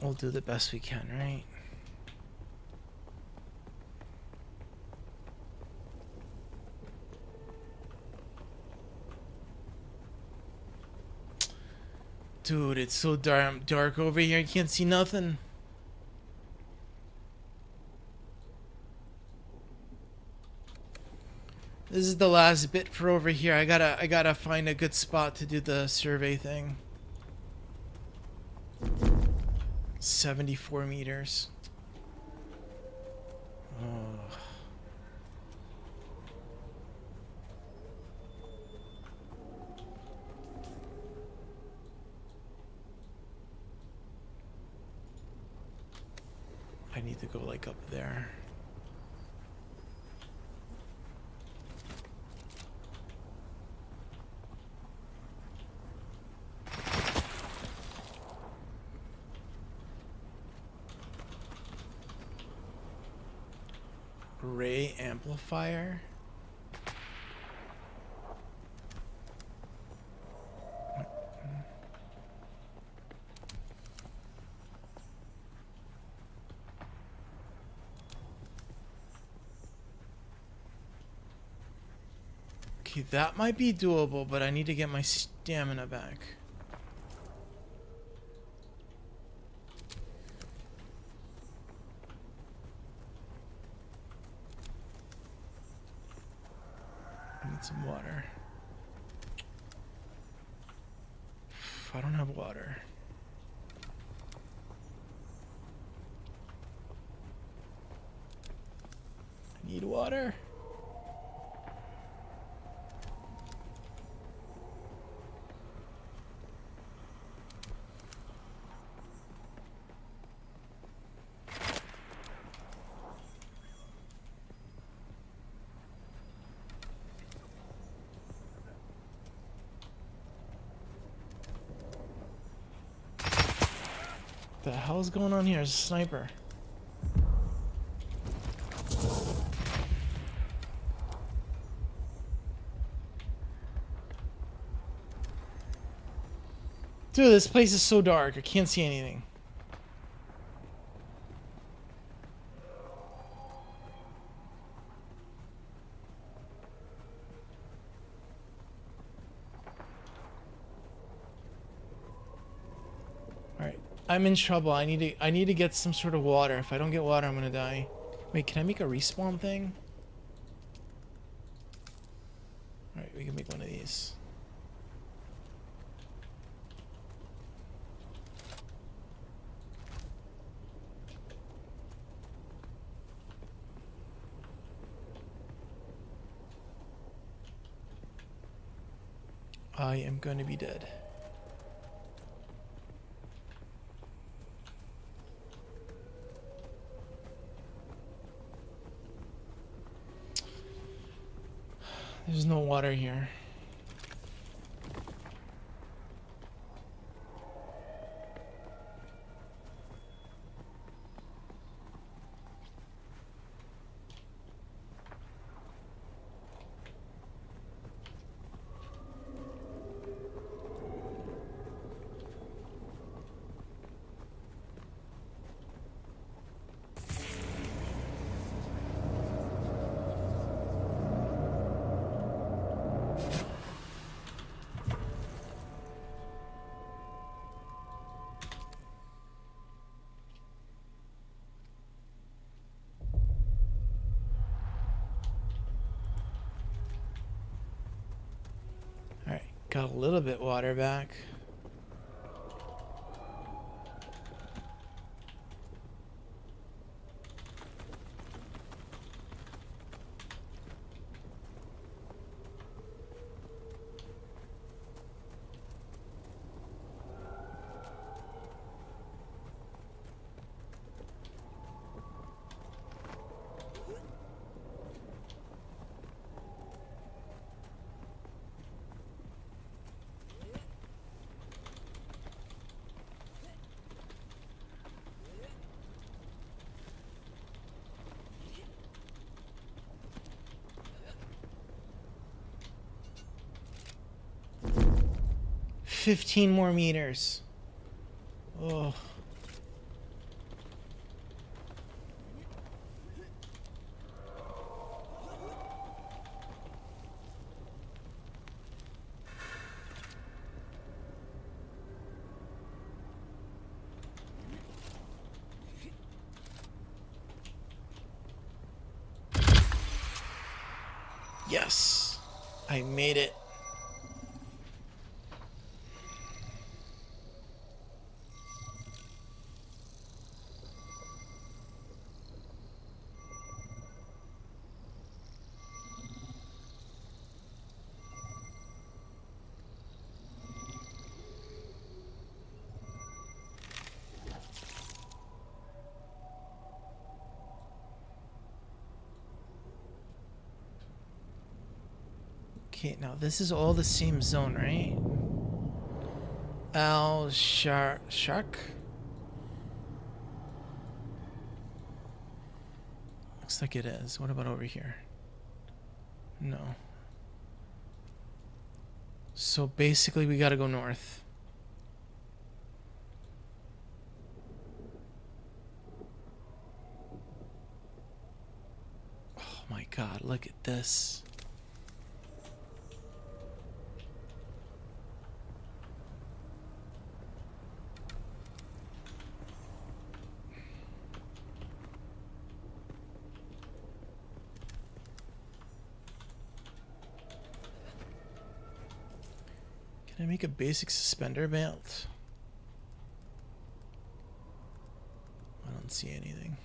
We'll do the best we can, right? Dude, it's so dark over here. I can't see nothing. This is the last bit for over here. I gotta find a good spot to do the survey thing. 74 meters. Oh. I need to go like up there. Ray amplifier. Okay, that might be doable, but I need to get my stamina back. I need some water. I don't have water. I need water. The hell's going on here? There's a sniper. Dude, this place is so dark. I can't see anything. Alright. I'm in trouble. I need to get some sort of water. If I don't get water, I'm gonna die. Wait, can I make a respawn thing? Alright, we can make one of these. I am going to be dead. There's no water here. Alright, got a little bit water back. $15 more meters. Oh. Yes, I made it. Okay, now this is all the same zone, right? Shark? Looks like it is. What about over here? No. So basically we gotta go north. Oh my god, look at this. Can I make a basic suspender belt? I don't see anything.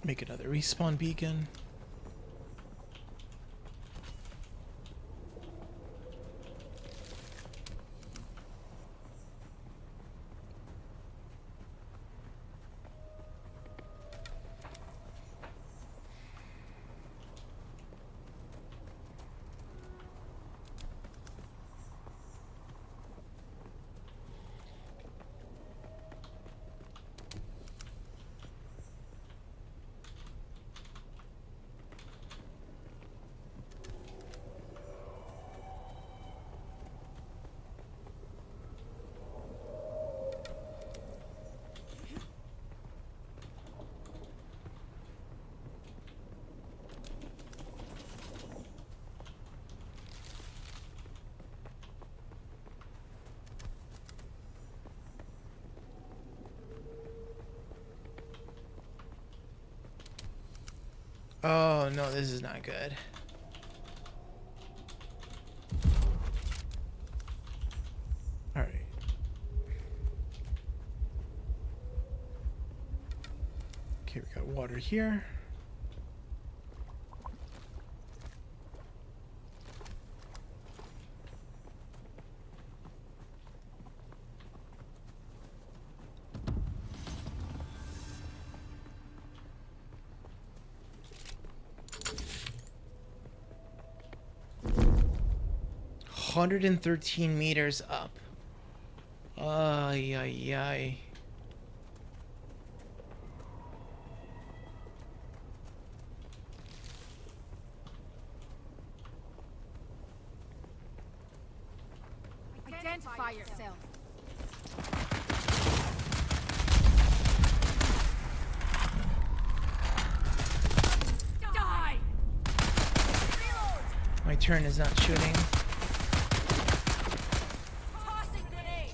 Make another respawn beacon. Oh no, this is not good. All right. Okay, we got water here. $113 up. Ay, ay, ay. Identify yourself. Die! My turn is not shooting. Tossing grenade!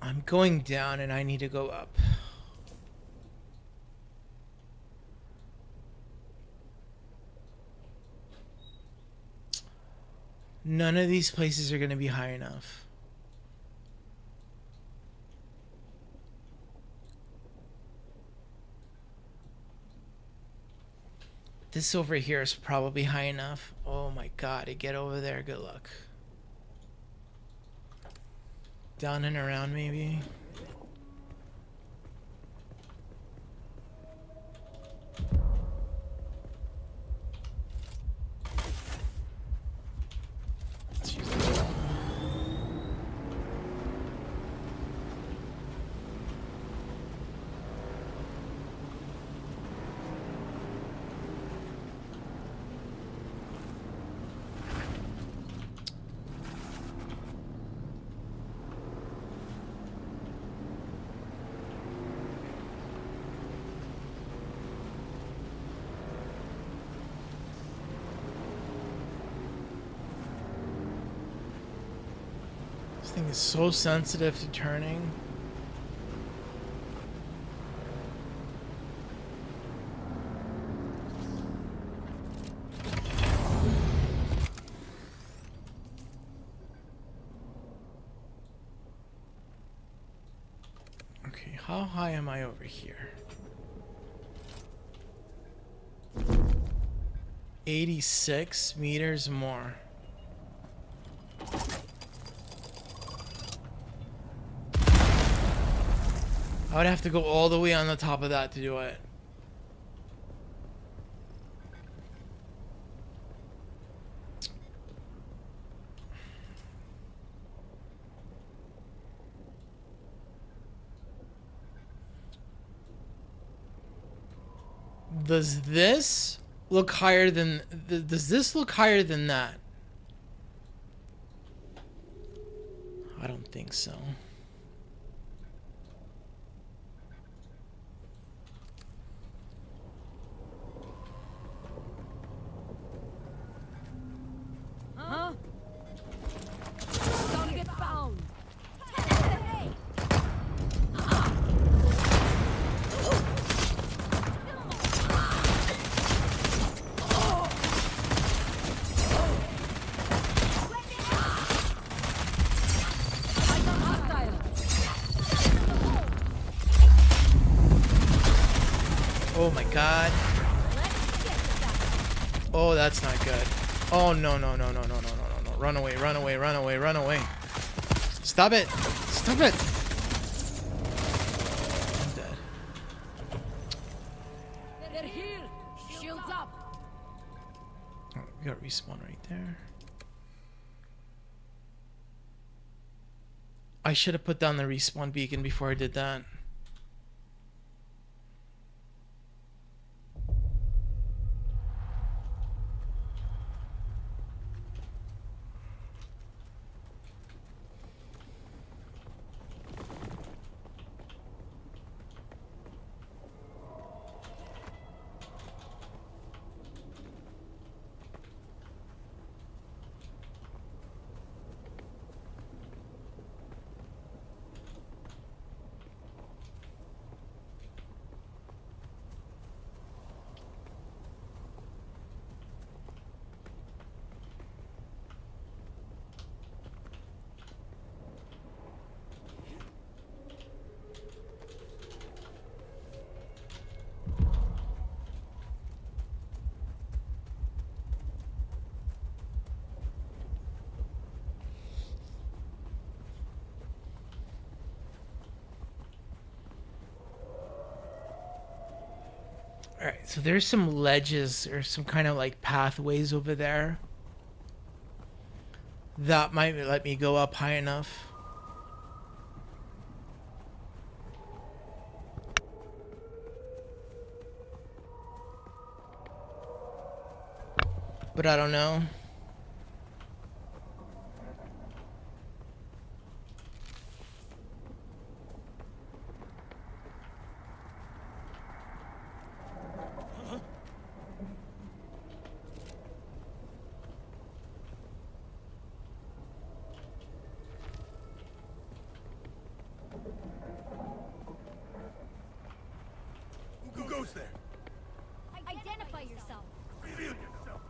I'm going down and I need to go up. None of these places are going to be high enough. This over here is probably high enough. Oh my god, to get over there, good luck. Down and around maybe. This thing is so sensitive to turning. Okay, how high am I over here? 86 meters more. I would have to go all the way on the top of that to do it. Does this look higher than does this look higher than that? I don't think so. Huh? Don't get found. Oh my god. Oh, that's not good. Oh no no no no no no no no no. Run away, run away, run away, run away. Stop it. Stop it. I'm dead. They're here. Shields up. Oh, we got respawn right there. I should have put down the respawn beacon before I did that. Alright, so there's some ledges or some kind of like pathways over there. That might let me go up high enough. But I don't know. Who goes there? Identify yourself. Reveal yourself.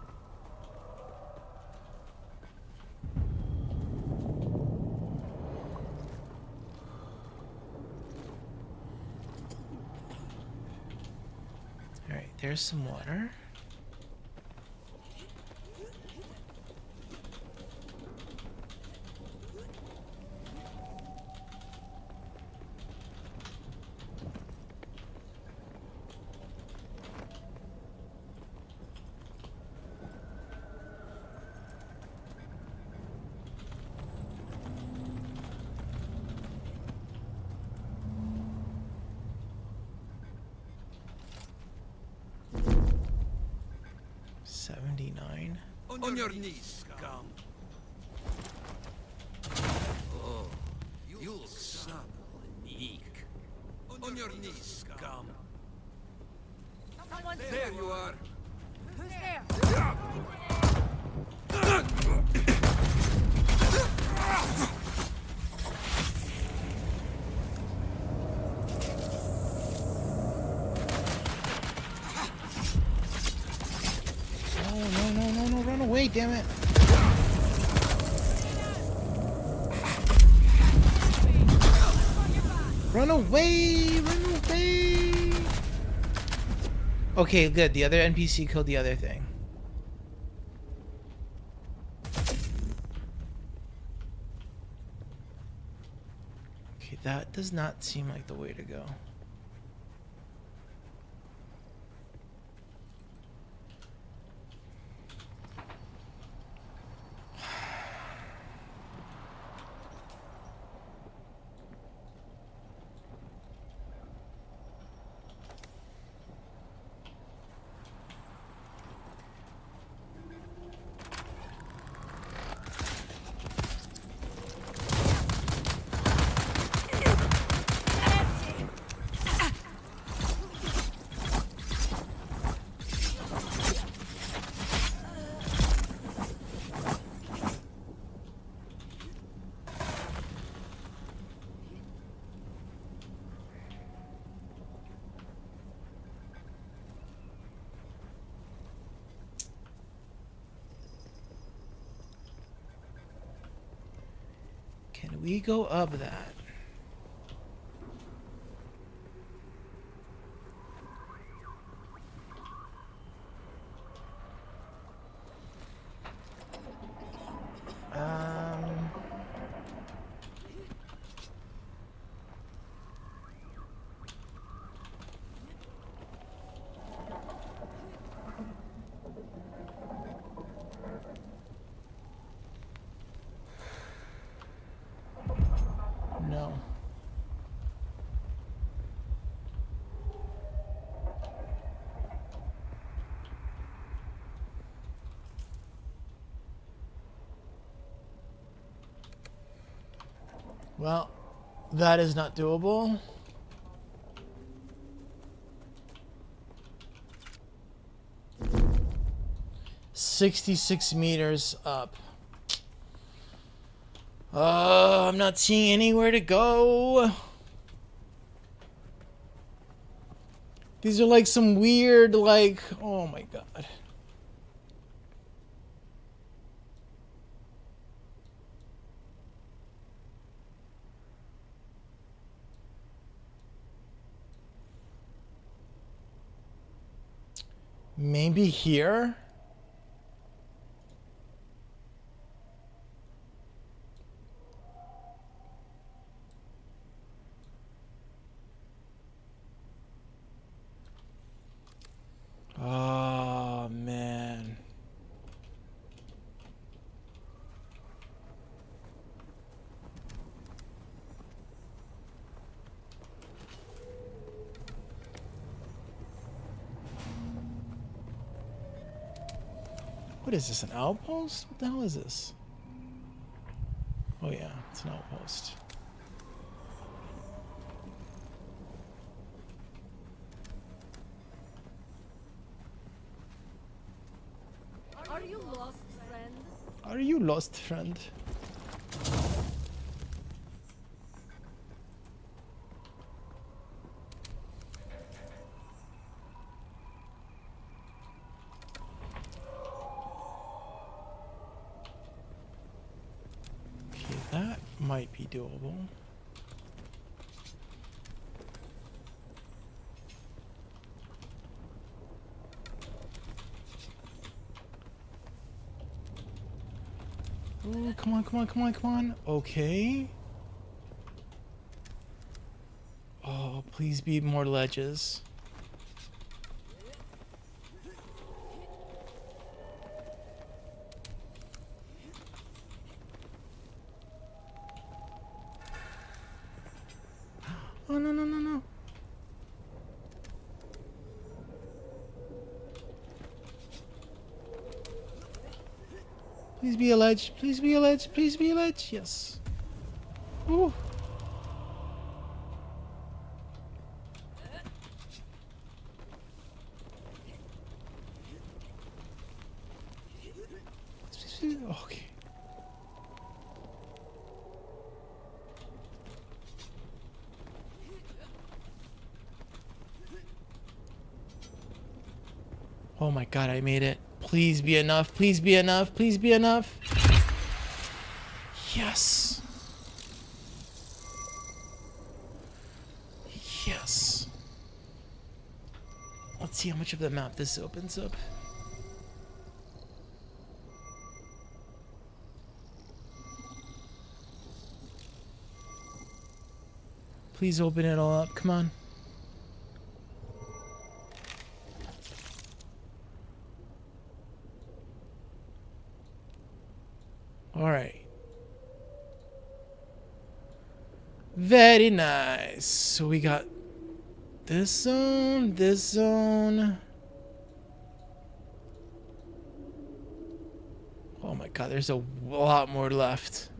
Alright, there's some water. On your knees, scum. Oh, you look supple and meek. On your knees, scum. There you are. Who's there? No, run away, damn it. Run Run away! Run away! Okay, good. The other NPC killed the other thing. Okay, that does not seem like the way to go. Can we go up that? No. Well, that is not doable. $66 meters up. I'm not seeing anywhere to go. These are like some weird, like, oh my god. Maybe here? Oh, man. What is this, an outpost? What the hell is this? Oh yeah, it's an outpost. Are you lost, friend? Are you lost, friend? Okay, that might be doable. Oh, come on, come on, come on, come on. Okay. Oh, please be more ledges. Oh, no, no, no, no. Please be a ledge. Please be a ledge. Please be a ledge. Yes. Ooh. Okay. Oh my god, I made it. Please be enough. Please be enough. Please be enough. Yes. Yes. Let's see how much of the map this opens up. Please open it all up. Come on. All right. Very nice. So we got this zone, this zone. Oh my god, there's a lot more left.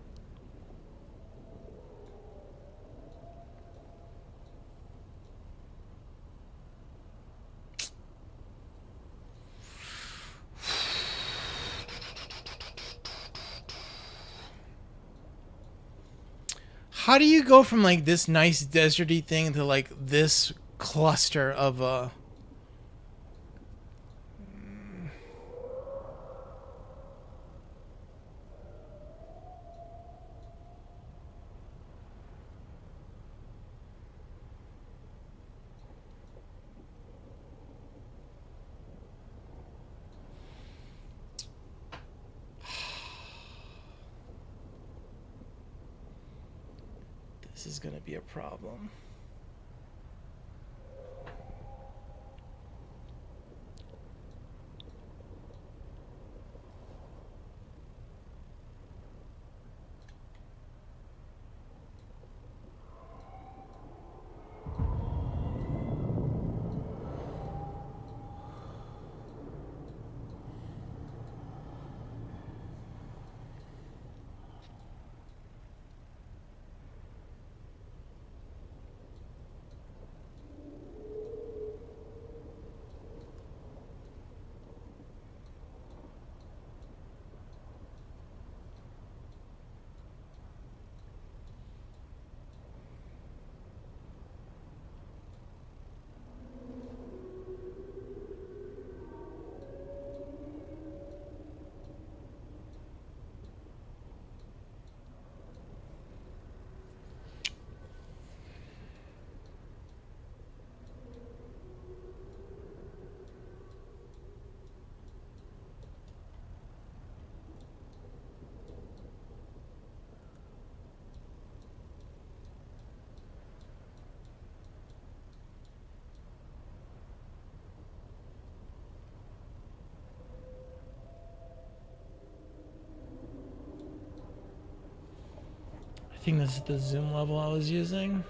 How do you go from like this nice deserty thing to like this cluster of this is gonna be a problem. I think this is the zoom level I was using.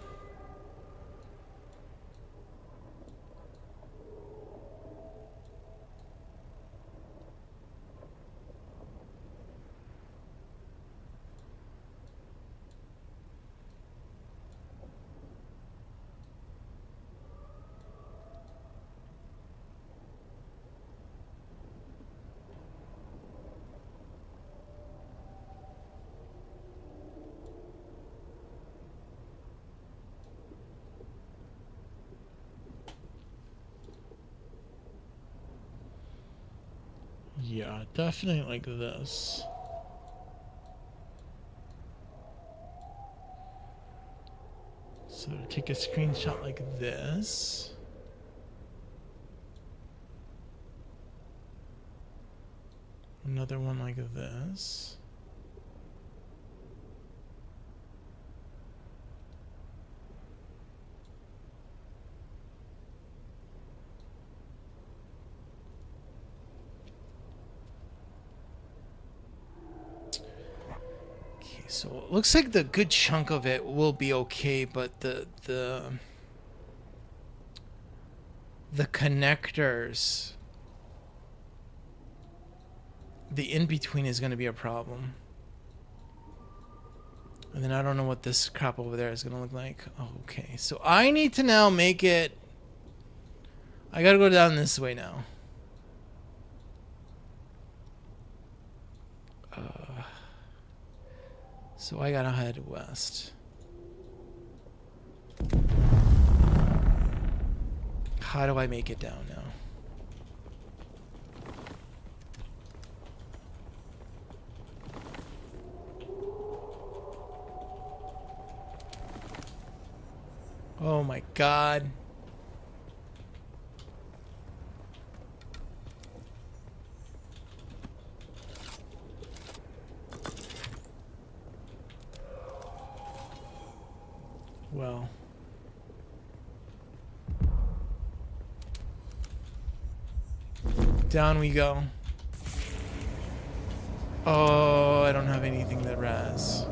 Yeah, definitely like this. So take a screenshot like this. Another one like this. So it looks like the good chunk of it will be okay, but the connectors, the in-between is going to be a problem. And then I don't know what this crap over there is going to look like. Oh, okay, so I need to now make it... I got to go down this way now. So I gotta head west. How do I make it down now? Oh my god. Well. Down we go. Oh, I don't have anything that raz.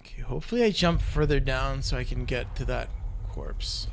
Okay, hopefully I jump further down so I can get to that corpse.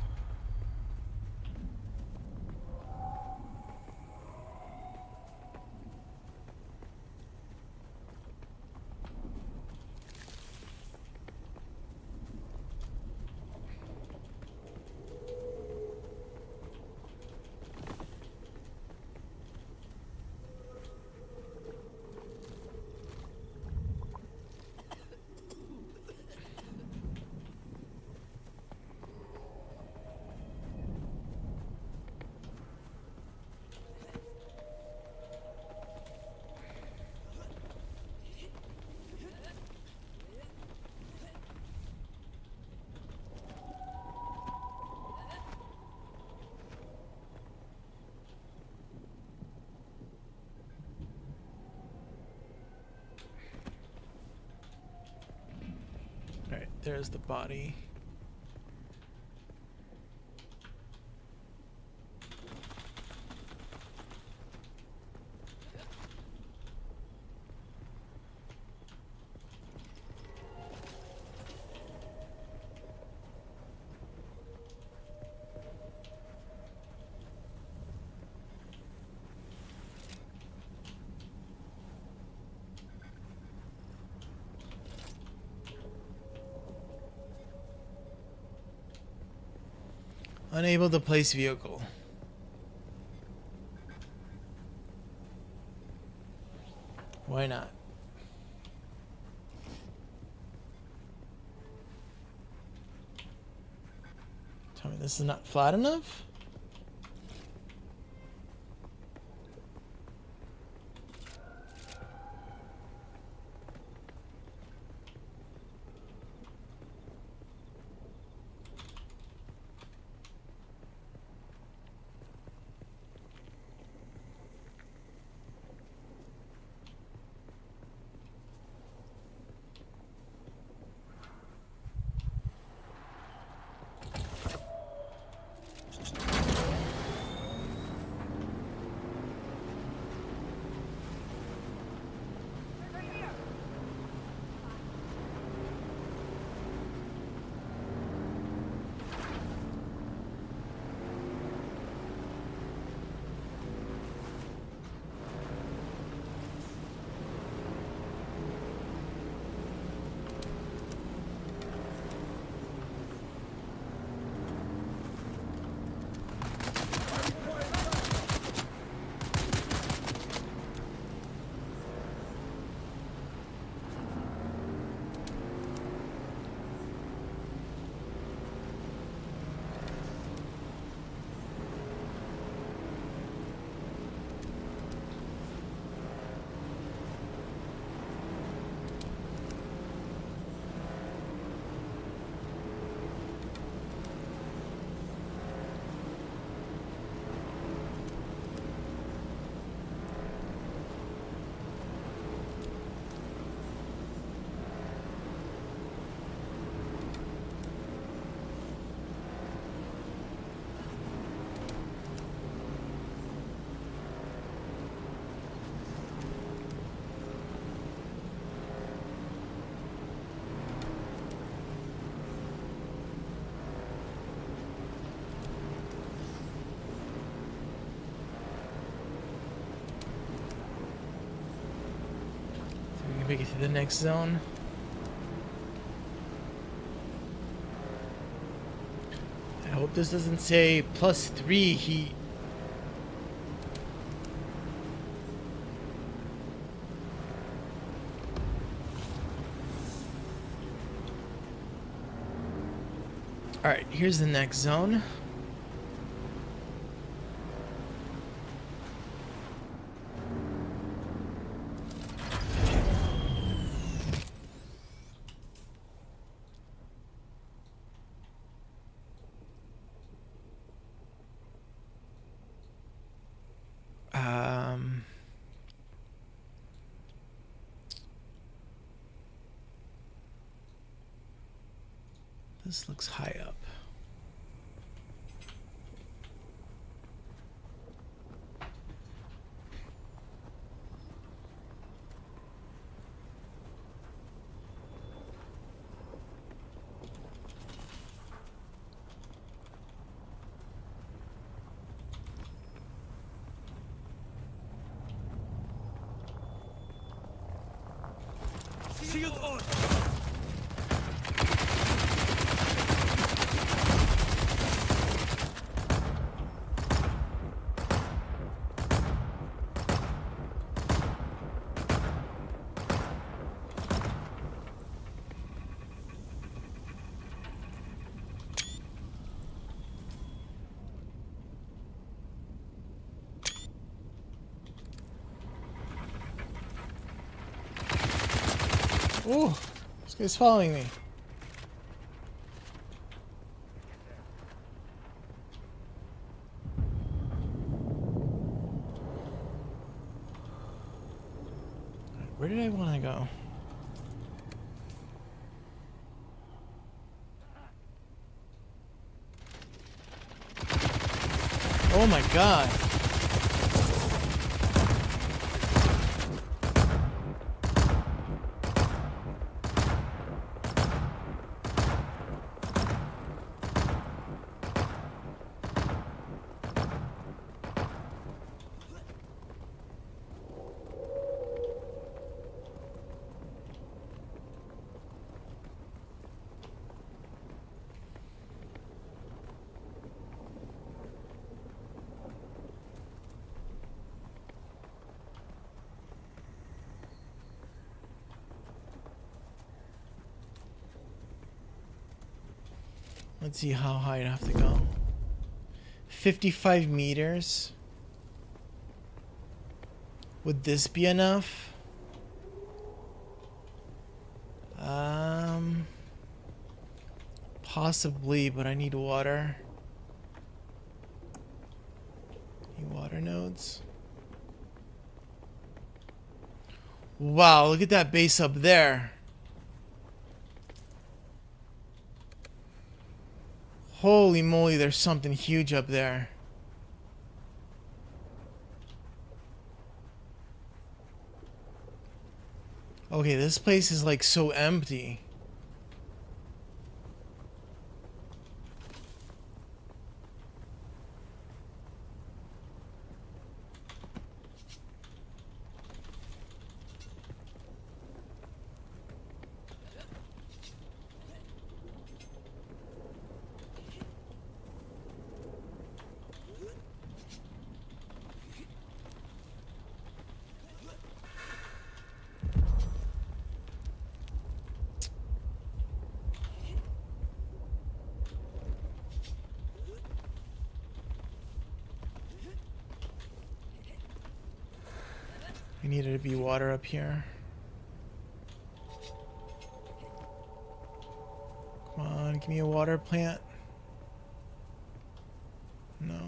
Alright, there's the body. Unable to place vehicle. Why not? Tell me this is not flat enough? Make it to the next zone. I hope this doesn't say +3 heat Alright, here's the next zone. This looks high up. Shield on! Ooh, this guy's following me. Where did I want to go? Oh my god. Let's see how high I have to go. 55 meters. Would this be enough? Possibly, but I need water. Need water nodes. Wow, look at that base up there. Holy moly, there's something huge up there. Okay, this place is like so empty. We needed to be water up here. Come on, give me a water plant. No.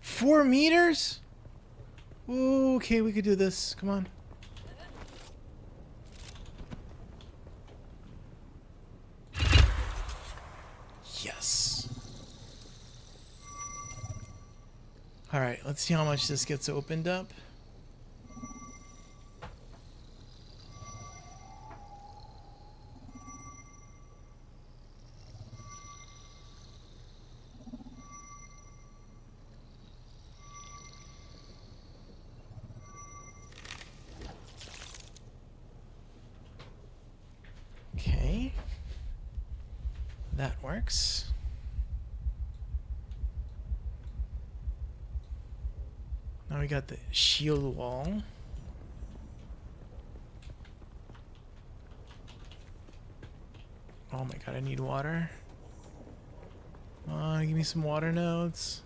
Four meters? Ooh, okay, we could do this. Come on. Yes. Alright, let's see how much this gets opened up. That works. Now we got the shield wall. Oh my god, I need water. Give me some water nodes.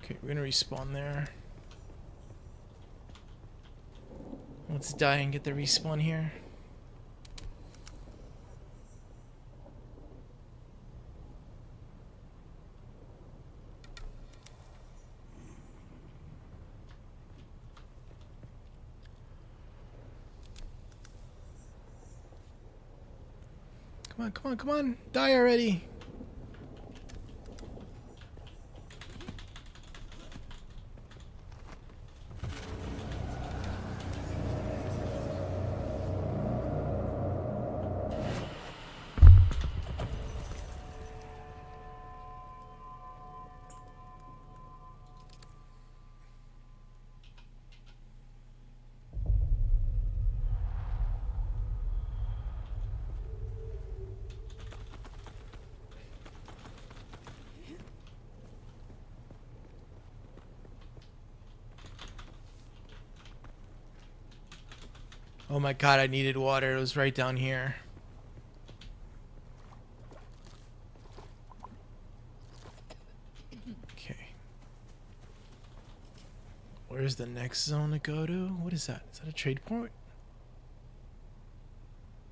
Okay, we're gonna respawn there. Let's die and get the respawn here. Come on, come on, come on! Die already! Oh my god, I needed water. It was right down here. Okay. Where's the next zone to go to? What is that? Is that a trade port?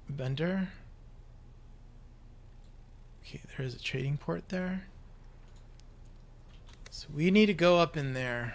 Vendor? Okay, there is a trading port there. So we need to go up in there.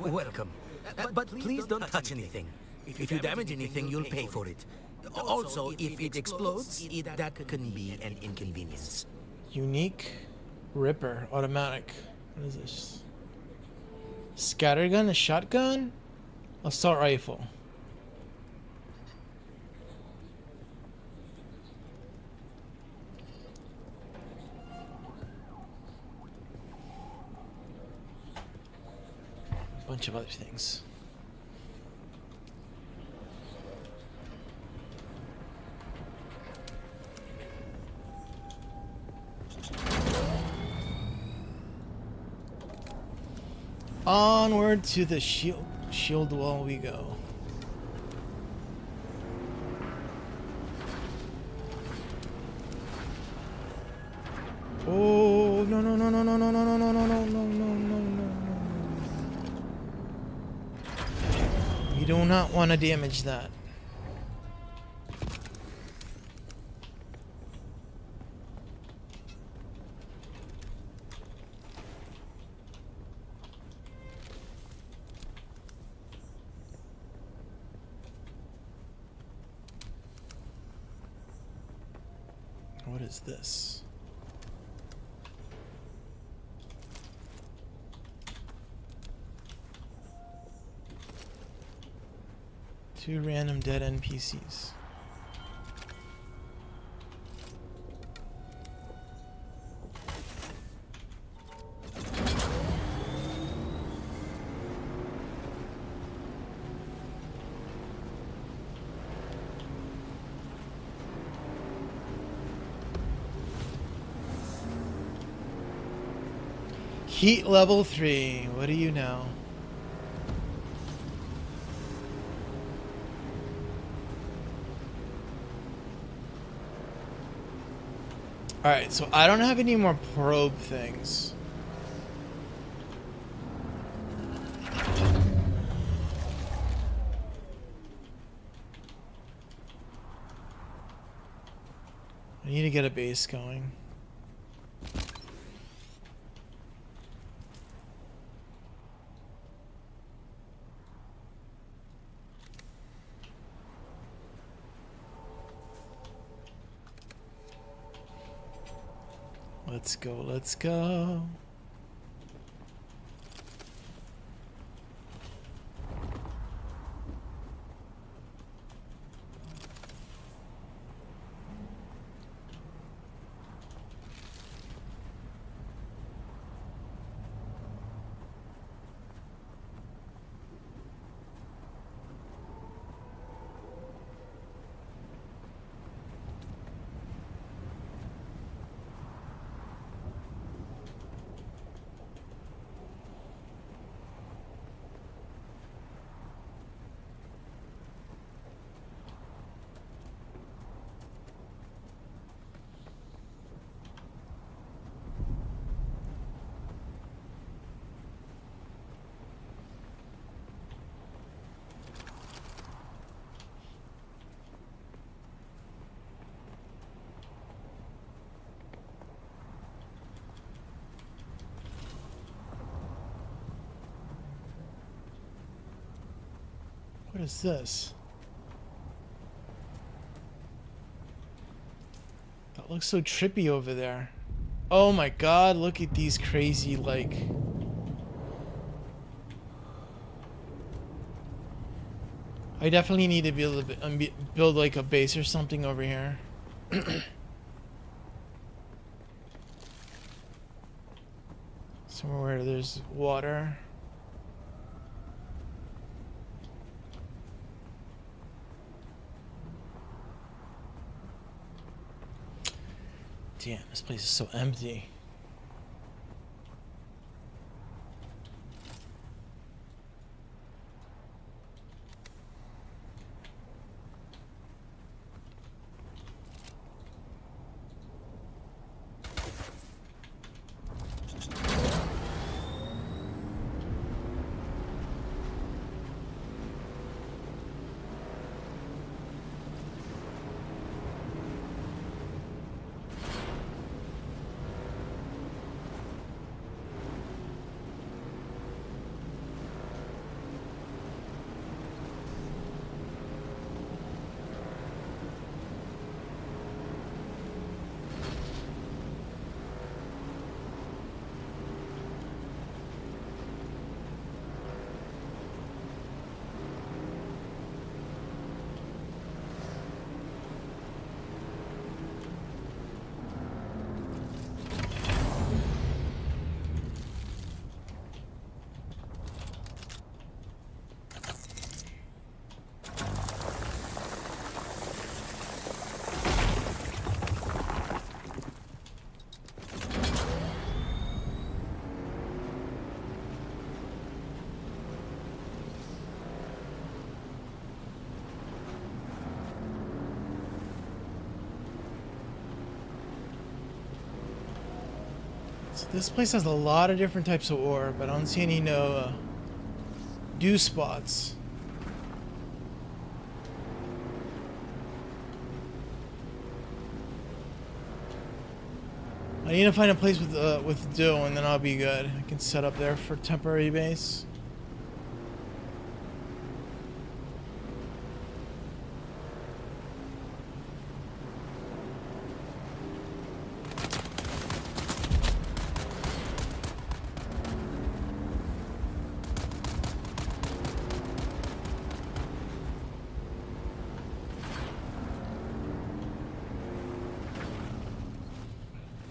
Welcome. But please don't touch anything. If you damage anything, you'll pay for it. Also, if it explodes, that can be an inconvenience. Unique Ripper automatic. What is this? Scattergun, a shotgun, assault rifle. Bunch of other things. Onward to the shield wall we go. Oh no no no no no no no no no no no no no no no. You do not want to damage that. What is this? Two random dead NPCs. Heat level 3. What do you know? Alright, so I don't have any more probe things. I need to get a base going. Let's go, let's go. What is this? That looks so trippy over there. Oh my god, look at these crazy, like... I definitely need to build like a base or something over here. Somewhere where there's water. Damn, this place is so empty. So this place has a lot of different types of ore, but I don't see any dew spots. I need to find a place with dew, and then I'll be good. I can set up there for temporary base.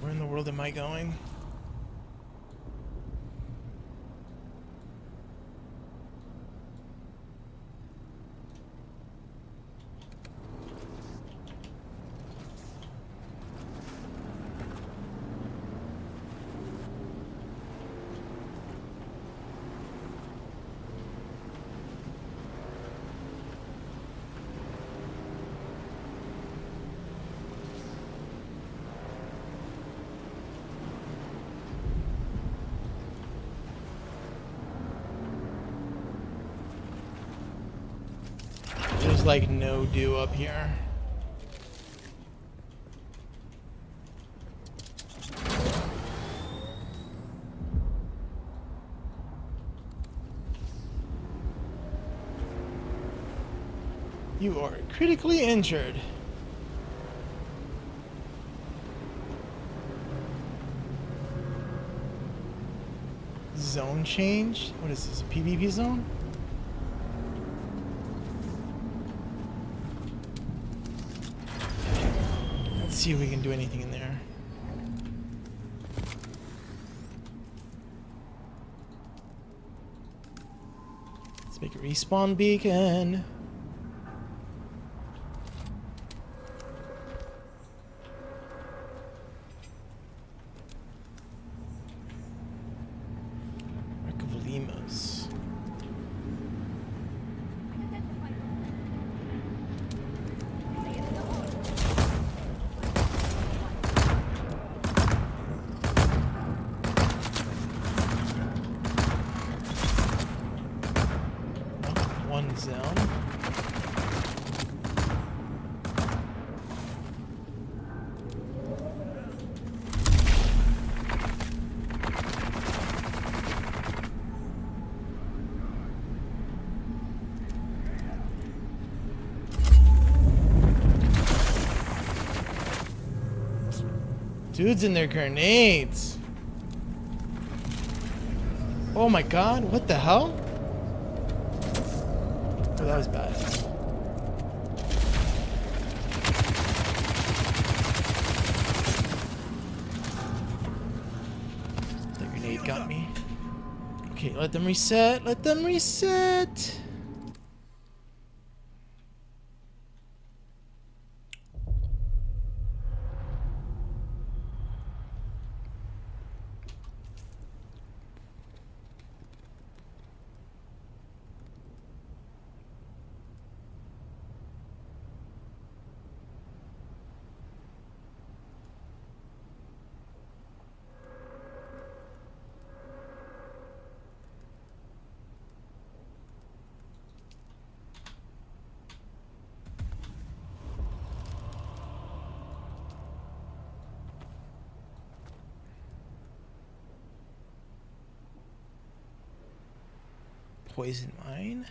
Where in the world am I going? there's like no dew up here. You are critically injured. Zone change? What is this, a PvP zone? Let's see if we can do anything in there. Let's make a respawn beacon. Wreck of Lemurs. One zone. Dudes in their grenades. Oh my god, what the hell? Oh, that was bad. The grenade got me. Okay, let them reset. Let them reset. Poison mine.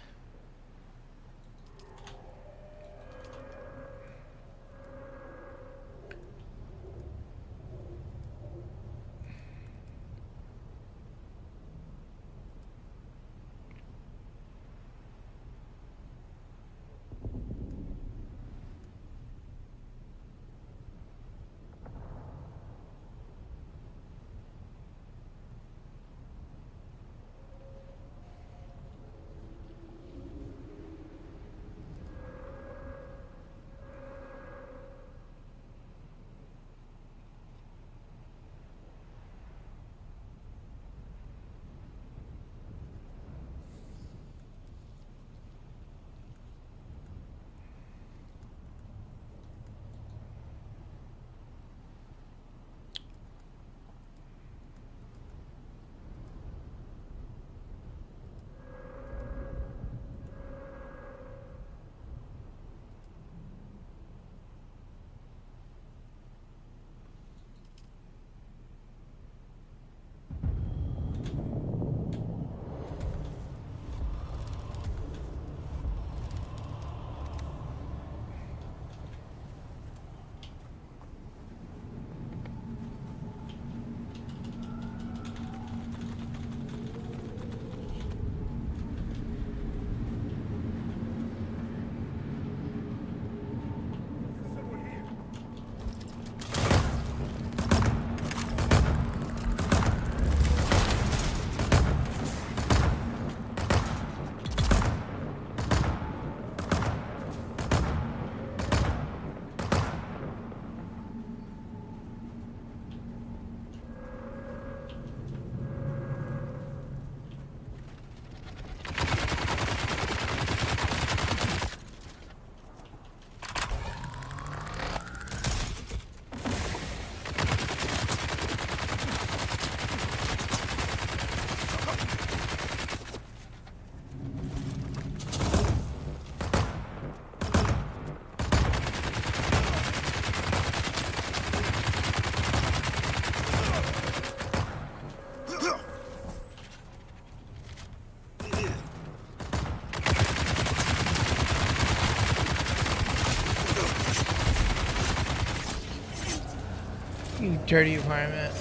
You dirty varmint.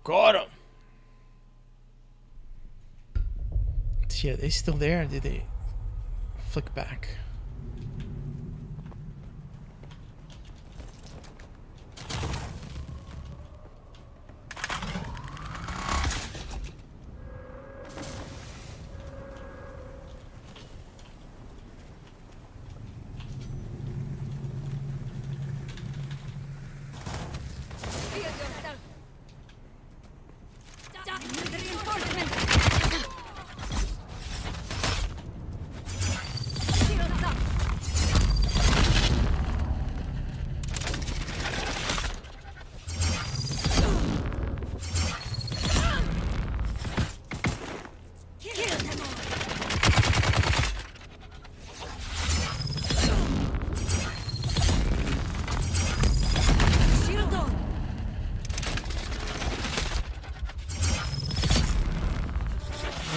Got him. Yeah, they still there? Did they flick back?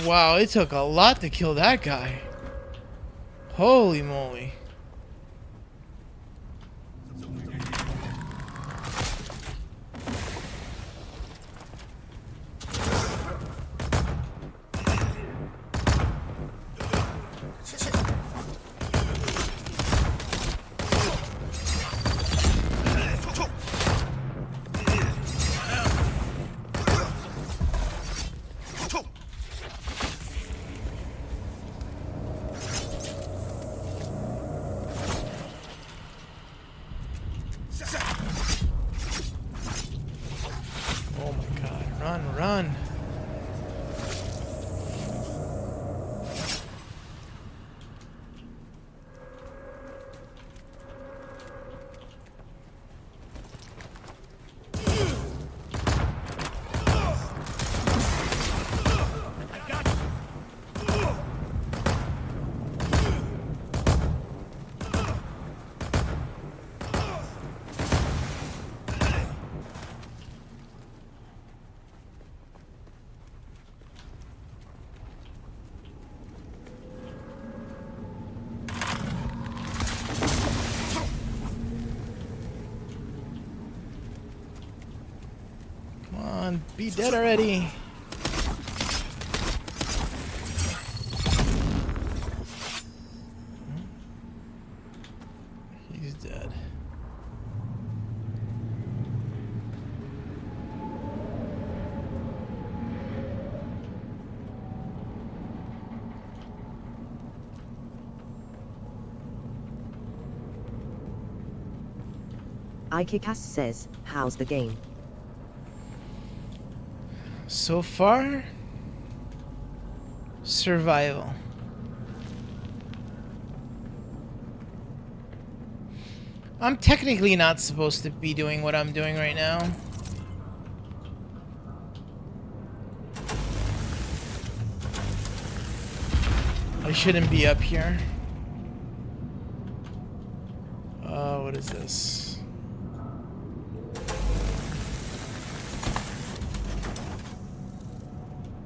Wow, it took a lot to kill that guy. Holy moly. Oh my god, run, run. Come on, be dead already. He's dead. Ikekas says, how's the game? So far, survival. I'm technically not supposed to be doing what I'm doing right now. I shouldn't be up here. What is this?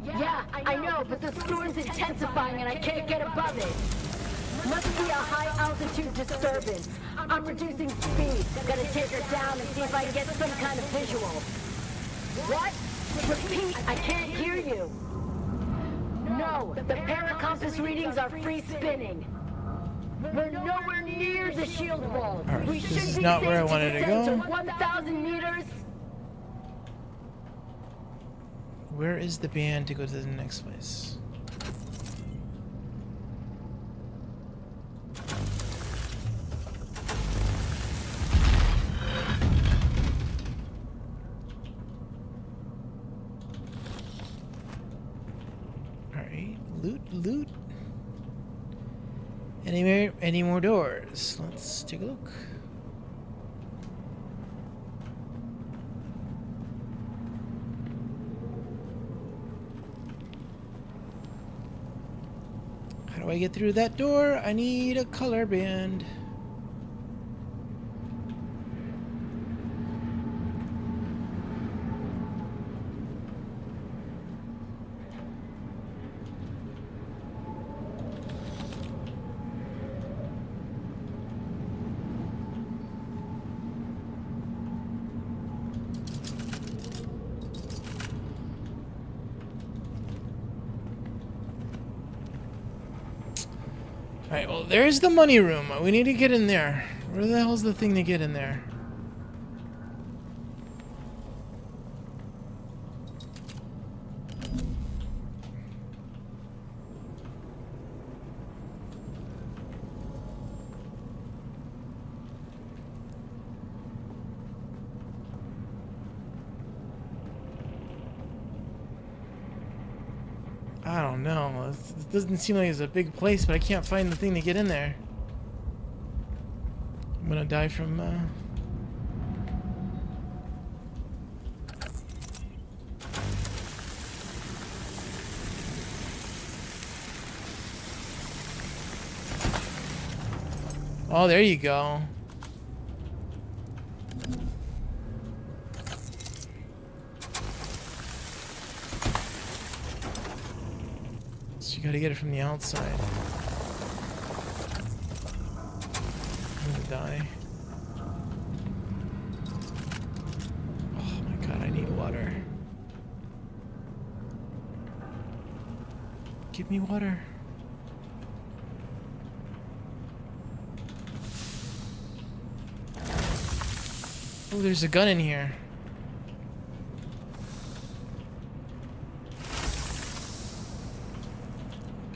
Yeah, I know, but the storm's intensifying and I can't get above it. Must be a high-altitude disturbance. I'm reducing speed. Gotta take her down and see if I can get some kind of visual. What? Repeat, I can't hear you. No, the paracompass readings are free spinning. We're nowhere near the shield wall. Alright, We this should is be not safe where I to wanted to descend go. 1,000 meters. Where is the band to go to the next place? Alright, loot. Any more doors? Let's take a look. How do I get through that door? I need a color band. Alright, well, there's the money room. We need to get in there. Where the hell's the thing to get in there? I don't know. It doesn't seem like it's a big place, but I can't find the thing to get in there. I'm gonna die from, Oh, there you go. So you gotta get it from the outside. I'm gonna die. Oh my god, I need water. Give me water. Oh, there's a gun in here.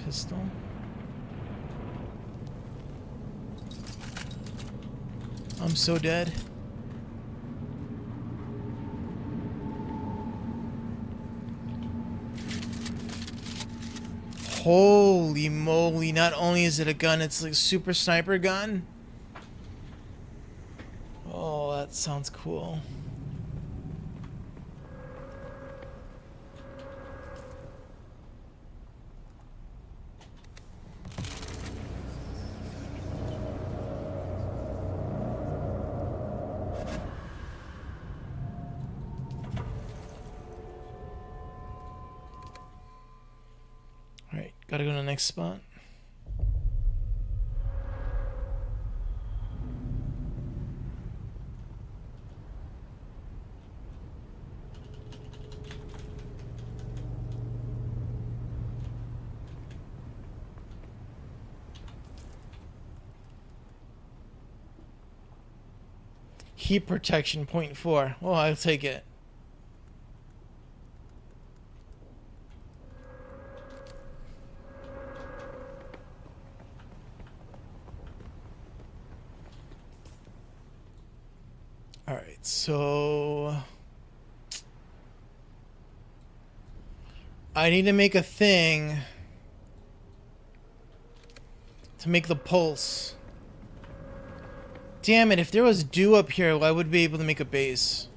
Pistol. I'm so dead. Holy moly, not only is it a gun, it's like a super sniper gun. Oh, that sounds cool. Alright, gotta go to the next spot. Heat protection 0.4. Oh, I'll take it. Alright, so I need to make a thing to make the pulse. Damn it, if there was dew up here, I would be able to make a base.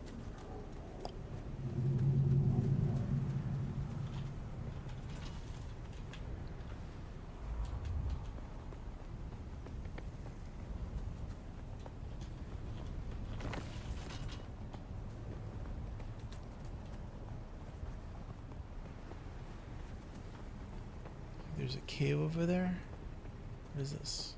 There's a cave over there. What is this?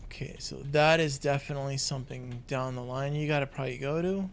Okay, so that is definitely something down the line you gotta probably go to.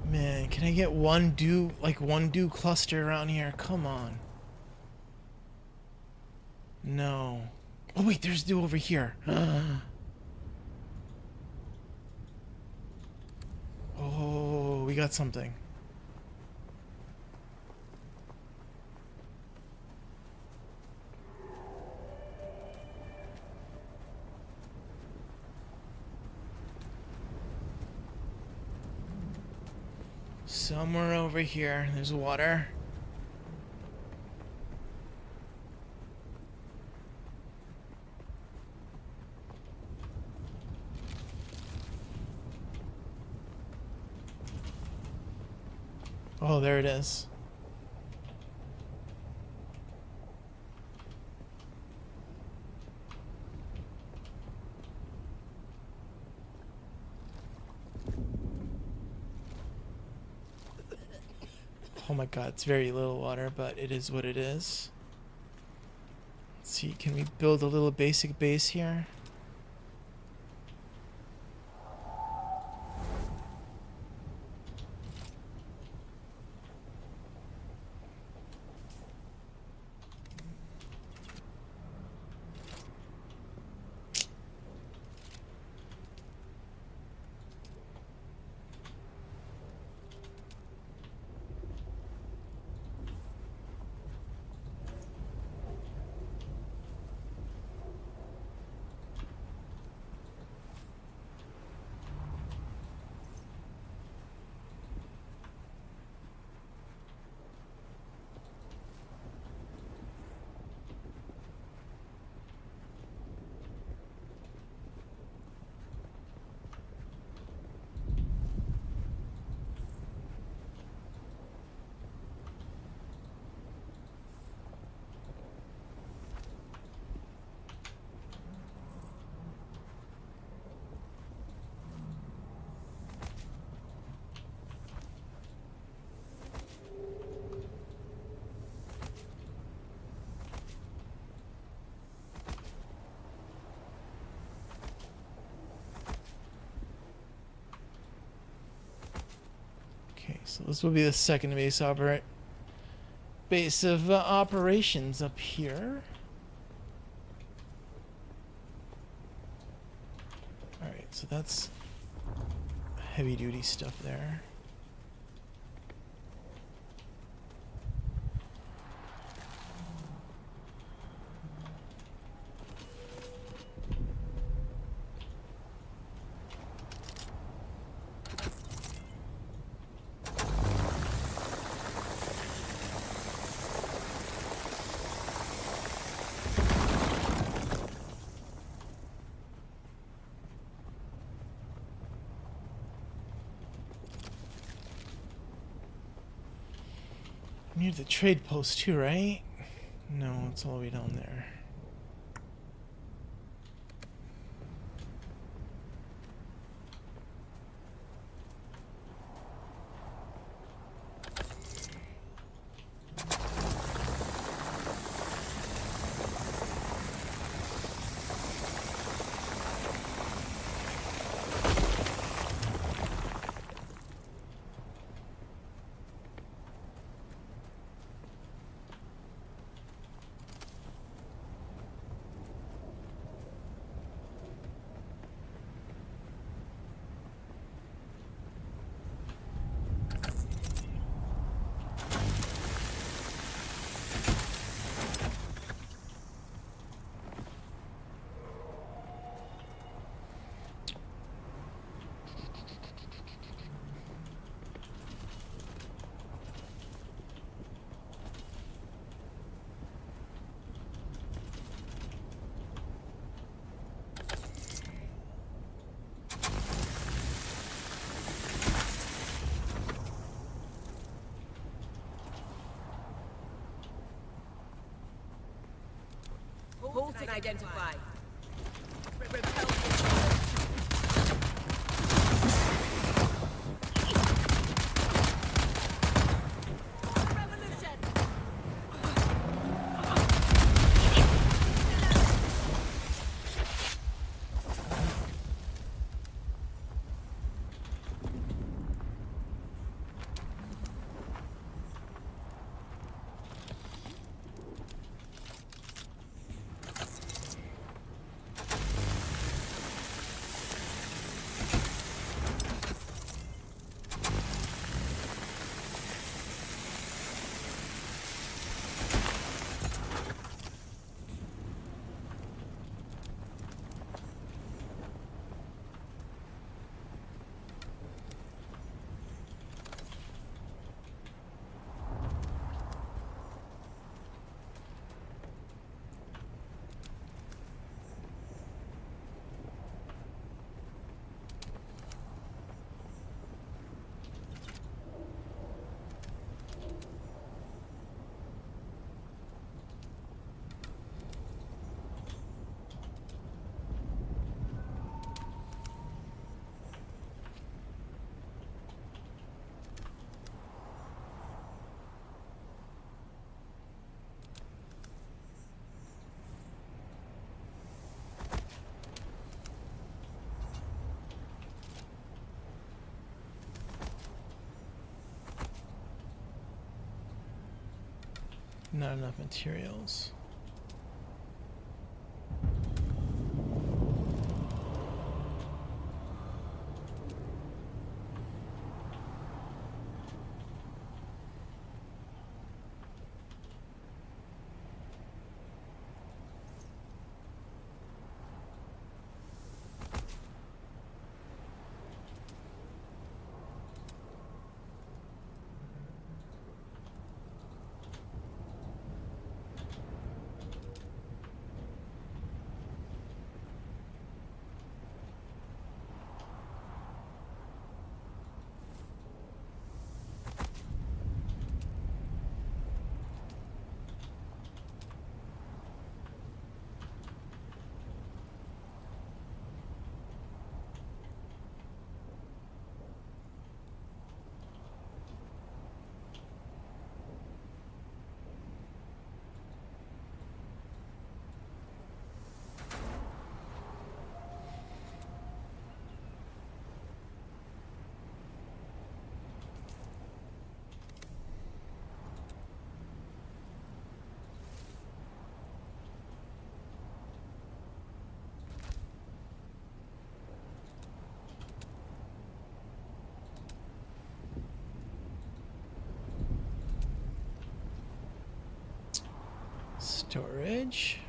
Man, can I get one dew cluster around here? Come on. No. Oh wait, there's dew over here. Oh, we got something. Somewhere over here, there's water. Oh, there it is. Oh my god, it's very little water, but it is what it is. Let's see, can we build a little basic base here? Okay, so this will be the second base of operations up here. All right, so that's heavy duty stuff there. Near the trade post too, right? No, it's all the way down there. Bolton identified. Not enough materials. Storage.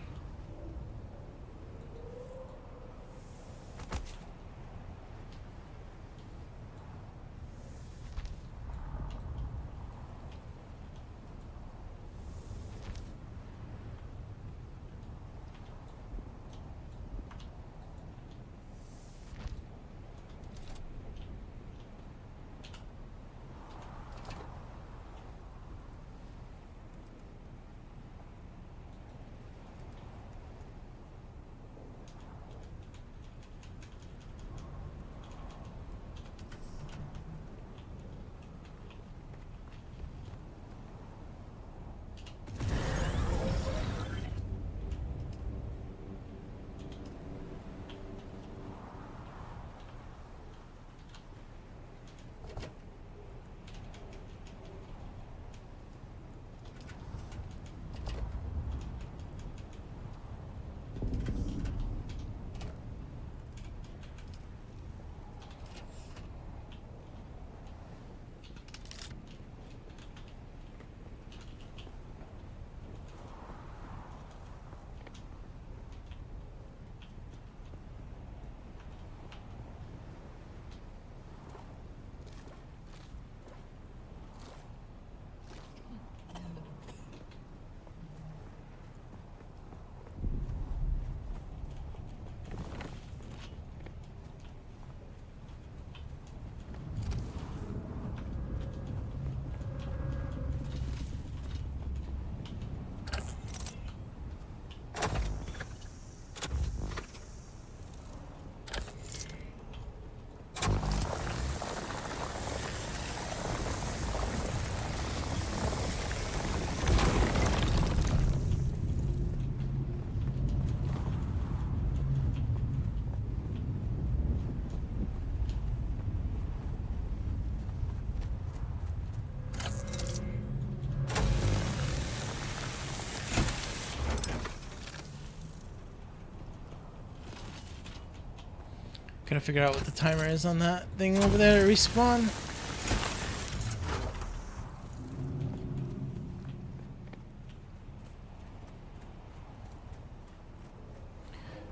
Gotta figure out what the timer is on that thing over there to respawn.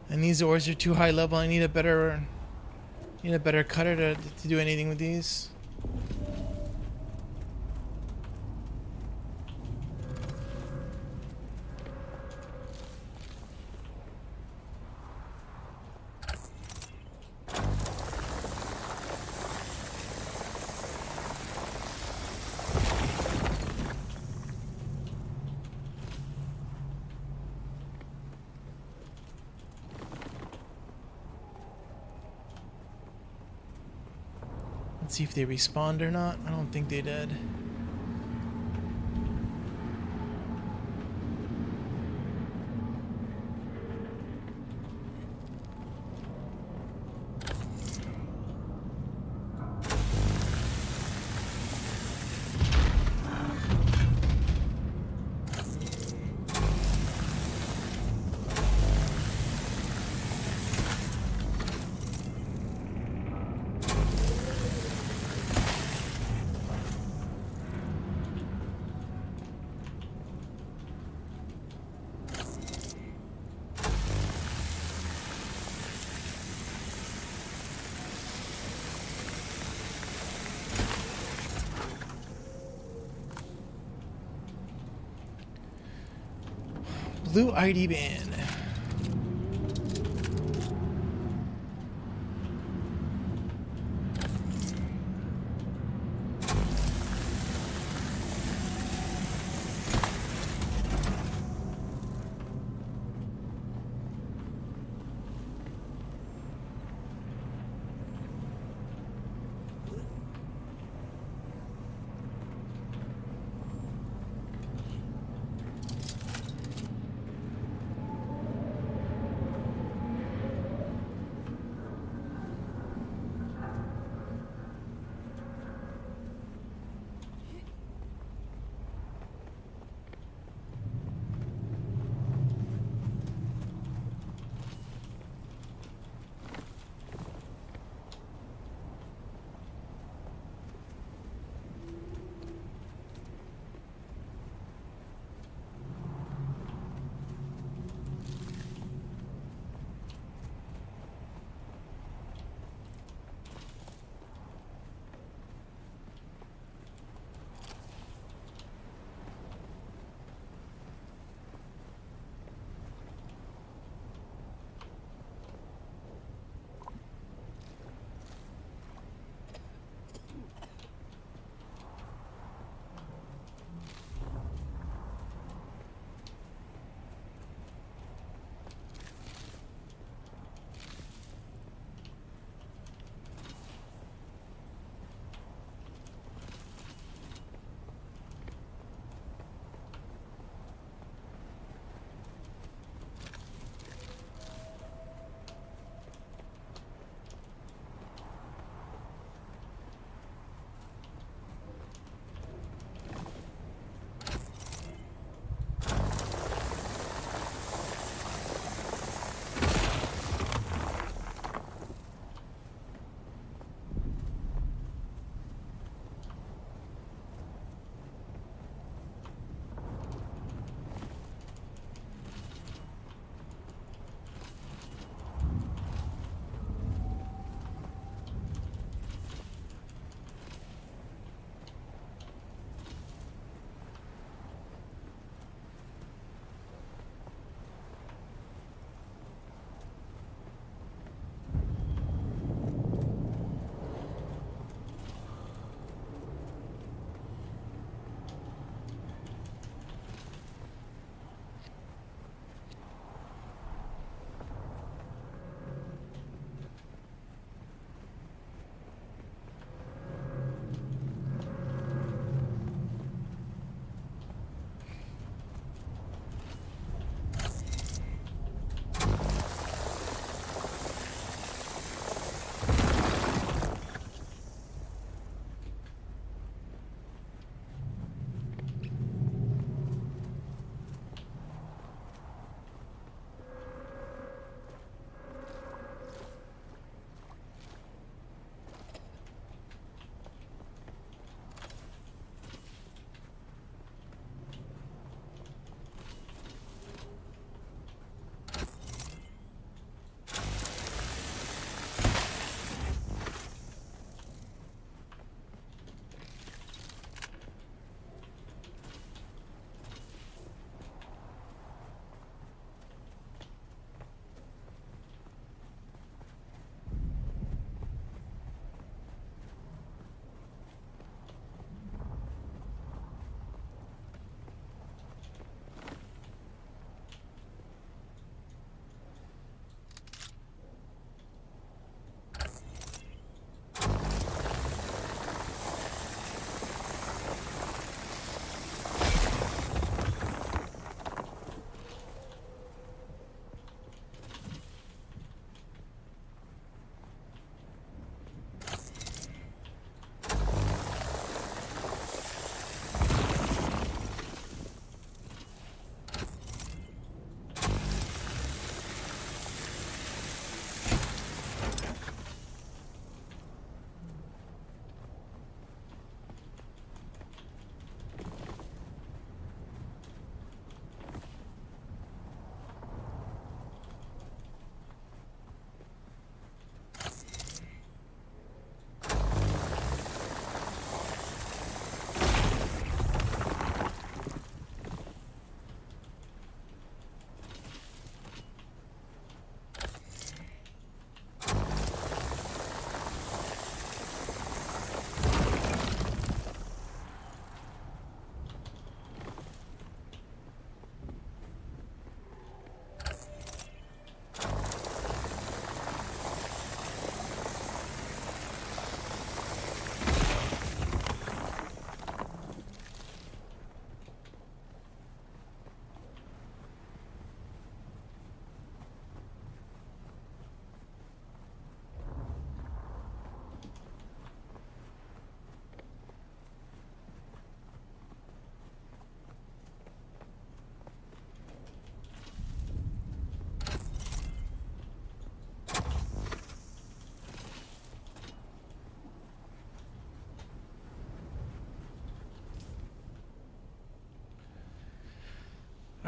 And these ores are too high level. I need a better cutter to do anything with these. Let's see if they respawned or not. I don't think they did. Blue ID band.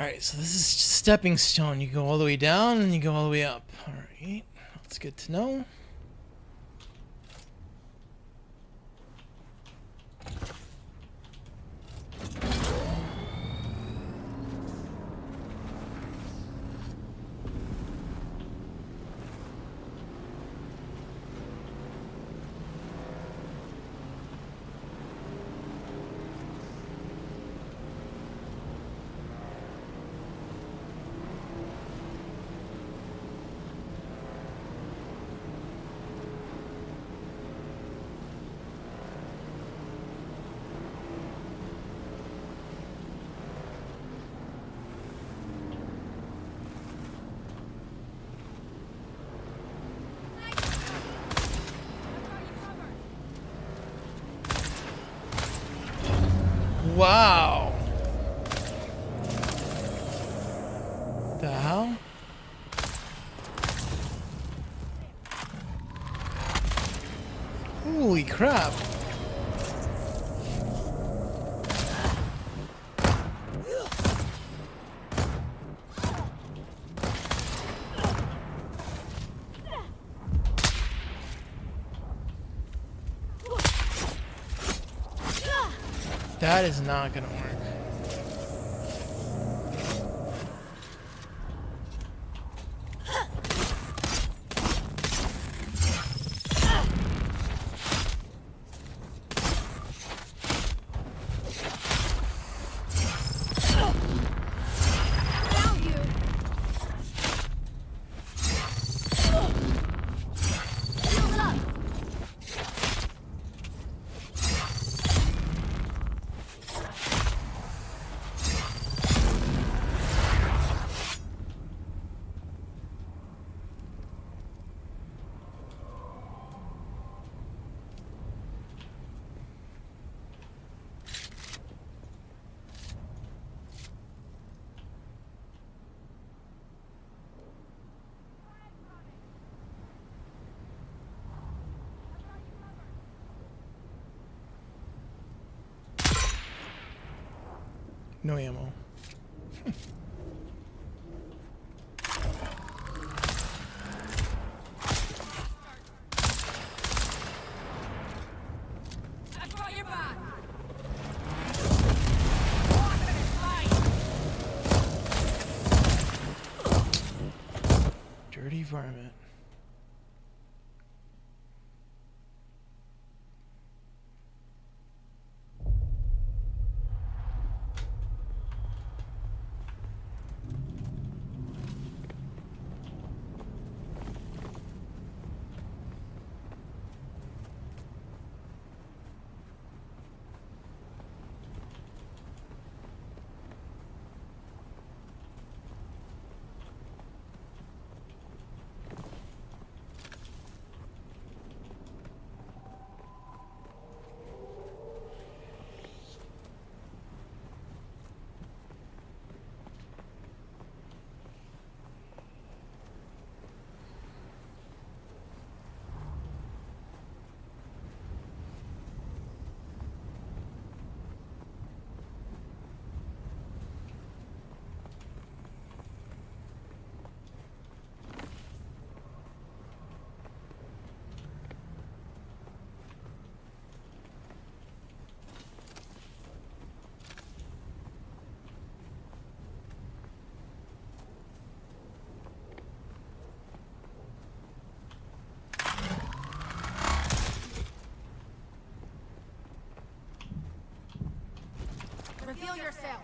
Alright, so this is just stepping stone. You go all the way down and you go all the way up. Alright, that's good to know. Wow. The hell? Holy crap. That is not gonna work. No ammo. Dirty varmint. Reveal yourself.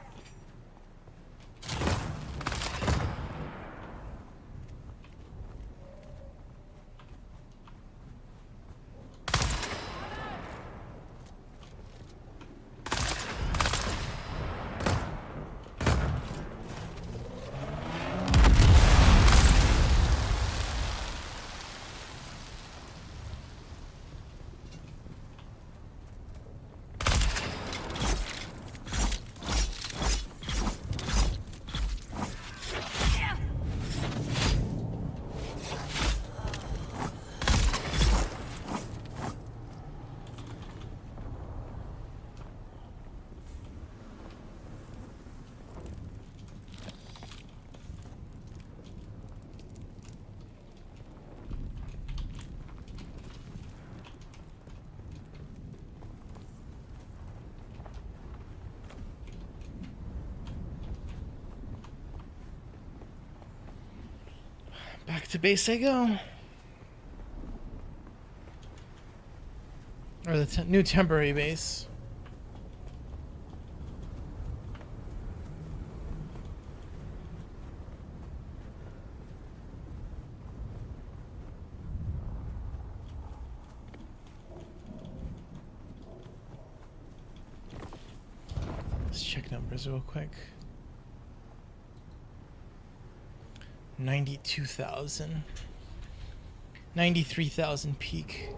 Back to base I go. Or the new temporary base. Let's check numbers real quick. 92,000. 93,000 peak.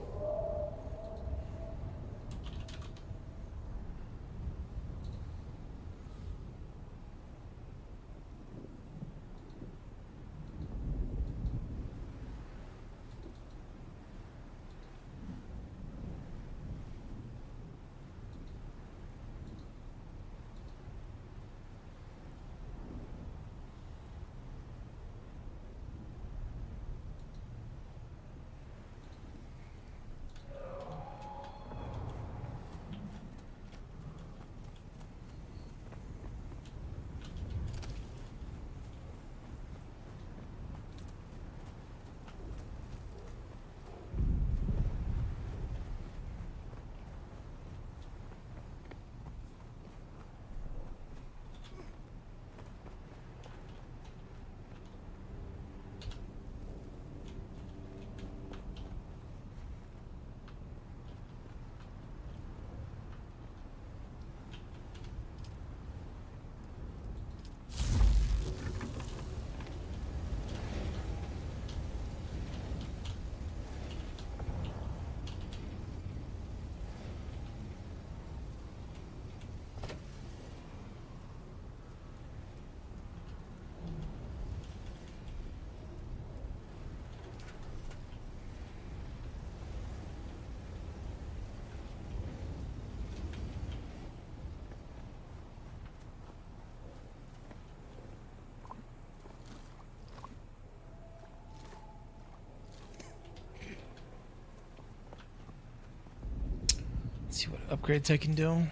Let's see what upgrades I can do.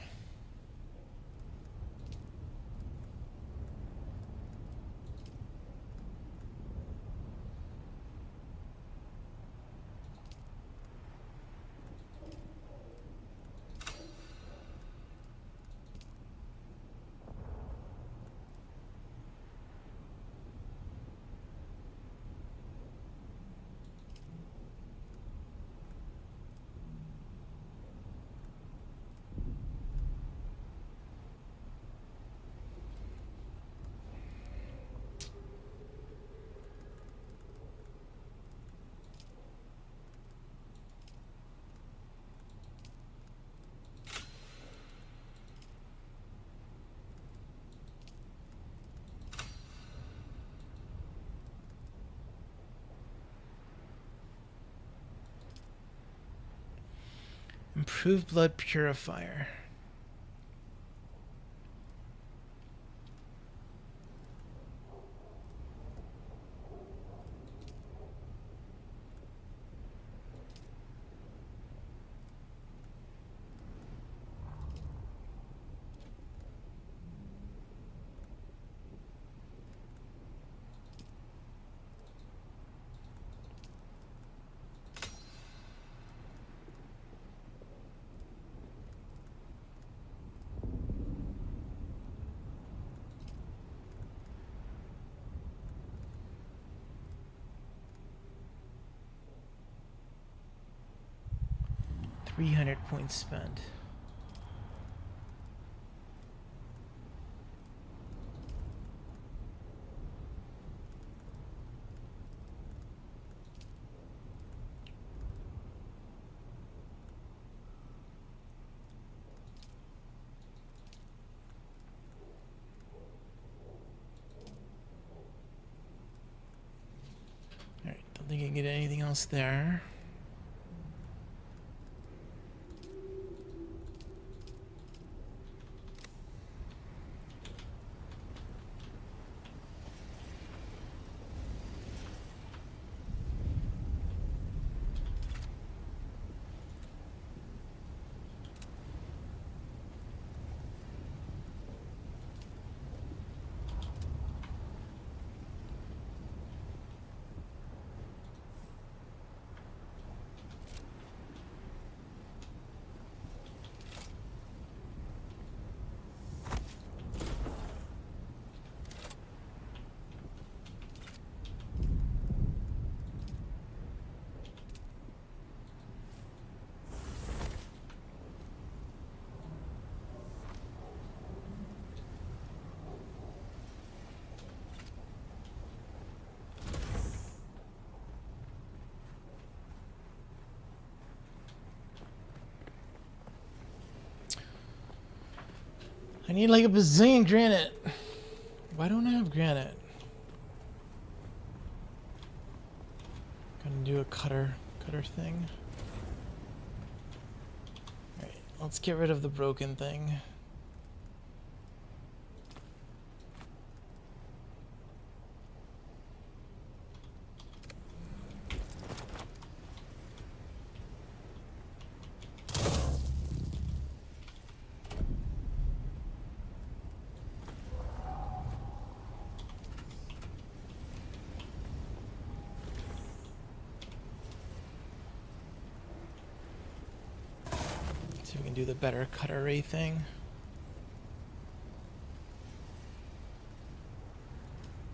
Improved blood purifier. £300 spent. Alright, don't think I can get anything else there. I need like a bazillion granite. Why don't I have granite? Gonna do a cutter thing. Alright, let's get rid of the broken thing. See if we can do the better cutter ray thing.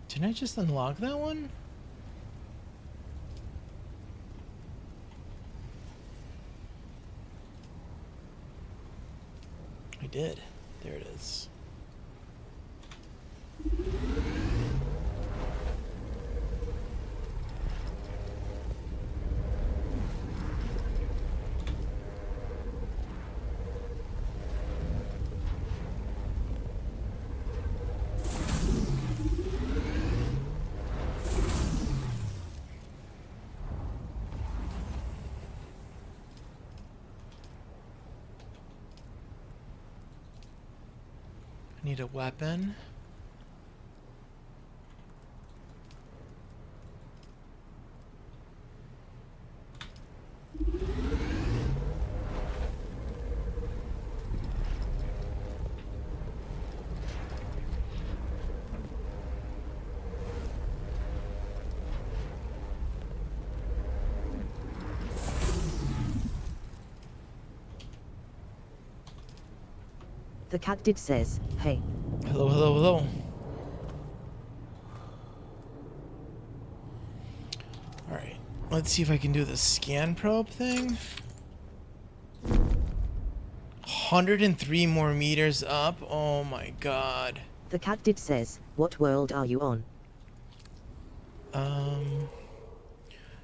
Didn't I just unlock that one? I did. There it is. Need a weapon. The cat did says, hey. Hello, hello, hello. Alright, let's see if I can do the scan probe thing. 103 more meters up. Oh my god. The cat did says, what world are you on?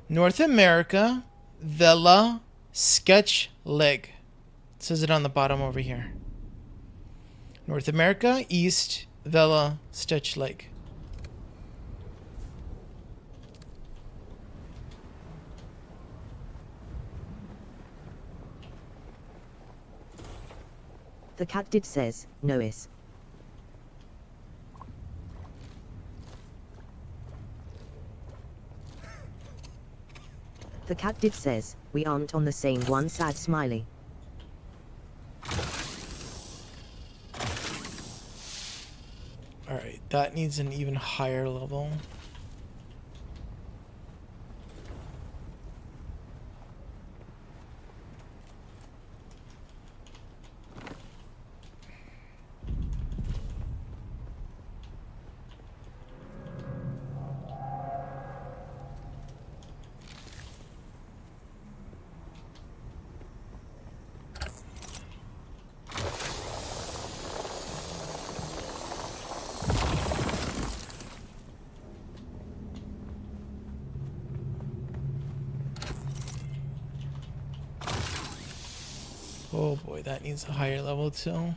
North America, Vela, Sketch Leg. It says it on the bottom over here. North America, East, Vela, Sketch Leg. The cat did says, nois. The cat did says, we aren't on the same one, sad smiley. Alright, that needs an even higher level. Oh boy, that needs a higher level too.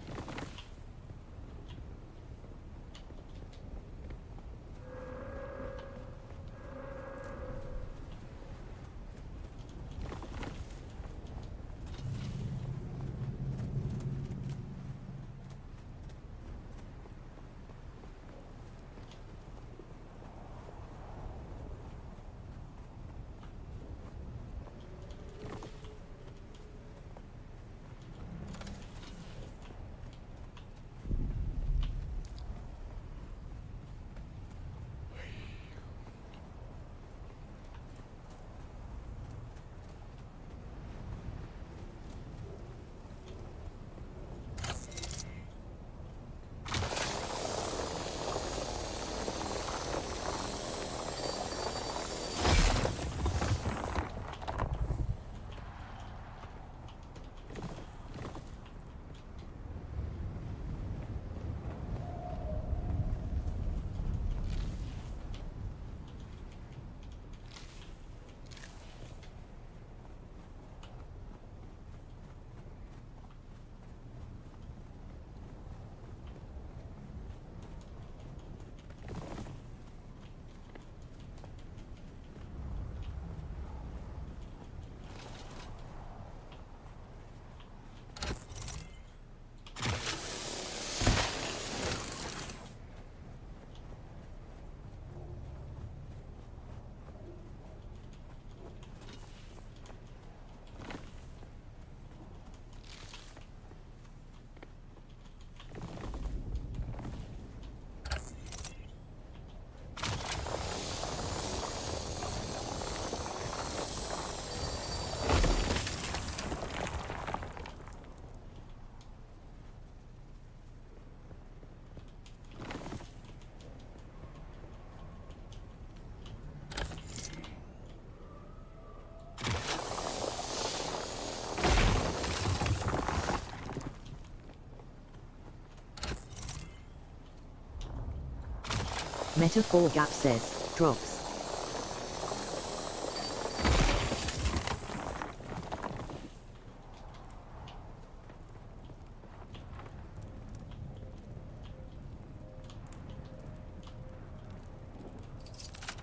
Metaphor Gap says, drops.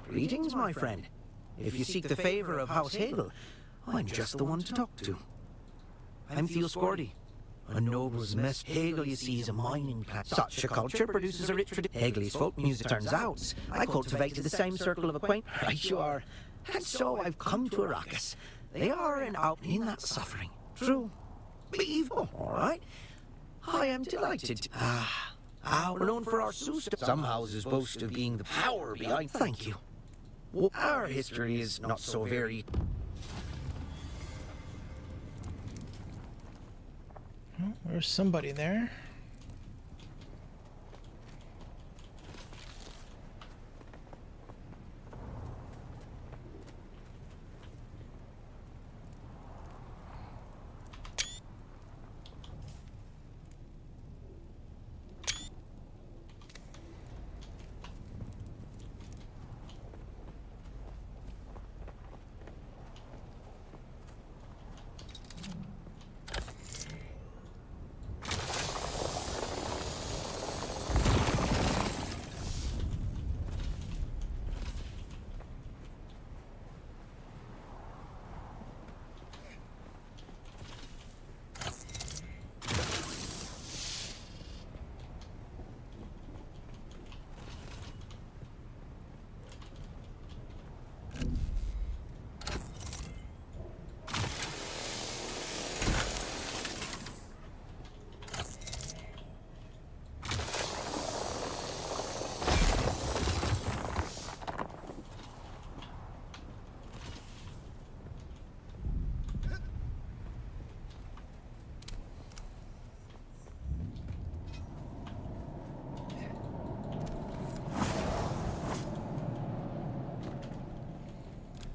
Greetings, my friend. If you seek the favor of House Hagel, I'm just the one to talk to. I'm Theo Scordy. A noble's mess. Hegel, you see, is a mining plant. Such a culture produces a rich tradition. Hegel's folk music turns out. I cultivate the same circle of acquaintance. Right you are. And so I've come to Arrakis. They are an out in that suffering. True. But evil, all right? I am delighted. We're known for our Susta. Some houses boast of being the power behind. Thank you. Well, our history is not so very... Oh, there's somebody there.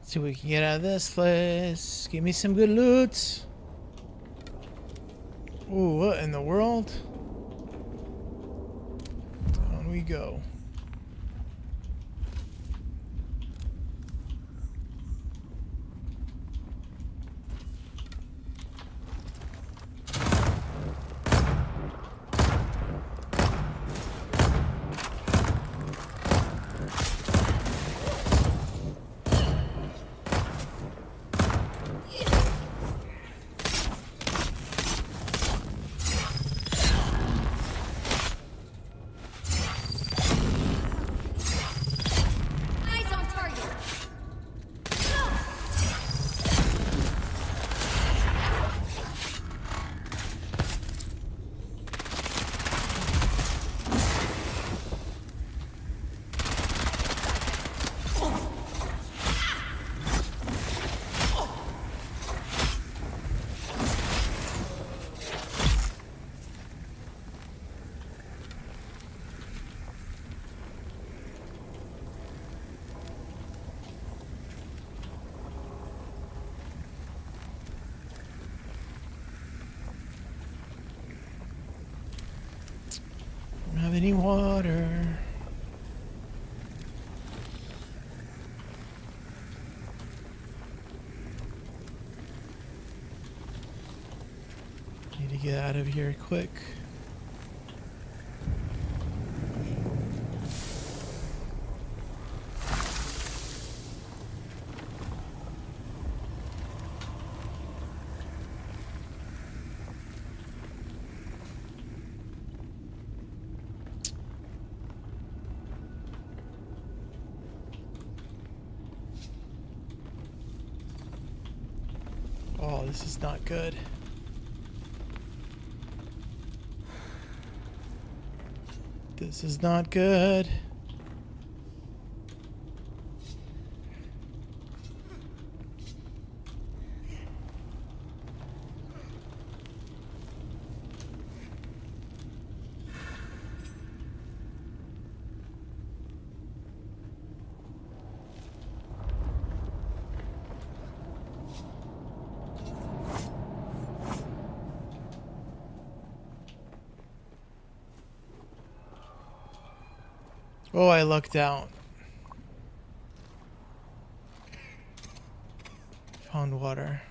See what we can get out of this place. Give me some good loot. Ooh, what in the world? Down we go. Eyes on target. Don't have any water. Need to get out of here quick. Oh, this is not good. This is not good. Oh, I lucked out. Found water.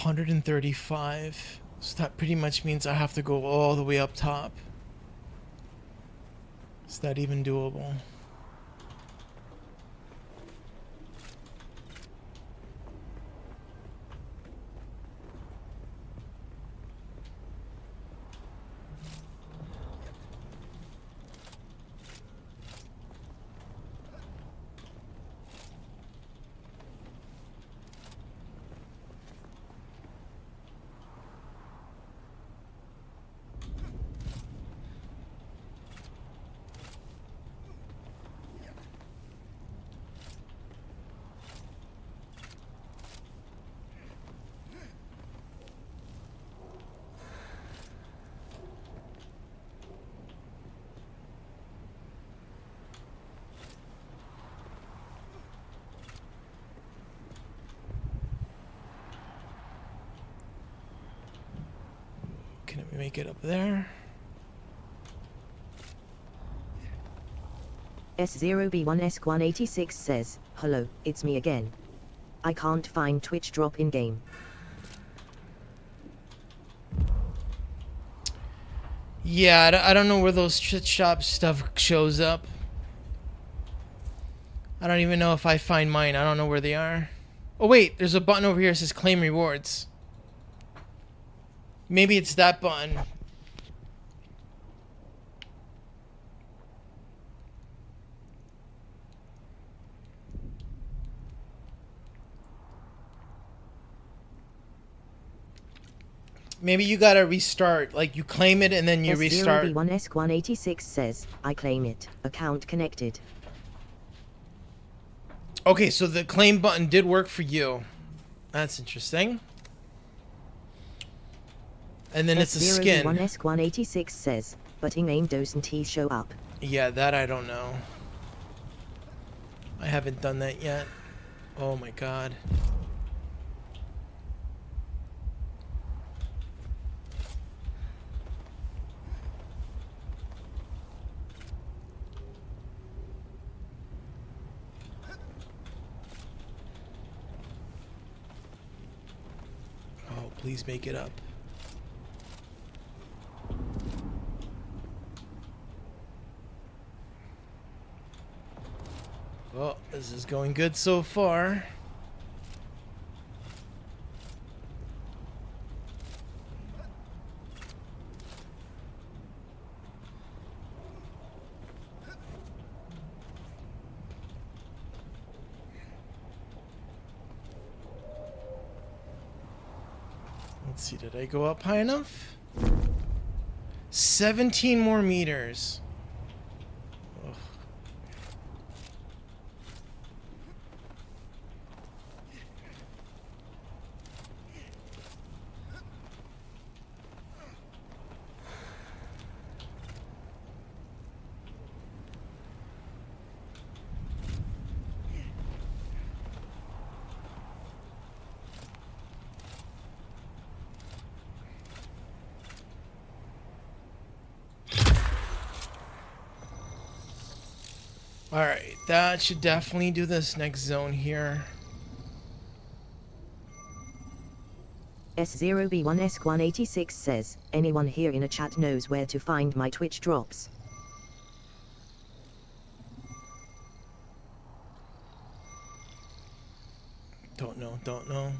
$135. So that pretty much means I have to go all the way up top. Is that even doable? Can we make it up there? S0B1S186 says, hello, it's me again. I can't find Twitch drop in game. Yeah, I don't know where those shit shop stuff shows up. I don't even know if I find mine. I don't know where they are. Oh wait, there's a button over here that says claim rewards. Maybe it's that button. Maybe you gotta restart. Like you claim it and then you restart. S0B1S186 says, I claim it. Account connected. Okay, so the claim button did work for you. That's interesting. And then it's a skin. S0B1S186 says, but in game doesn't he show up? Yeah, that I don't know. I haven't done that yet. Oh my god. Oh, please make it up. Well, this is going good so far. Let's see, did I go up high enough? 17 more meters. Ugh. Alright, that should definitely do this next zone here. S0B1S186 says, anyone here in a chat knows where to find my Twitch drops? Don't know.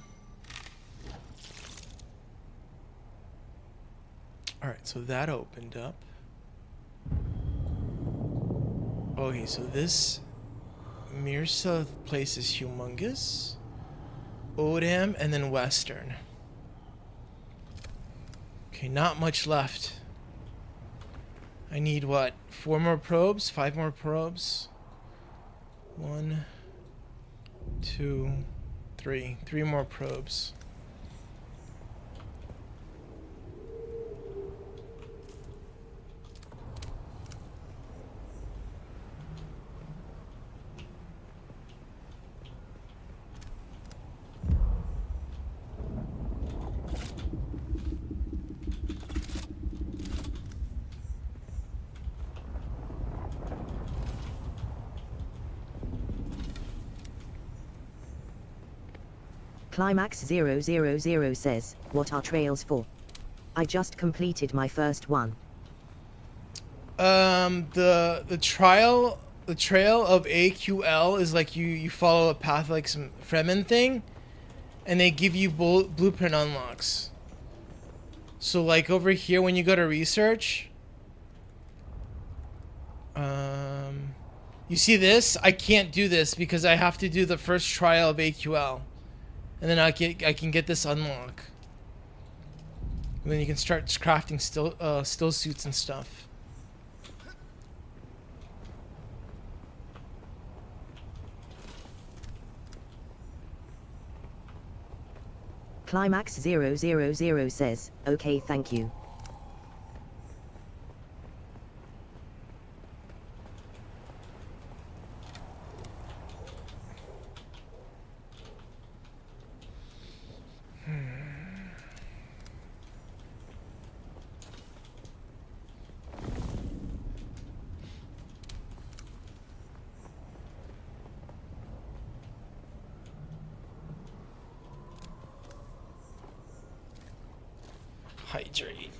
Alright, so that opened up. Okay, so this Mirsa place is humongous. Odam and then Western. Okay, not much left. I need what? 4 more probes? 5 more probes? 1, 2, 3. 3 more probes. Climax 000 says, what are trails for? I just completed my first one. The trail of AQL is like you follow a path like some Fremen thing, and they give you blueprint unlocks. So like over here when you go to research, you see this? I can't do this because I have to do the first trial of AQL, and then I can get this unlock. And then you can start crafting still suits and stuff. Climax 000 says, okay, thank you. Hydrate.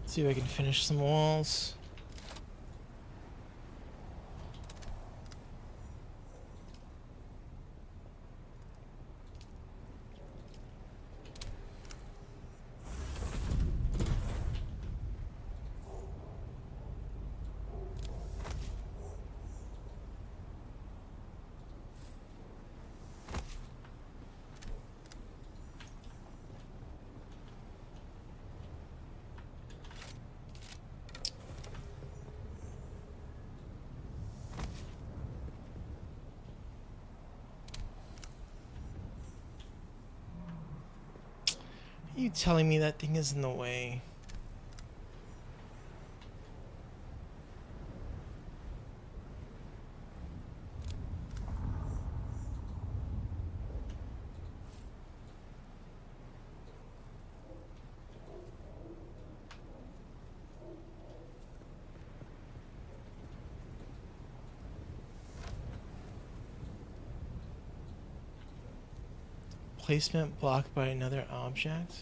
See if I can finish some walls. Are you telling me that thing is in the way? Placement blocked by another object?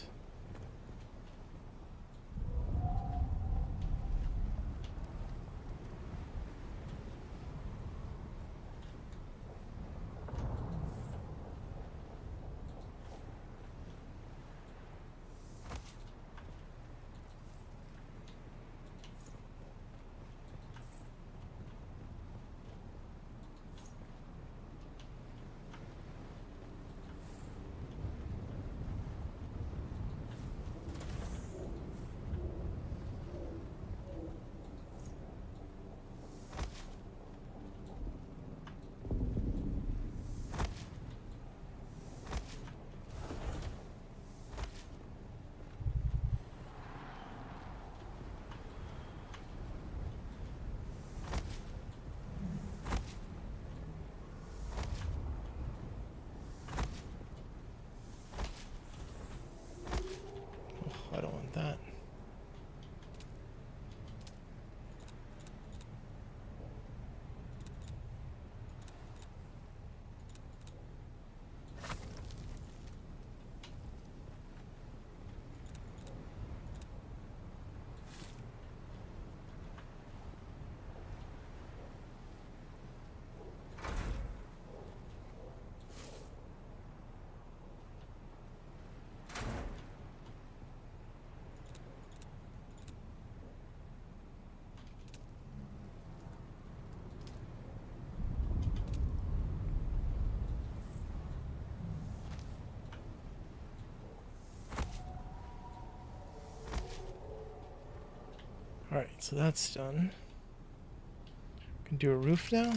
Alright, so that's done. Can do a roof now.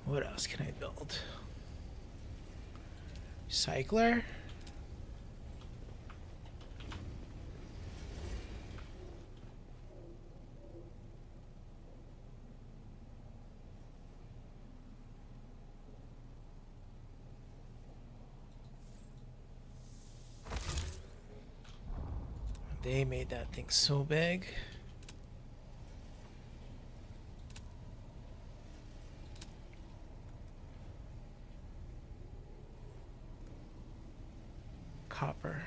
What else can I build? Recycler? They made that thing so big. Copper.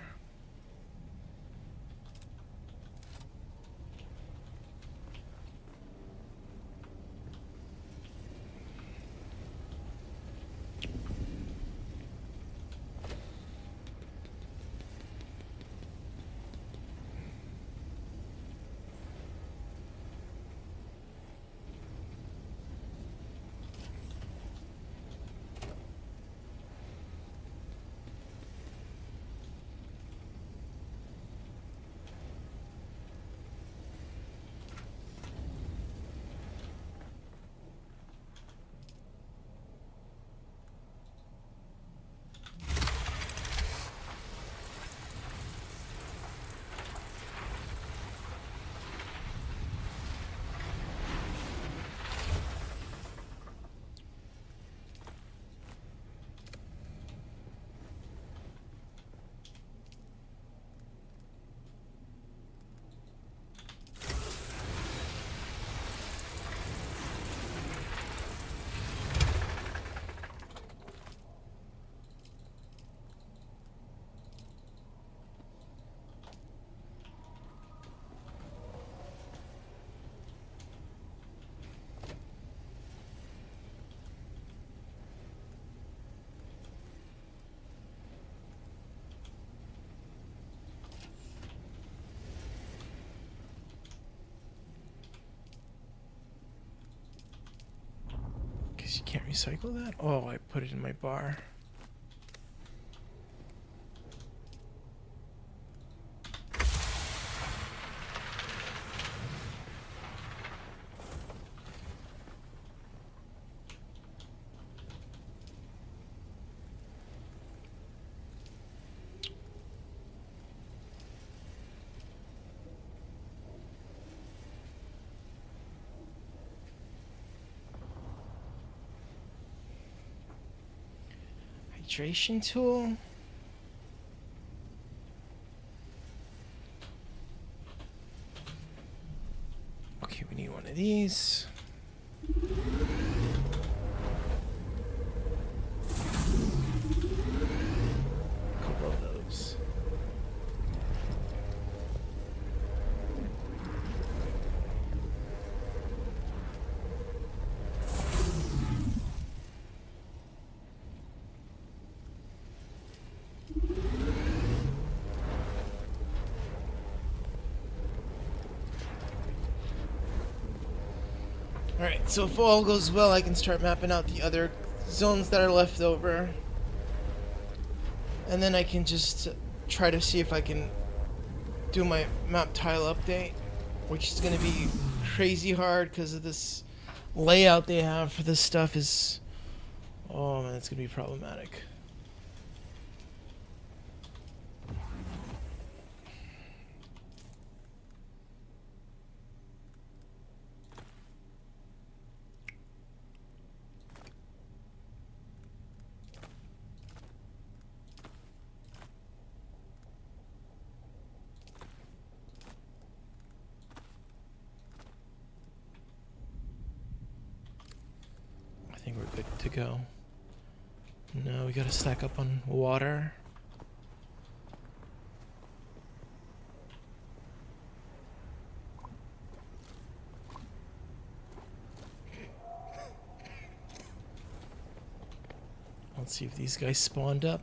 Guess you can't recycle that? Oh, I put it in my bar. Hydration tool. Okay, we need one of these. A couple of those. Alright, so if all goes well, I can start mapping out the other zones that are left over. And then I can just try to see if I can do my map tile update, which is going to be crazy hard because of this layout they have for this stuff is... Oh man, it's going to be problematic. I think we're good to go. No, we gotta stack up on water. Let's see if these guys spawned up.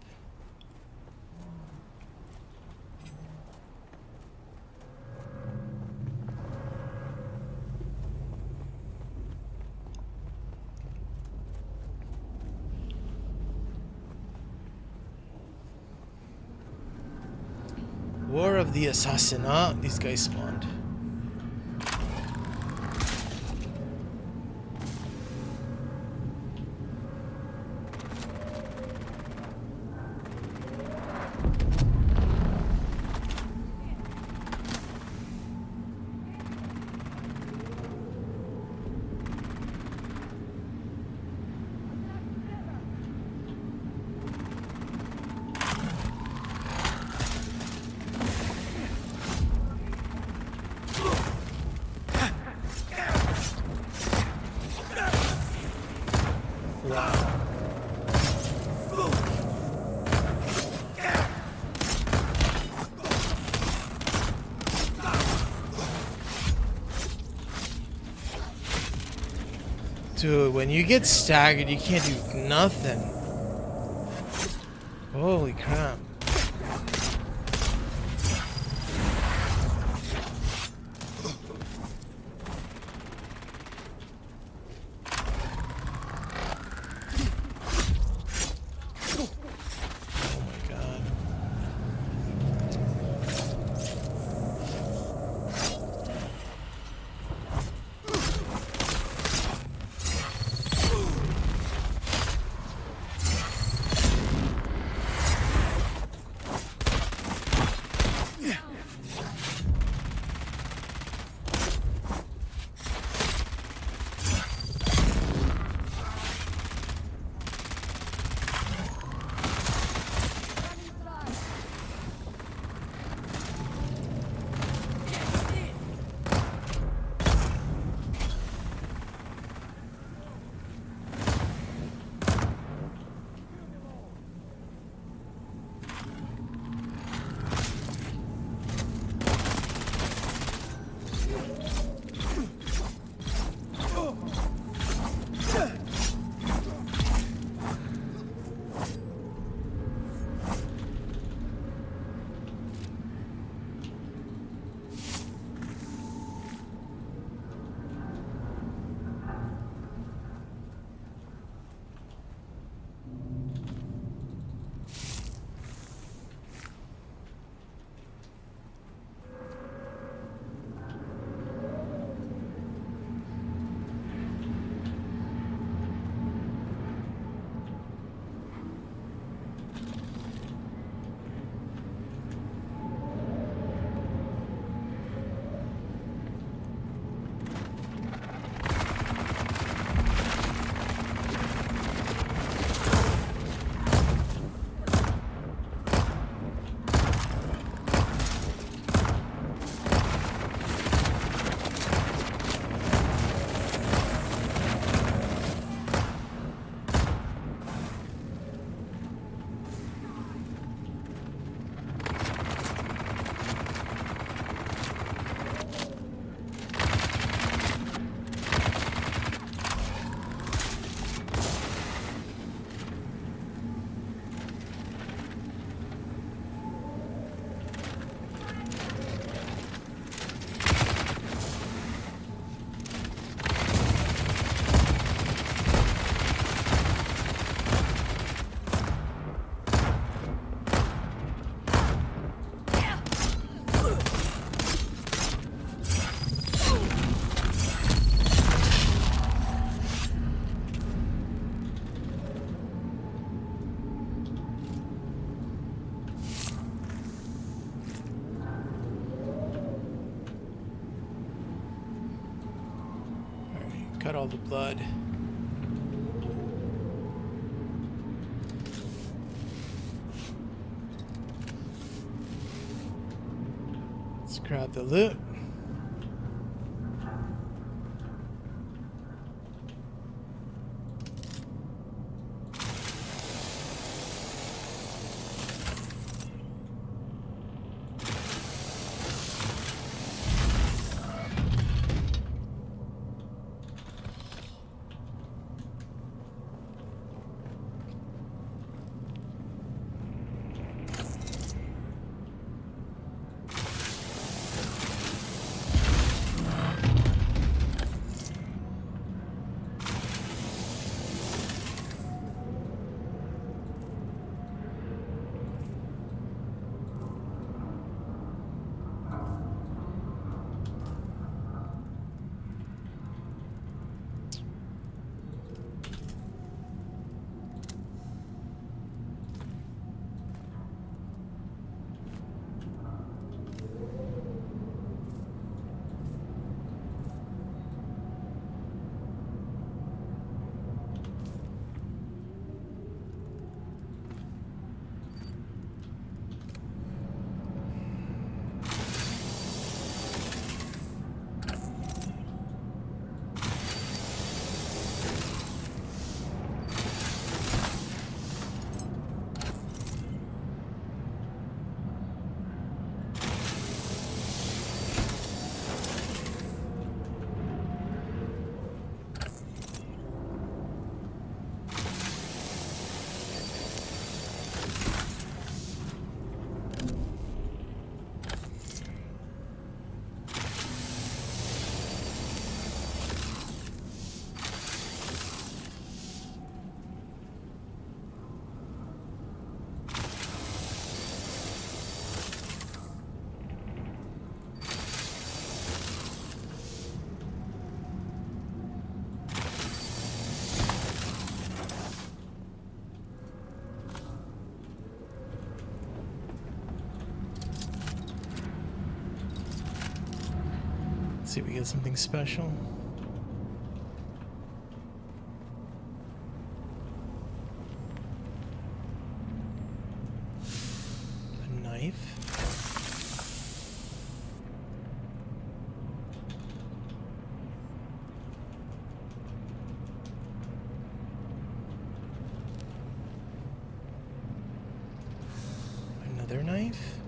War of the Assassinat. These guys spawned. Dude, when you get staggered, you can't do nothing. Holy crap. Got all the blood. Let's grab the loot. See if we get something special. A knife. Another knife.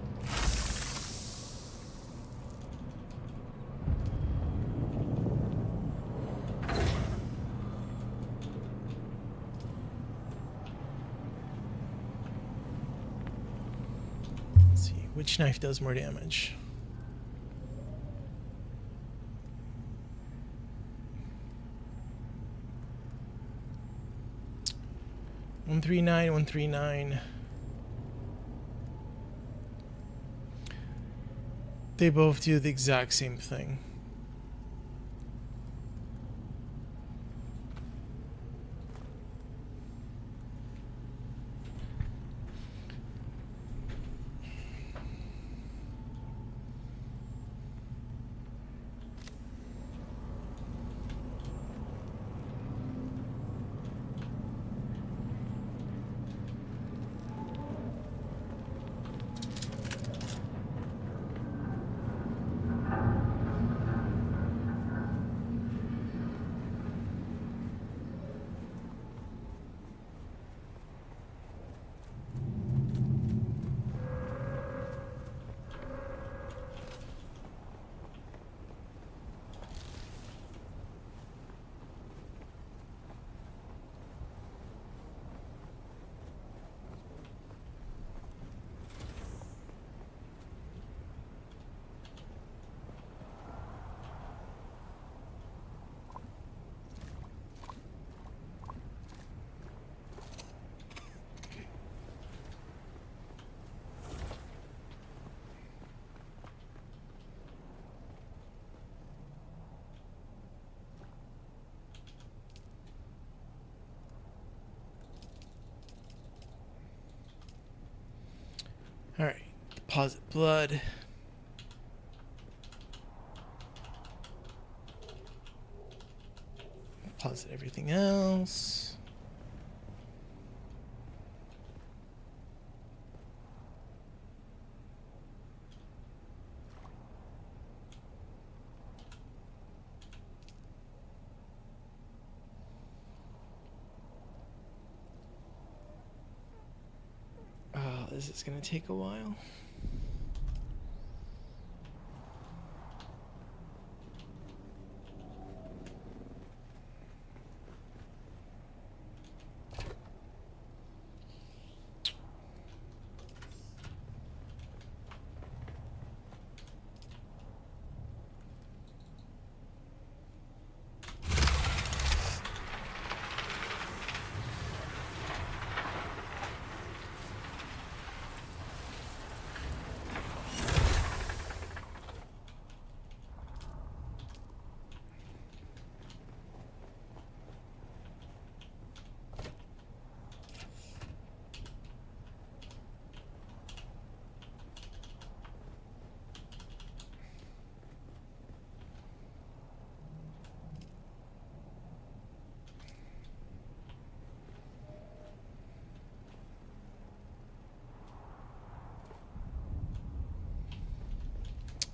Which knife does more damage? One 139. They both do the exact same thing. All right, deposit blood. deposit everything else. Oh, this is gonna take a while.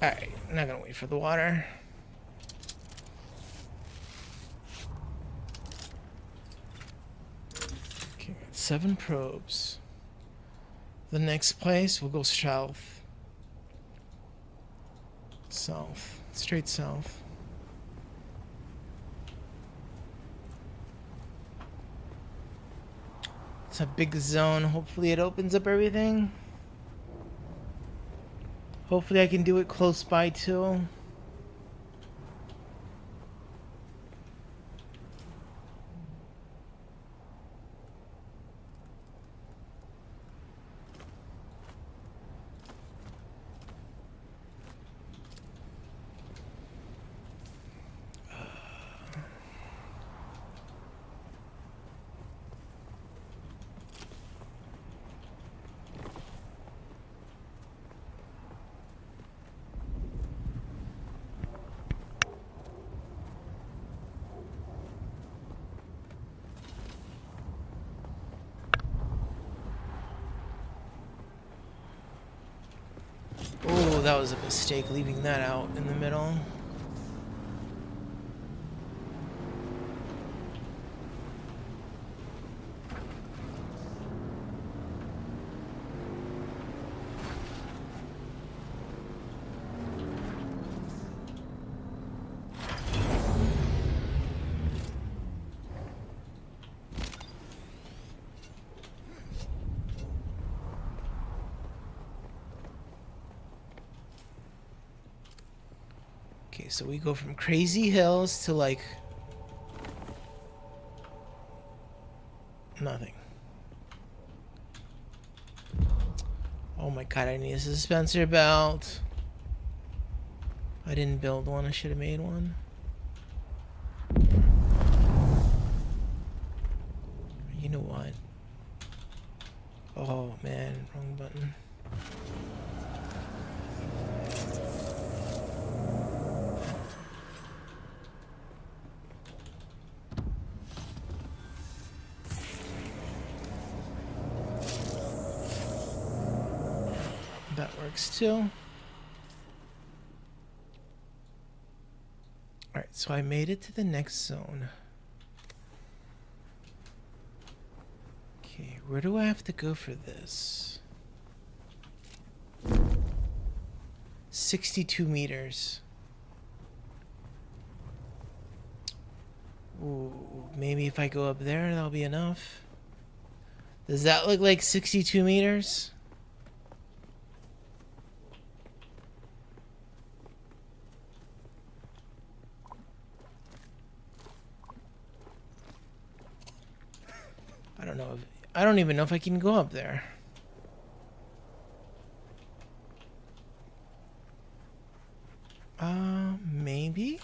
Alright, I'm not gonna wait for the water. Okay, got 7 probes. The next place, we'll go south. South. Straight south. It's a big zone. Hopefully it opens up everything. Hopefully I can do it close by too. Oh, that was a mistake leaving that out in the middle. Okay, so we go from crazy hills to like nothing. Oh my god, I need a dispenser belt. I didn't build one, I should have made one. You know what? Oh man, wrong button. That works too. Alright, so I made it to the next zone. Okay, where do I have to go for this? 62 meters. Ooh, maybe if I go up there, that'll be enough. Does that look like 62 meters? I don't know. I don't even know if I can go up there. Maybe?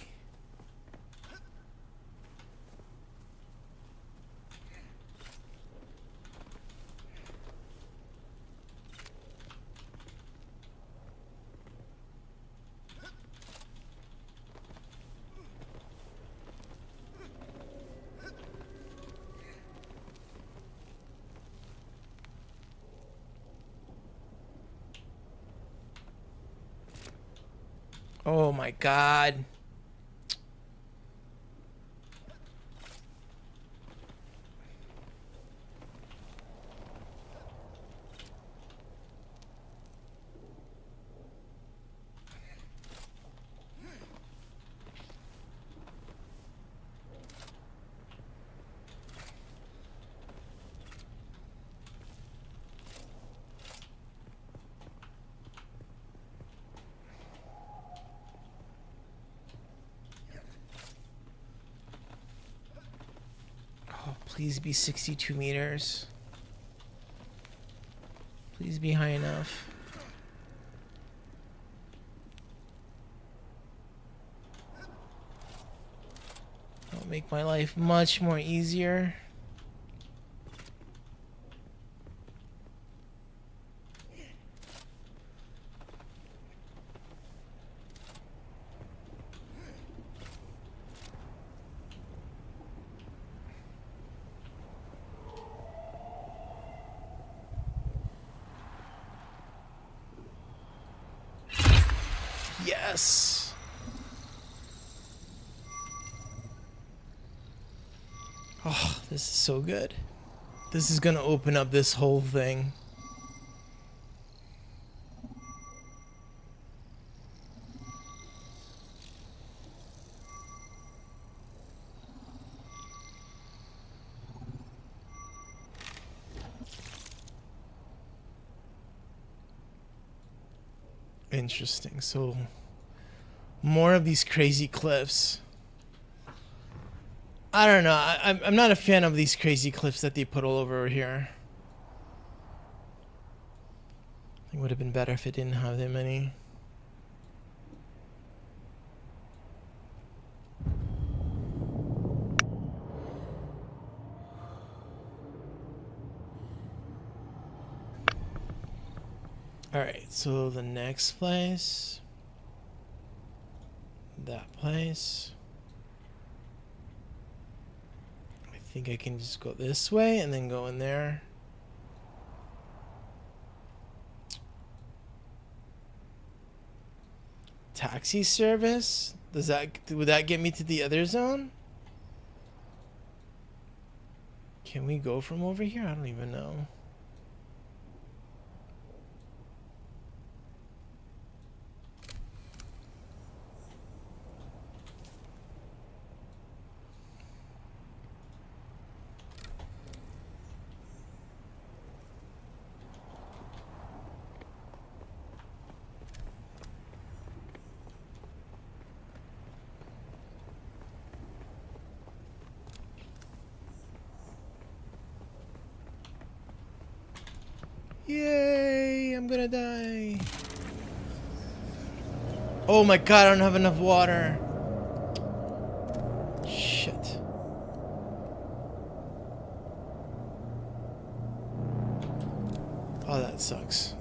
Oh my god. Please be 62 meters. Please be high enough. That'll make my life much more easier. Yes. Oh, this is so good. This is gonna open up this whole thing. Interesting. So more of these crazy cliffs. I don't know. I'm not a fan of these crazy cliffs that they put all over here. I think it would have been better if it didn't have that many. Alright, so the next place. That place. I think I can just go this way and then go in there. Taxi service? Would that get me to the other zone? Can we go from over here? I don't even know. Yay, I'm gonna die. Oh my god, I don't have enough water. Shit. Oh, that sucks.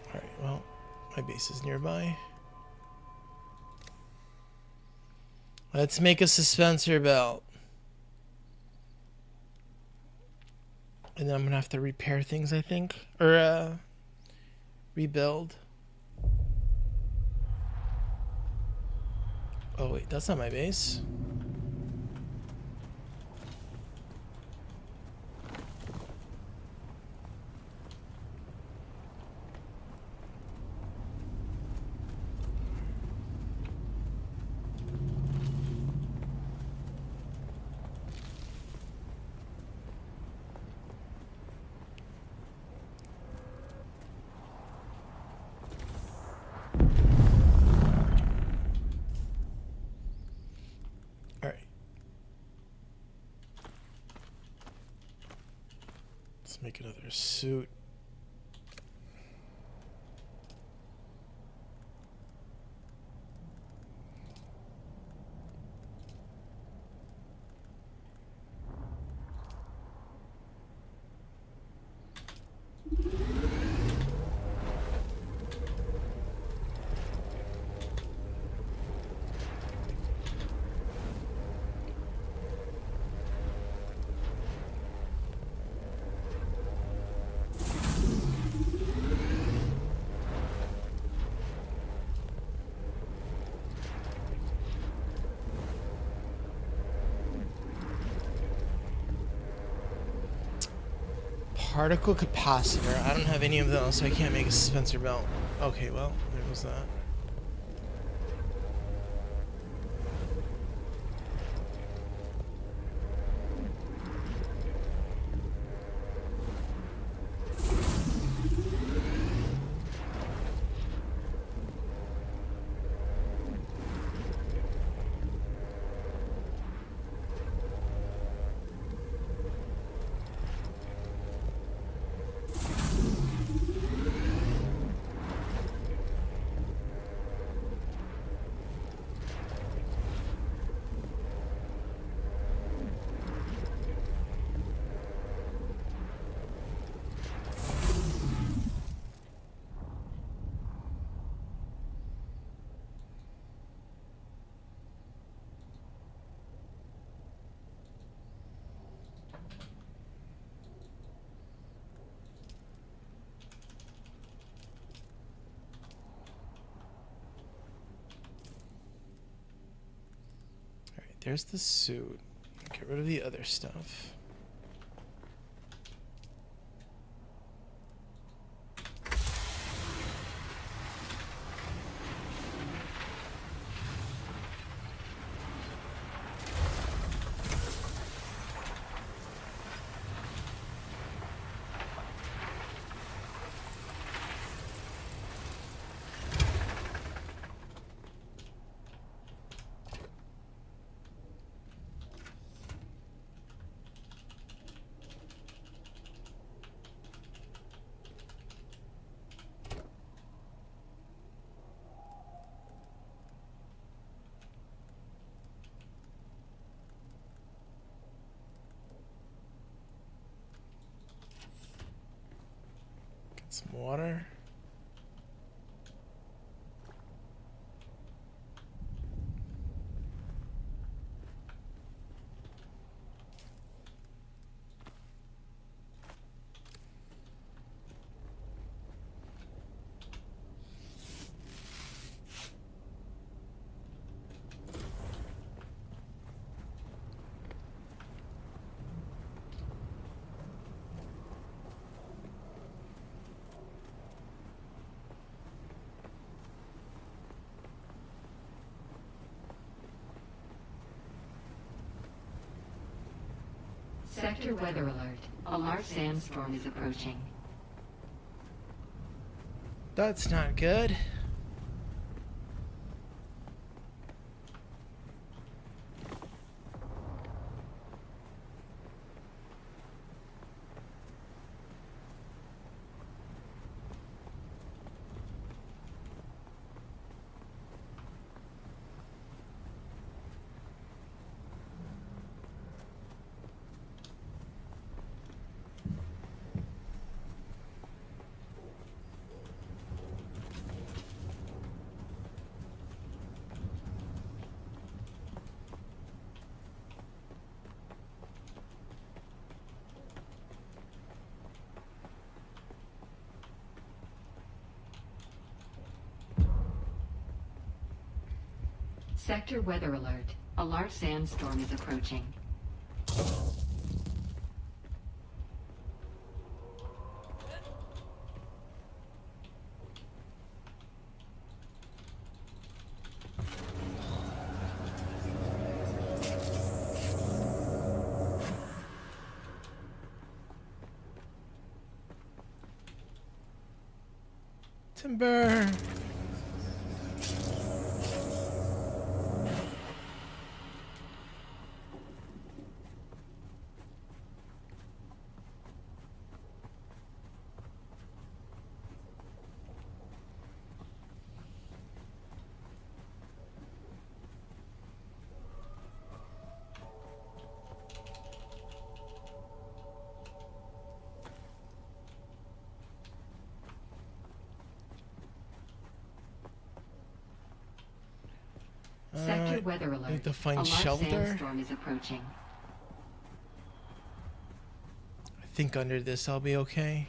Alright, well, my base is nearby. Let's make a suspensor belt. And then I'm gonna have to repair things, I think. Or, rebuild. Oh, wait, that's not my base. Let's make another suit. Particle capacitor. I don't have any of those, so I can't make a dispenser belt. Okay, well, there goes that. There's the suit. Get rid of the other stuff. Some water. Sector weather alert. A large sandstorm is approaching. That's not good. Sector weather alert. A large sandstorm is approaching. Timber. Sector weather alert. Need to find a large shelter. sandstorm is approaching. I think under this I'll be okay.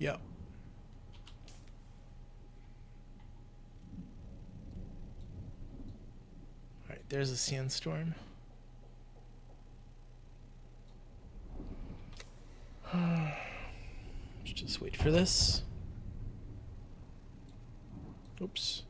Yep. Alright, there's a sandstorm. Let's just wait for this. Oops.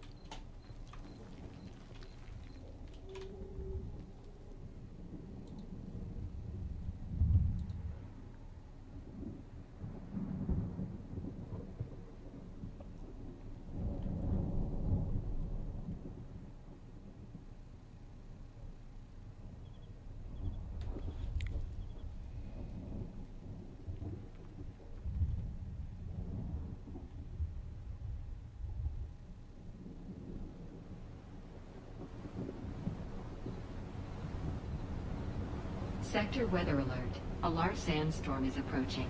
Sector weather alert. A large sandstorm is approaching.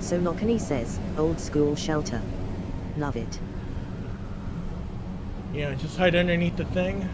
So Lockeney says, old school shelter. Love it. Yeah, just hide underneath the thing.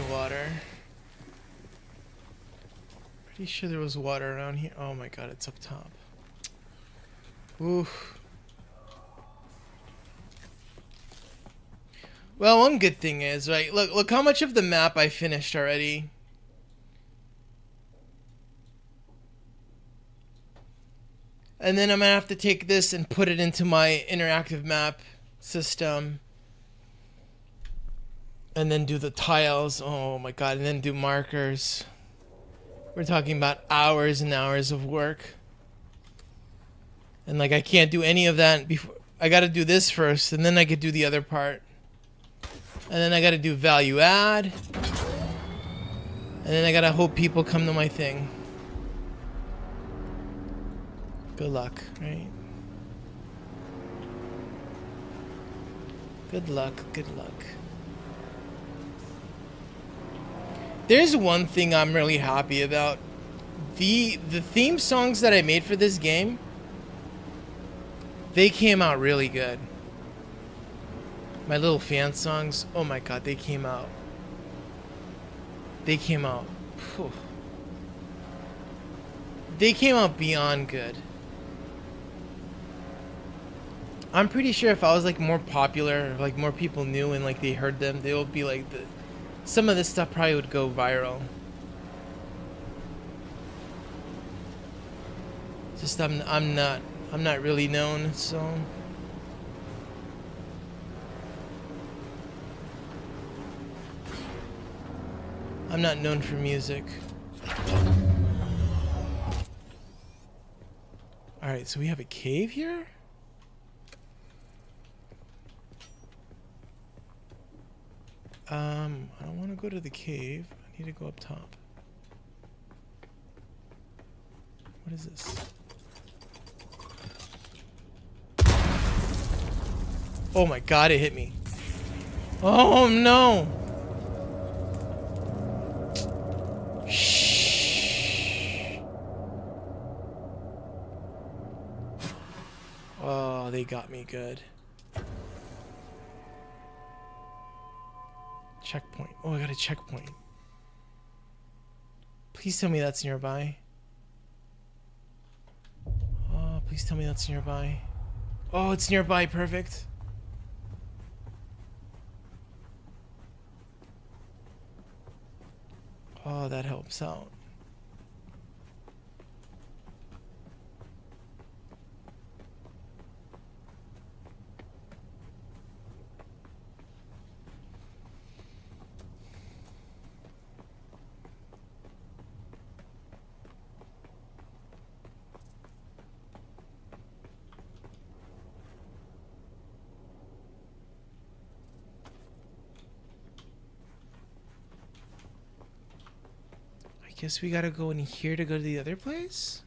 Water. Pretty sure there was water around here. Oh my god, it's up top. Oof. Well, one good thing is, right, look how much of the map I finished already. And then I'm gonna have to take this and put it into my interactive map system. And then do the tiles. Oh my god, and then do markers. We're talking about hours and hours of work. And like I can't do any of that before. I gotta do this first, and then I could do the other part. And then I gotta do value add. And then I gotta hope people come to my thing. Good luck, right? Good luck, good luck. There's one thing I'm really happy about. The theme songs that I made for this game, they came out really good. My little fan songs, oh my god, they came out. They came out. Phew. They came out beyond good. I'm pretty sure if I was like more popular, if like more people knew and like they heard them, they would be like some of this stuff probably would go viral. Just I'm not really known, so I'm not known for music. All right, so we have a cave here? I don't want to go to the cave. I need to go up top. What is this? Oh my god, it hit me. Oh no! Shh. Oh, they got me good. Checkpoint. Oh, I got a checkpoint. Please tell me that's nearby. Oh, Please tell me that's nearby. Oh, it's nearby. Perfect. Oh, that helps out. I guess we gotta go in here to go to the other place?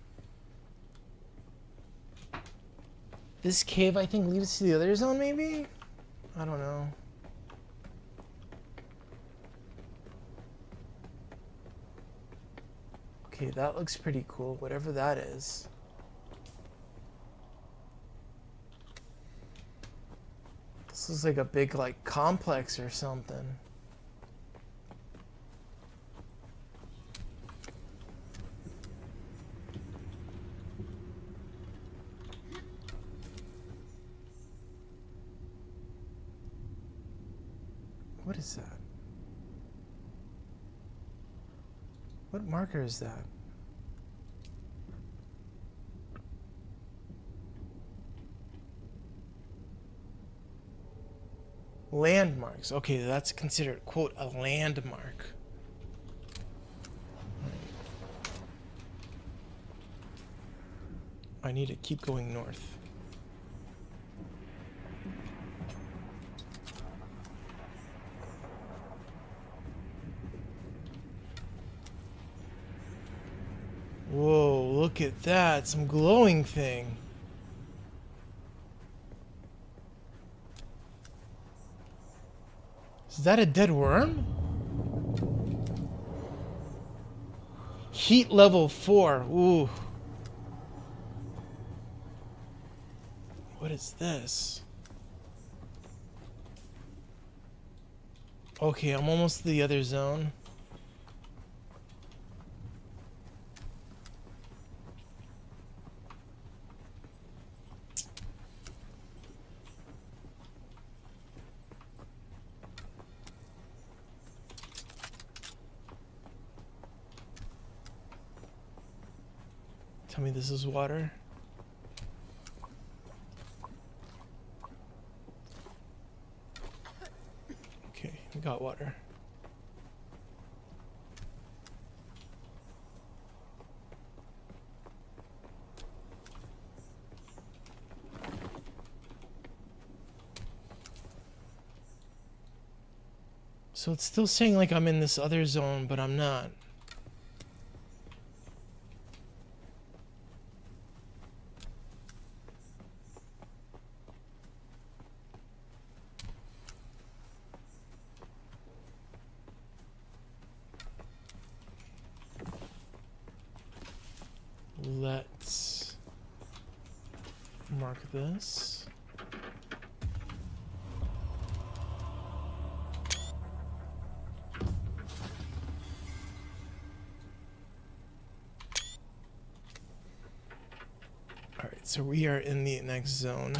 This cave, I think, leads to the other zone, maybe? I don't know. Okay, that looks pretty cool, whatever that is. This is like a big, like, complex or something. What is that? What marker is that? Landmarks. Okay, that's considered, quote, a landmark. I need to keep going north. Whoa, look at that. Some glowing thing. Is that a dead worm? Heat level 4. Ooh. What is this? Okay, I'm almost to the other zone. Tell me this is water. Okay, we got water. So it's still saying like I'm in this other zone, but I'm not. Let's mark this. All right, so we are in the next zone.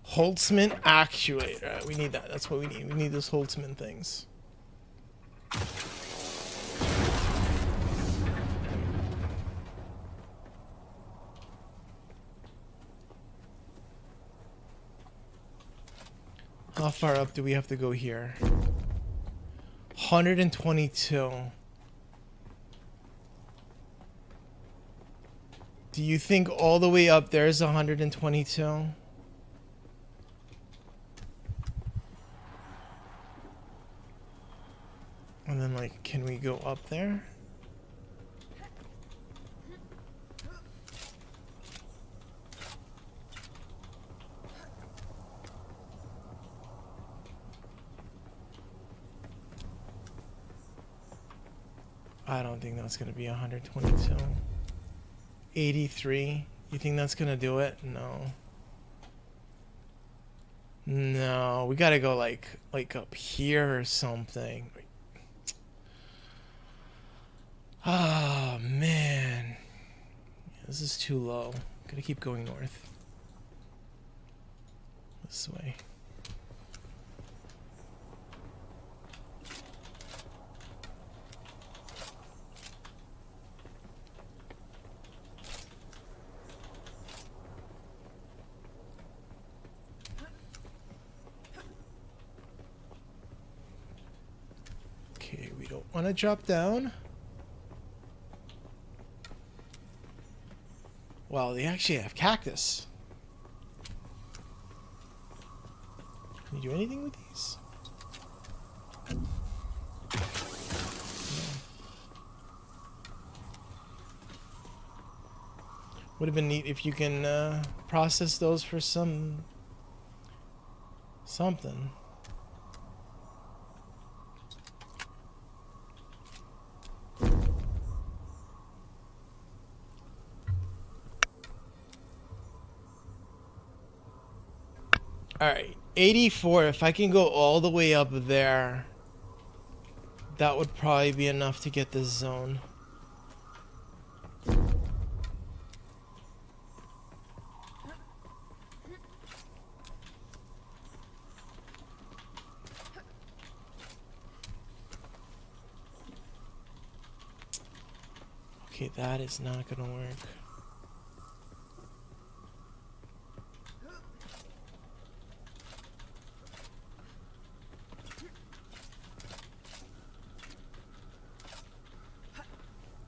Holtzman actuator. We need that. That's what we need. We need those Holtzman things. How far up do we have to go here? 122. Do you think all the way up there is 122? And then, like, can we go up there? I don't think that's gonna be 122. 83. You think that's gonna do it? No. No, we gotta go like up here or something. Oh man, this is too low. Gotta keep going north. This way. Okay, we don't want to drop down. Wow, they actually have cactus. Can you do anything with these? No. Would have been neat if you can process those for something. Alright, 84. If I can go all the way up there, that would probably be enough to get this zone. Okay, that is not gonna work.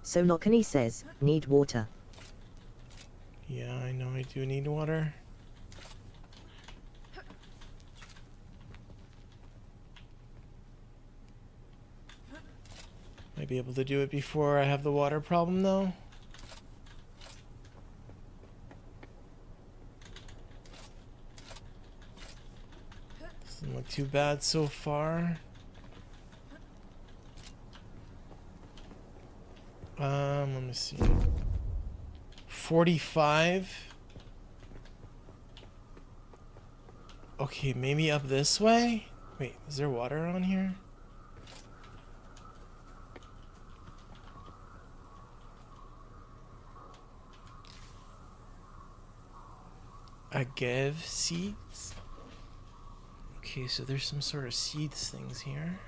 So Lokani says, need water. Yeah, I know I do need water. Might be able to do it before I have the water problem though. Doesn't look too bad so far. Let me see. 45. Okay, maybe up this way? Wait, is there water on here? Agave seeds? Okay, so there's some sort of seeds things here.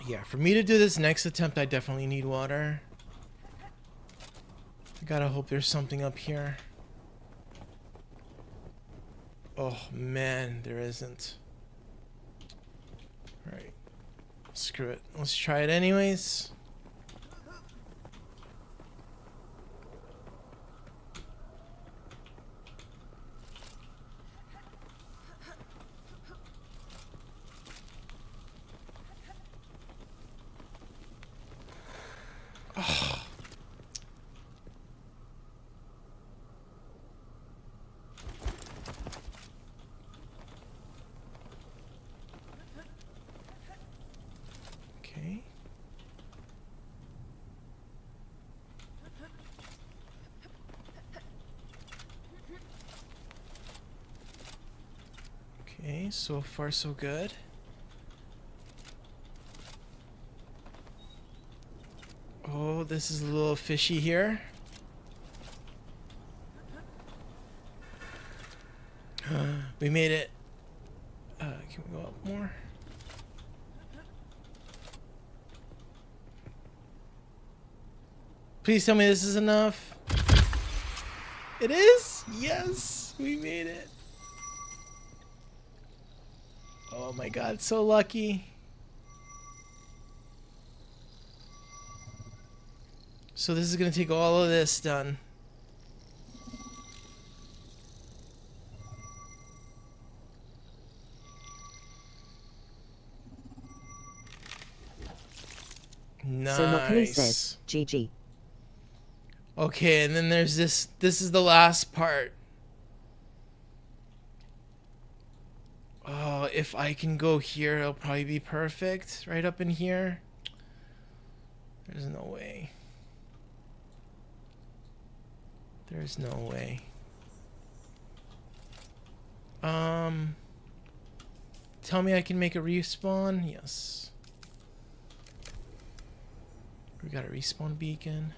Yeah, for me to do this next attempt, I definitely need water. I gotta hope there's something up here. Oh man, there isn't. Alright. Screw it. Let's try it anyways. Okay. Okay, so far so good. Oh, this is a little fishy here. We made it. Can we go up more? Please tell me this is enough. It is? Yes, we made it. Oh my god, so lucky. So this is gonna take all of this done. So Mokali says, Nice. GG. Okay, and then there's this. This is the last part. Oh, if I can go here, it'll probably be perfect. Right up in here. There's no way. There's no way. Tell me I can make a respawn? Yes. We got a respawn beacon.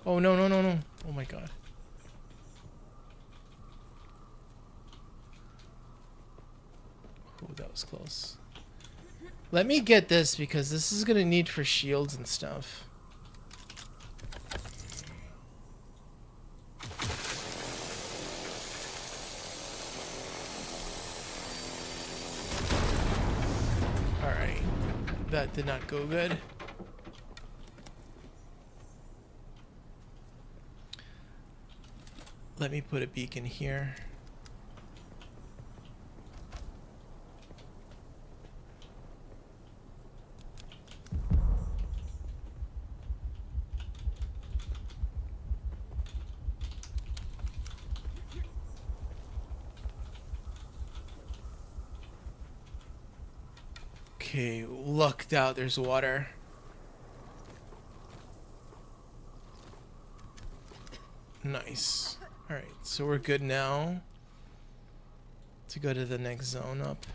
Oh, no, no, no, no. Oh my god. Oh, that was close. Let me get this because this is gonna need for shields and stuff. Alright. That did not go good. Let me put a beacon here. Okay, lucked out, there's water. Nice. Alright, so we're good now to go to the next zone up.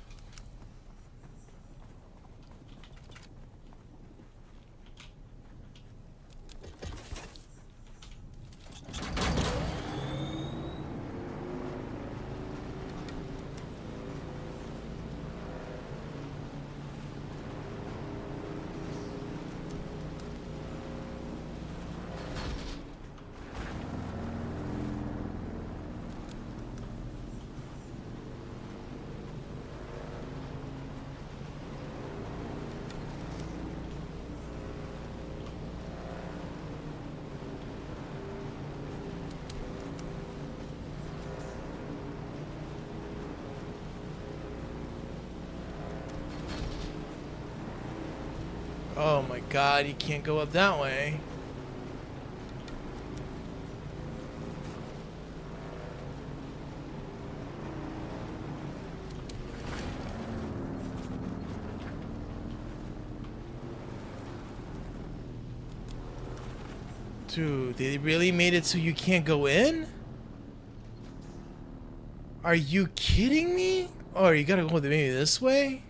Oh my god, you can't go up that way. Dude, they really made it so you can't go in? Are you kidding me? Oh, you gotta go maybe this way?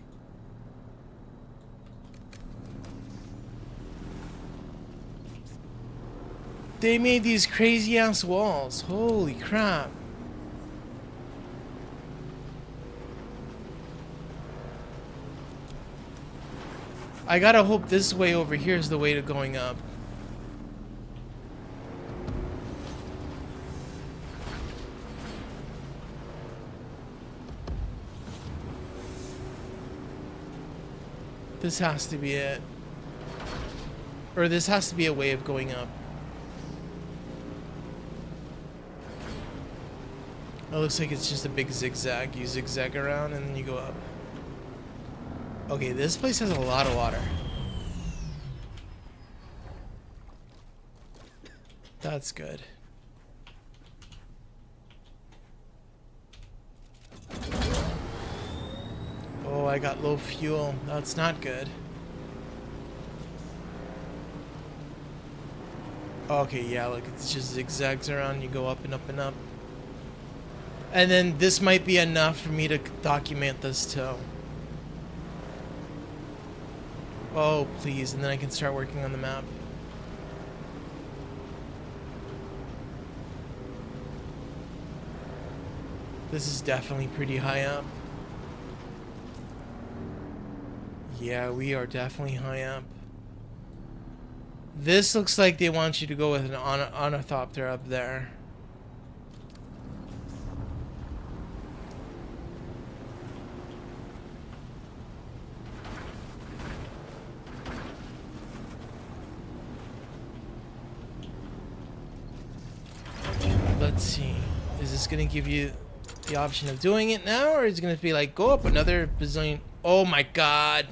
They made these crazy ass walls. Holy crap. I gotta hope this way over here is the way to going up. This has to be it. Or this has to be a way of going up. It looks like it's just a big zigzag. You zigzag around and then you go up. Okay, this place has a lot of water. That's good. Oh, I got low fuel. That's not good. Okay, yeah, look, it's just zigzags around. You go up and up and up. And then this might be enough for me to document this too. Oh, please, and then I can start working on the map. This is definitely pretty high up. Yeah, we are definitely high up. This looks like they want you to go with an ornithopter up there. Let's see. Is this gonna give you the option of doing it now, or is it gonna be like go up another bazillion? Oh my god,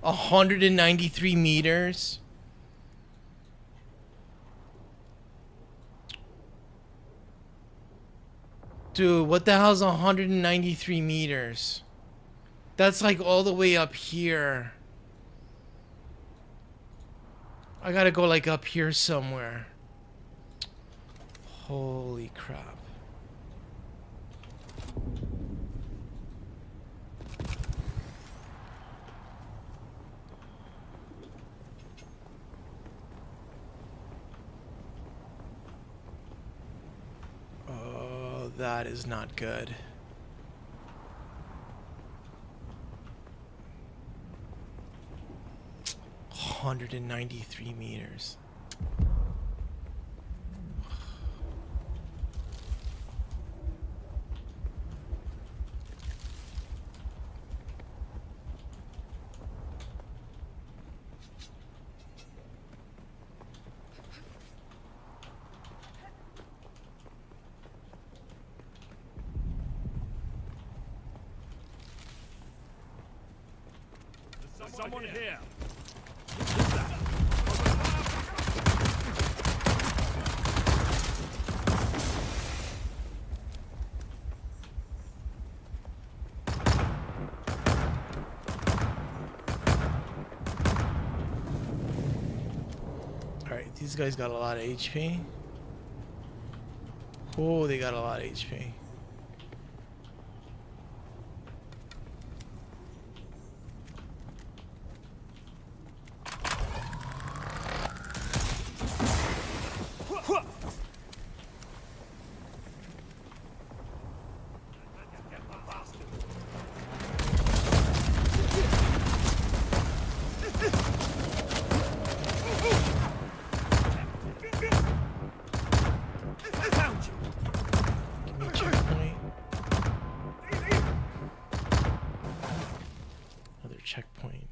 193 meters. Dude, what the hell's 193 meters? That's like all the way up here. I gotta go like up here somewhere. Holy crap. Oh, that is not good. $193 meters. Someone here. Alright, these guys got a lot of HP. Oh, they got a lot of HP. Checkpoint.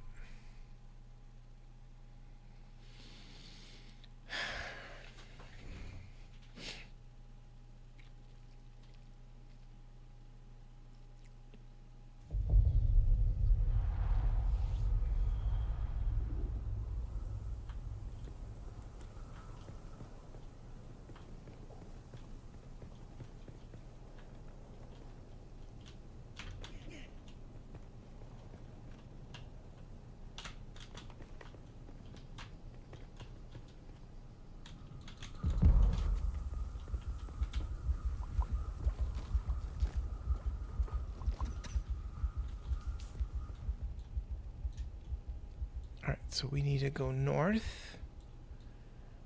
Alright, so we need to go north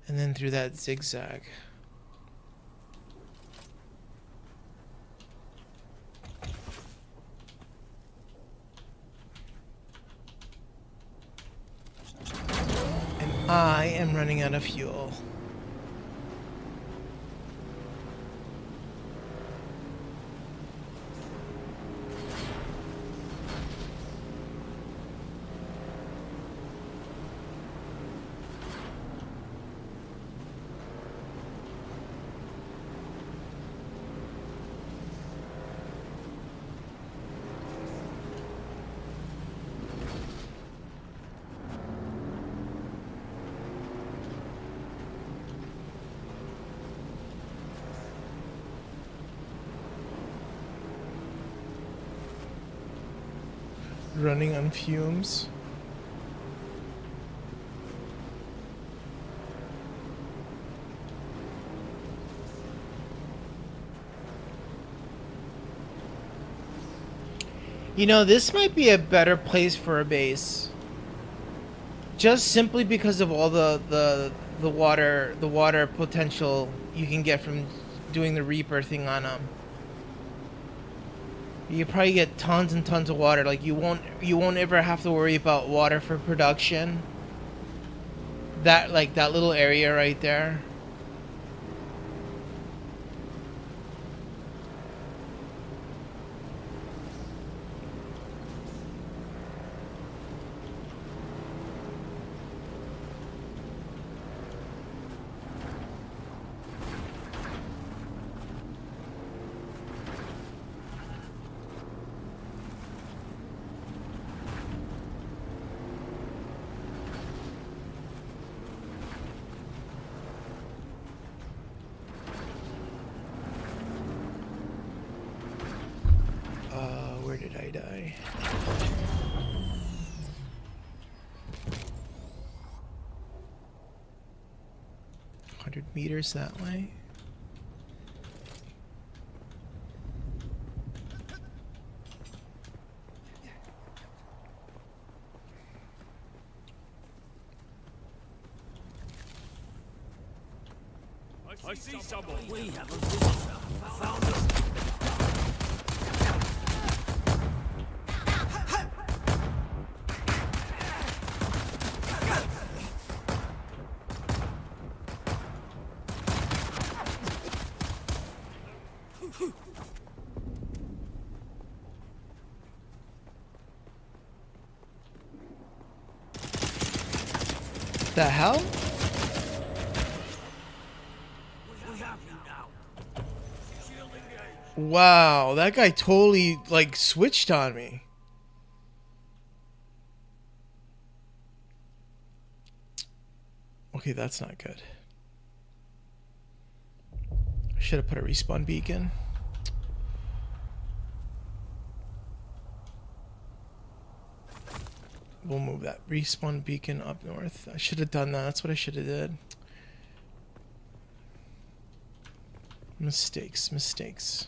and then through that zigzag. And I am running out of fuel. Running on fumes. You know, this might be a better place for a base. Just simply because of all the water potential you can get from doing the Reaper thing on them. You probably get tons and tons of water. Like you won't ever have to worry about water for production. That little area right there. Okay. 100 meters that way. I see someone. We have a visitor. Found us. The hell? Wow, that guy totally like switched on me. Okay, that's not good. I should have put a respawn beacon. We'll move that respawn beacon up north. I should have done that. That's what I should have did. Mistakes, mistakes.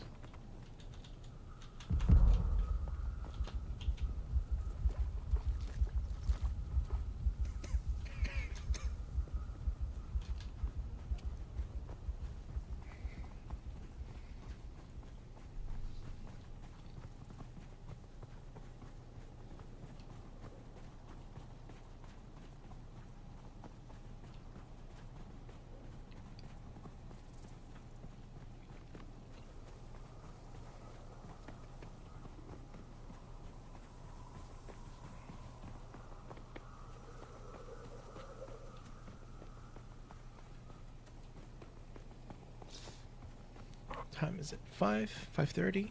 Time is it? 5:30.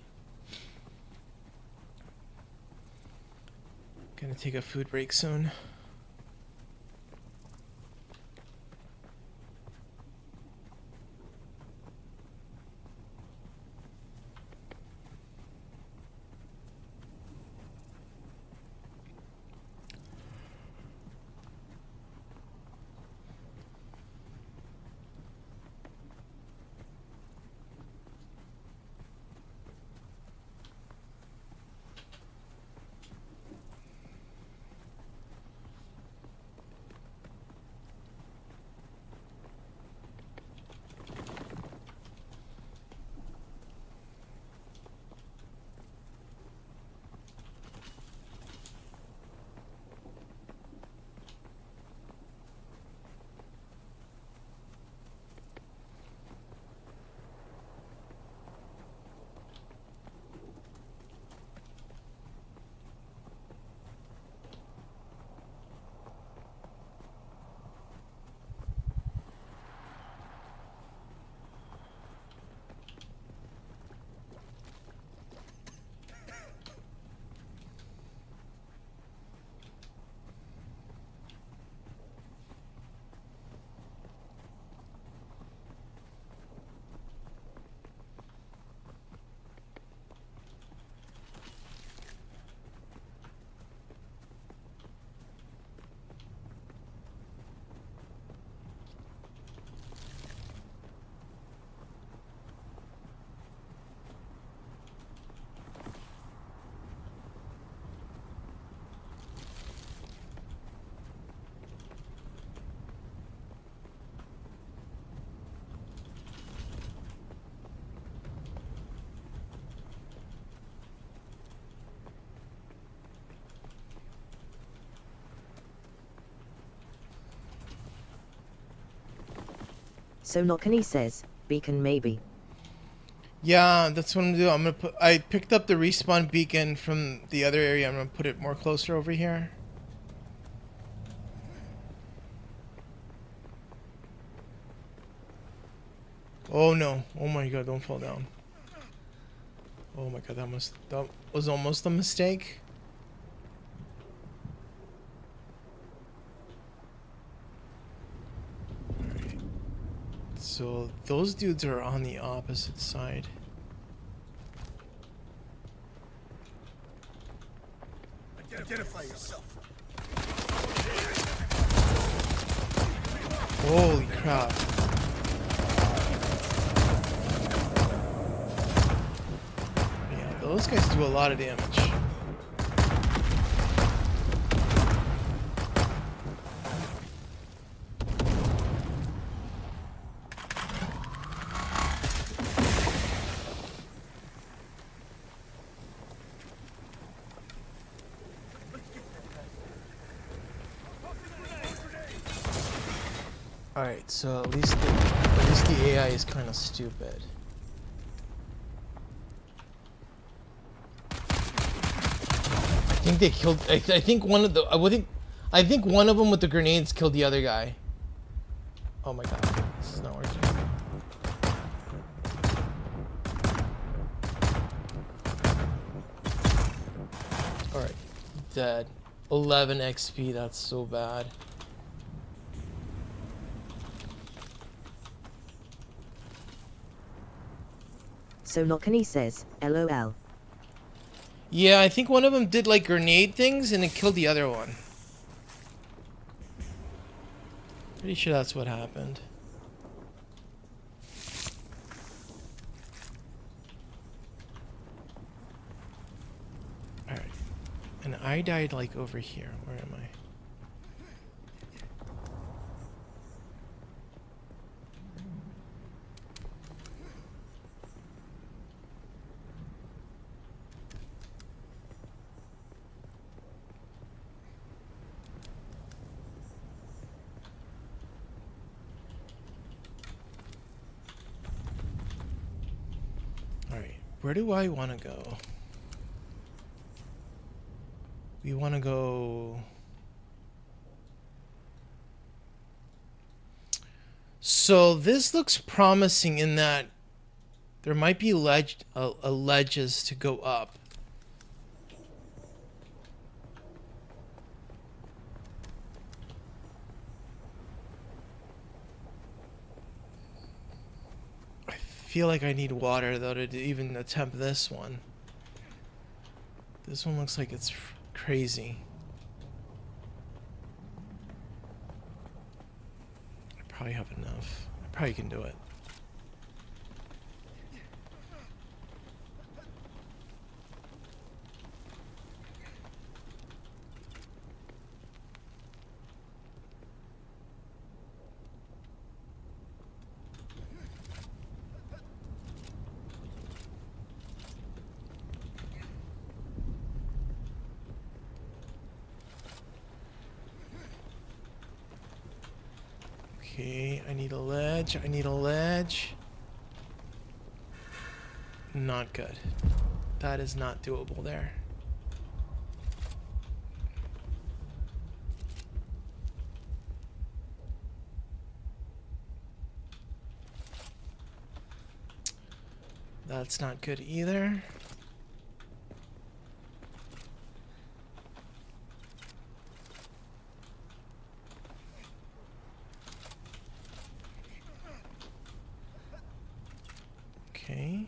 Gonna take a food break soon. So Nokani says, beacon maybe. Yeah, that's what I'm gonna do. I'm gonna put. I picked up the respawn beacon from the other area. I'm gonna put it more closer over here. Oh no! Oh my god! Don't fall down. Oh my god! That was almost a mistake. Alright. So those dudes are on the opposite side. Identify yourself. Holy crap. Yeah, those guys do a lot of damage. Alright, so at least the AI is kind of stupid. I think they killed. I think one of the. I think one of them with the grenades killed the other guy. Oh my god, this is not working. All right, dead. 11 XP. That's so bad. So Lokani says, LOL. Yeah, I think one of them did like grenade things and it killed the other one. Pretty sure that's what happened. Alright. And I died like over here. Where am I? Where do I want to go? We want to go... So this looks promising in that there might be ledges to go up. I feel like I need water though to even attempt this one. This one looks like it's crazy. I probably have enough. I probably can do it. Okay, I need a ledge. I need a ledge. Not good. That is not doable there. That's not good either. Okay.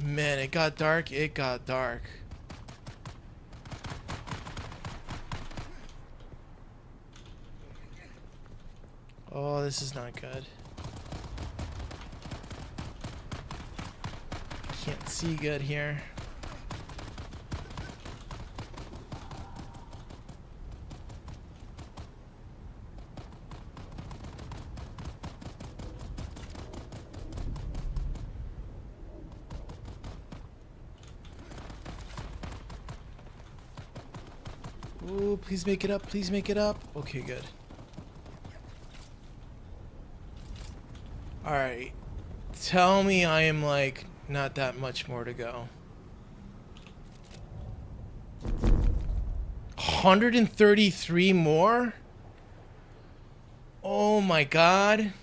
Man, it got dark. It got dark. Oh, this is not good. Can't see good here. Ooh, please make it up. Please make it up. Okay, good. Alright. Tell me I am like not that much more to go. 133 more? Oh Oh my god.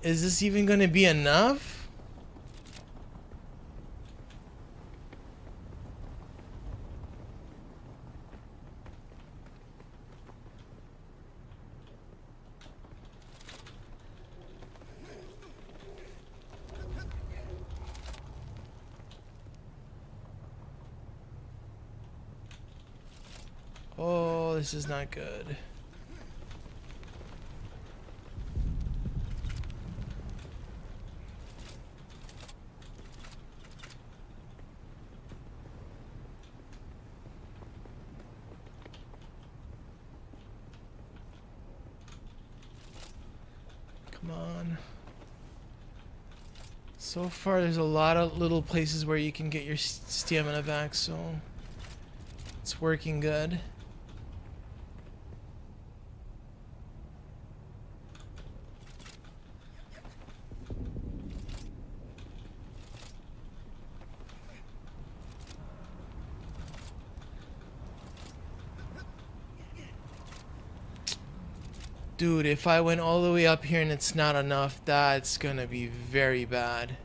Is this even gonna be enough? Oh, this is not good. Come on. So far, there's a lot of little places where you can get your stamina back, so it's working good. Dude, if I went all the way up here and it's not enough, that's gonna be very bad.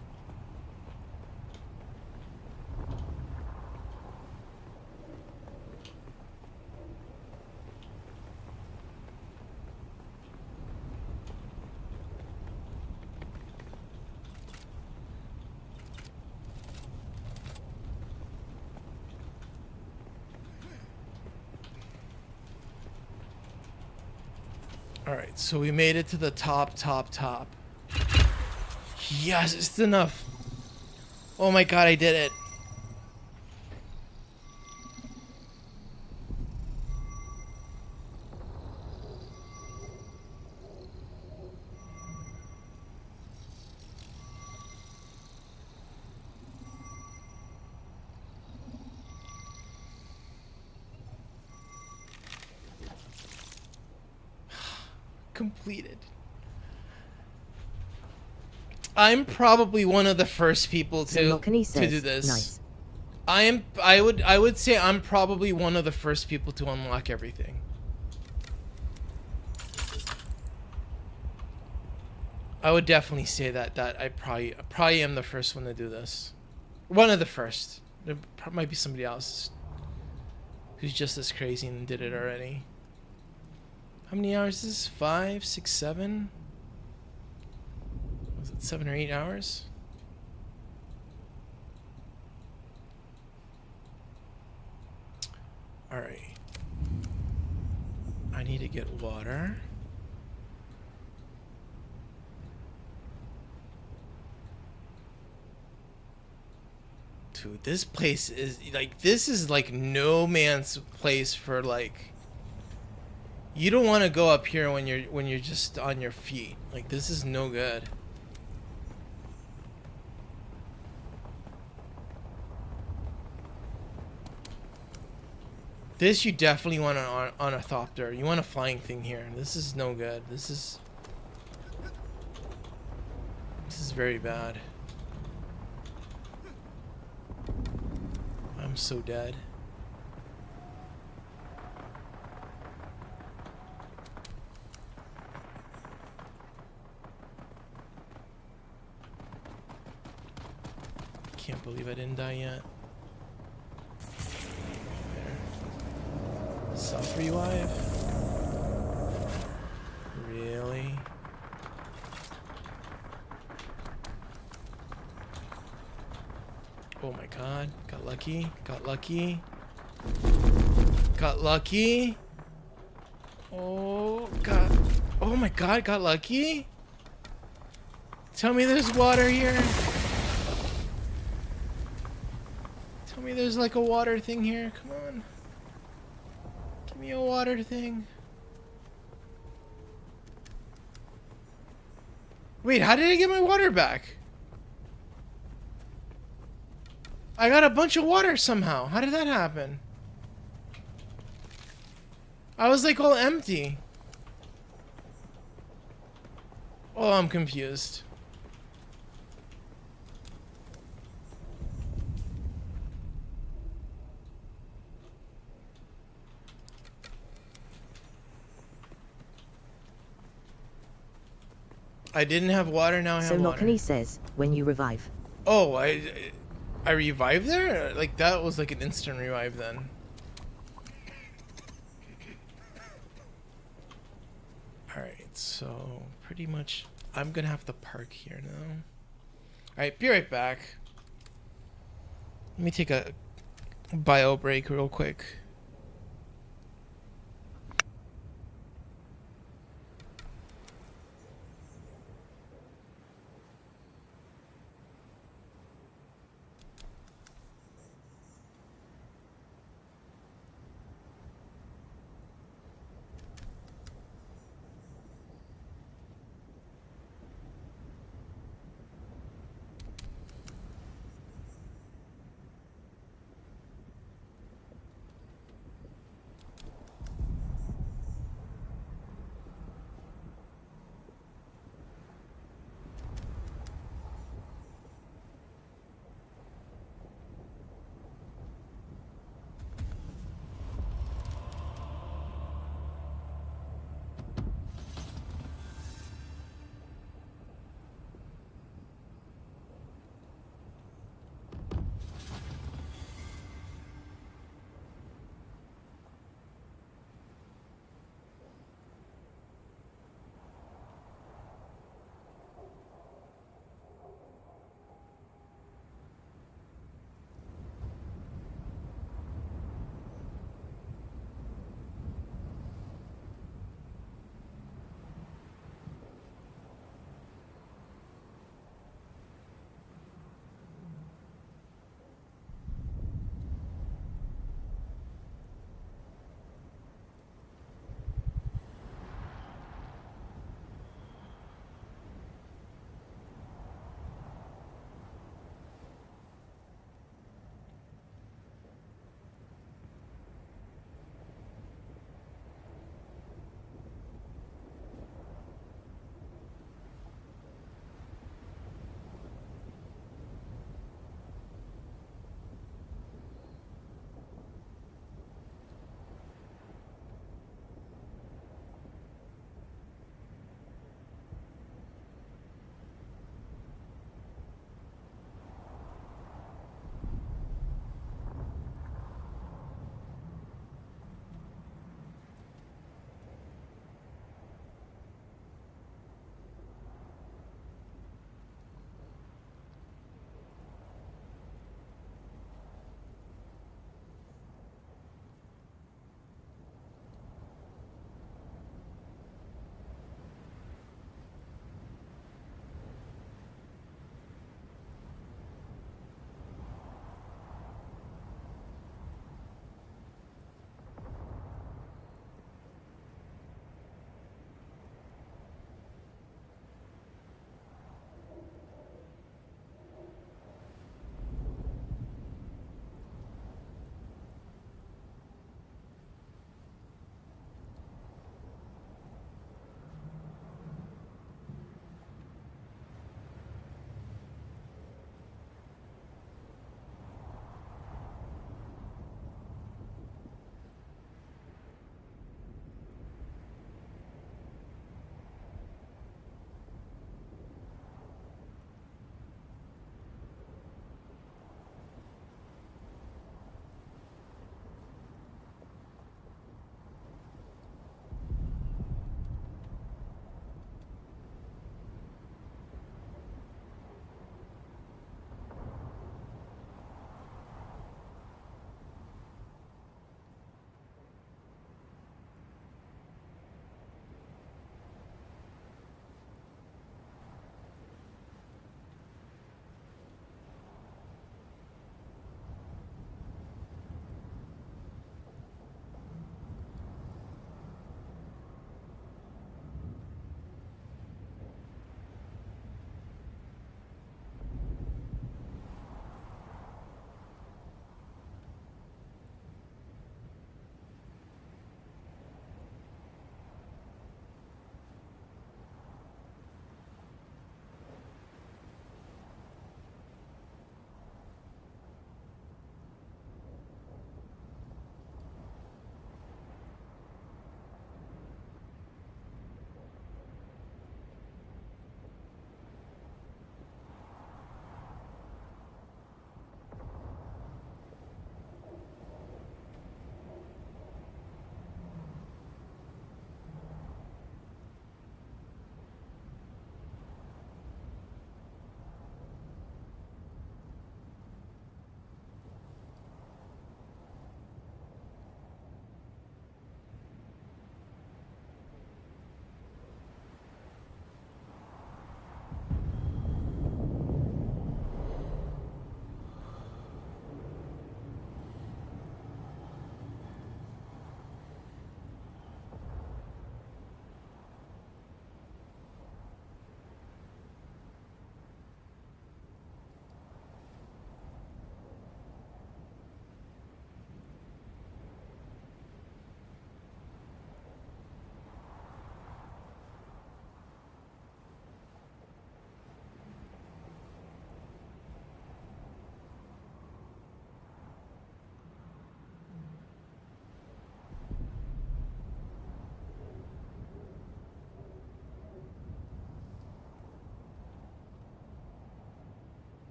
Alright, so we made it to the top. Yes, it's enough. Oh my god, I did it. Completed. I'm probably one of the first people to do this. Nice. I would say I'm probably one of the first people to unlock everything. I would definitely say that I probably am the first one to do this. One of the first. There might be somebody else who's just as crazy and did it already. How many hours is this? 5, 6, 7? Was it 7 or 8 hours? Alright. I need to get water. Dude, this place is like, this is like no man's place for like, you don't want to go up here when you're just on your feet. Like, this is no good. This you definitely want an ornithopter. You want a flying thing here. This is no good. This is very bad. I'm so dead. Can't believe I didn't die yet. There. Self-revive? Really? Oh my god. Got lucky. Got lucky. Got lucky. Oh god. Oh my god, got lucky? Tell me there's water here. Tell me there's like a water thing here. Come on. Give me a water thing. Wait, how did I get my water back? I got a bunch of water somehow. How did that happen? I was like all empty. Oh, I'm confused. I didn't have water, now I So have water. Nokani says, when you revive. Oh, I revived there? Like, that was like an instant revive then. Alright, so pretty much I'm gonna have to park here now. Alright, be right back. Let me take a bio break real quick.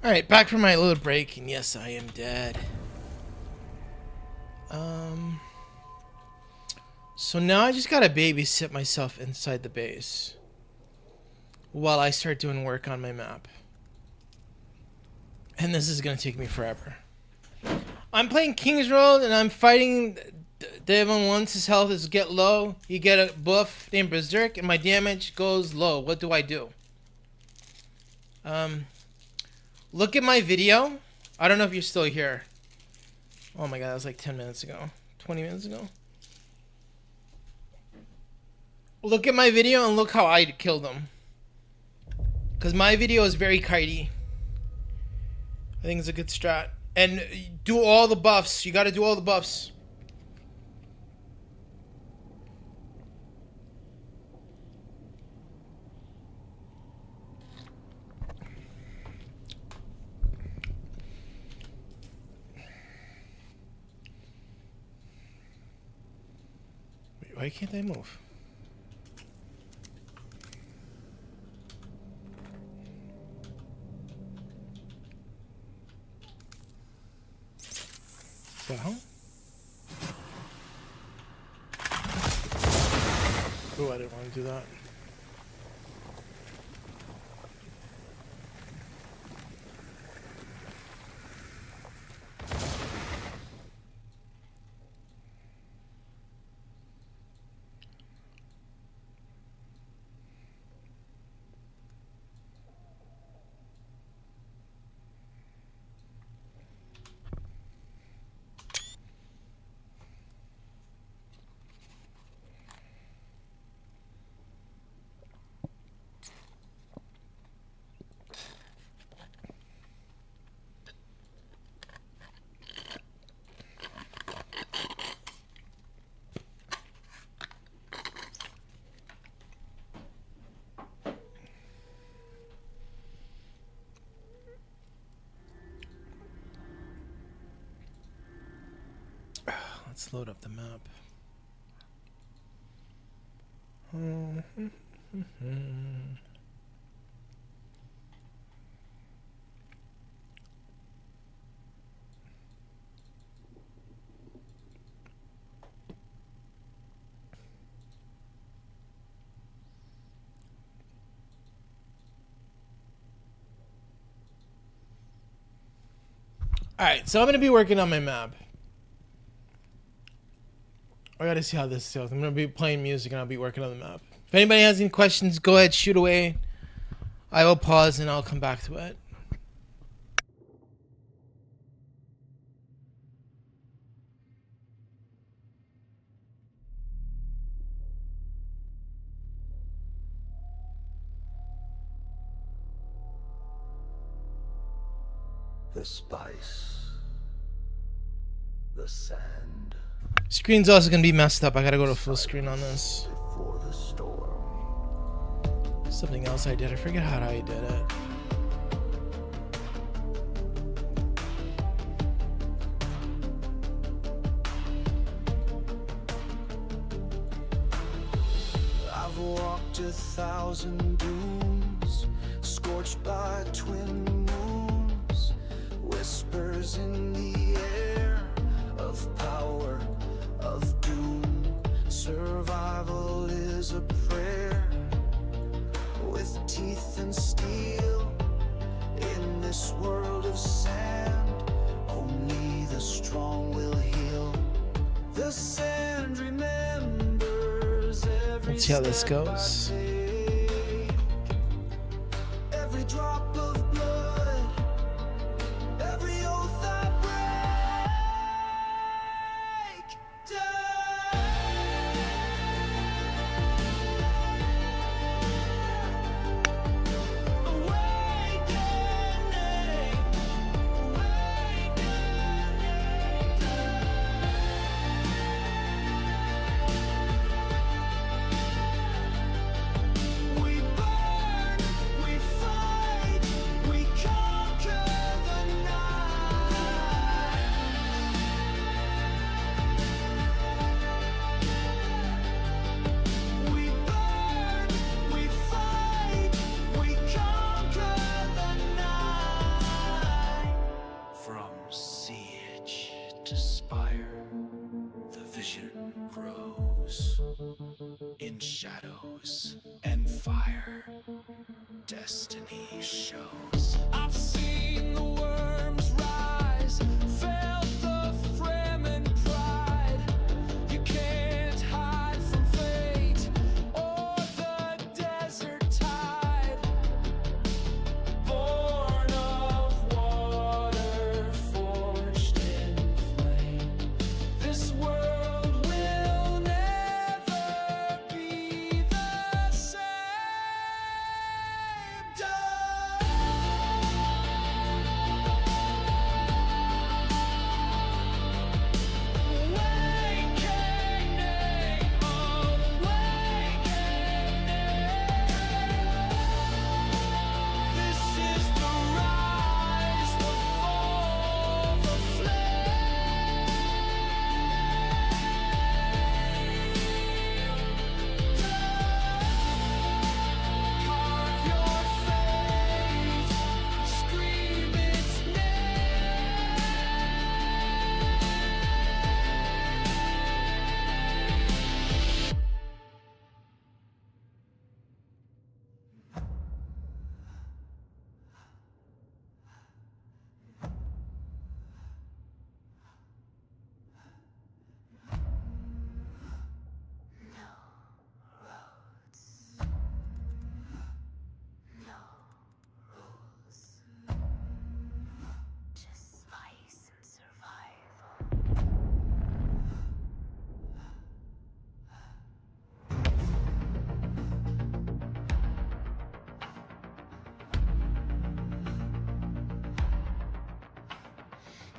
Alright, back from my little break, and yes, I am dead. So now I just gotta babysit myself inside the base while I start doing work on my map. And this is gonna take me forever. I'm playing King's Road, and I'm fighting Devon. Once his health is get low, you get a buff named Berserk, and my damage goes low. What do I do? Look at my video. I don't know if you're still here. Oh my god, that was like 10 minutes ago. 20 minutes ago. Look at my video and look how I killed them. Because my video is very kitey. I think it's a good strat. And do all the buffs. You gotta do all the buffs. Wait, why can't I move? The hell? Oh, I didn't want to do that. Let's load up the map. Alright, so I'm going to be working on my map. I gotta see how this goes. I'm gonna be playing music and I'll be working on the map. If anybody has any questions, go ahead, shoot away. I will pause and I'll come back to it. The spice. The sand. Screen's also gonna be messed up. I gotta go to full screen on this. Before the storm. Something else I did. I forget how I did it. I've walked 1,000 dunes, scorched by twin moons, whispers in the air of power, of doom. Survival is a prayer with teeth and steel in this world of sand. Only the strong will heal. The sand remembers every Let's see how this step goes. I take, every drop of blood, every oath I break.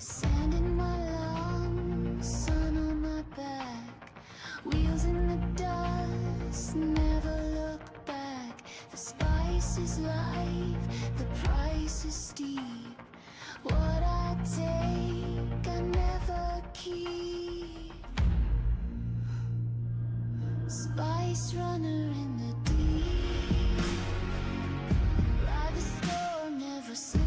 Sand in my lungs, sun on my back, wheels in the dust, never look back. The spice is life, the price is steep. What I take, I never keep. Spice runner in the deep, ride the storm, never sleep.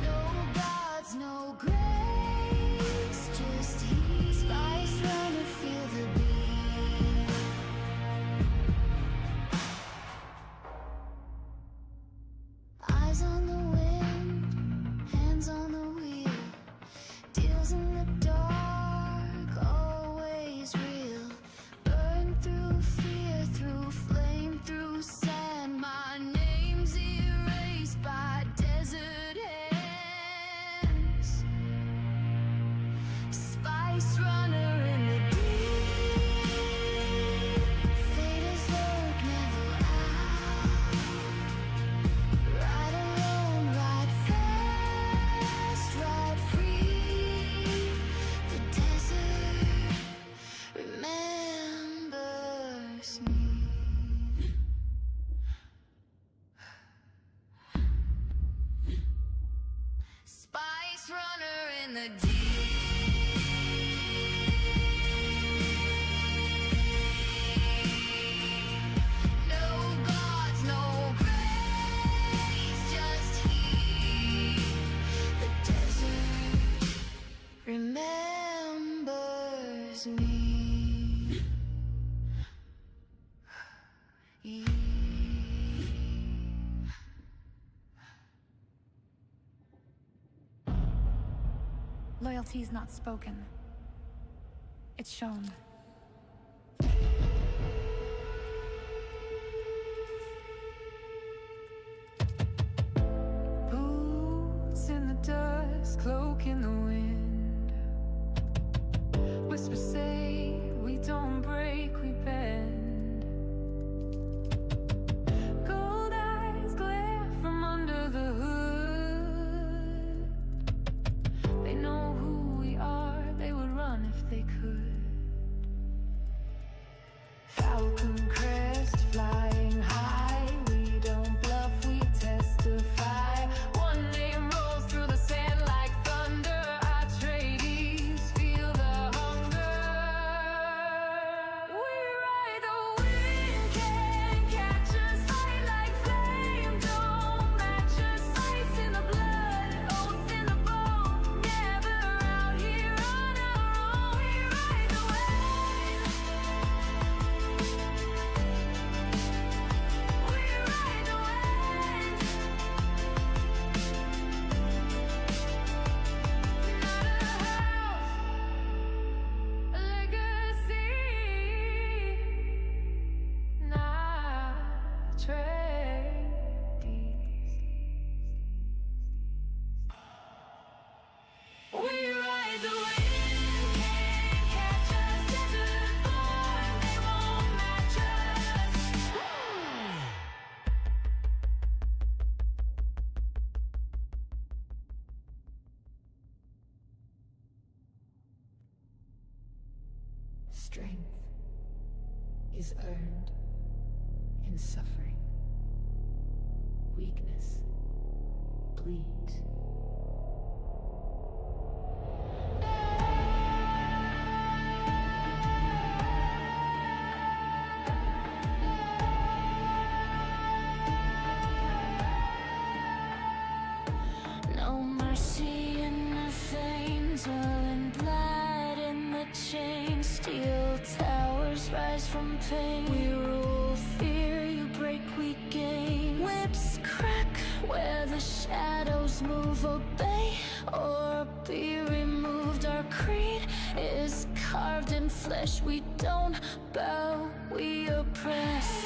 No gods, no grace, just heat. Spice runner, feel the beat. Eyes on the wind, hands on the wheel. Deals in the dark, always real. Burn through fear, through flame, through sand. My name's erased by desert hands. Spice runner in the deep. Fate is lurk, never out. Ride alone, ride fast, ride free. The desert remembers me. Spice runner in the deep. No gods, no grace, just heat. The desert remembers me. Loyalty is not spoken. It's shown. Boots in the dust, cloak in the wind. Whispers say we don't break, we bend. Gold eyes glare from under the hood. They know who we are, they would run if they could. Falcon crest flying high. We don't bluff, we testify. One name rolls through the sand like thunder. Our tradies feel the hunger. We ride the wind, can't catch us. Fight like flame, don't match us. Ice in the blood, oath in the bone. Never out here on our own. We ride the wind. We ride the wind. Not a house, a legacy, not tradies. We ride the wind, can't catch us. Desert born, they won't match us. Strength is earned in suffering. Weakness bleeds. No mercy in the veins, all in blood in the chains. Steel towers rise from pain. We rule fear, you break, we gain. Whips crack where the shadows move. Obey or be removed. Our creed is carved in flesh. We don't bow, we oppress.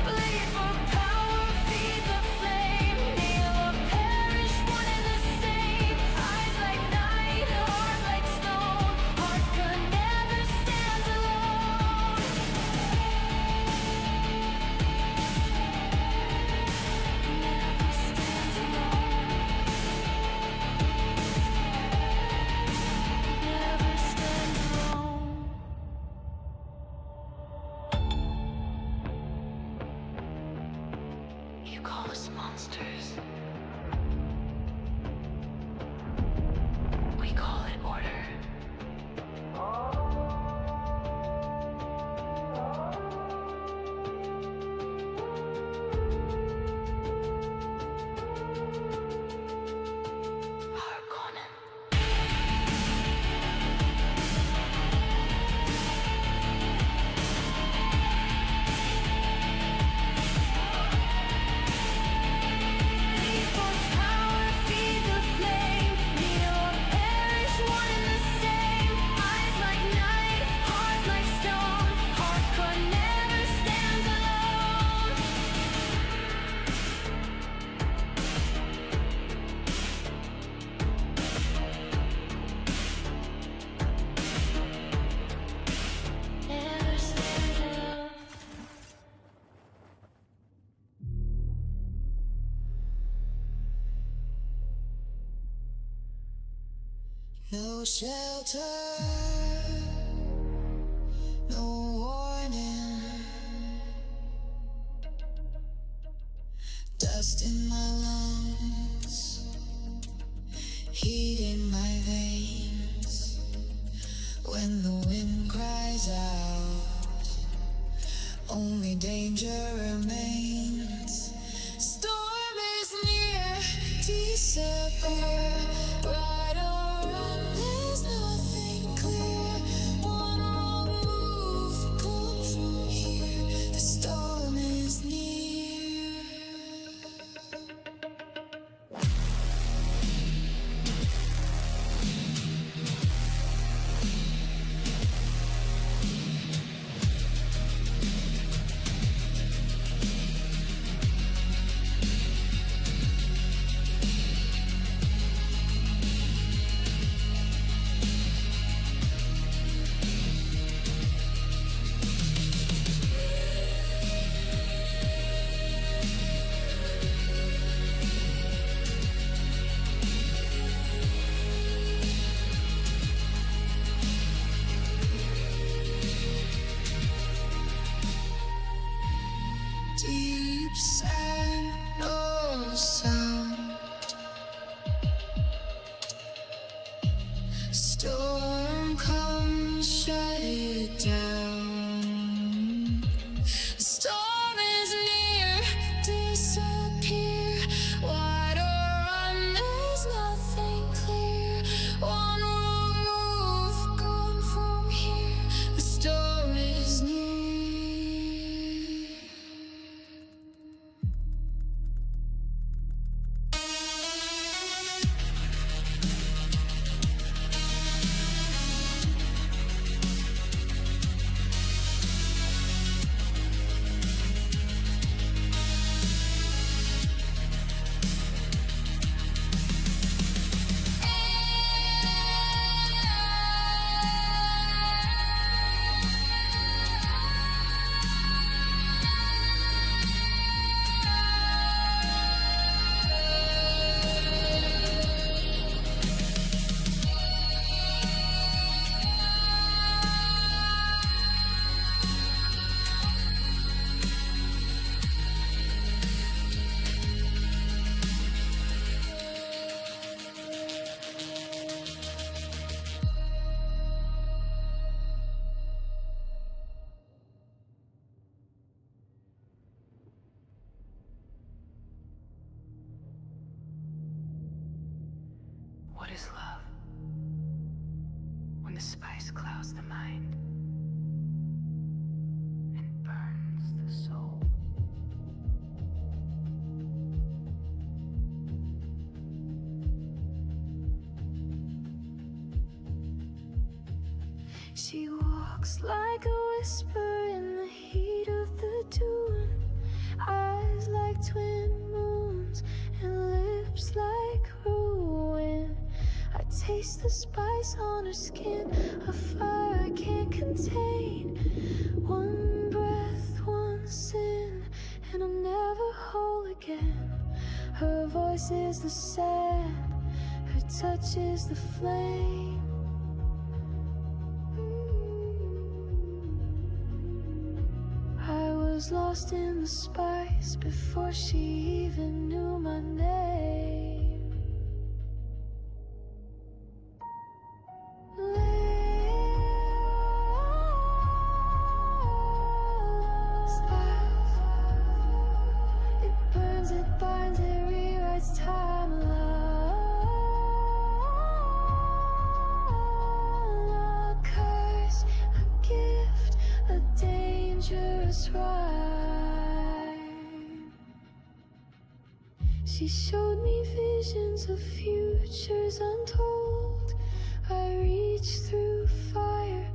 Bleed for power, feed the flame. Kneel or perish, one and the same. Eyes like night, heart like stone. Heart connected. monsters. We call it order. No shelter, no warning. Dust in my lungs, heat in my veins. When the wind cries out, only danger remains. Storm is near, disappear. Right or wrong, there's nothing clear. One wrong move, gone from here. The storm is near. Deep sand, no sound. Storm comes, shut it down. Storm is near, disappear. Wide or run, there's nothing clear. One wrong move, gone from here. The storm is near. What is love? When the spice clouds the mind and burns the soul. She walks like a whisper in the heat of the dune. Eyes like twin moons and lips like ruin. I taste the spice on her skin, a fire I can't contain. One breath, one sin, and I'm never whole again. Her voice is the sand, her touch is the flame. I was lost in the spice. eyes before she even knew my name. It burns, it binds, it rewrites time. A curse, a gift, a dangerous rhyme. She showed me visions of futures untold. I reached through fire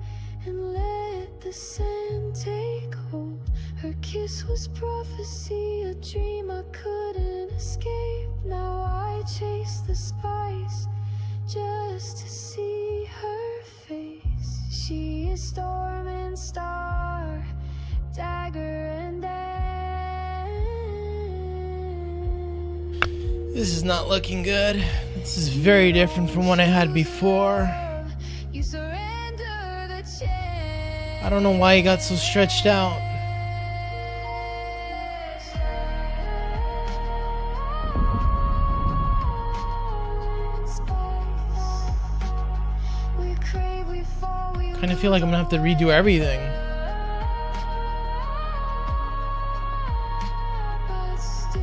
and let the sand take hold. Her kiss was prophecy, a dream I couldn't escape. Now I chase the spice just to see her face. She is storm and star, dagger and end. This is not looking good. This is very different from what I had before. You surrender the chance. I don't know why he got so stretched out. We crave, we fall, we Kind of feel like I'm gonna have to redo everything. but still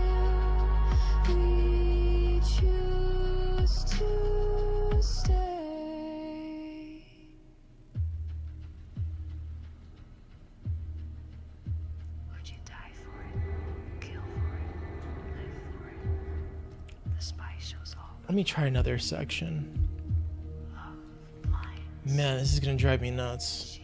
we choose to stay. Would you die for it? Kill for it? Live for it? The spice shows all. Let me try another section. Man, this is gonna drive me nuts.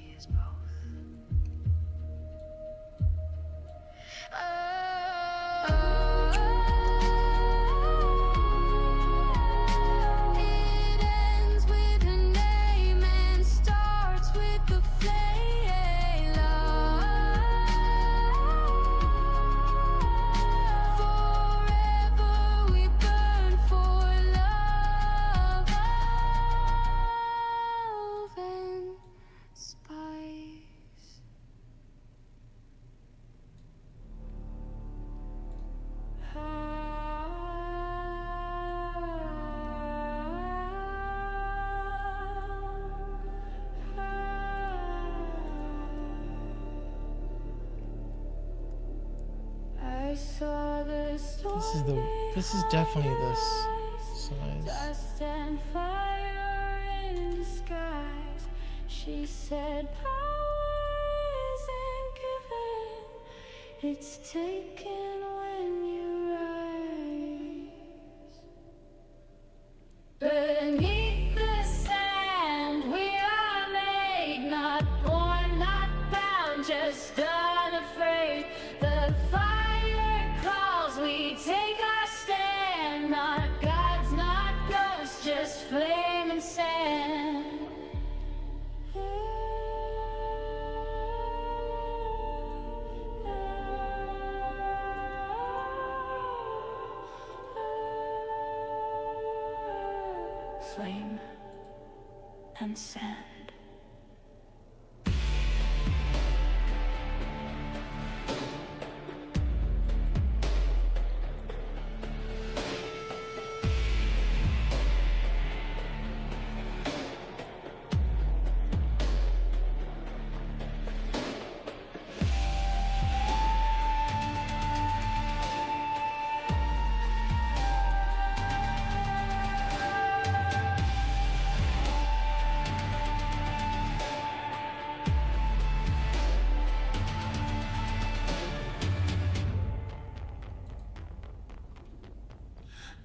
It ends with a name and starts with the flame. Forever we burn for love and spice. I saw the storm. This is definitely this size. Dust and fire in disguise. She said, power isn't given, it's taken when you rise. Beneath the sand, we are made, not born, not bound, just unafraid. The fire calls, we take our stand, not gods, not ghosts, just flame and sand. Flame and sand.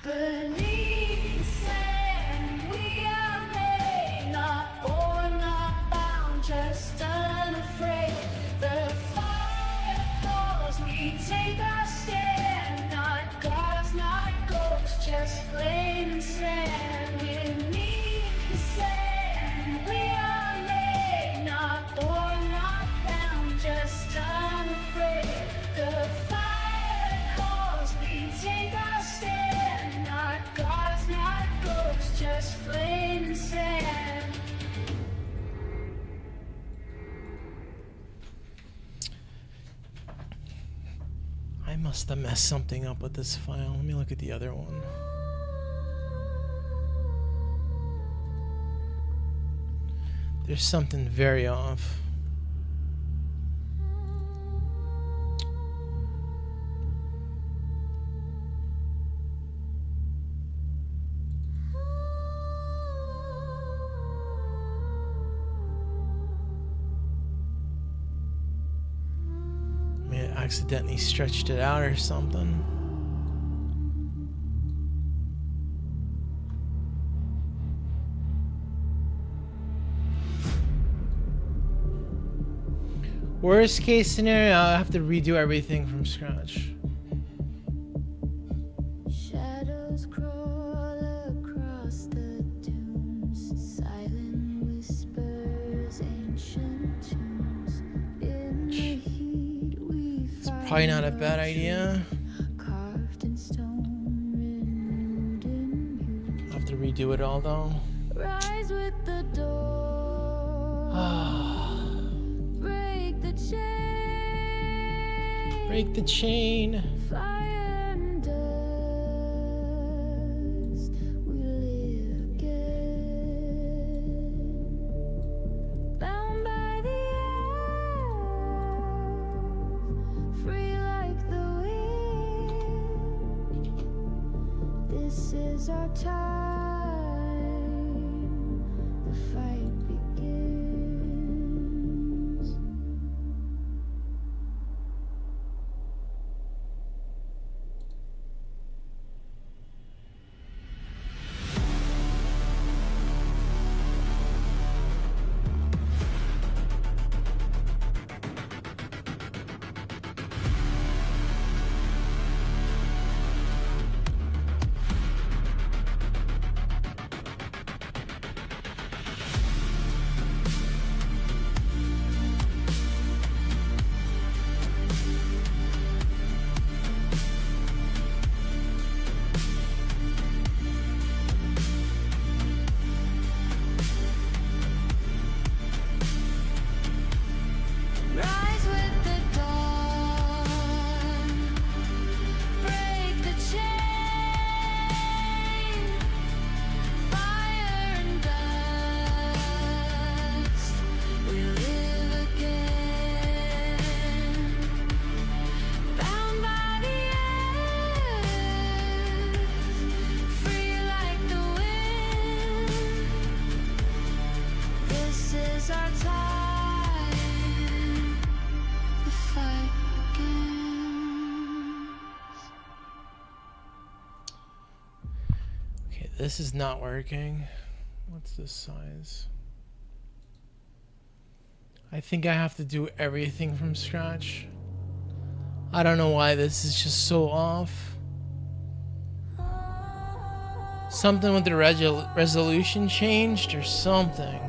Beneath sand, we are made, not born, not bound, just unafraid. The fire calls, we take our stand, not gods, not ghosts, just flame and sand. Beneath the sand, we are made, not born, not bound, just unafraid. The fire calls, we take our stand, not gods, not ghosts, just flame and sand. must have messed something up with this file. Let me look at the other one. There's something very off. May have accidentally stretched it out or something. Worst case scenario, I'll have to redo everything from scratch. Shadows crawl across the dunes, silent whispers, ancient tunes. In the heat we It's probably not a bad idea. carved in stone, renewed in I'll have to redo it all though. hue. Rise with the dawn. Break the chain. Break the chain. Fire and dust, we live again. Bound by the earth, free like the wind. This is our time, the fight begins. Rise with the dawn, break the chain, fire and dust, we live again. Bound by the earth, free like the wind. This is our time. The fight begins. Okay, this is not working. What's this size? I think I have to do everything from scratch. I don't know why this is just so off. Something with the resolution changed or something.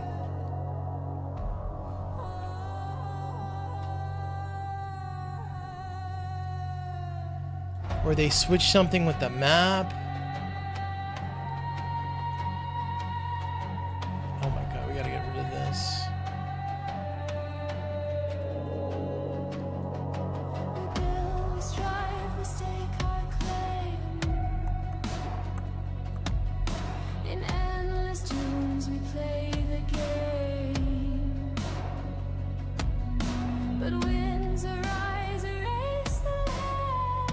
Or they switched something with the map. Oh my god, we gotta get rid of this. We strive, we stake our claim. In endless tunes we play the game. But winds arise, erase the land.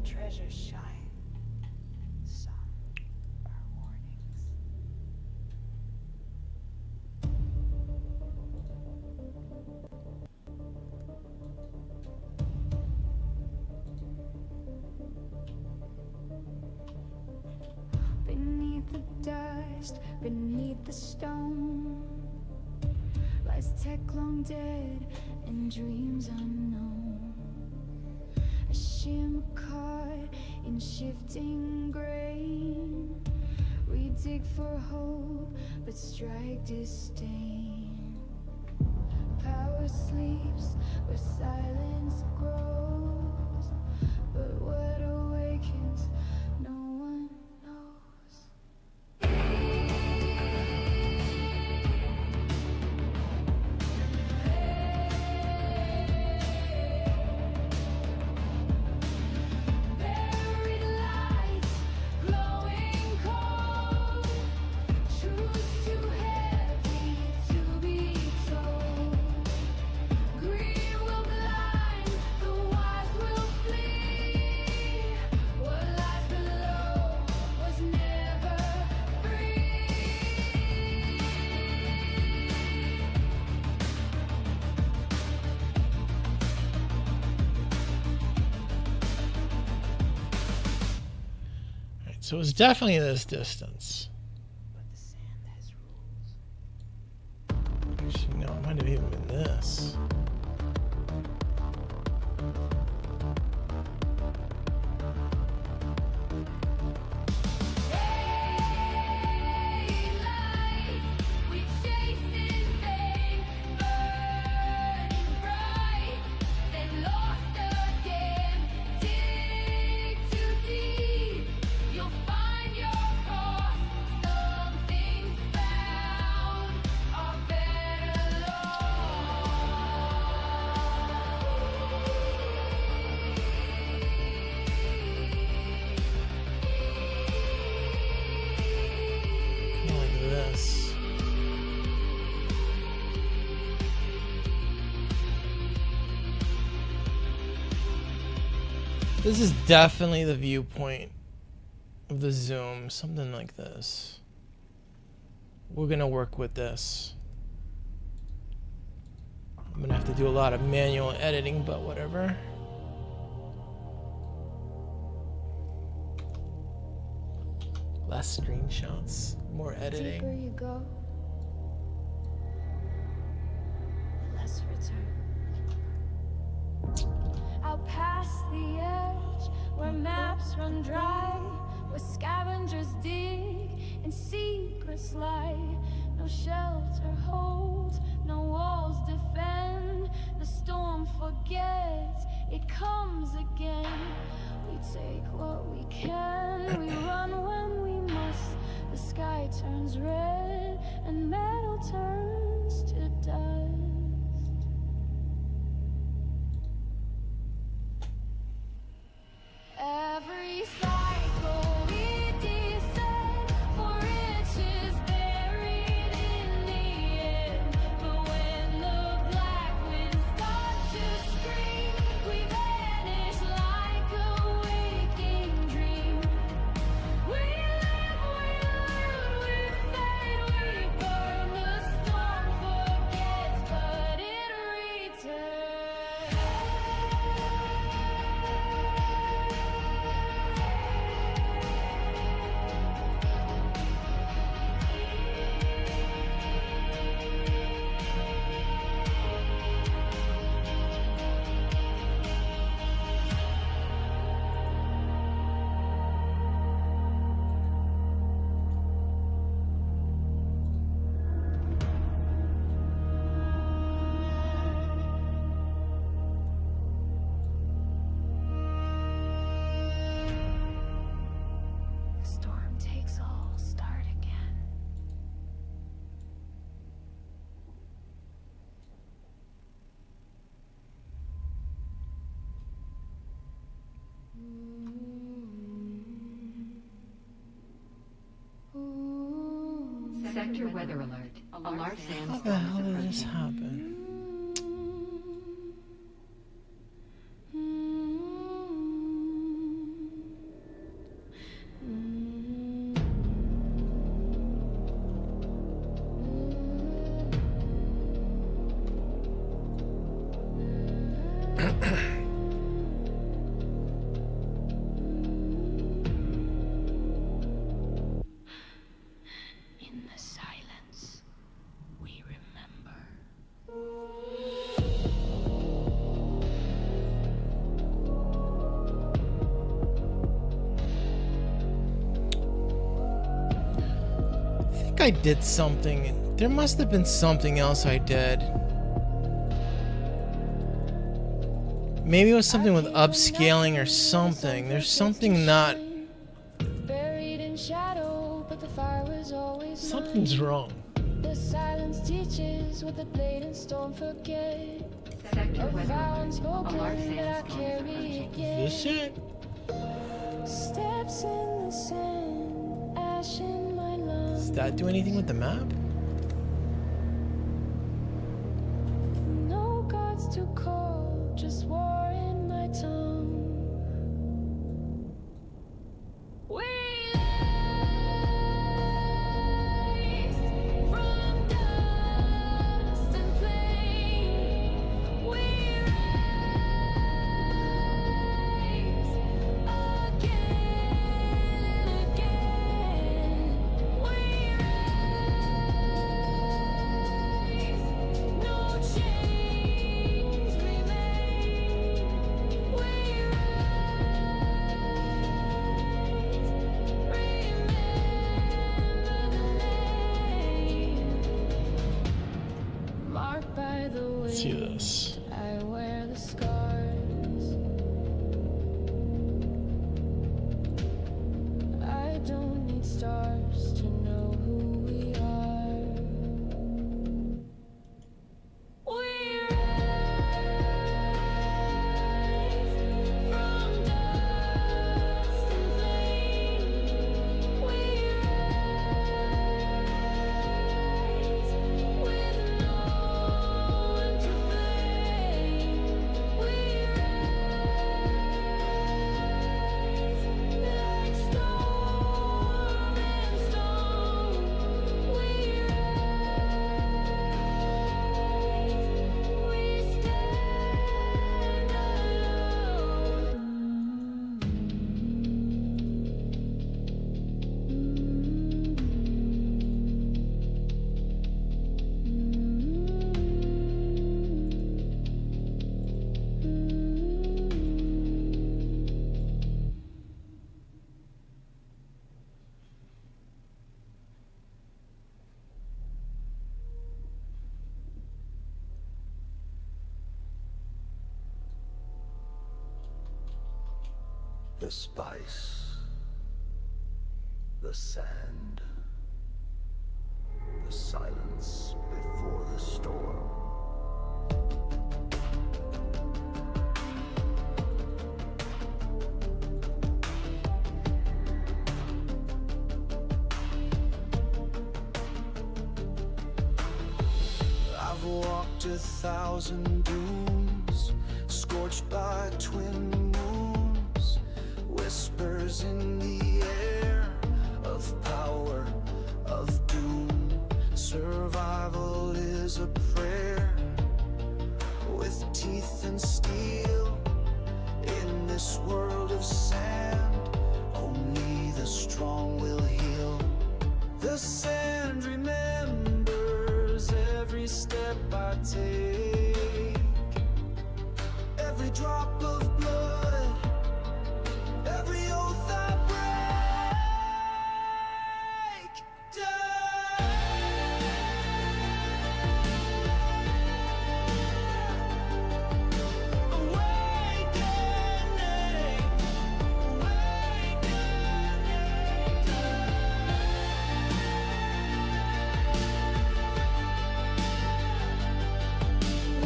treasures shine. Some are warnings. Beneath the dust, beneath the stone, lies tech long dead and dreams unknown. A shimmer caught in shifting grain. We dig for hope, but strike disdain. Power sleeps where silence grows, but what awakens, no one knows. Buried lights, glowing cold, truth too heavy to be told. Greed will blind, the wise will flee. What lies below was never free. Alright, so it's definitely this distance. Actually, no, it might have even been this. We chase in vain, burning bright, then lost again. Dig too deep, you'll find your cross. Something's found, are better Like this. This is definitely the viewpoint of the zoom, something like this. We're gonna work with this. I'm gonna have to do a lot of manual editing, but whatever. Less screenshots, more deeper editing. you go, the less return. Out past the edge, where maps run dry, where scavengers dig and secrets lie. No shelter holds, no walls defend. The storm forgets, it comes again. We take what we can, we run when we must. The sky turns red and metal turns to dust. Every cycle we descend for riches buried in the end. But when the black winds start to scream, we vanish like a waking dream. We live, we loot, we fade, we burn. The storm forgets, but it returns. The storm takes all, start again. Sector weather alert. A large How sandstorm the hell is did this approaching. happen? think I did something. There must have been something else I did. Maybe it was something with upscaling or something. There's something not... Buried in shadow, but the fire was always Something's wrong. The silence teaches what the blade and stone forget. A vow unspoken that I carry it yet. This it? Steps in the sand, ash in my lungs. Does that do anything with the map? No gods to call, just war in my tongue. We rise from dust and flame. We rise again and again. We rise, no chains remain. We marked by the Let's see wind, this. I wear the scars. I don't need stars to know who we are. We rise from dust and flame. We rise with no one to blame. We rise like storm and stone. We rise, we stand The spice, the sand, the silence before the storm. I've walked 1,000 dunes, scorched by twin moons, whispers in the air of power, of doom. Survival is a prayer with teeth and steel. In this world of sand, only the strong will heal. The sand remembers every step I take, every drop of blood, every oath I break.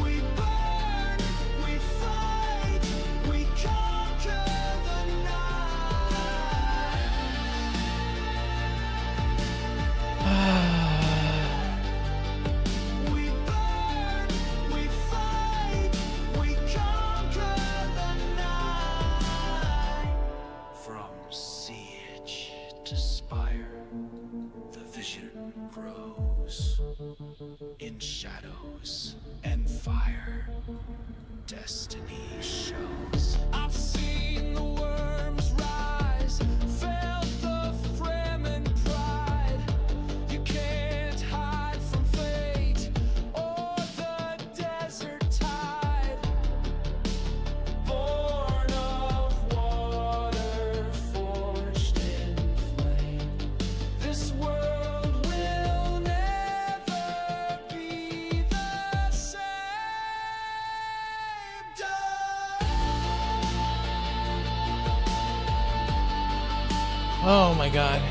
We burn, we fight, we conquer the night. We burn, we fight, we conquer the night. From siege to spire, the vision grows. In shadows and fire, destiny shows. I've seen the worms rise, felt the Fremen pride. You can't hide from fate or the desert tide. Born of water, forged in flame. This world will Oh my god.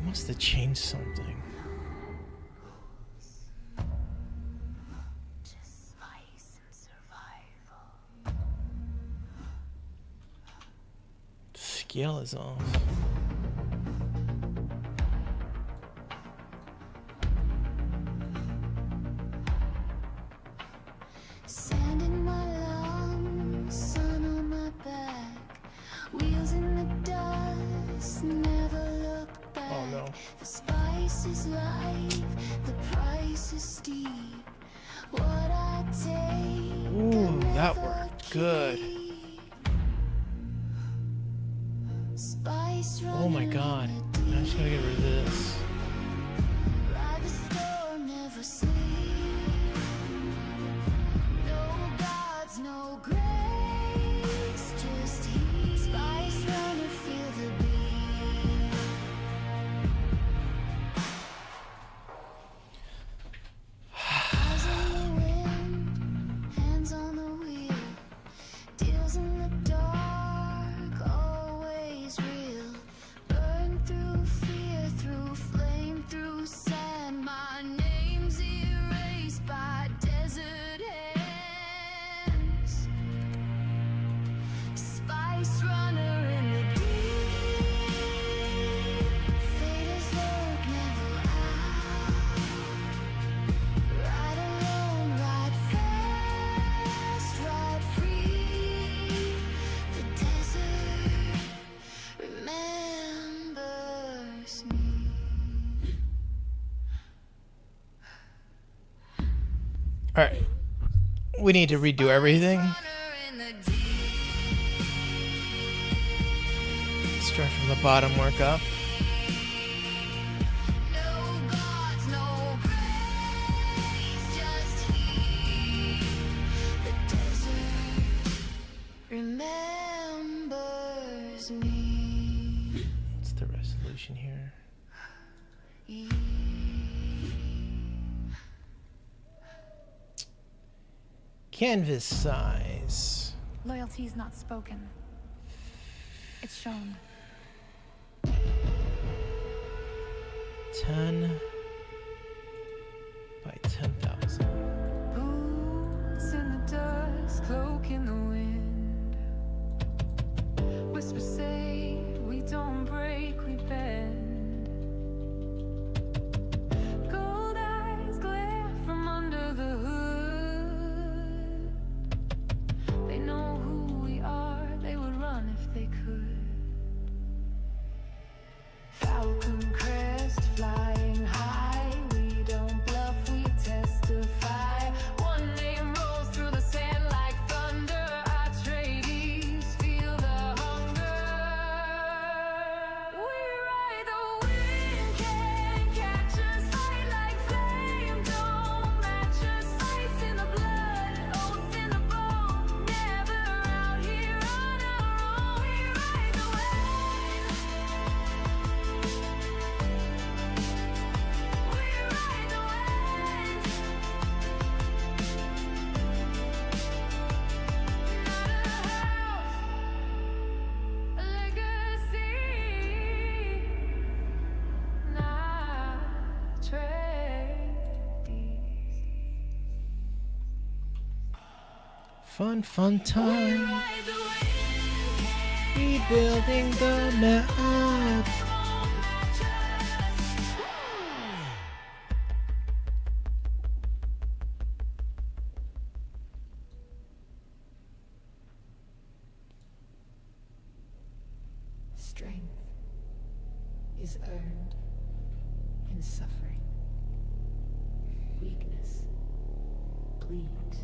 Must have changed something. Just spice and survival. The scale is off. Sand in my lungs, sun on my back, wheels in the dust, never look back. Oh no. The spice is life, the price is steep. What I take, Ooh, that worked good. Spice Oh my god. I just gotta get rid of this. ride the storm, never sleep. No gods, no grace, just heat. Spice runner, feel the beat. Eyes on the wind, hands on the wheel. Deals in the dark, always real. Burn through fear, through flame, through sand. My name's erased by desert hands. Spice runner in the deep. Fate is lurk, never out. Ride alone, ride fast, ride free. The desert remembers me. Alright. We need to redo everything. Start from the bottom, work up. Remembers me. What's the resolution here? Canvas size. Loyalty is not spoken. It's shown. 10 by 10,000. Boots in the dust, cloak in the wind. Whispers say we don't break, we bend. Gold eyes glare from under the hood. They know who we are, they would run if they could. Falcon crest flying high. We don't bluff, we testify. One name rolls through the sand like thunder. Our tradies feel the hunger. We ride the wind, can't catch us. Fight like flame, don't match us. Spice in the blood, oath in the bone. Never out here on our own. We ride the wind. Fun, fun time. Rebuilding the map. Strength is earned in suffering. Weakness bleeds.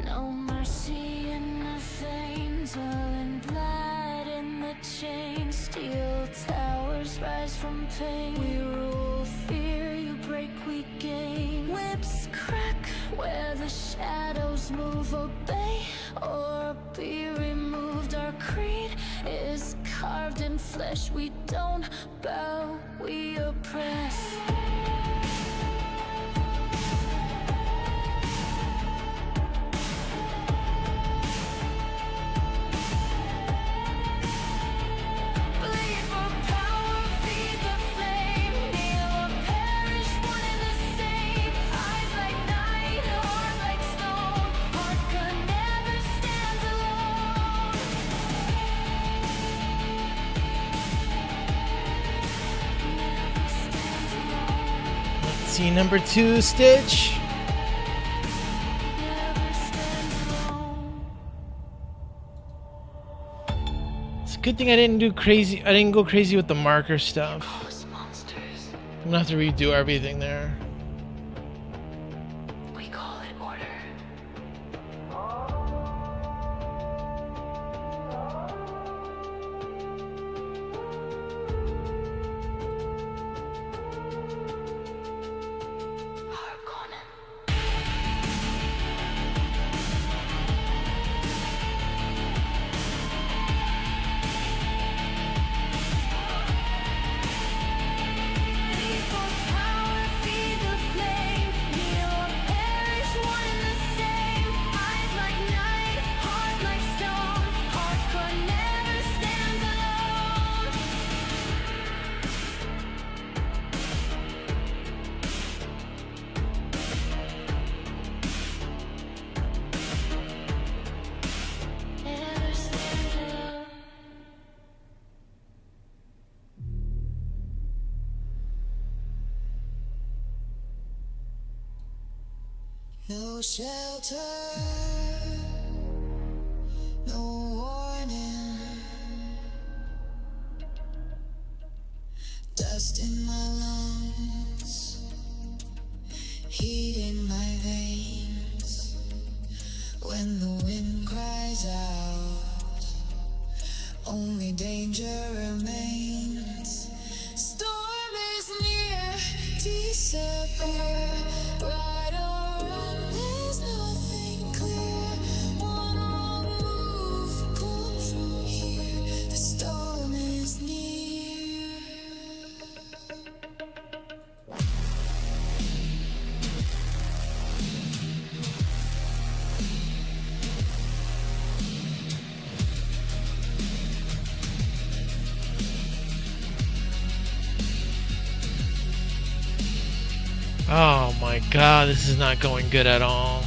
No mercy in the veins, all in blood in the chains. Steel towers rise from pain. We rule fear, you break, we gain. Whips crack where the shadows move. Obey or be removed. Our creed is carved in flesh. We don't bow, we oppress. Scene number 2, Stitch. It's a good thing I didn't go crazy with the marker stuff. I'm gonna have to redo everything there. We call it order. No shelter, no warning. Dust in my lungs, heat in my veins. When the wind cries out, only danger remains. Storm is near, disappear. Right or wrong, there's nothing clear. One wrong move, gone from here. The storm is near. Oh my god, this is not going good at all.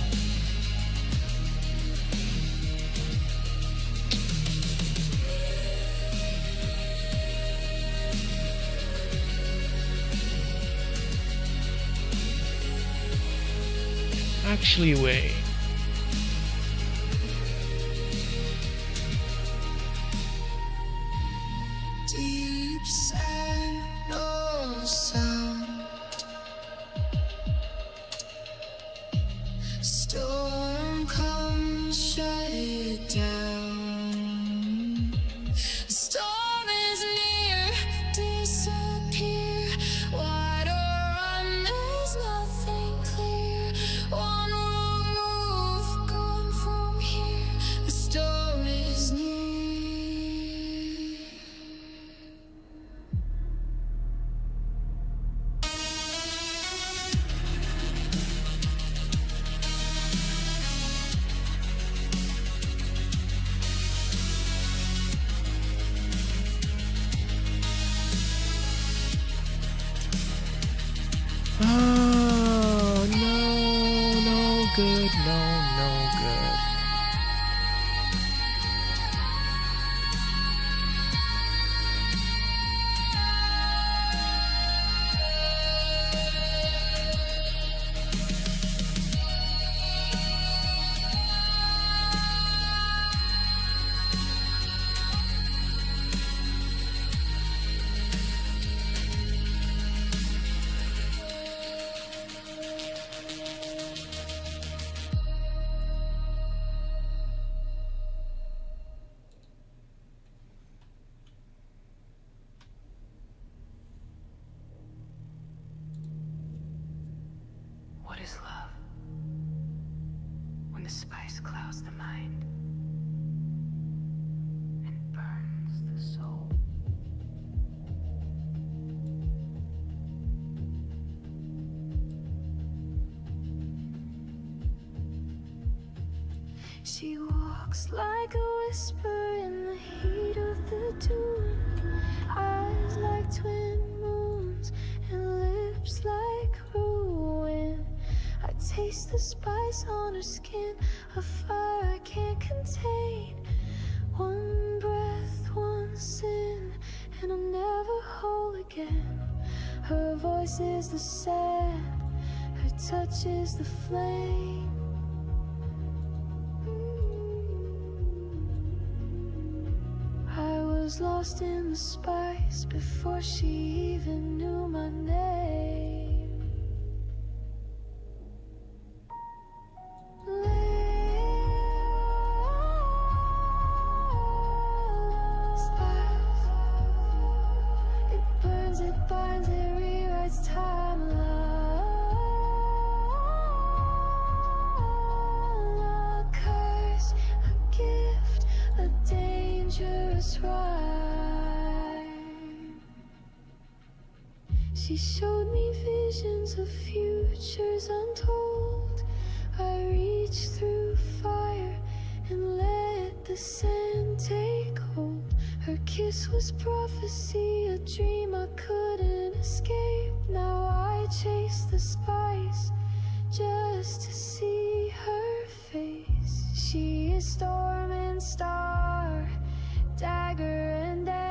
Actually, wait. Deep sand, no sound. Storm comes, shut it down. Storm is near, disappear. Wide or run, there's nothing clear. One wrong move. exhausts the mind and burns the soul. She walks like a whisper in the heat of the dune. Eyes like twin moons and lips like ruin. I taste the spice on her skin, a fire I can't contain. One breath, one sin, and I'm never whole again. Her voice is the sand, her touch is the flame. I was lost in the spice before she even knew my name. It burns, it binds, it rewrites time. A curse, a gift, a dangerous rhyme. She showed me visions of futures untold. I reached through fire and let the sand take hold. Her kiss was prophecy, a dream I couldn't escape. Now I chase the spice just to see her face. She is storm and star, dagger and end.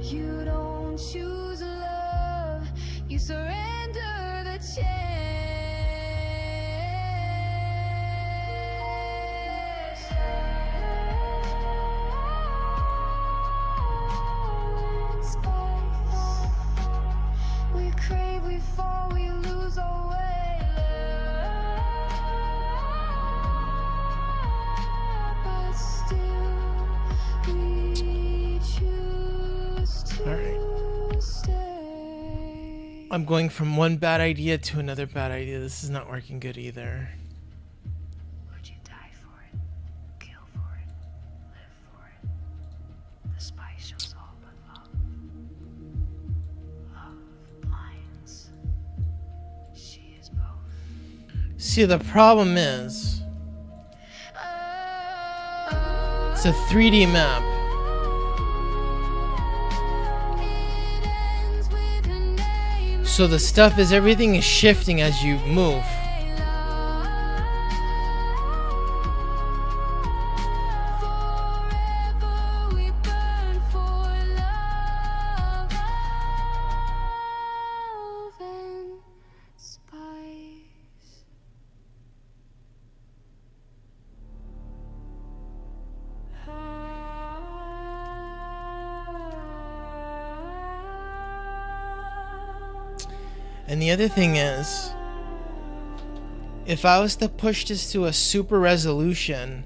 You don't choose love, you surrender the chance. We crave, we fall, we lose our way. But still, we choose to stay. I'm going from one bad idea to another bad idea. This is not working good either. Would you die for it? Kill for it? Live for it? The spice shows all but love. Love blinds. She is both. See, the problem is, it's a 3D map. So the stuff is, everything is shifting as you move. And the other thing is, if I was to push this to a super resolution,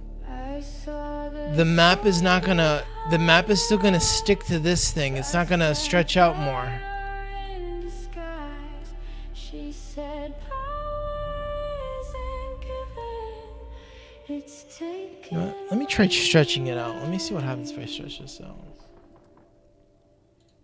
the map is not gonna, the map is still gonna stick to this thing. It's not gonna stretch out more. She said, power isn't given, it's taken. You know what? Let me try stretching it out. Let me see what happens if I stretch this out.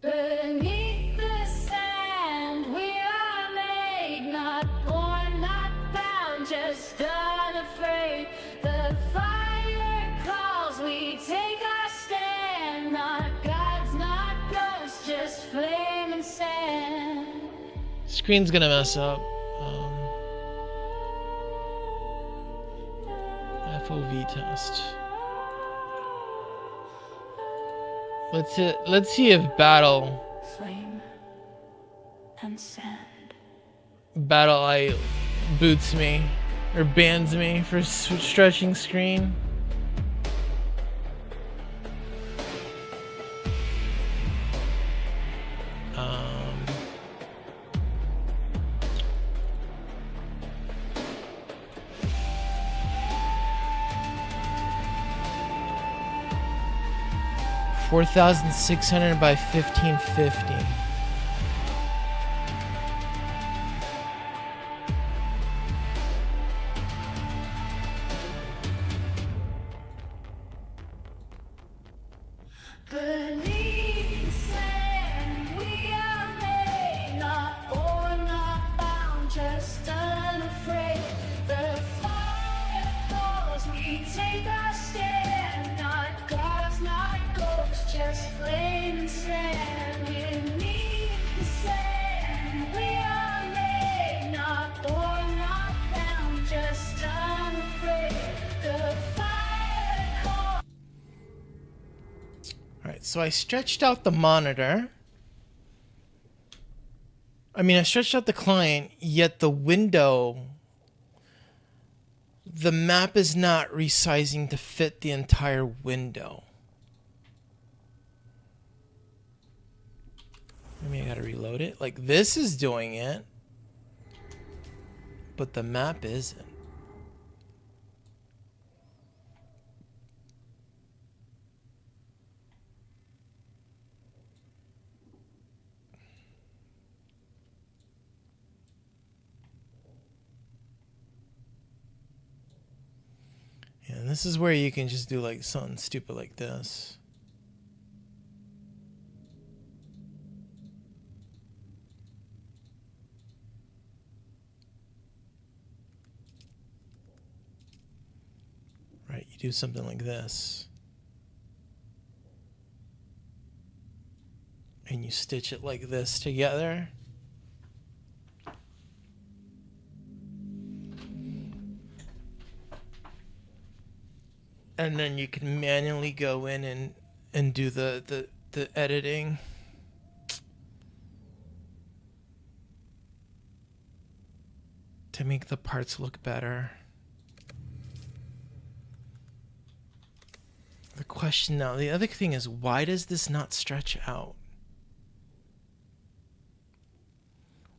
Beneath the sand, we are made, not born, not bound, just unafraid. The fire calls, we take our stand, not gods, not ghosts, just flame and sand. Screen's gonna mess up. FOV test. Let's see if battle Flame and sand. eye boots me or bans me for stretching screen. Um, 4,600 by 1550. take our stand, not gods, not ghosts, just flame and sand. Beneath the sand, we are made, not born, not bound, just unafraid. The fire calls. Alright, so I stretched out the monitor. I stretched out the client, yet the window, the map is not resizing to fit the entire window. Maybe I gotta reload it. Like, this is doing it, but the map isn't. And this is where you can just do like something stupid like this. Right, you do something like this. And you stitch it like this together. And then you can manually go in and do the editing. To make the parts look better. The question now, the other thing is, why does this not stretch out?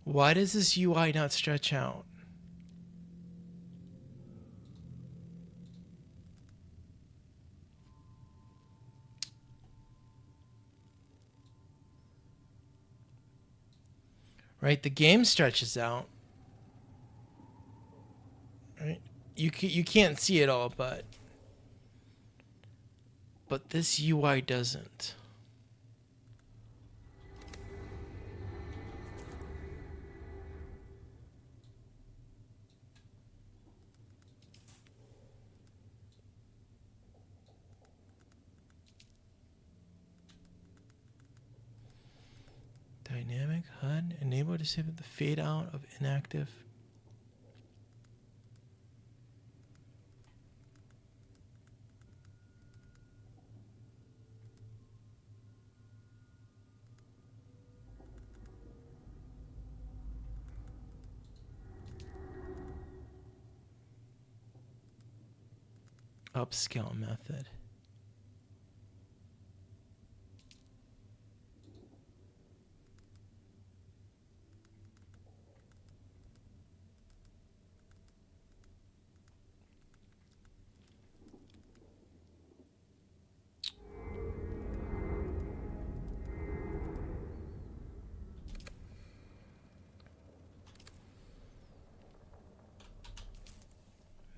Why does this UI not stretch out? Right, the game stretches out. Right, you can't see it all, but this UI doesn't. Dynamic HUD, enable disable the fade out of inactive. Upscale method.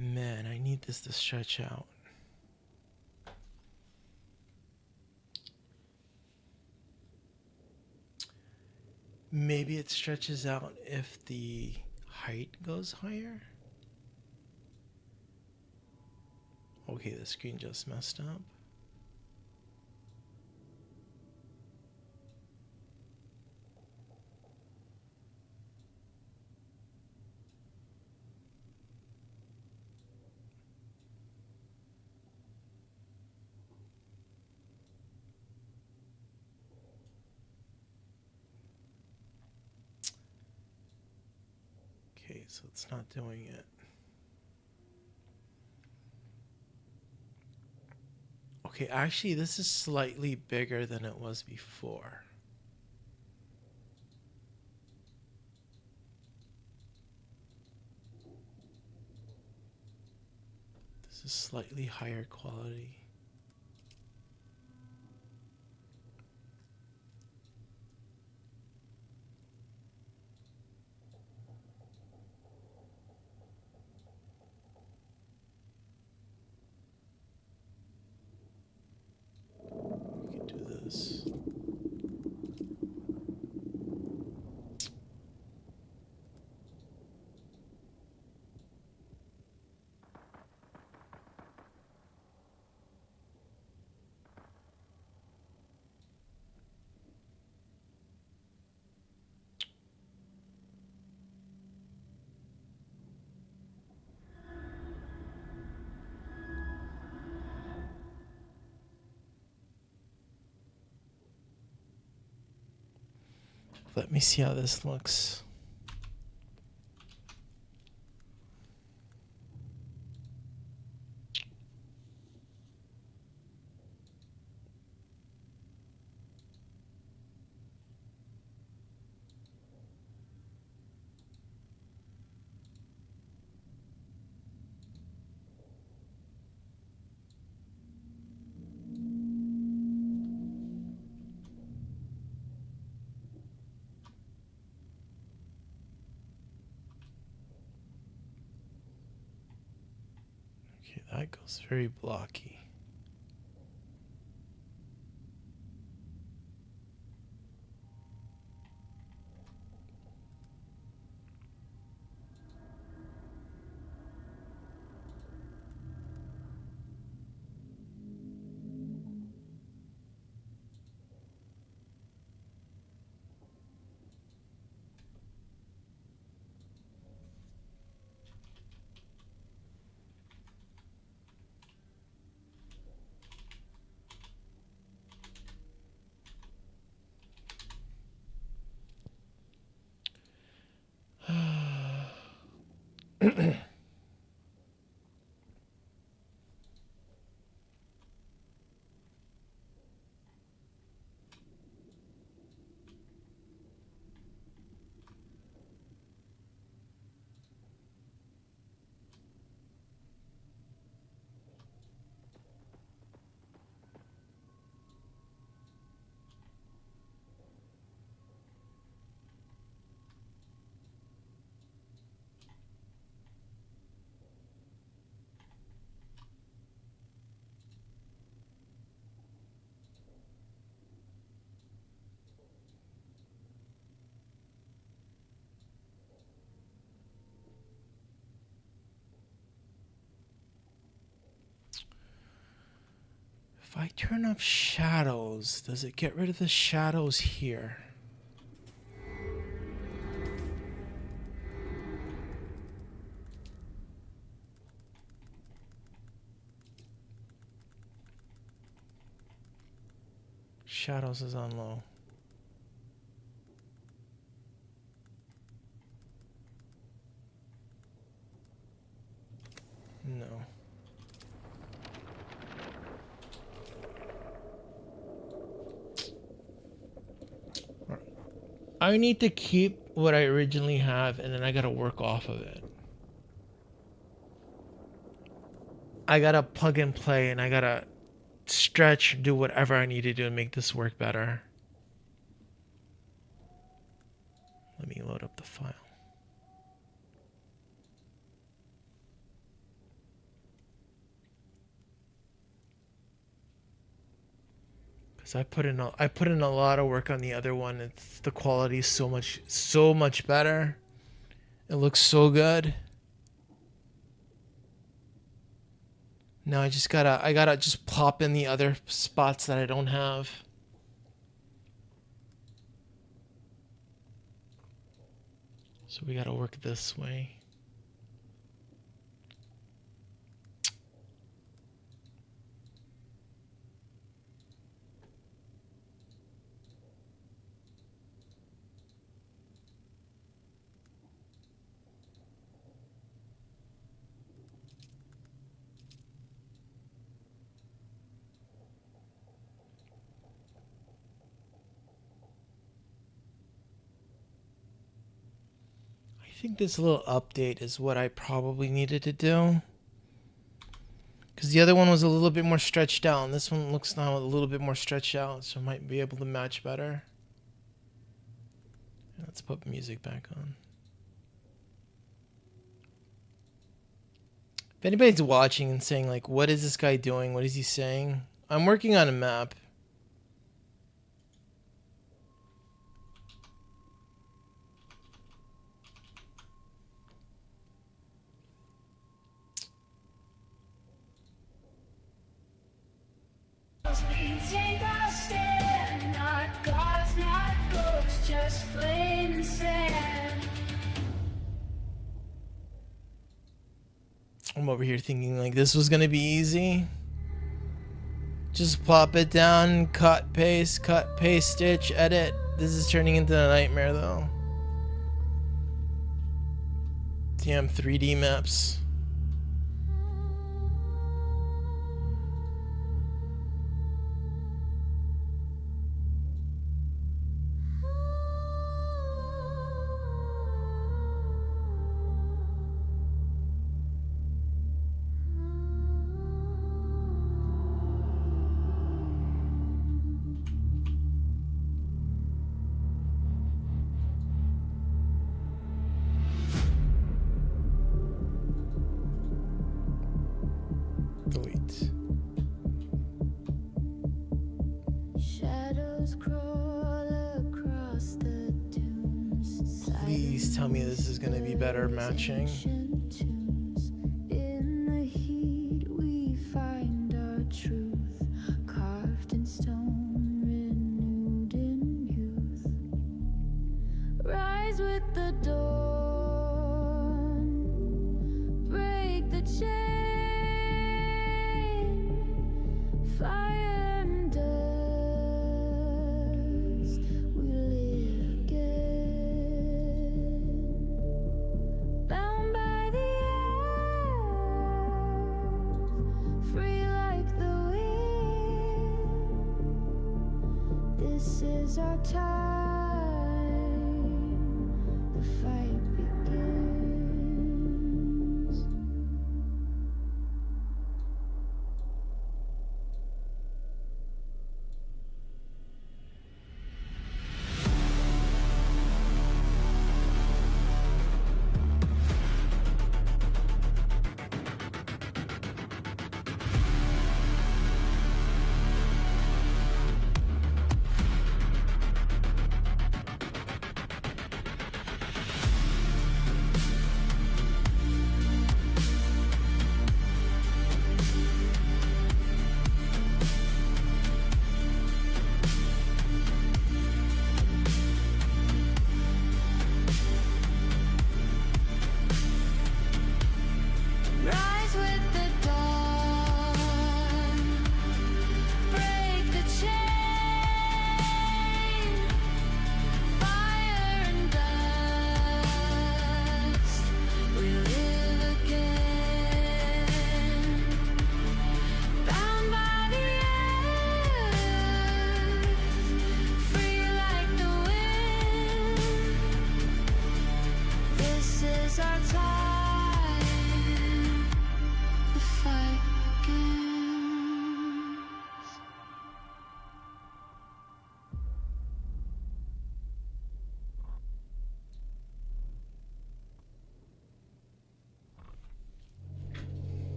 Man, I need this to stretch out. Maybe it stretches out if the height goes higher. Okay, the screen just messed up. Okay, so it's not doing it. Okay, actually, this is slightly bigger than it was before. This is slightly higher quality. We can do this. Let me see how this looks. Okay, that goes very blocky. If I turn off shadows, does it get rid of the shadows here? Shadows is on low. No. I need to keep what I originally have, and then I gotta work off of it. I gotta plug and play, and I gotta stretch, do whatever I need to do to make this work better. Let me load up the file. Cause I put in a lot of work on the other one. It's the quality is so much better. It looks so good. Now I gotta just plop in the other spots that I don't have. So we gotta work this way. I think this little update is what I probably needed to do. Because the other one was a little bit more stretched out. And this one looks now a little bit more stretched out. So I might be able to match better. Let's put music back on. If anybody's watching and saying, like, what is this guy doing? What is he saying? I'm working on a map. Take a stand, not gods, not ghosts, just flame and sand. I'm over here thinking like this was gonna be easy. Just plop it down, cut, paste, stitch, edit. This is turning into a nightmare, though. Damn 3D maps. Delete. Shadows crawl across the dunes. Please tell me this is gonna be better matching. In the heat we find our truth, carved in stone, renewed in youth. Rise with the dawn, break the chain, fire and dust, we live again. Bound by the earth, free like the wind. This is our time, the fight begins.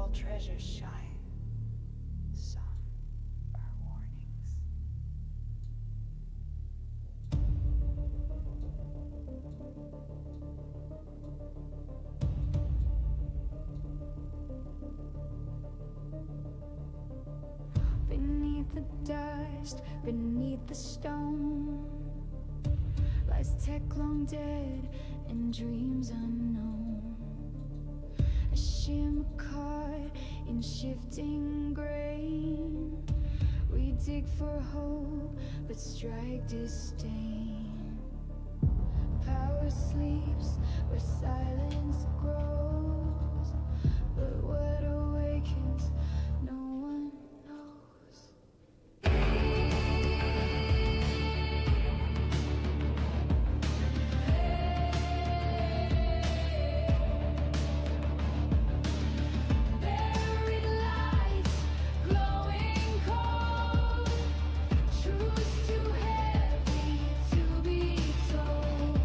all treasures shine. Some are warnings. Beneath the dust, beneath the stone, lies tech long dead and dreams unknown. A shimmer caught in shifting grain. We dig for hope, but strike disdain. Power sleeps where silence grows, but what awakens, no one knows. Buried lights, glowing cold, truths too heavy to be told.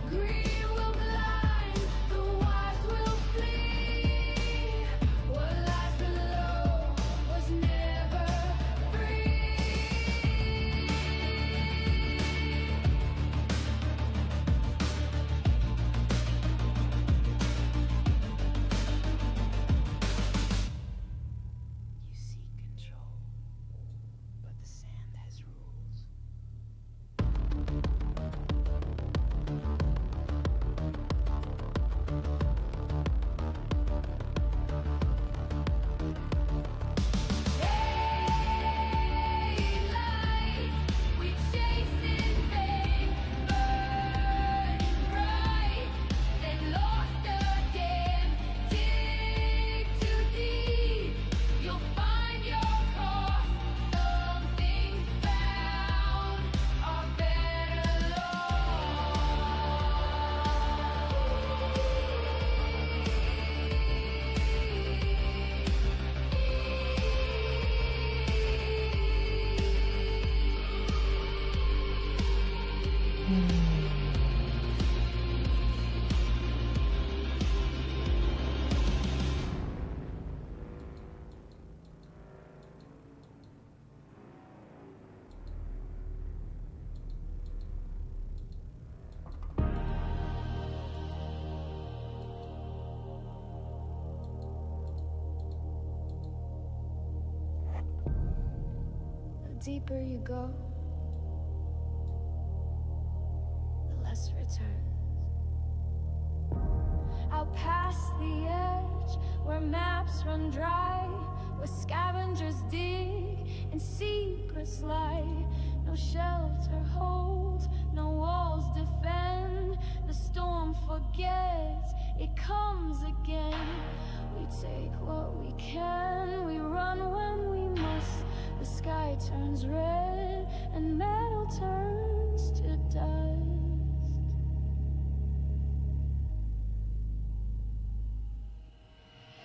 Greed will blind, the wise will flee. What lies below was never free. You seek control, but the sand has rules. We chase in vain, burning bright, then lost again. Dig too deep, you'll find your cost. Some things found are better The deeper you go, the less returns. Out past the edge, where maps run dry, where scavengers dig and secrets lie. No shelter holds, no walls defend. The storm forgets, it comes again. We take what we can, we run when we must. The sky turns red and metal turns to dust.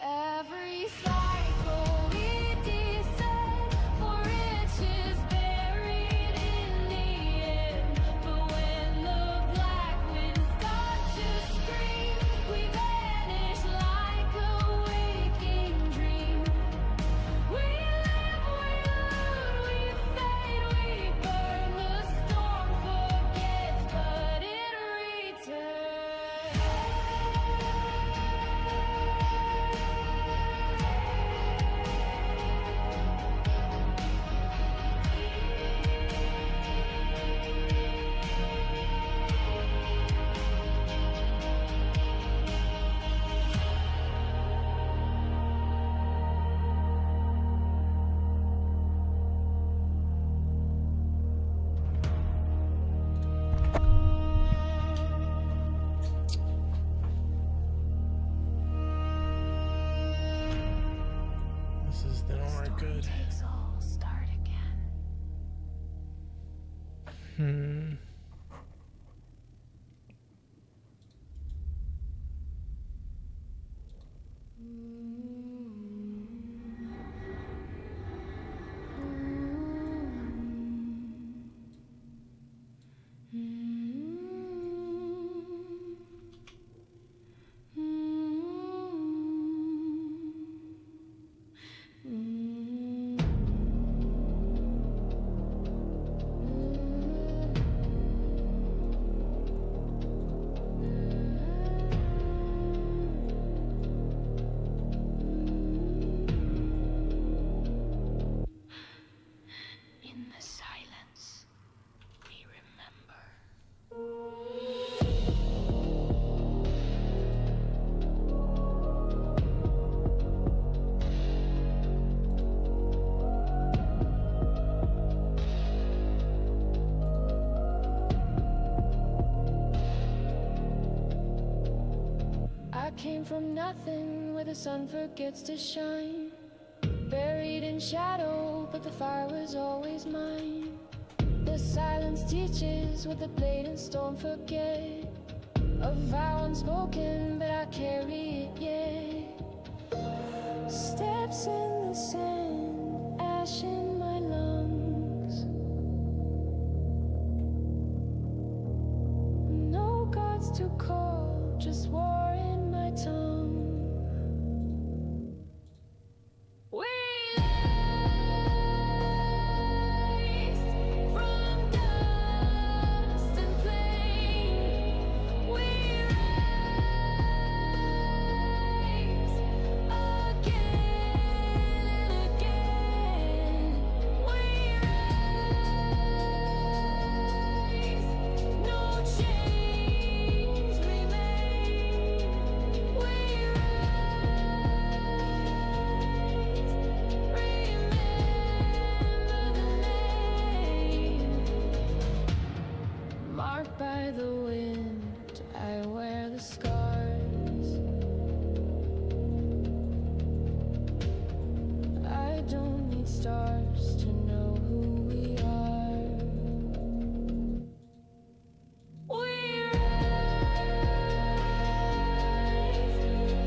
Every cycle we descend, for riches buried in the end. But when the black winds start to scream, we vanish like a waking dream. We live, we loot, we fade, we burn. The storm forgets, but it returns. They don't work good. Takes all, start again. came from nothing where the sun forgets to shine. Buried in shadow, but the fire was always mine. The silence teaches what the blade and storm forget. A vow unspoken, but I carry it yet. Steps in the sand, ash in my lungs. No gods to call, just war in my tongue. We rise from dust and flame. We rise again and again. We rise, no chains remain. We marked by the wind, I wear the scars. I don't need stars to know who we are. We rise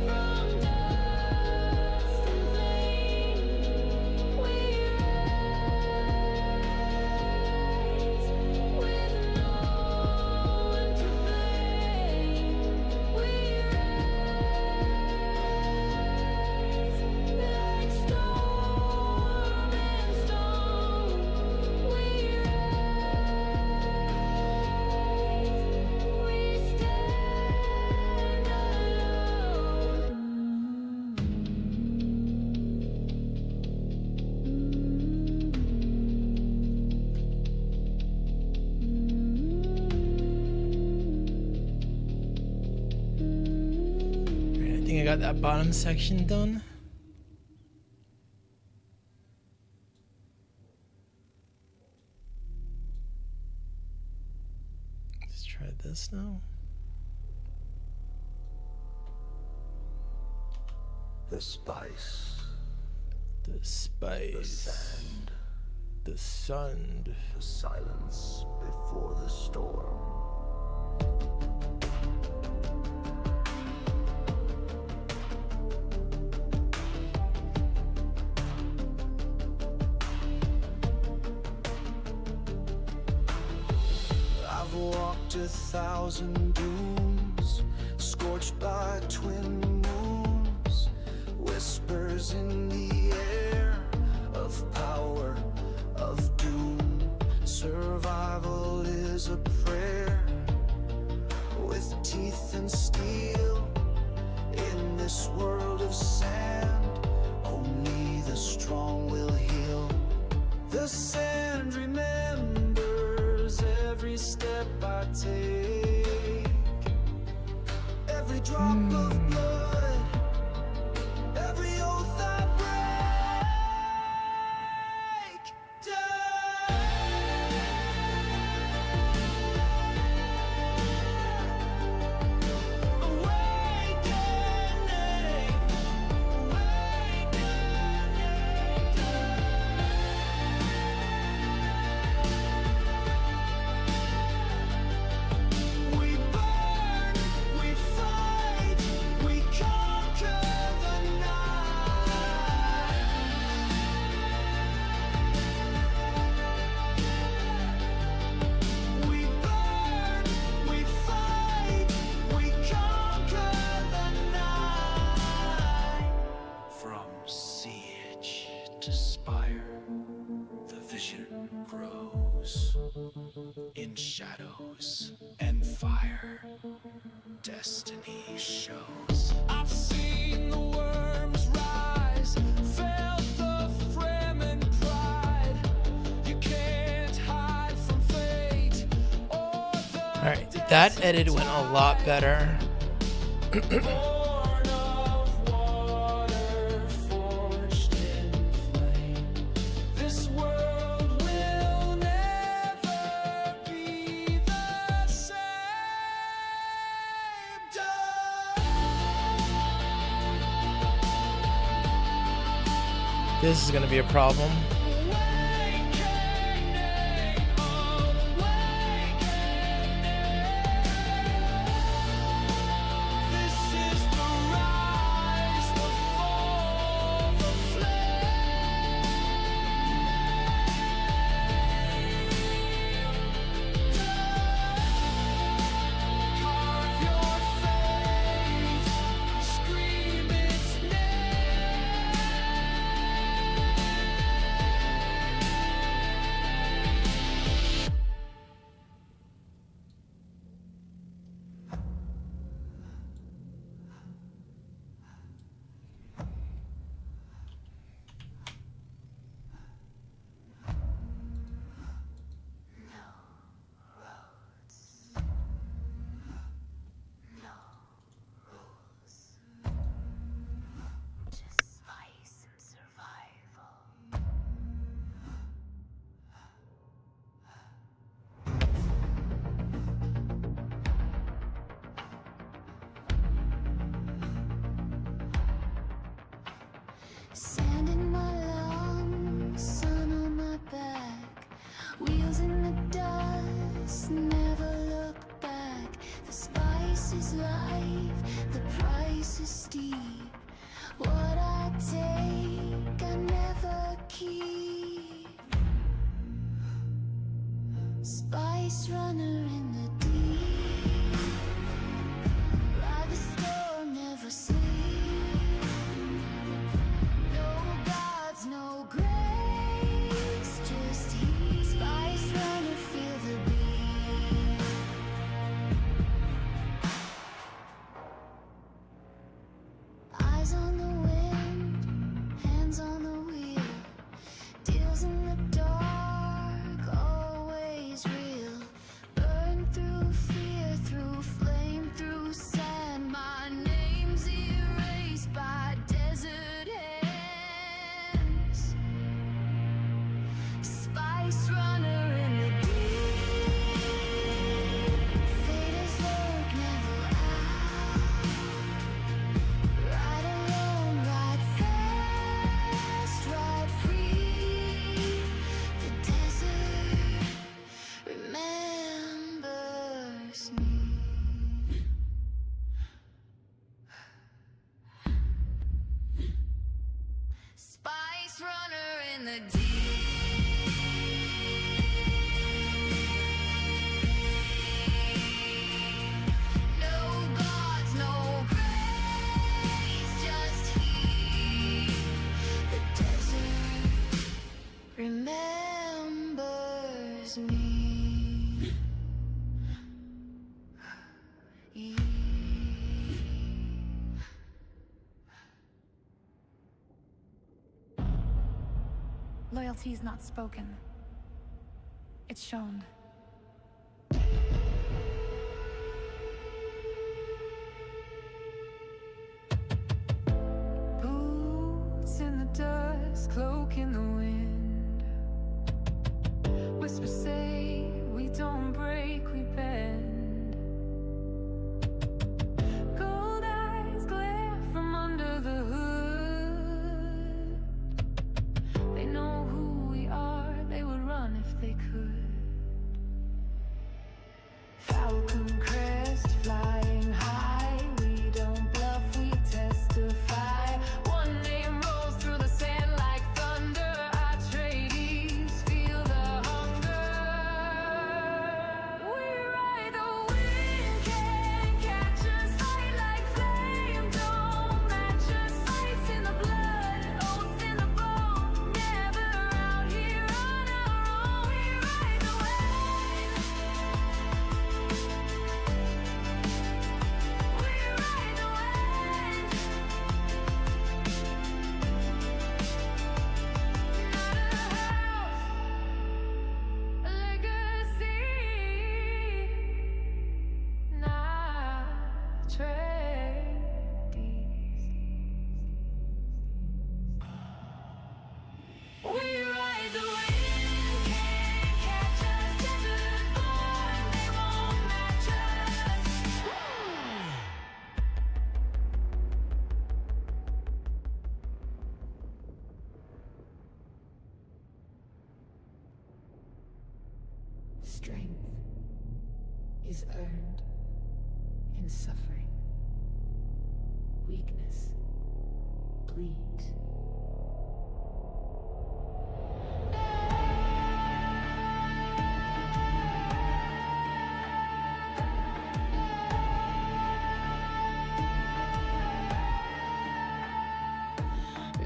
from dust and flame. We rise with no one to blame. We rise like storm and stone. We rise, we stand alone. Alright, I think I got that bottom section done. Let's try this now. The spice, The spice. sand, The sun. the silence before the storm. I've walked 1,000 dunes, scorched by twin moons, whispers in the air of power, of doom. Survival is a prayer with teeth and steel. In this world of sand, only the strong will heal. The sand remembers every step I take, every drop of blood, every oath I break. We burn, we fight, we conquer the night. We burn, we fight, we conquer the night. From siege to spire, the vision grows. In shadows and fire, destiny shows. I've seen the worms rise, felt the Fremen pride. You can't hide from fate or the Alright, that edit went a lot better. born of water, forged in flame. This world will never be the same. This is gonna be a problem. Sand in my lungs, sun on my back, wheels in the dust, never look back. The spice is life, the price is steep. What I take, I never keep. Spice runner in the deep, ride the storm, never sleep. No grace, just heat. Spice runner, feel the beat. Eyes on the wind, hands on the wheel. Deals in the dark, always real. Burn through fear, through flame, through sand. My name's erased by desert hands. Spice runner in the deep. Fate is work, never out. Ride alone, ride fast, ride free. The desert remembers me. Spice runner in the deep. No gods, no grace, just heat. The desert remembers me. Loyalty is not spoken. It's shown. Boots in the dust, cloak in the wind. Whispers say we don't break, we bend. Cold eyes glare from under the hood. They know who we are, they would run if they could. Strength is earned in suffering. Weakness bleeds.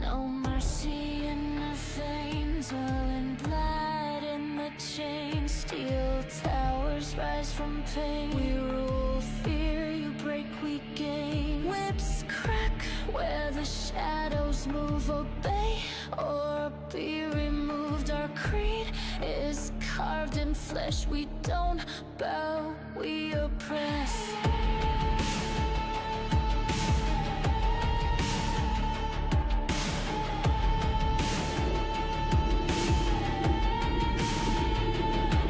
No mercy in the veins, all in blood in the chains. Steel towers rise from pain. We rule fear, you break, we gain. Whips crack where the shadows move. Obey or be removed. Our creed is carved in flesh. We don't bow, we oppress.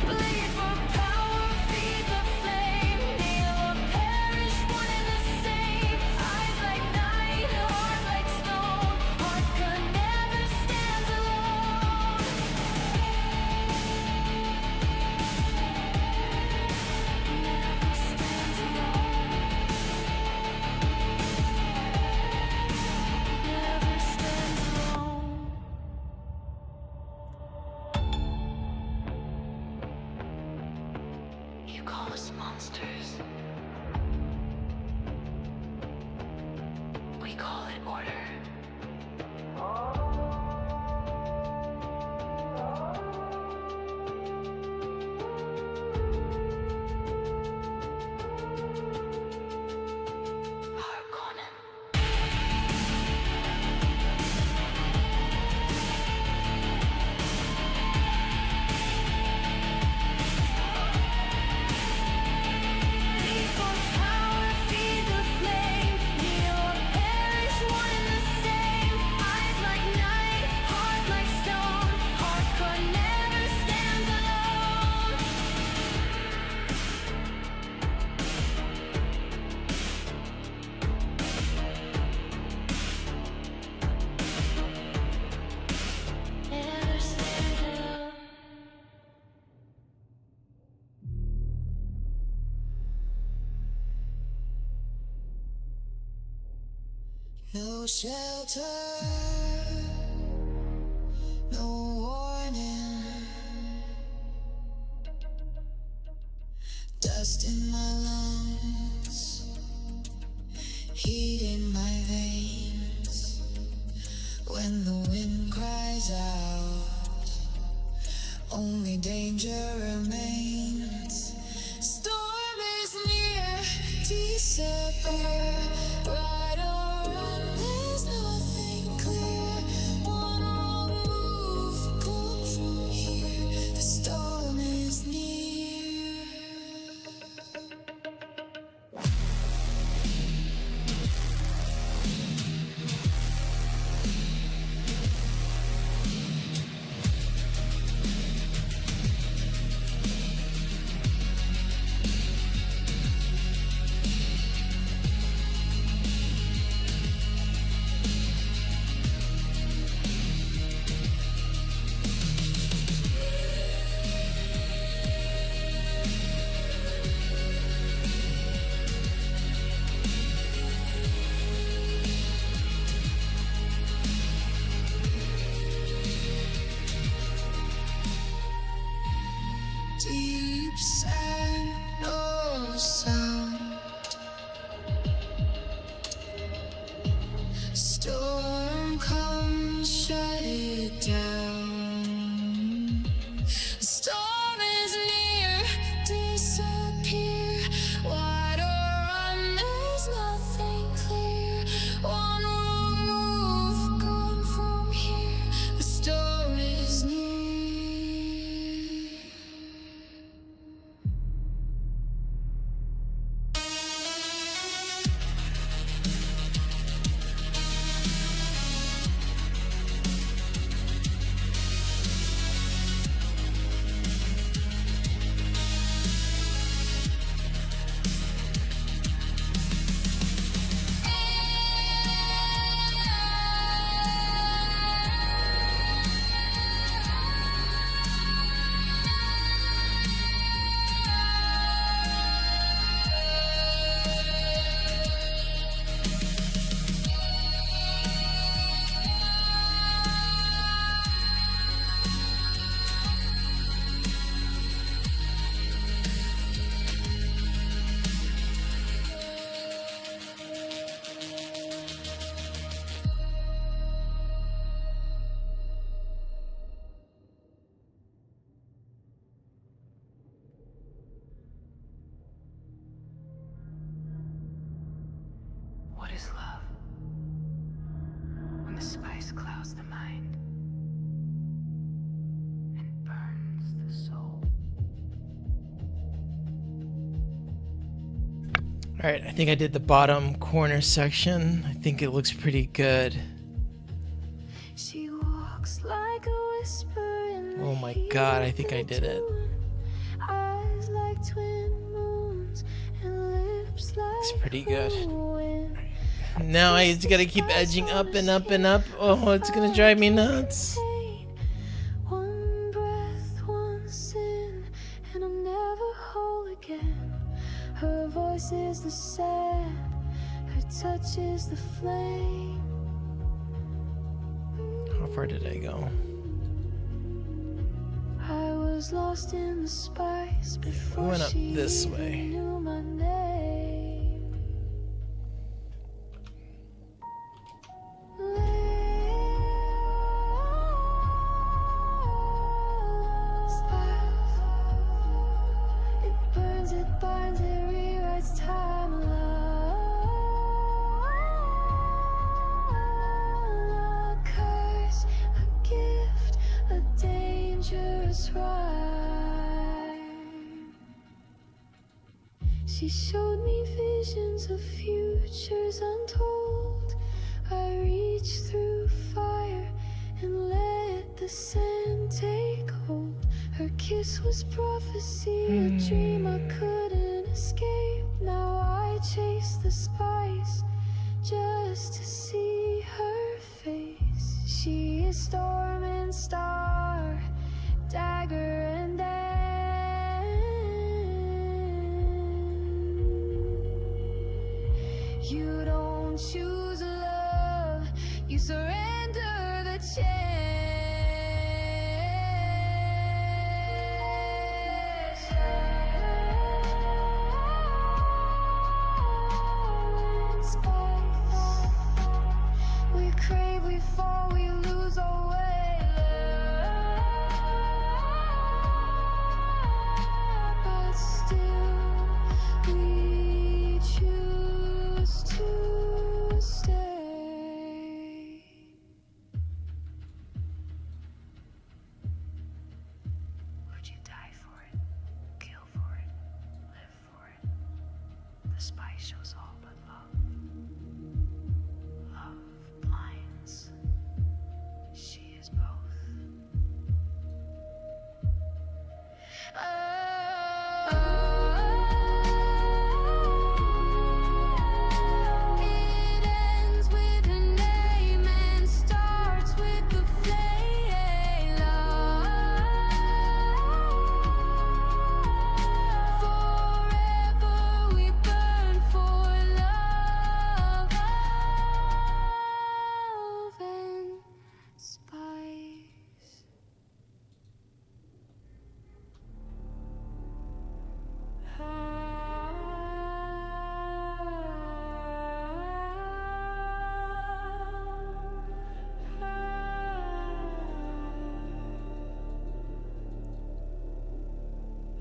Bleed for power, feed the flame. Kneel or perish, one and the same. Eyes like night, heart like stone. Heart could never stand alone. Never stands alone. Never stands alone. You call us monsters. We call it order. Harkonnen. Bleed for power, feed the flame. Kneel or perish, one and the same. Eyes like night, heart like stone. Heart never stands alone. Never stands alone. No shelter, no warning. Dust in my lungs, heat in my veins. When the wind cries out, only danger remains. Storm is near, disappear. Right or run, there's nothing clear. One wrong move, gone from here. The storm is near. Alright, I think I did the bottom corner section. I think it looks pretty good. She walks like a whisper in Oh my god, I think I did it. eyes like twin moons and lips like It's pretty good. wind. Now I just gotta keep edging up and up and up. Oh, it's gonna drive me nuts. One breath, one sin, and I'm never whole again. Her voice is the sand, her touch is the flame. How far did I go? I was lost in the spice before went up she this even way. knew my name. It burns, it binds, it rewrites time. A curse, a gift, a dangerous rhyme. She showed me visions of futures untold. I reached through fire and let the sand take hold. Her kiss was prophecy, a dream I couldn't escape. Now I chase the spice just to see her face. She is storm and star, dagger and end. You don't choose love, you surrender the chance. We crave, we fall, we lose our way. But still, we choose to stay. Would you die for it? Kill for it? Live for it? The spice shows all but love. Love blinds. She is both. It ends with a name and starts with the flame. Forever we burn for love and spice.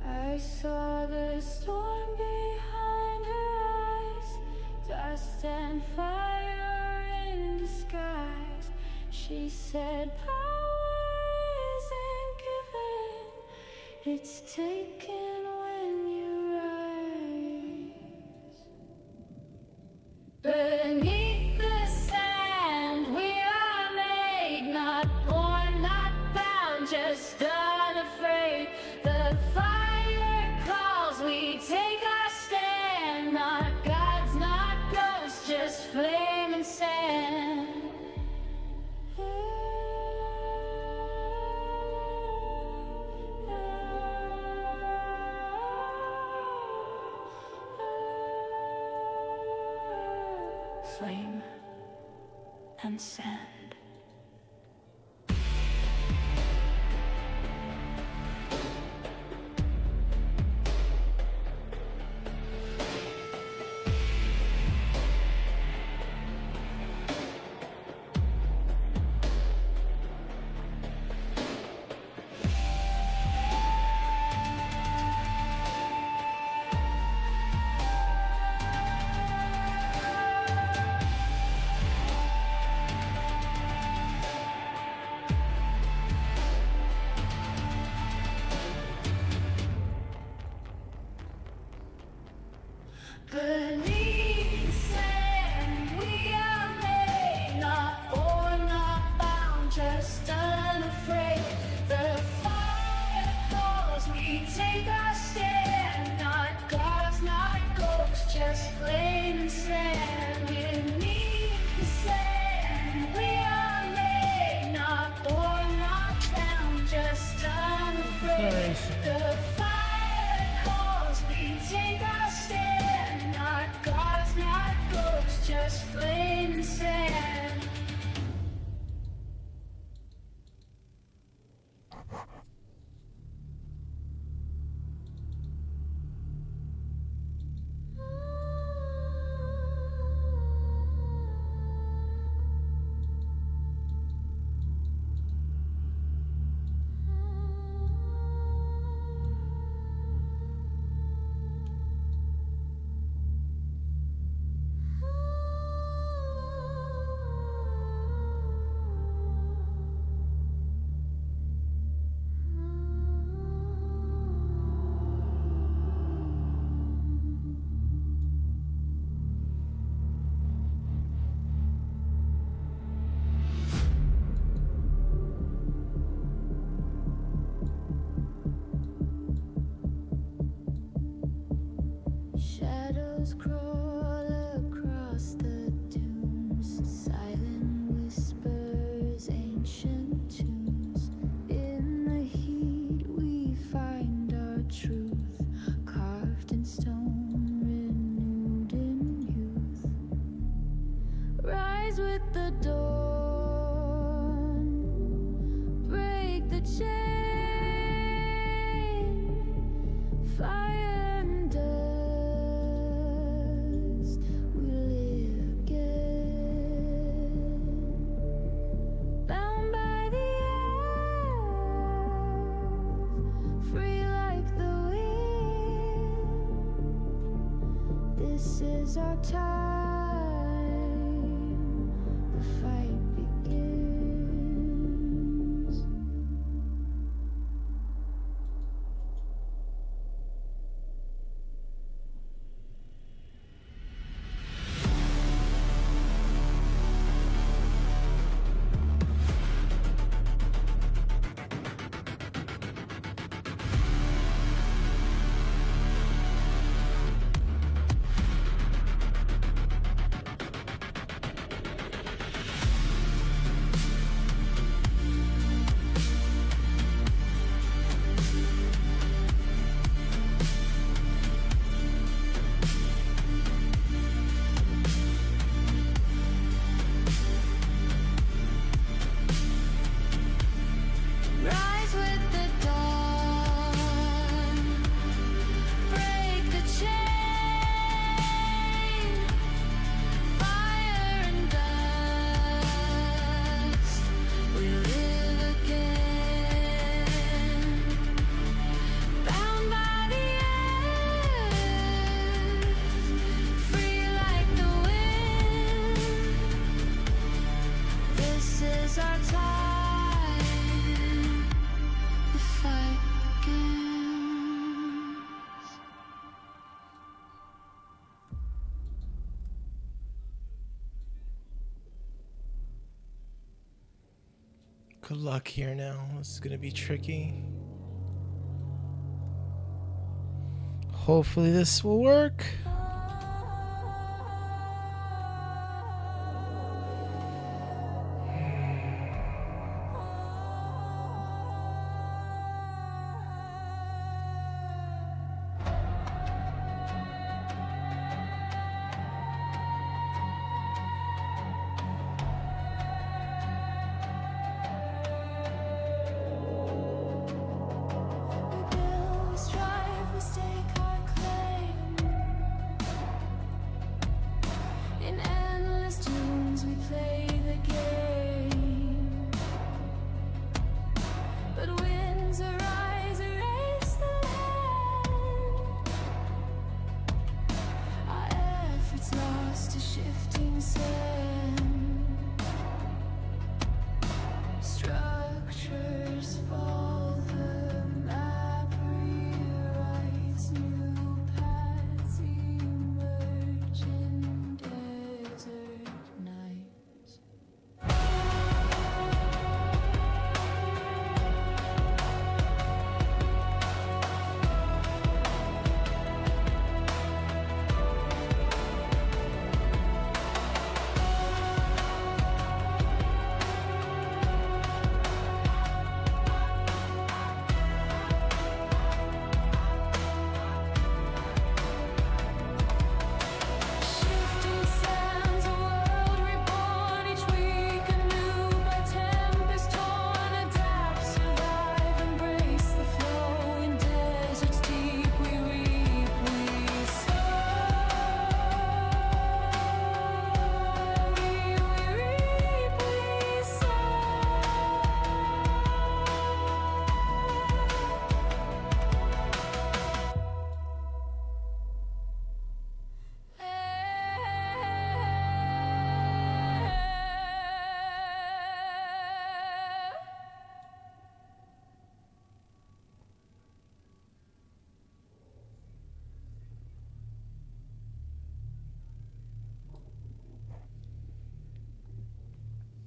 I saw the storm behind her eyes, dust and fire in disguise. She said, power isn't given, it's taken when you rise. Beneath the sand, we are made, not born, not bound, just unafraid. The fire calls, we take our stand, not gods, not ghosts, just flame and sand. Flame and sand. shadows crawl across the dunes. Silent whispers, ancient tunes. In the heat we find our truth, carved in stone, renewed in youth. Rise with the dawn, break the chain. Fire and dust, we live again. Bound by the earth, free like the wind. This is our time, the fight begins. Rise with the dawn, break the chain. Fire and dust, we live again. Bound by the earth, free like the wind. This is our time. The fight begins. Good luck here now. This is gonna be tricky. Hopefully this will work. We strive, we stake our claim. In endless tunes we play the game. But winds arise, erase the land. Our efforts lost to shifting sand. Structures fall, the map rewrites, new paths emerge in desert nights. Shifting sands, a world reborn, each week anew by tempest torn. Adapt, survive, embrace the flow. In deserts deep we reap, we sow. We reap, we sow.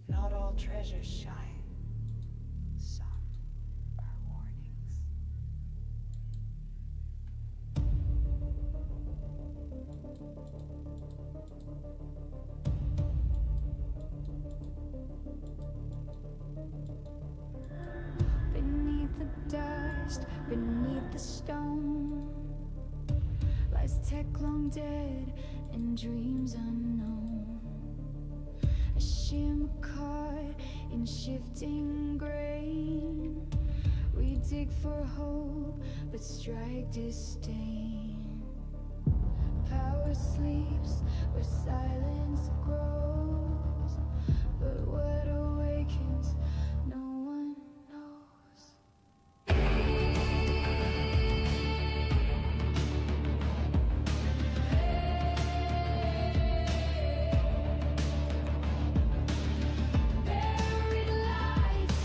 Not all treasures shine. Some are warnings. dead and dreams unknown. A shimmer caught in shifting grain. We dig for hope, but strike disdain. Power sleeps where silence grows, but what awakens, no one knows. Buried lights,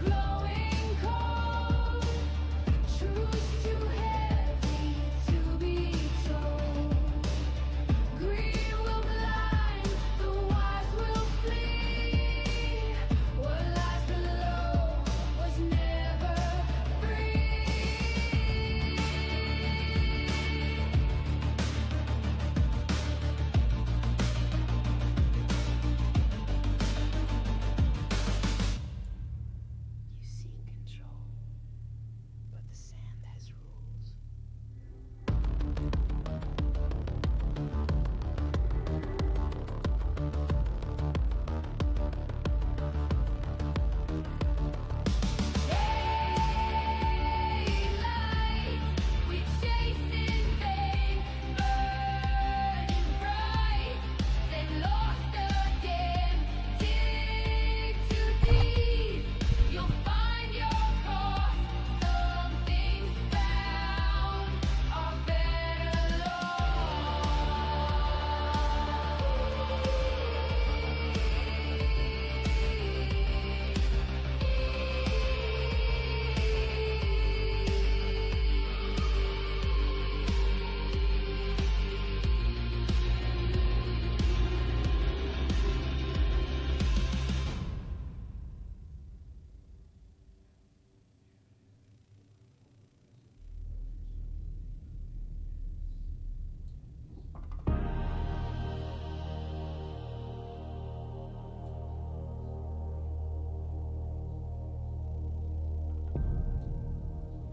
glowing cold, truths too heavy to be told. Greed will blind, the wise will flee. What lies below was never free. You seek control, but the sand has rules. We chase in vain, burning bright, then lost again. Dig too deep, you'll find your cost. Something's found, are better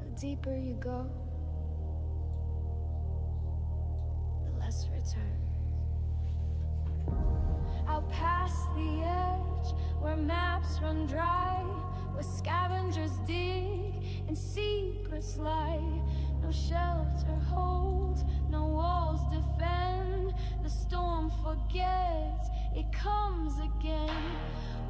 The deeper you go, the less return. Out past the edge, where maps run dry, where scavengers dig and secrets lie. No shelter holds, no walls defend. The storm forgets, it comes again.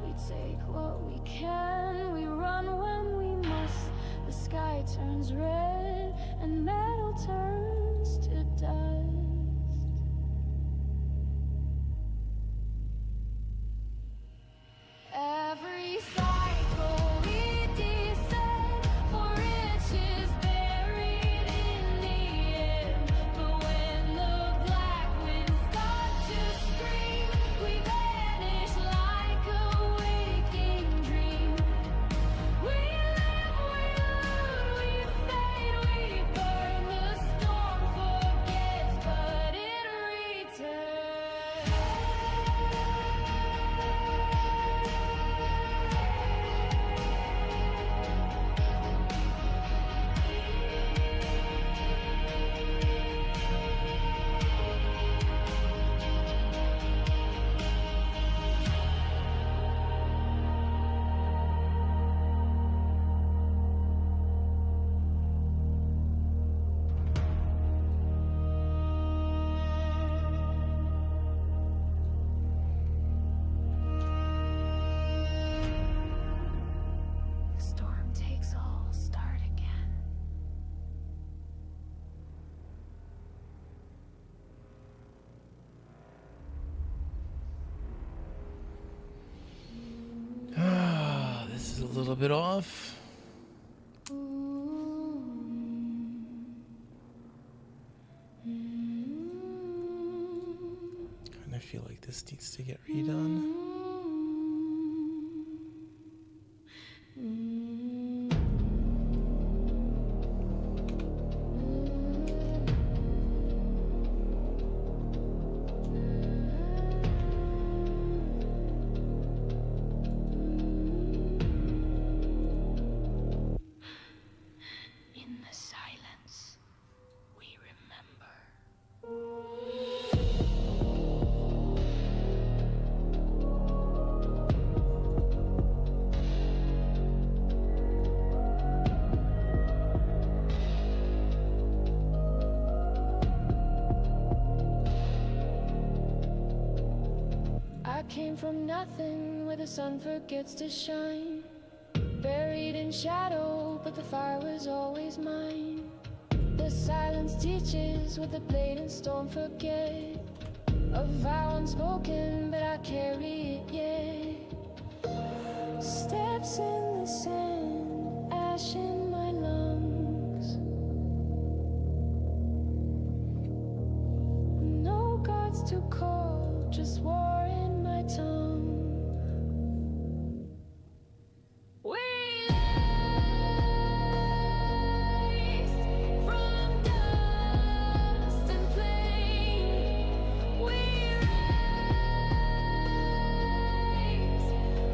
We take what we can, we run when we must. The sky turns red and metal turns to dust. Every cycle we descend for riches buried in the end. But when the black winds start to scream, we vanish like a waking dream. We live, we loot, we fade, we burn. The storm forgets, but it returns. The storm takes all, start again. This is a little bit off. Kind of feel like this needs to get redone. In the silence, we remember. from nothing where the sun forgets to shine. Buried in shadow, but the fire was always mine. The silence teaches what the blade and storm forget. A vow unspoken, but I carry it yet. Steps in the sand, ash in my lungs. No gods to call, just war in my tongue. We rise from dust and flame. We rise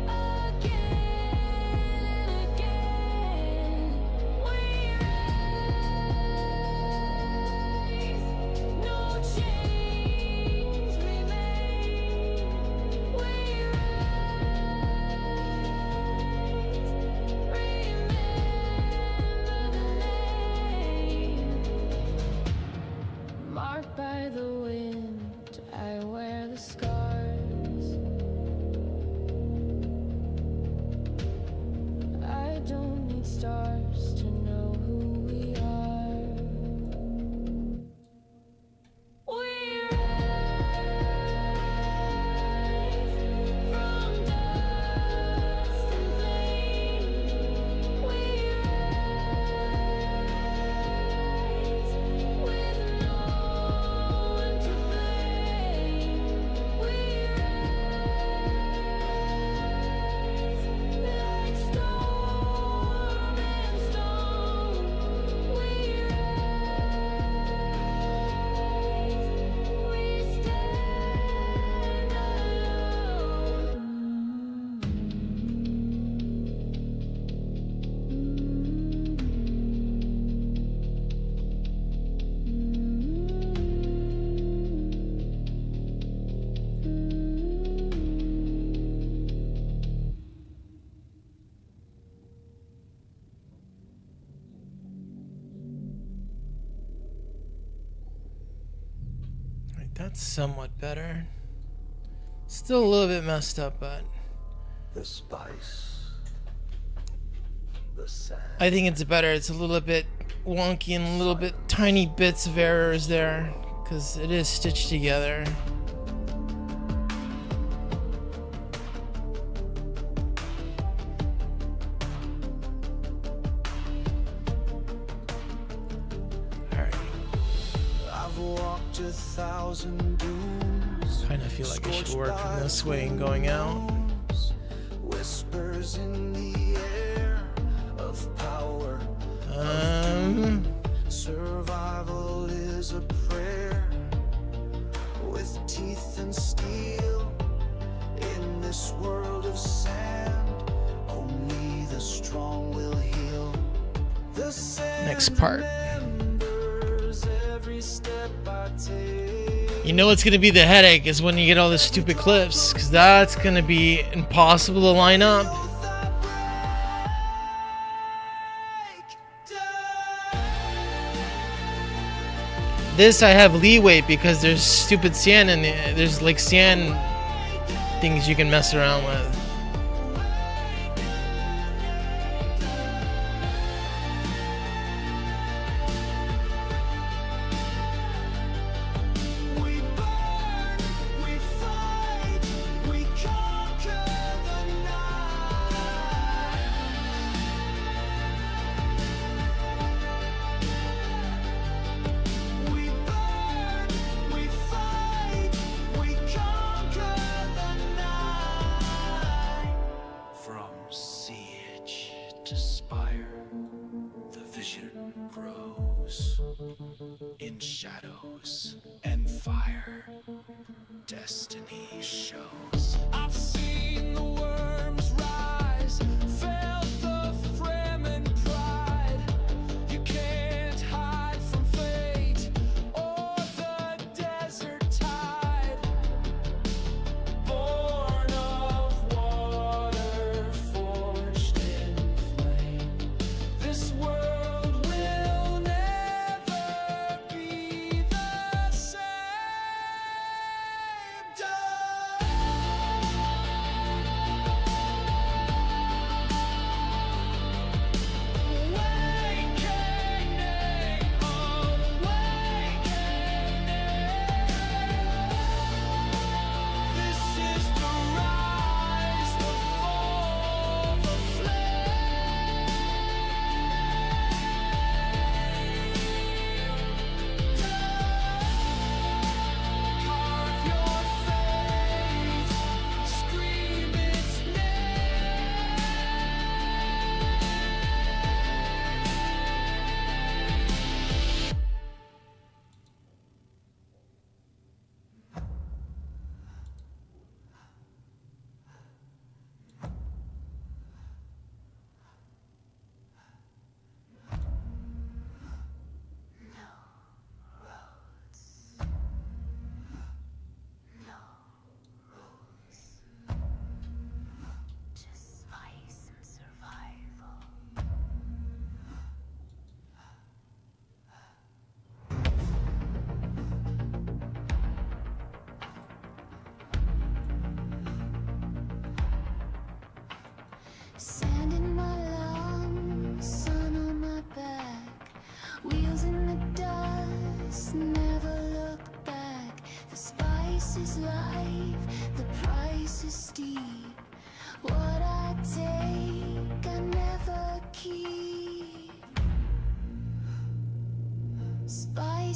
again and again. We rise, no chains remain. We marked by the wind, I wear the scars. I don't need stars to know who we are. We rise from dust and flame. We rise with no one to blame. We rise like storm and stone. We rise, we stand alone. Right, that's somewhat better. Still a little bit messed up, but The spice. The sand. I think it's better. It's a little bit wonky and a little bit tiny bits of errors there because it is stitched together. I've walked 1,000 dunes. Kind of feel like I should work from this way and going out. Whispers in the air of power. Survival is a prayer with teeth and steel in this world of sand. Only the strong will heal. The sand Next part. remembers every step I take. You know what's gonna be the headache is when you get all the stupid clips, because that's gonna be impossible to line up. This I have leeway because there's stupid sand and there's like sand things you can mess around with. From siege to spire, the vision grows. In shadows and fire, destiny shows. I've seen the worms rise, felt the Fremen pride. You can't hide from fate or the desert tide. Born of water, forged in flame. This world will never be the same.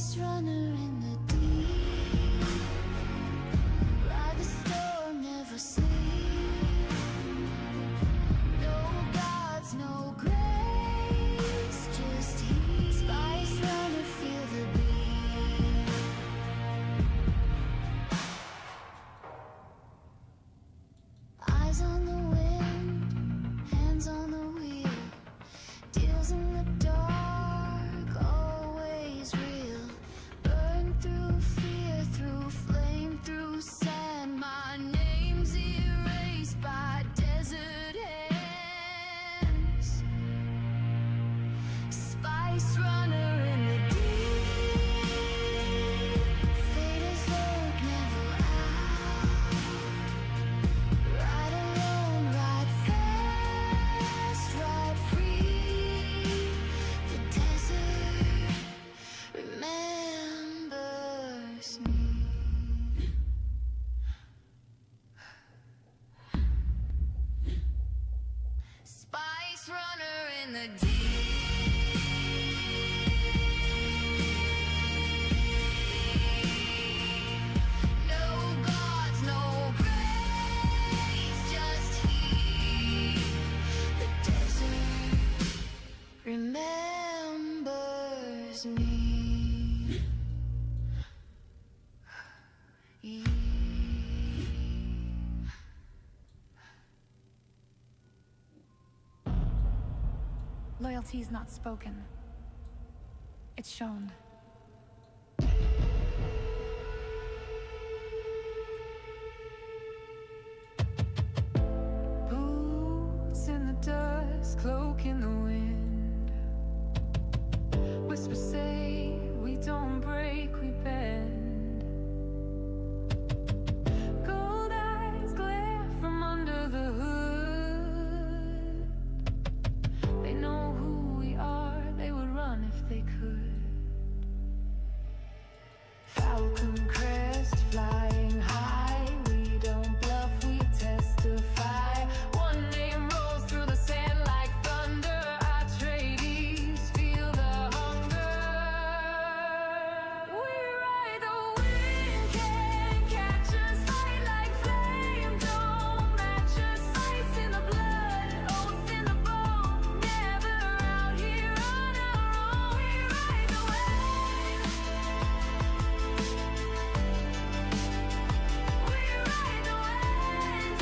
Spice runner in the deep. Ride the storm, never sleep. No gods, no grace, just heat. Spice runner, feel the beat. Eyes on the wind, hands on the wheel. Deals in the dark, always real. Burn through fear, through flame, through sand. My name's erased by desert hands. Spice runner in the deep. Fate is lurk, never out. Ride alone, ride fast, ride free. The desert remembers me. Spice runner in the deep. No gods, no grace, just heat. The desert remembers me. Loyalty is not spoken. It's shown. Boots in the dust, cloak in the wind. Whispers say we don't break, we bend. Gold eyes glare from under the hood. They know who we are, they would run if they could. Falcon crest flying high. We don't bluff, we testify. One name rolls through the sand like thunder. Our tradies feel the hunger. We ride the wind, can't catch us. Fight like flame, don't match us. Ice in the blood, oath in the bone. Never out here on our own. We ride the wind. We ride the wind.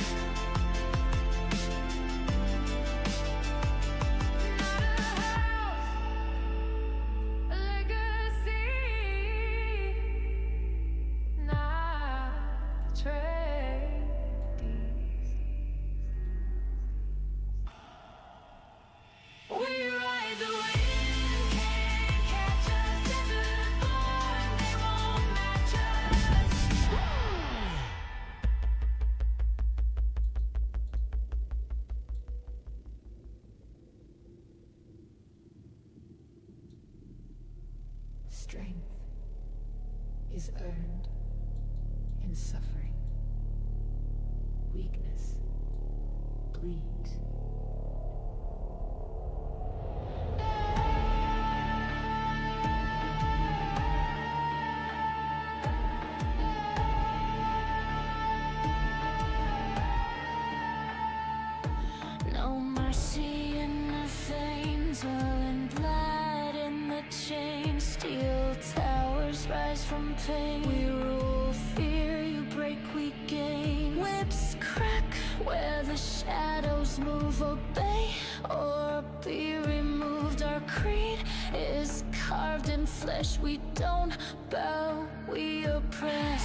Not a house, a legacy. Not tradies. We ride the wind, can't catch us. Desert born, they won't match us. Strength is earned in suffering. Weakness bleeds. No mercy in the veins, all in blood in the chains. Steel towers rise from pain. We rule fear, you break, we gain. Whips crack where the shadows move. Obey or be removed. Our creed is carved in flesh. We don't bow, we oppress.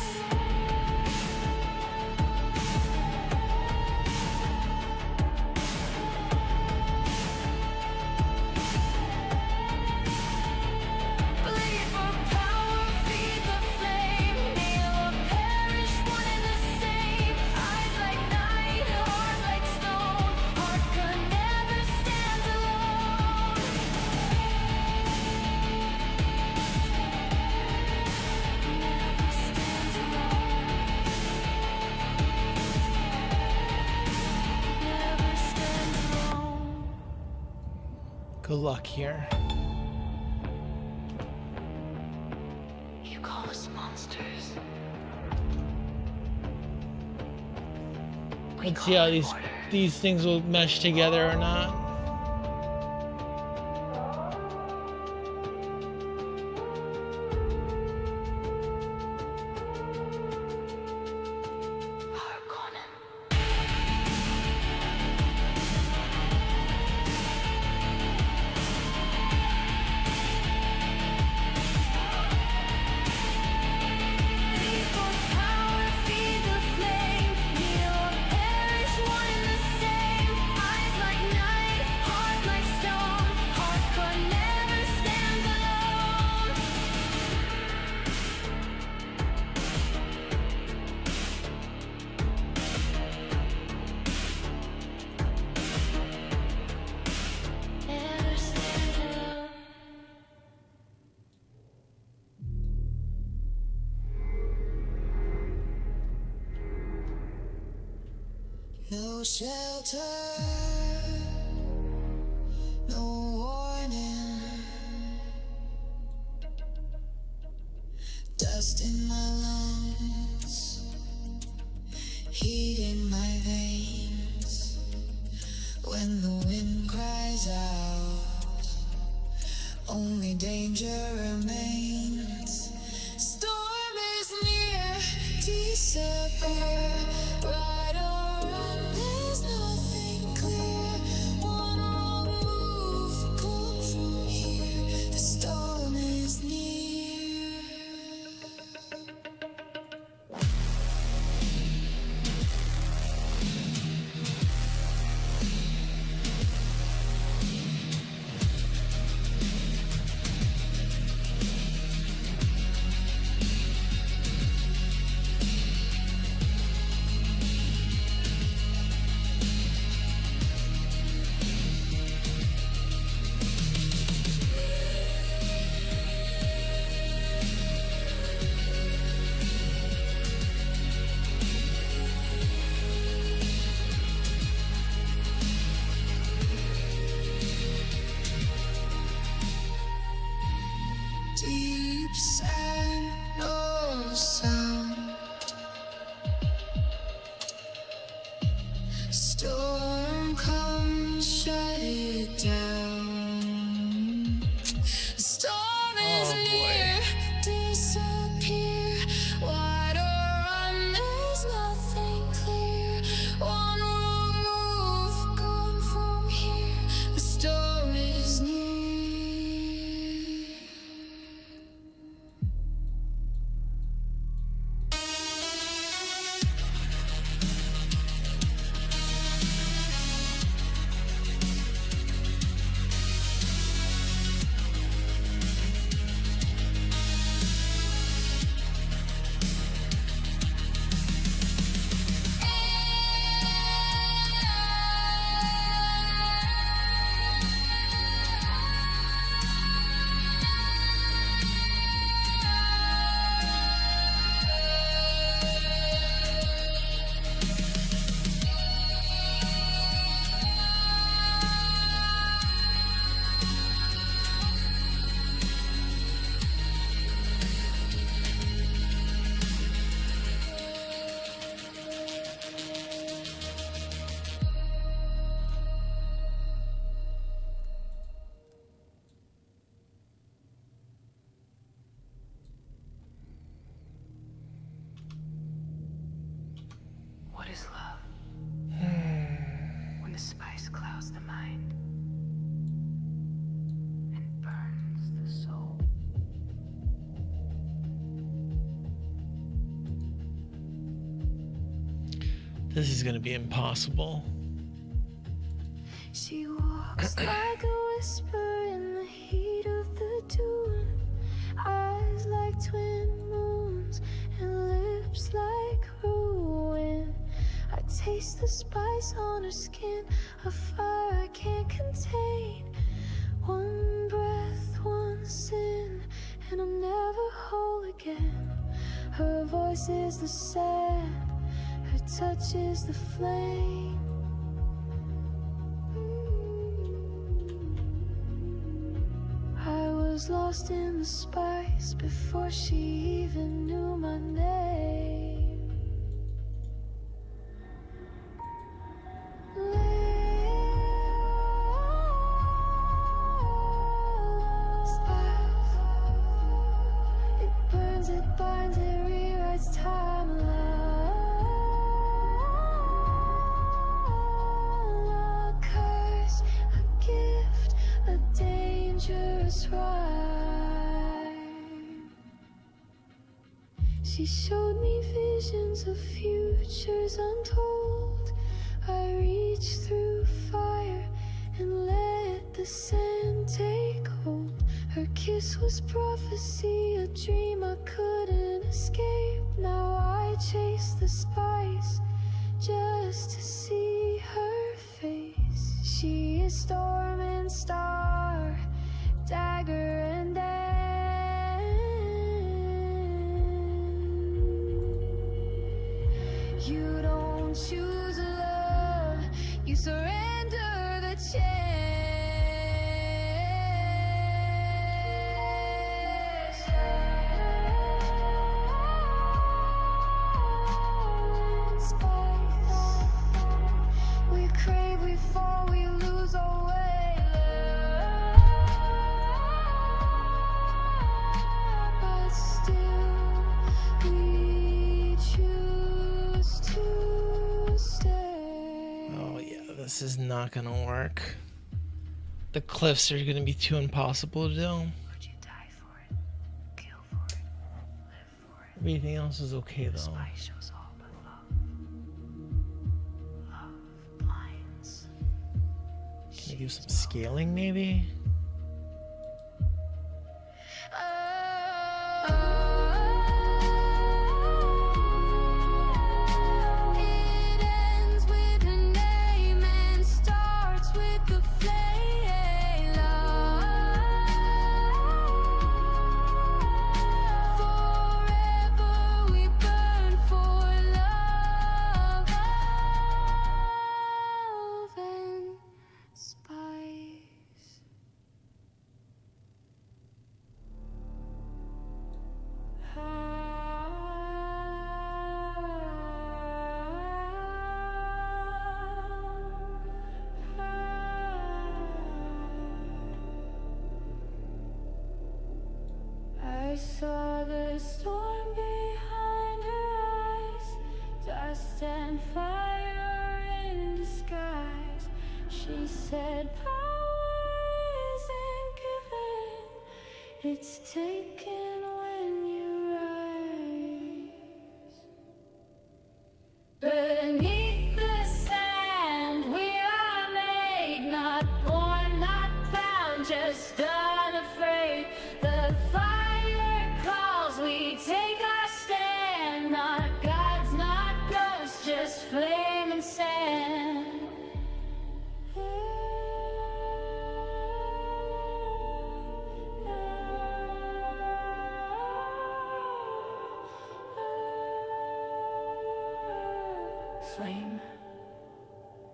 Bleed for power, feed the flame. Kneel or perish, one and the same. Eyes like night, heart like stone. Heart could never stand alone. Never stands alone. Never stands alone. Good luck here. monsters. Let's see how these things will mesh together or not. No shelter, no warning. Dust in my lungs, heat in my veins. When the wind cries out, only danger remains. Storm is near, disappear. Right around, there's nothing clear. One wrong move, gone from here. The storm is near. Deep sand, no sound. Storm comes, shut it down. Storm is near, disappear. Wide run, there's nothing clear. One wrong move, gone from here. The storm is near. What is love? When the spice clouds the mind and burns the soul. This is gonna be impossible. She walks like a whisper in the heat of the dune. Eyes like twin moons and lips like ruin. I taste the spice on her skin, a fire I can't contain. One breath, one sin, and I'm never whole again. Her voice is the sand, her touch is the flame. I was was lost in the spice before she even knew my name. It burns, it binds, it rewrites time. A curse, a gift, a dangerous rhyme. She showed me visions of futures untold. I reached through fire and let the sand take hold. Her kiss was prophecy, a dream I couldn't escape. Now I chase the spice just to see her face. She is storm and star, dagger and end. You don't choose love, you surrender the chance. We crave, we fall, we lose our way. But still, we choose to stay. Oh yeah, this is not gonna work. The cliffs are gonna be too impossible to do. Would you die for it? Kill for it? Live for it? Everything else is okay though. Spice shows all but love. Love blinds. Can I do some scaling maybe? It ends with a name and starts with the flame. Forever we burn for love and spice. I saw the storm behind her eyes, dust and fire in disguise. She said, power isn't given, it's taken when you rise. Beneath the sand, we are made, not born, not bound, just unafraid. The fire calls, we take our stand, not gods, not ghosts, just flame and sand. Flame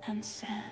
and sand.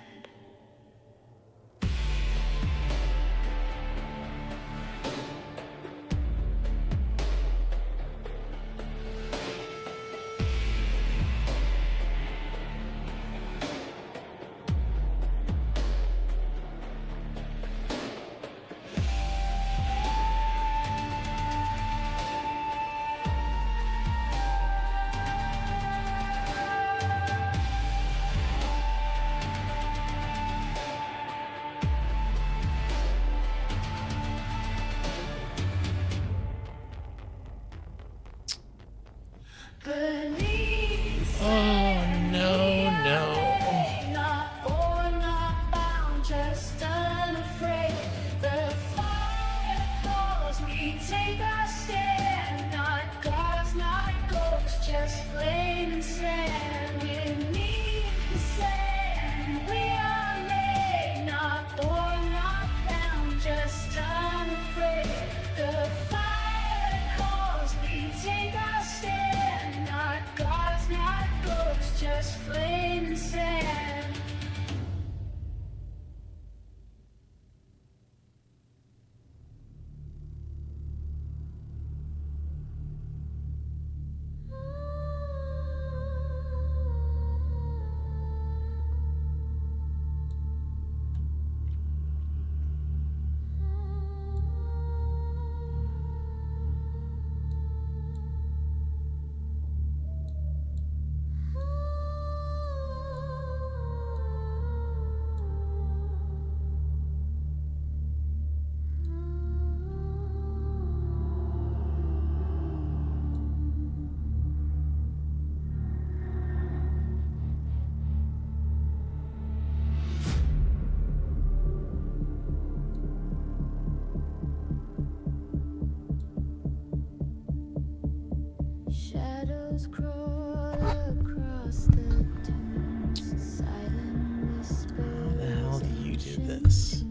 shadows crawl across the dunes. Silent whispers. How the hell do you do this?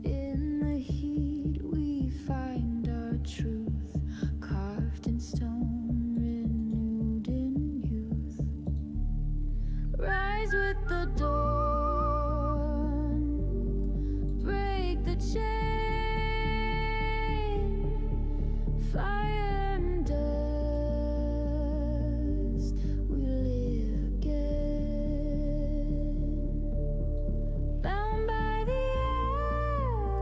In the heat we find our truth, carved in stone, renewed in youth. Rise with the dawn, break the chain, fire and dust, we live again. Bound by the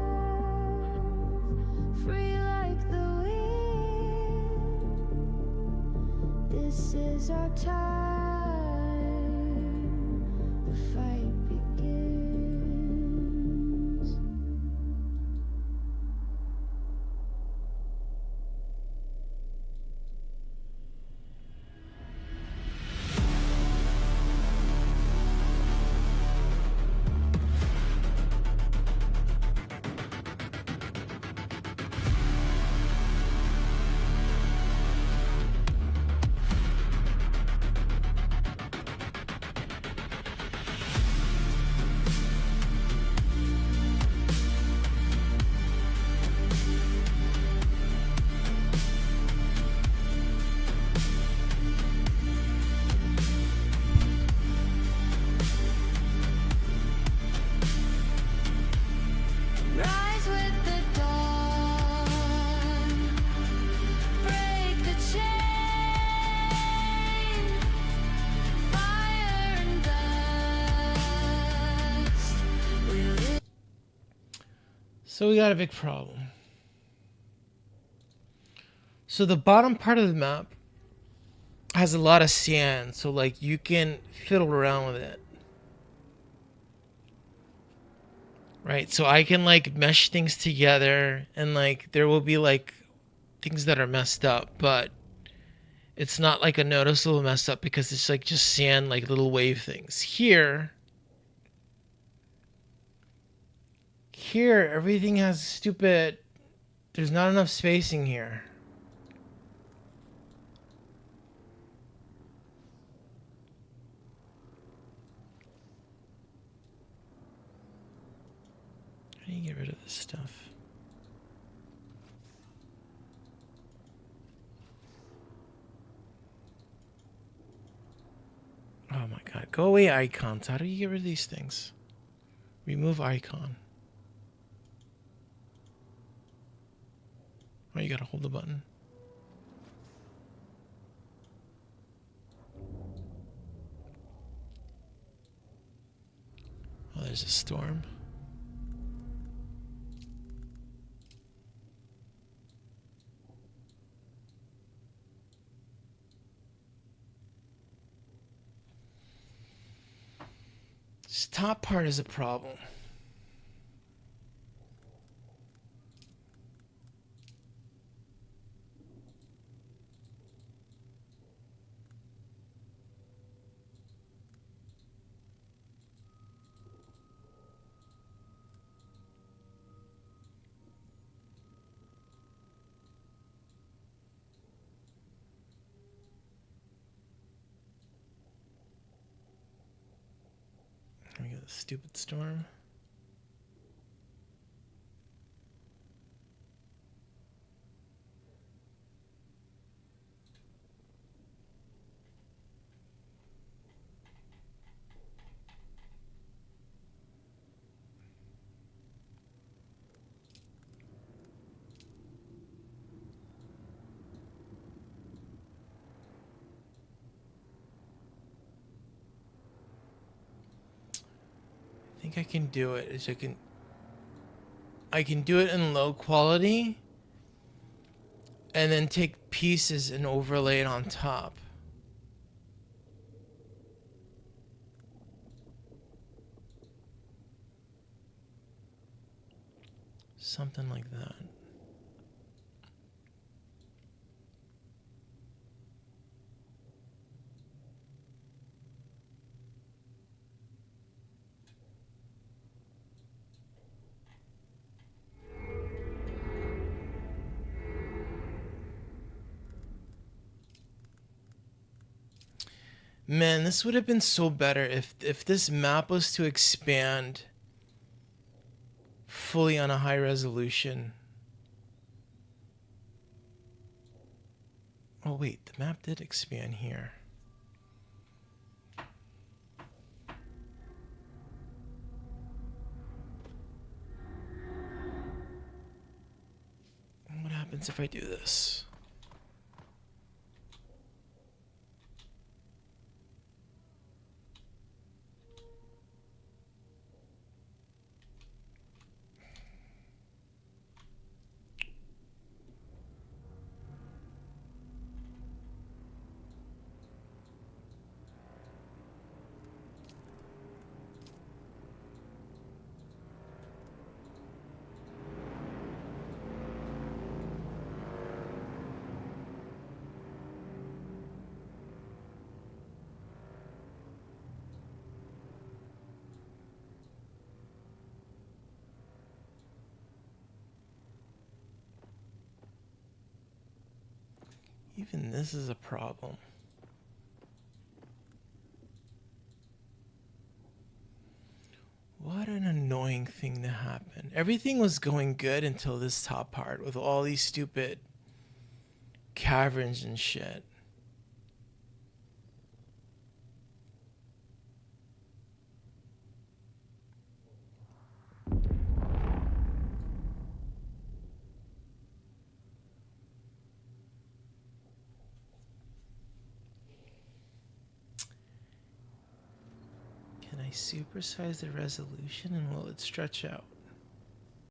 earth, free like the wind. This is our time, the fight begins. Rise with the dawn, break the chain, fire and dust, we live. So we got a big problem. So the bottom part of the map has a lot of sand, so like you can fiddle around with it. Right, so I can like mesh things together and like there will be like things that are messed up, but it's not like a noticeable mess up because it's like just sand, like little wave things. Here everything has stupid, there's not enough spacing here. How do you get rid of this stuff? Oh my god. Go away, icons. How do you get rid of these things? Remove icon. Oh, you gotta hold the button. Oh, there's a storm. This top part is a problem. We got a stupid storm. I think I can do it. I can do it in low quality and then take pieces and overlay it on top. Something like that. Man, this would have been so better if this map was to expand fully on a high resolution. Oh wait, the map did expand here. What happens if I do this? Even this is a problem. What an annoying thing to happen. Everything was going good until this top part with all these stupid caverns and shit. Can I supersize the resolution and will it stretch out?